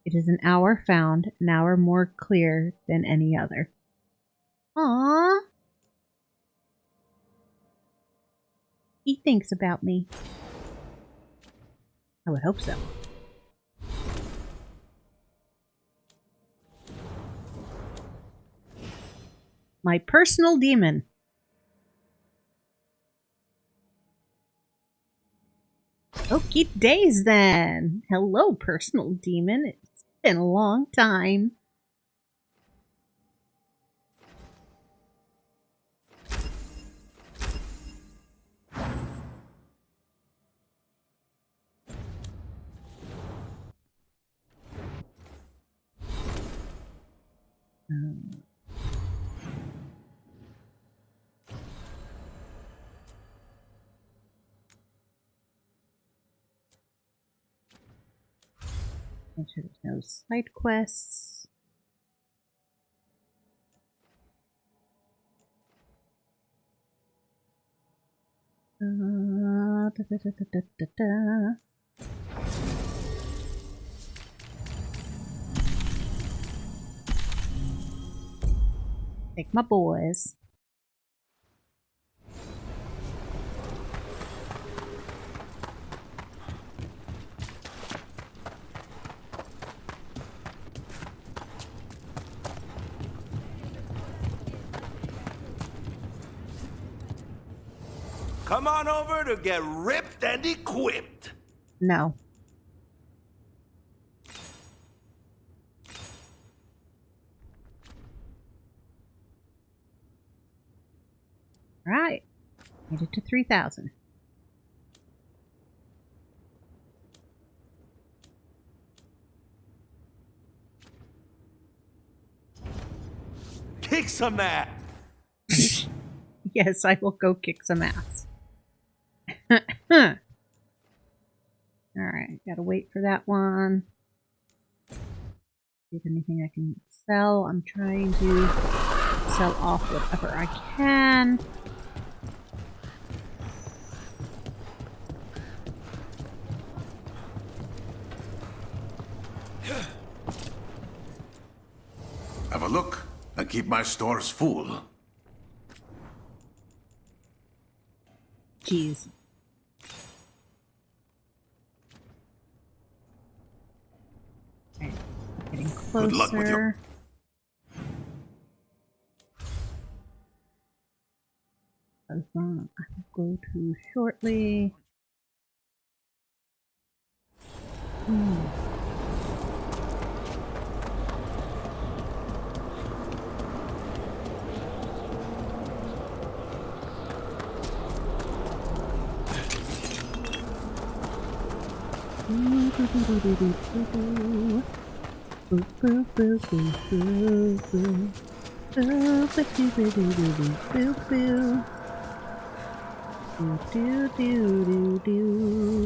It is an hour found, an hour more clear than any other. Aww. He thinks about me. I would hope so. My personal demon. Okie days then. Hello, personal demon. It's been a long time. Make sure there's no side quests. Take my boys. Come on over to get ripped and equipped. No. Right. Made it to 3,000. Kick some ass. Yes, I will go kick some ass. Alright, gotta wait for that one. See if anything I can sell. I'm trying to sell off whatever I can. Have a look and keep my stores full. Jeez. Okay, getting closer. Good luck with your... I will go to shortly.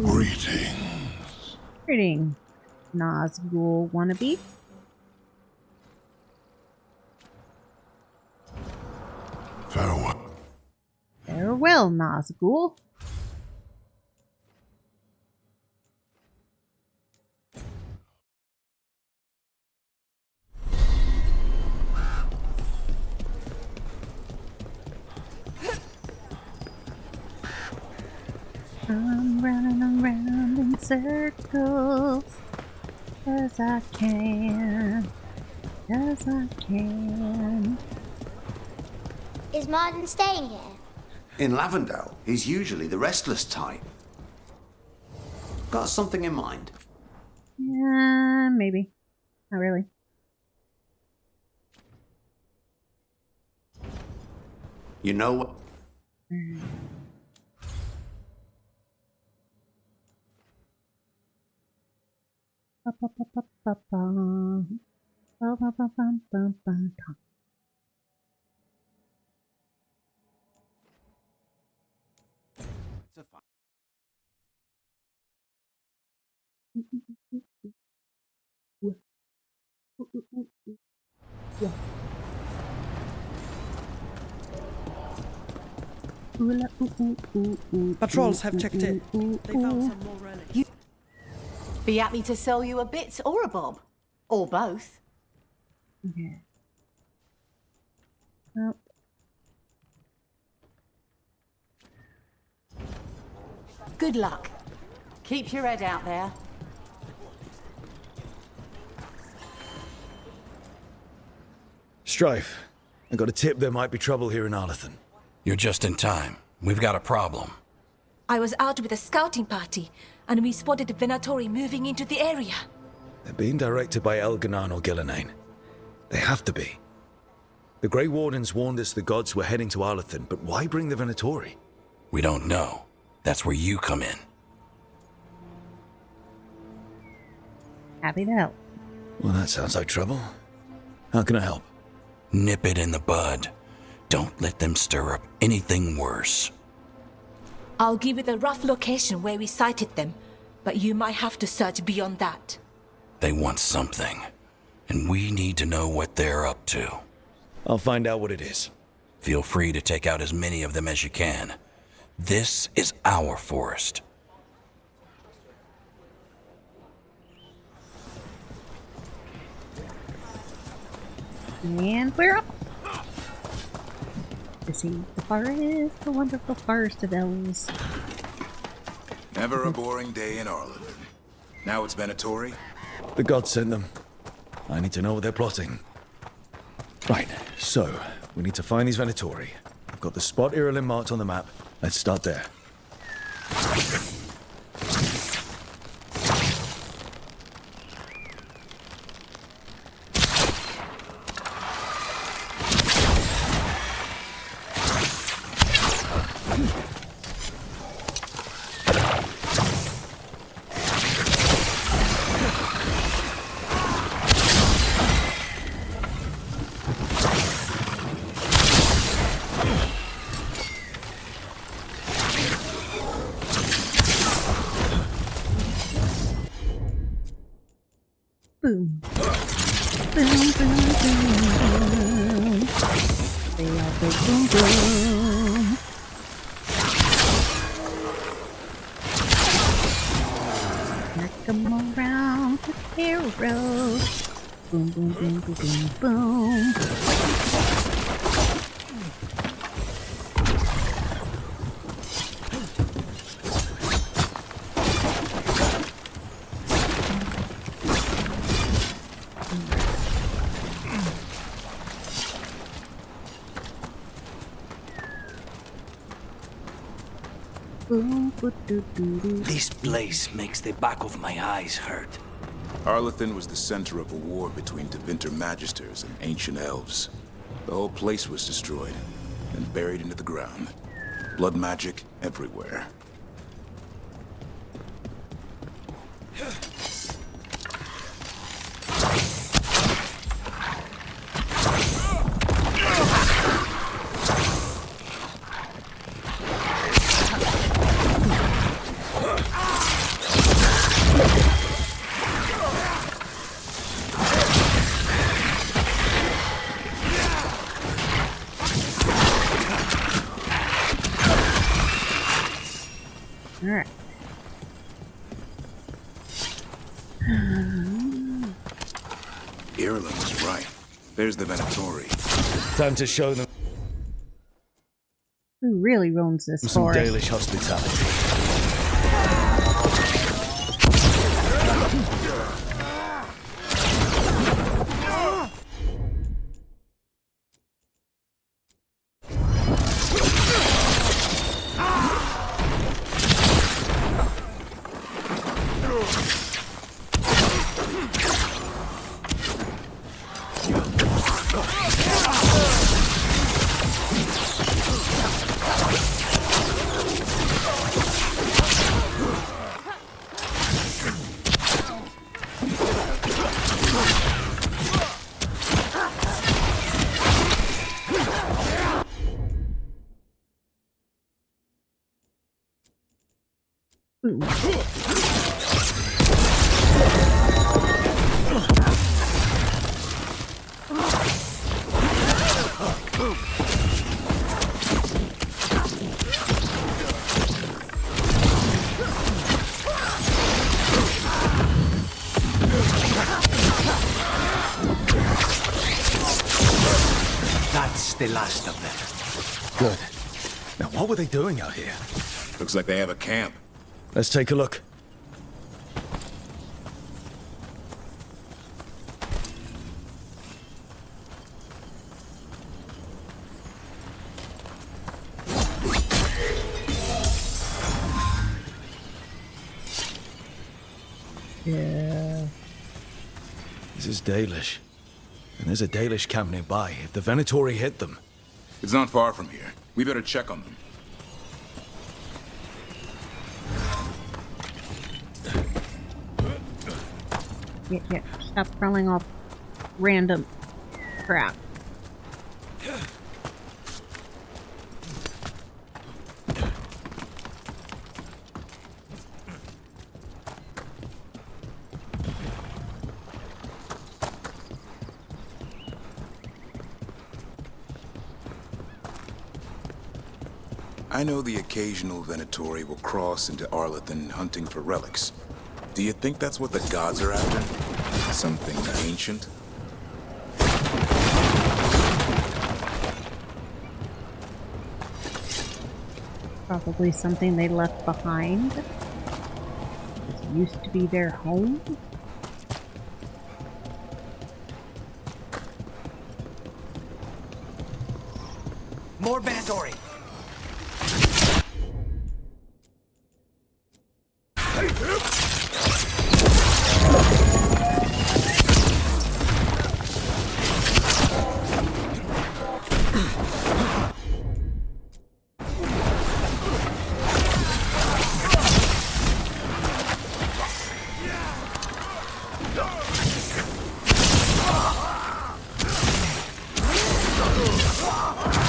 Greetings. Greetings, Nazgul wannabe. Farewell. Farewell, Nazgul. I'm running around in circles, 'cause I can, 'cause I can. Is Martin staying here? In Lavendale, he's usually the restless type. Got something in mind? Yeah, maybe. Not really. You know what? Patrols have checked in. They found some more relics. Be happy to sell you a bit or a bob. Or both. Okay. Well. Good luck. Keep your head out there. Strife, I got a tip there might be trouble here in Arlethan. You're just in time. We've got a problem. I was out with a scouting party, and we spotted the Venatori moving into the area. They're being directed by Elganan or Gillenane. They have to be. The Grey Wardens warned us the gods were heading to Arlethan, but why bring the Venatori? We don't know. That's where you come in. Happy to help. Well, that sounds like trouble. How can I help? Nip it in the bud. Don't let them stir up anything worse. I'll give you the rough location where we sighted them, but you might have to search beyond that. They want something, and we need to know what they're up to. I'll find out what it is. Feel free to take out as many of them as you can. This is our forest. And we're up to see the forest, the wonderful forest of elves. Never a boring day in Arlethan. Now it's Venatori. The gods sent them. I need to know what they're plotting. Right, so we need to find these Venatori. I've got the spot Irulan marked on the map. Let's start there. Boom. Boom, boom, boom. They all go boom, boom. Knock 'em around with arrows. Boom, boom, boom, boom, boom, boom. This place makes the back of my eyes hurt. Arlethan was the center of a war between Tevinter Magisters and ancient elves. The whole place was destroyed and buried into the ground. Blood magic everywhere. Alright. Irulan was right. There's the Venatori. Time to show them Who really owns this some forest? Dalish hospitality. That's the last of them. Good. Now, what were they doing out here? Looks like they have a camp. Let's take a look. Yeah. This is Dalish. And there's a Dalish camp nearby. If the Venatori hit them... It's not far from here. We better check on them. Yeah. Stop crawling off random crap. I know the occasional Venatori will cross into Arlathan hunting for relics. Do you think that's what the gods are after? Something ancient? Probably something they left behind. It used to be their home. More Venatori!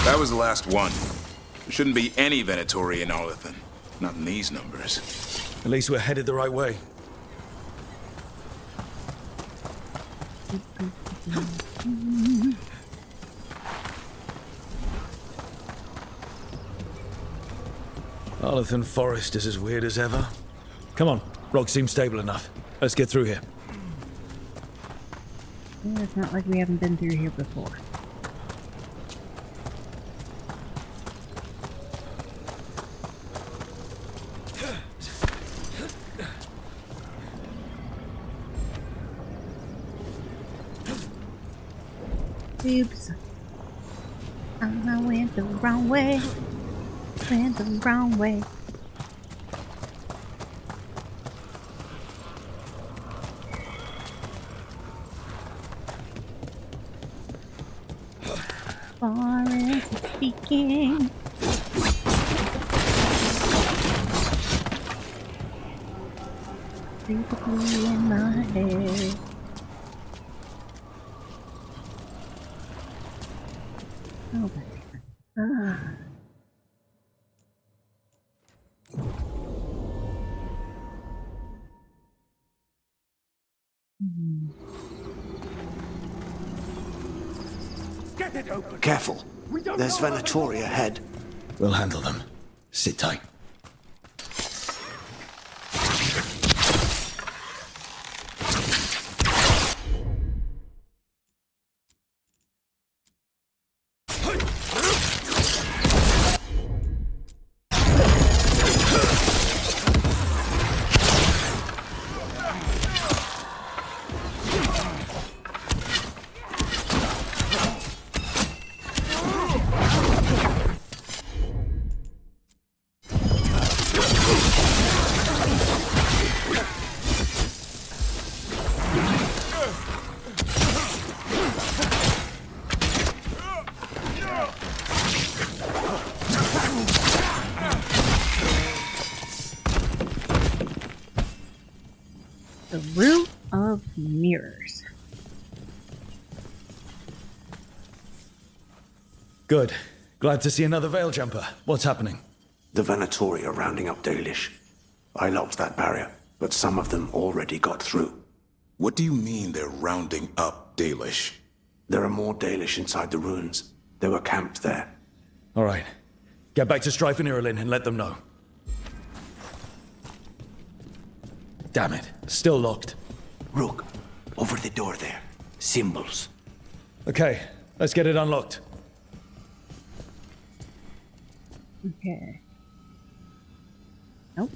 That was the last one. There shouldn't be any Venatori in Arlathan. Not in these numbers. At least we're headed the right way. Arlathan Forest is as weird as ever. Come on, rock seems stable enough. Let's get through here. Yeah, it's not like we haven't been through here before. Oops. I went the wrong way. Went the wrong way. Forest is speaking. See the blue in my head. Oh, Careful. There's Venatori ahead. We'll handle them. Sit tight. The Room of Mirrors. Good. Glad to see another Veil Jumper. What's happening? The Venatori are rounding up Dalish. I locked that barrier, but some of them already got through. What do you mean they're rounding up Dalish? There are more Dalish inside the ruins. They were camped there. All right. Get back to Strife and Irelin and let them know. Damn it. Still locked. Rook, over the door there. Symbols. Okay, let's get it unlocked. Okay. Nope.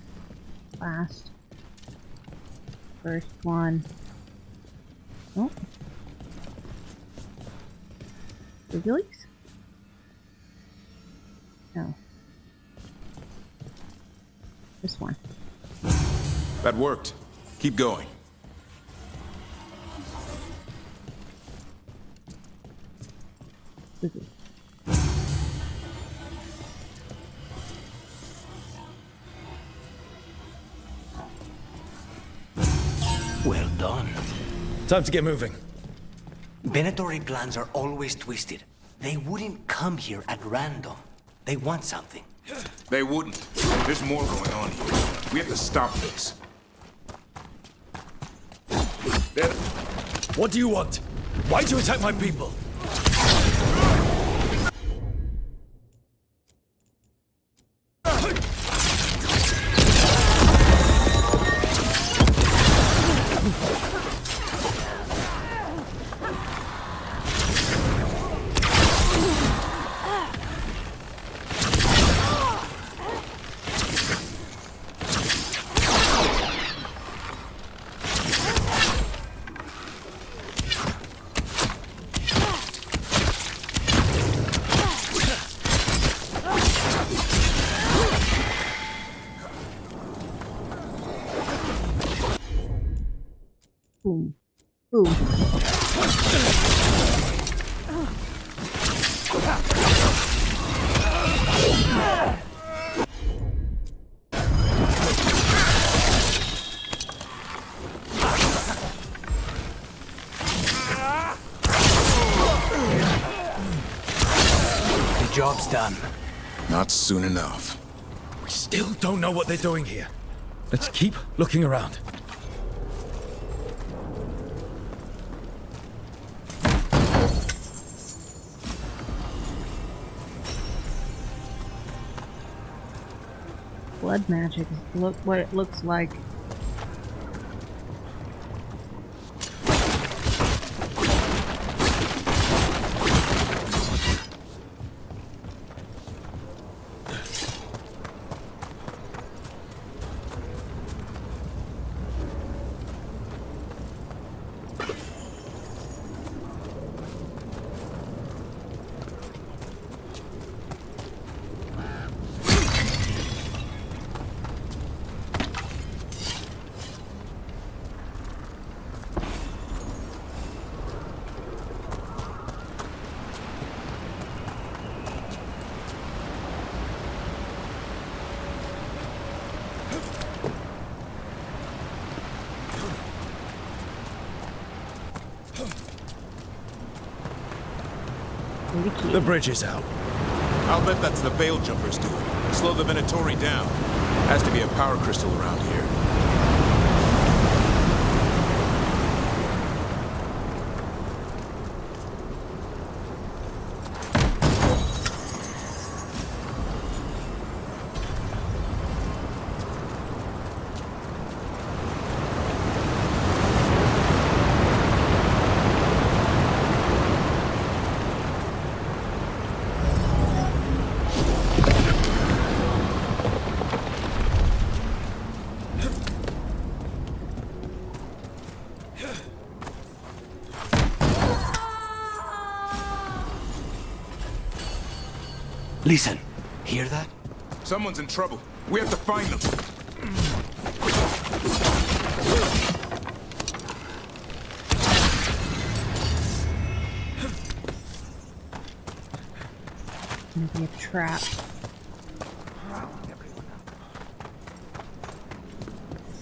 Last. First one. Nope. Release? No. This one. That worked. Keep going. Well done. Time to get moving. Venatory plans are always twisted. They wouldn't come here at random. They want something. They wouldn't. There's more going on here. We have to stop this. What do you want? Why do you attack my people? Boom. Boom. The job's done. Not soon enough. We still don't know what they're doing here. Let's keep looking around. Blood magic. Look what it looks like. The bridge is out. I'll bet that's the Veil Jumpers doing. Slow the Venatori down. Has to be a power crystal around here. Listen, hear that? Someone's in trouble. We have to find them. Maybe a trap.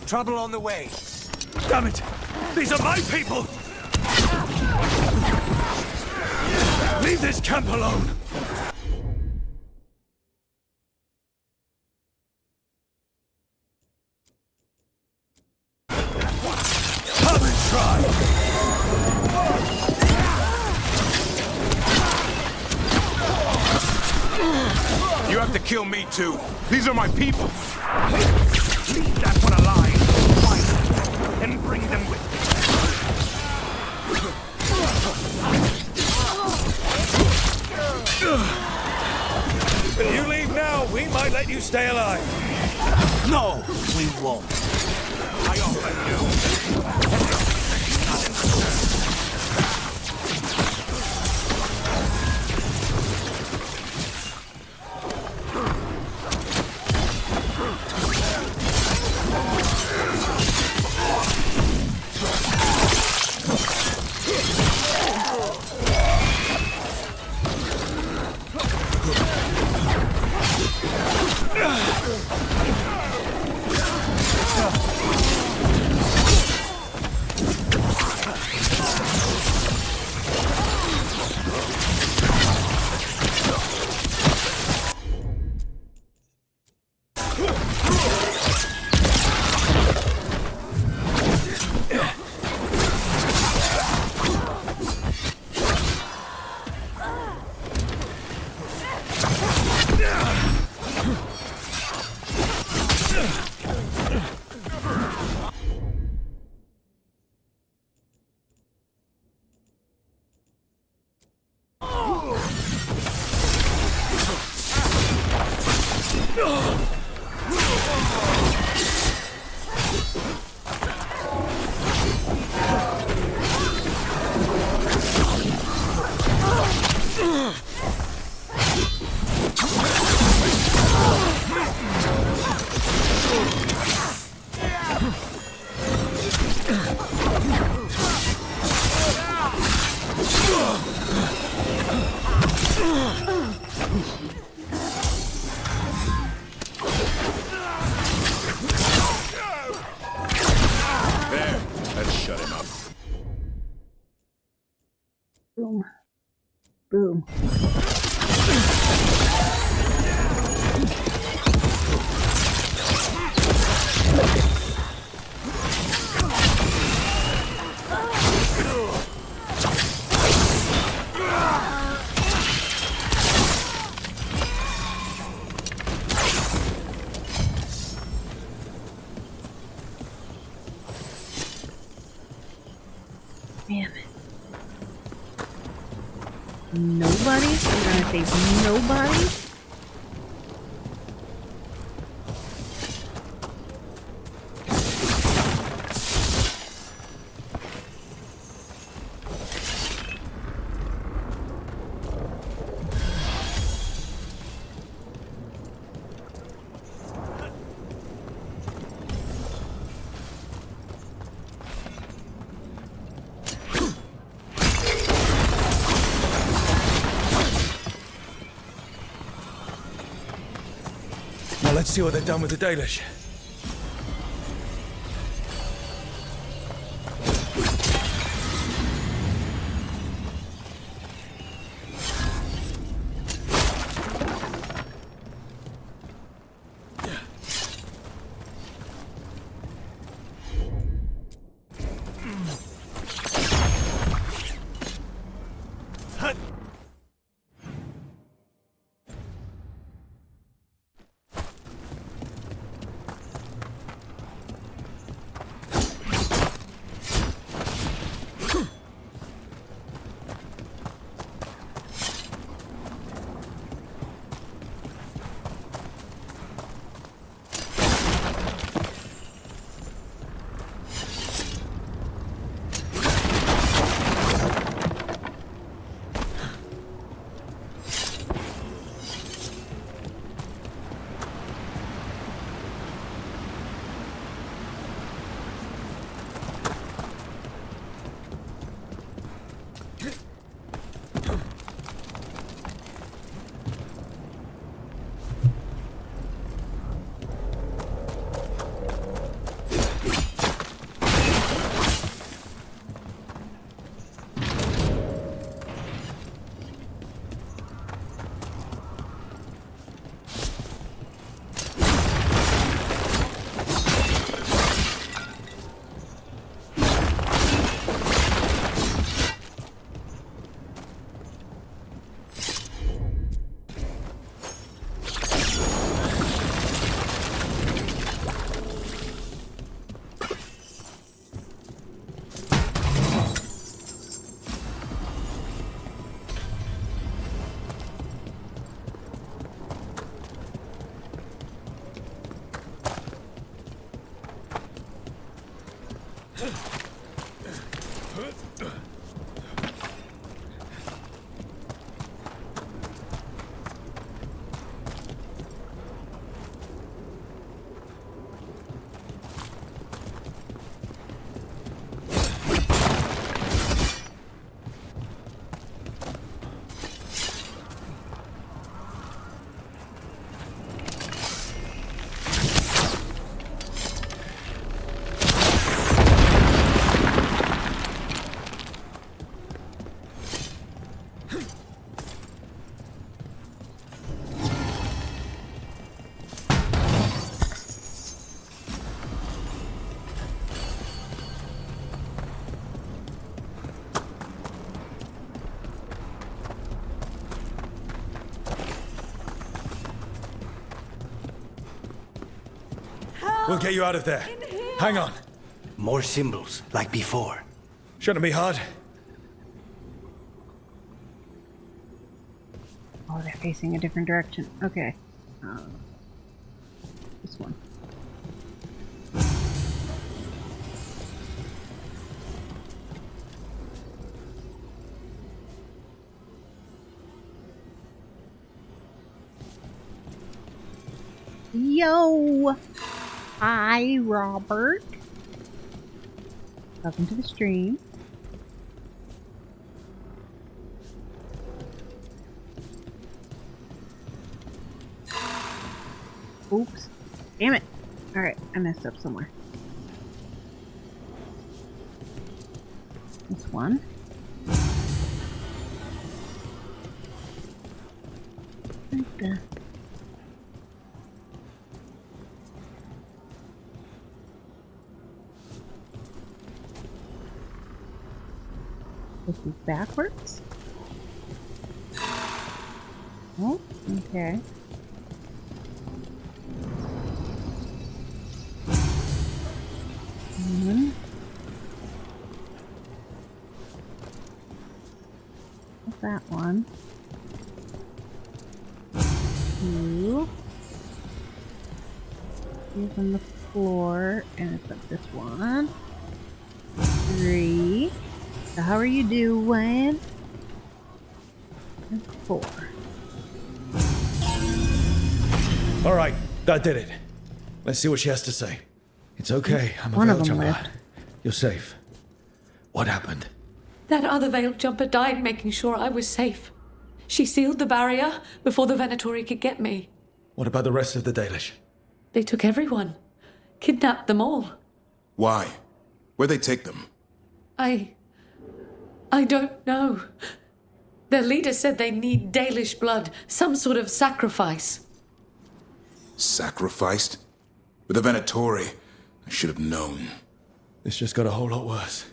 Trouble on the way. Damn it! These are my people! Leave this camp alone! kill me too. These are my people. Leave that one alive. Find them and bring them with If you leave now, we might let you stay alive. No, we won't. I offer you. Boom. Boom. Damn it. Nobody? We're gonna save nobody? Now let's see what they've done with the Dalish. We'll get you out of there. Hang on. More symbols, like before. Shouldn't be hard. Oh, they're facing a different direction. Okay. This one. Yo! Hi, Robert. Welcome to the stream. Oops. Damn it. Alright, I messed up somewhere. This one. Okay. This is backwards. Oh, okay. What's that one? 2. Here's on the floor, and it's up this one. 3. So how are you doing? And 4. All right, that did it. Let's see what she has to say. It's okay. I'm a One of veil them jumper. lived. You're safe. What happened? That other veiled jumper died making sure I was safe. She sealed the barrier before the Venatori could get me. What about the rest of the Dalish? They took everyone. Kidnapped them all. Why? Where'd they take them? I don't know. Their leader said they need Dalish blood, some sort of sacrifice. Sacrificed? With the Venatori, I should have known. This just got a whole lot worse.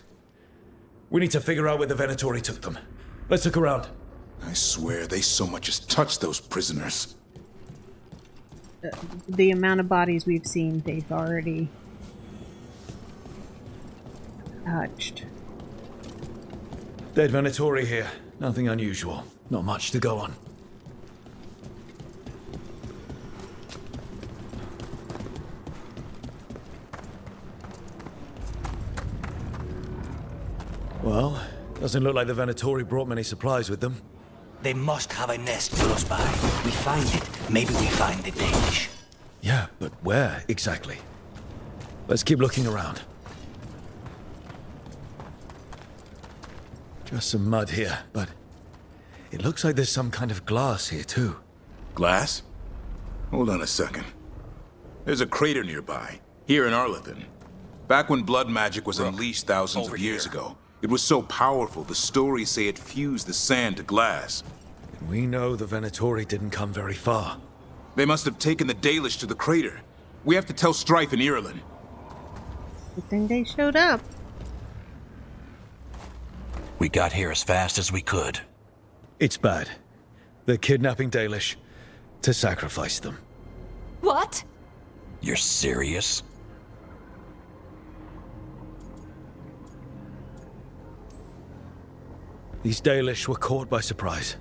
We need to figure out where the Venatori took them. Let's look around. I swear they so much as touched those prisoners. The amount of bodies we've seen, they've already touched. Dead Venatori here. Nothing unusual. Not much to go on. Well, doesn't look like the Venatori brought many supplies with them. They must have a nest close by. We find it. Maybe we find the Danish. Yeah, but where exactly? Let's keep looking around. Just some mud here, but it looks like there's some kind of glass here too. Glass? Hold on a second. There's a crater nearby, here in Arlethan. Back when blood magic was unleashed thousands of years ago, it was so powerful the stories say it fused the sand to glass. And we know the Venatori didn't come very far. They must have taken the Dalish to the crater. We have to tell Strife in Ireland. Good thing they showed up. We got here as fast as we could. It's bad. They're kidnapping Dalish to sacrifice them. What? You're serious? These Dalish were caught by surprise.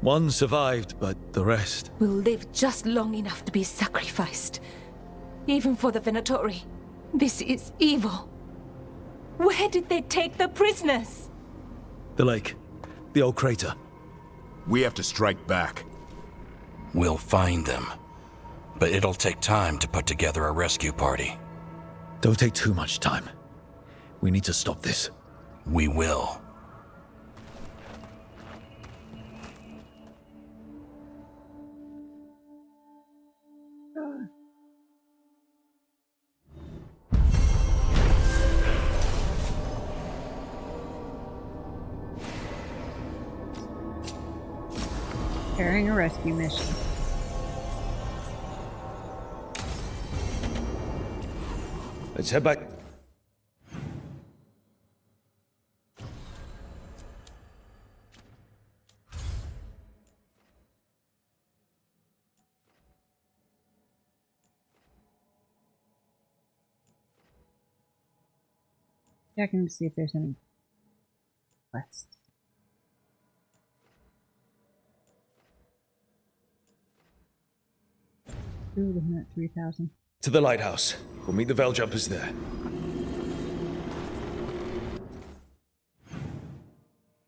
One survived, but the rest... Will live just long enough to be sacrificed. Even for the Venatori. This is evil. Where did they take the prisoners? The lake. The old crater. We have to strike back. We'll find them. But it'll take time to put together a rescue party. Don't take too much time. We need to stop this. We will. Carrying a rescue mission. Let's head back. Checking to see if there's any quests. Ooh, looking at 3,000. To the lighthouse. We'll meet the Veil Jumpers there.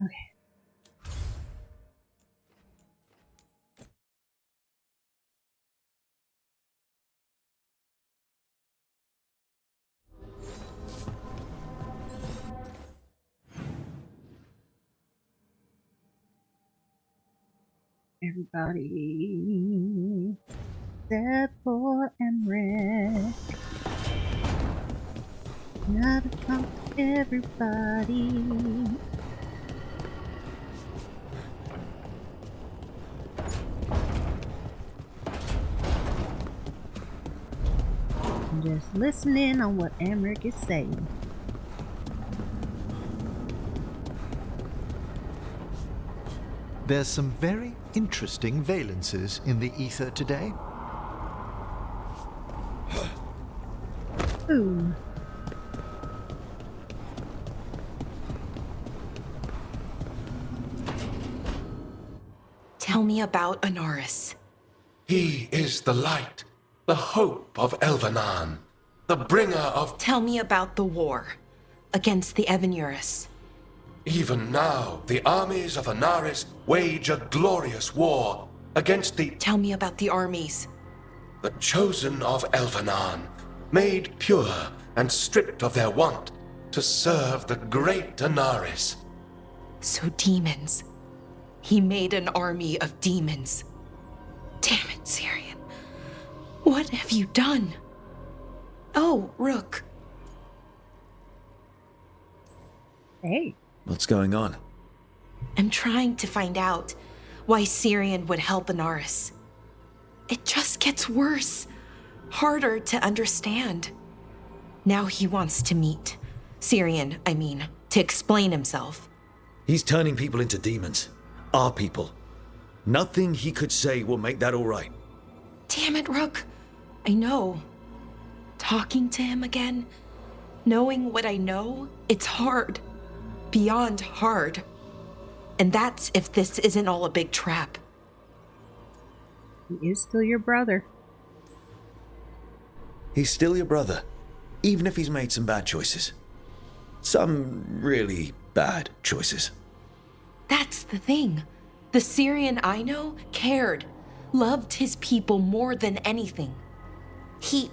Okay. Everybody except for Emmerich. Gotta talk to everybody. I'm just listening on what Emmerich is saying. There's some very interesting valences in the ether today. Ooh. Tell me about Anaris. He is the light, the hope of Elvenan, the bringer of... Tell me about the war against the Evenurus. Even now, the armies of Anaris wage a glorious war against the... Tell me about the armies. The chosen of Elvenan, made pure and stripped of their want to serve the great Anaris. So demons. He made an army of demons. Damn it, Syrian. What have you done? Oh, Rook. Hey. What's going on? I'm trying to find out why Syrian would help Anaris. It just gets worse. Harder to understand. Now he wants to meet. Syrian, I mean, to explain himself. He's turning people into demons. Our people. Nothing he could say will make that all right. Damn it, Rook. I know. Talking to him again, knowing what I know, it's hard. Beyond hard. And that's if this isn't all a big trap. He is still your brother. He's still your brother, even if he's made some bad choices. Some really bad choices. That's the thing. The Syrian I know cared, loved his people more than anything. He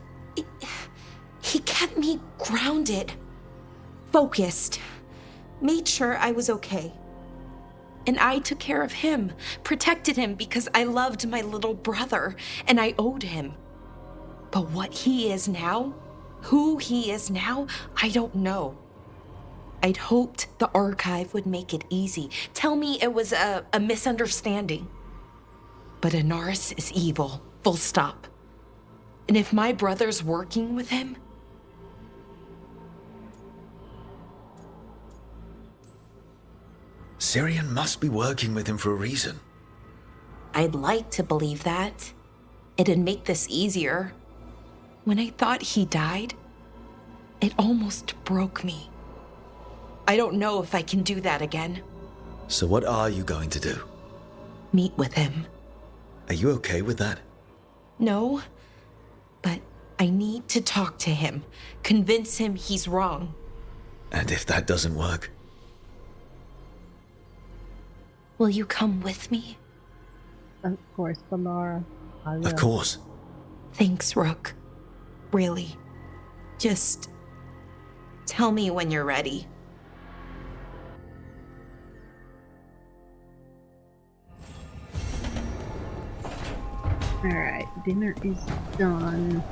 kept me grounded, focused, made sure I was okay. And I took care of him, protected him because I loved my little brother and I owed him. But what he is now, who he is now, I don't know. I'd hoped the archive would make it easy. Tell me it was a misunderstanding. But Anaris is evil, full stop. And if my brother's working with him, Syrian must be working with him for a reason. I'd like to believe that. It'd make this easier. When I thought he died, it almost broke me. I don't know if I can do that again. So what are you going to do? Meet with him. Are you okay with that? No, but I need to talk to him, convince him he's wrong. And if that doesn't work? Will you come with me? Of course, Balara. I will. Of course. Thanks, Rook. Really. Just tell me when you're ready. Alright, dinner is done.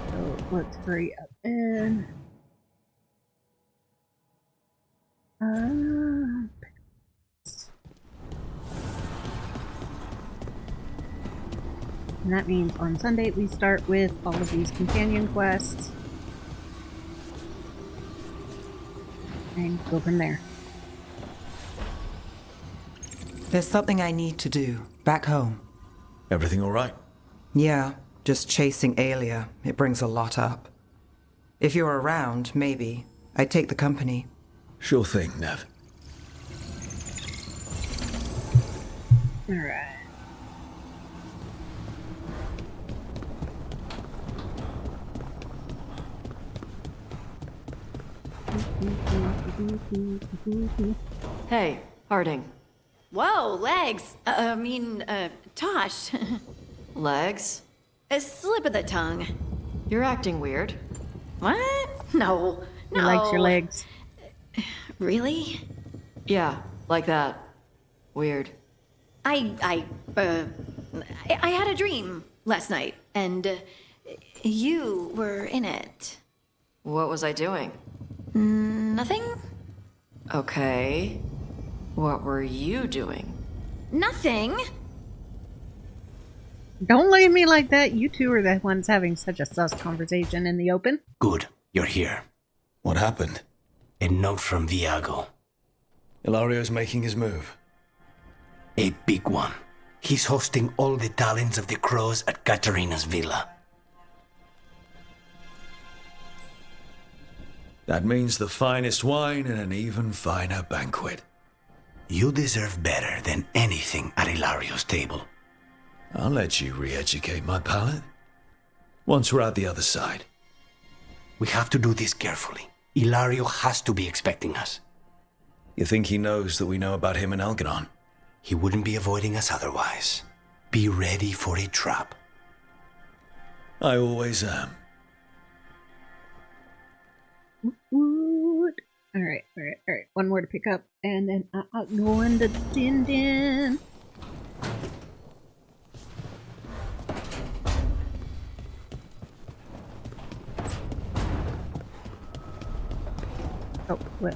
So let's hurry up and and that means on Sunday we start with all of these companion quests and go from there. There's something I need to do back home. Everything all right? Yeah, just chasing Aelia. It brings a lot up. If you're around, maybe. I'd take the company. Sure thing, Nev. Alright. Hey, Harding. Whoa, legs. Tosh. Legs? A slip of the tongue. You're acting weird. What? No. He likes your legs. Really? Yeah, like that. Weird. I had a dream last night, and you were in it. What was I doing? Nothing? Okay. What were you doing? Nothing. Don't look at me like that. You two are the ones having such a sus conversation in the open. Good, you're here. What happened? A note from Viago. Ilario's making his move. A big one. He's hosting all the talents of the crows at Katarina's villa. That means the finest wine and an even finer banquet. You deserve better than anything at Ilario's table. I'll let you re-educate my palate. Once we're out the other side. We have to do this carefully. Ilario has to be expecting us. You think he knows that we know about him and Elganon? He wouldn't be avoiding us otherwise. Be ready for a trap. I always am. Alright. One more to pick up, and then I'll go into Din Din. Oh, what?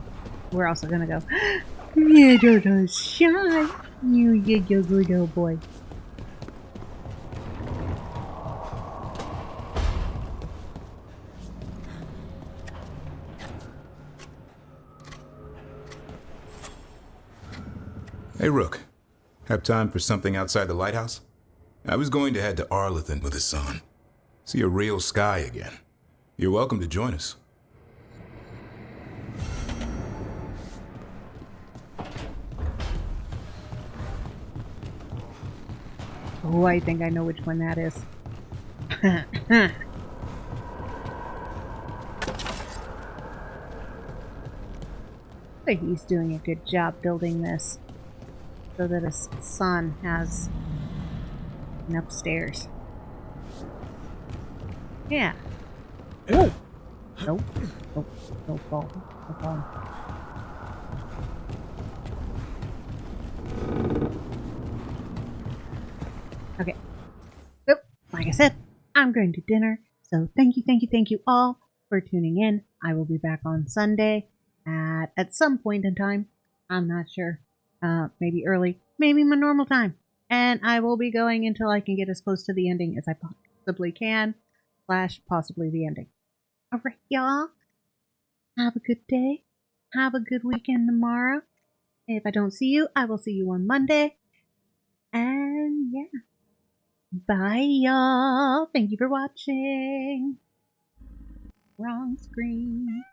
We're also gonna go. Yeah, don't shy. You good old boy. Hey, Rook. Have time for something outside the lighthouse? I was going to head to Arlington with the sun. See a real sky again. You're welcome to join us. Oh, I think I know which one that is. But he's doing a good job building this so that his son has an upstairs. Yeah. Oh. Nope. Don't fall. Don't fall. Okay. So, like I said, I'm going to dinner. So thank you all for tuning in. I will be back on Sunday at some point in time. I'm not sure. Maybe early, maybe my normal time. And I will be going until I can get as close to the ending as I possibly can. / possibly the ending. Alright, y'all. Have a good day. Have a good weekend tomorrow. If I don't see you, I will see you on Monday. And yeah. Bye, y'all. Thank you for watching. Wrong screen.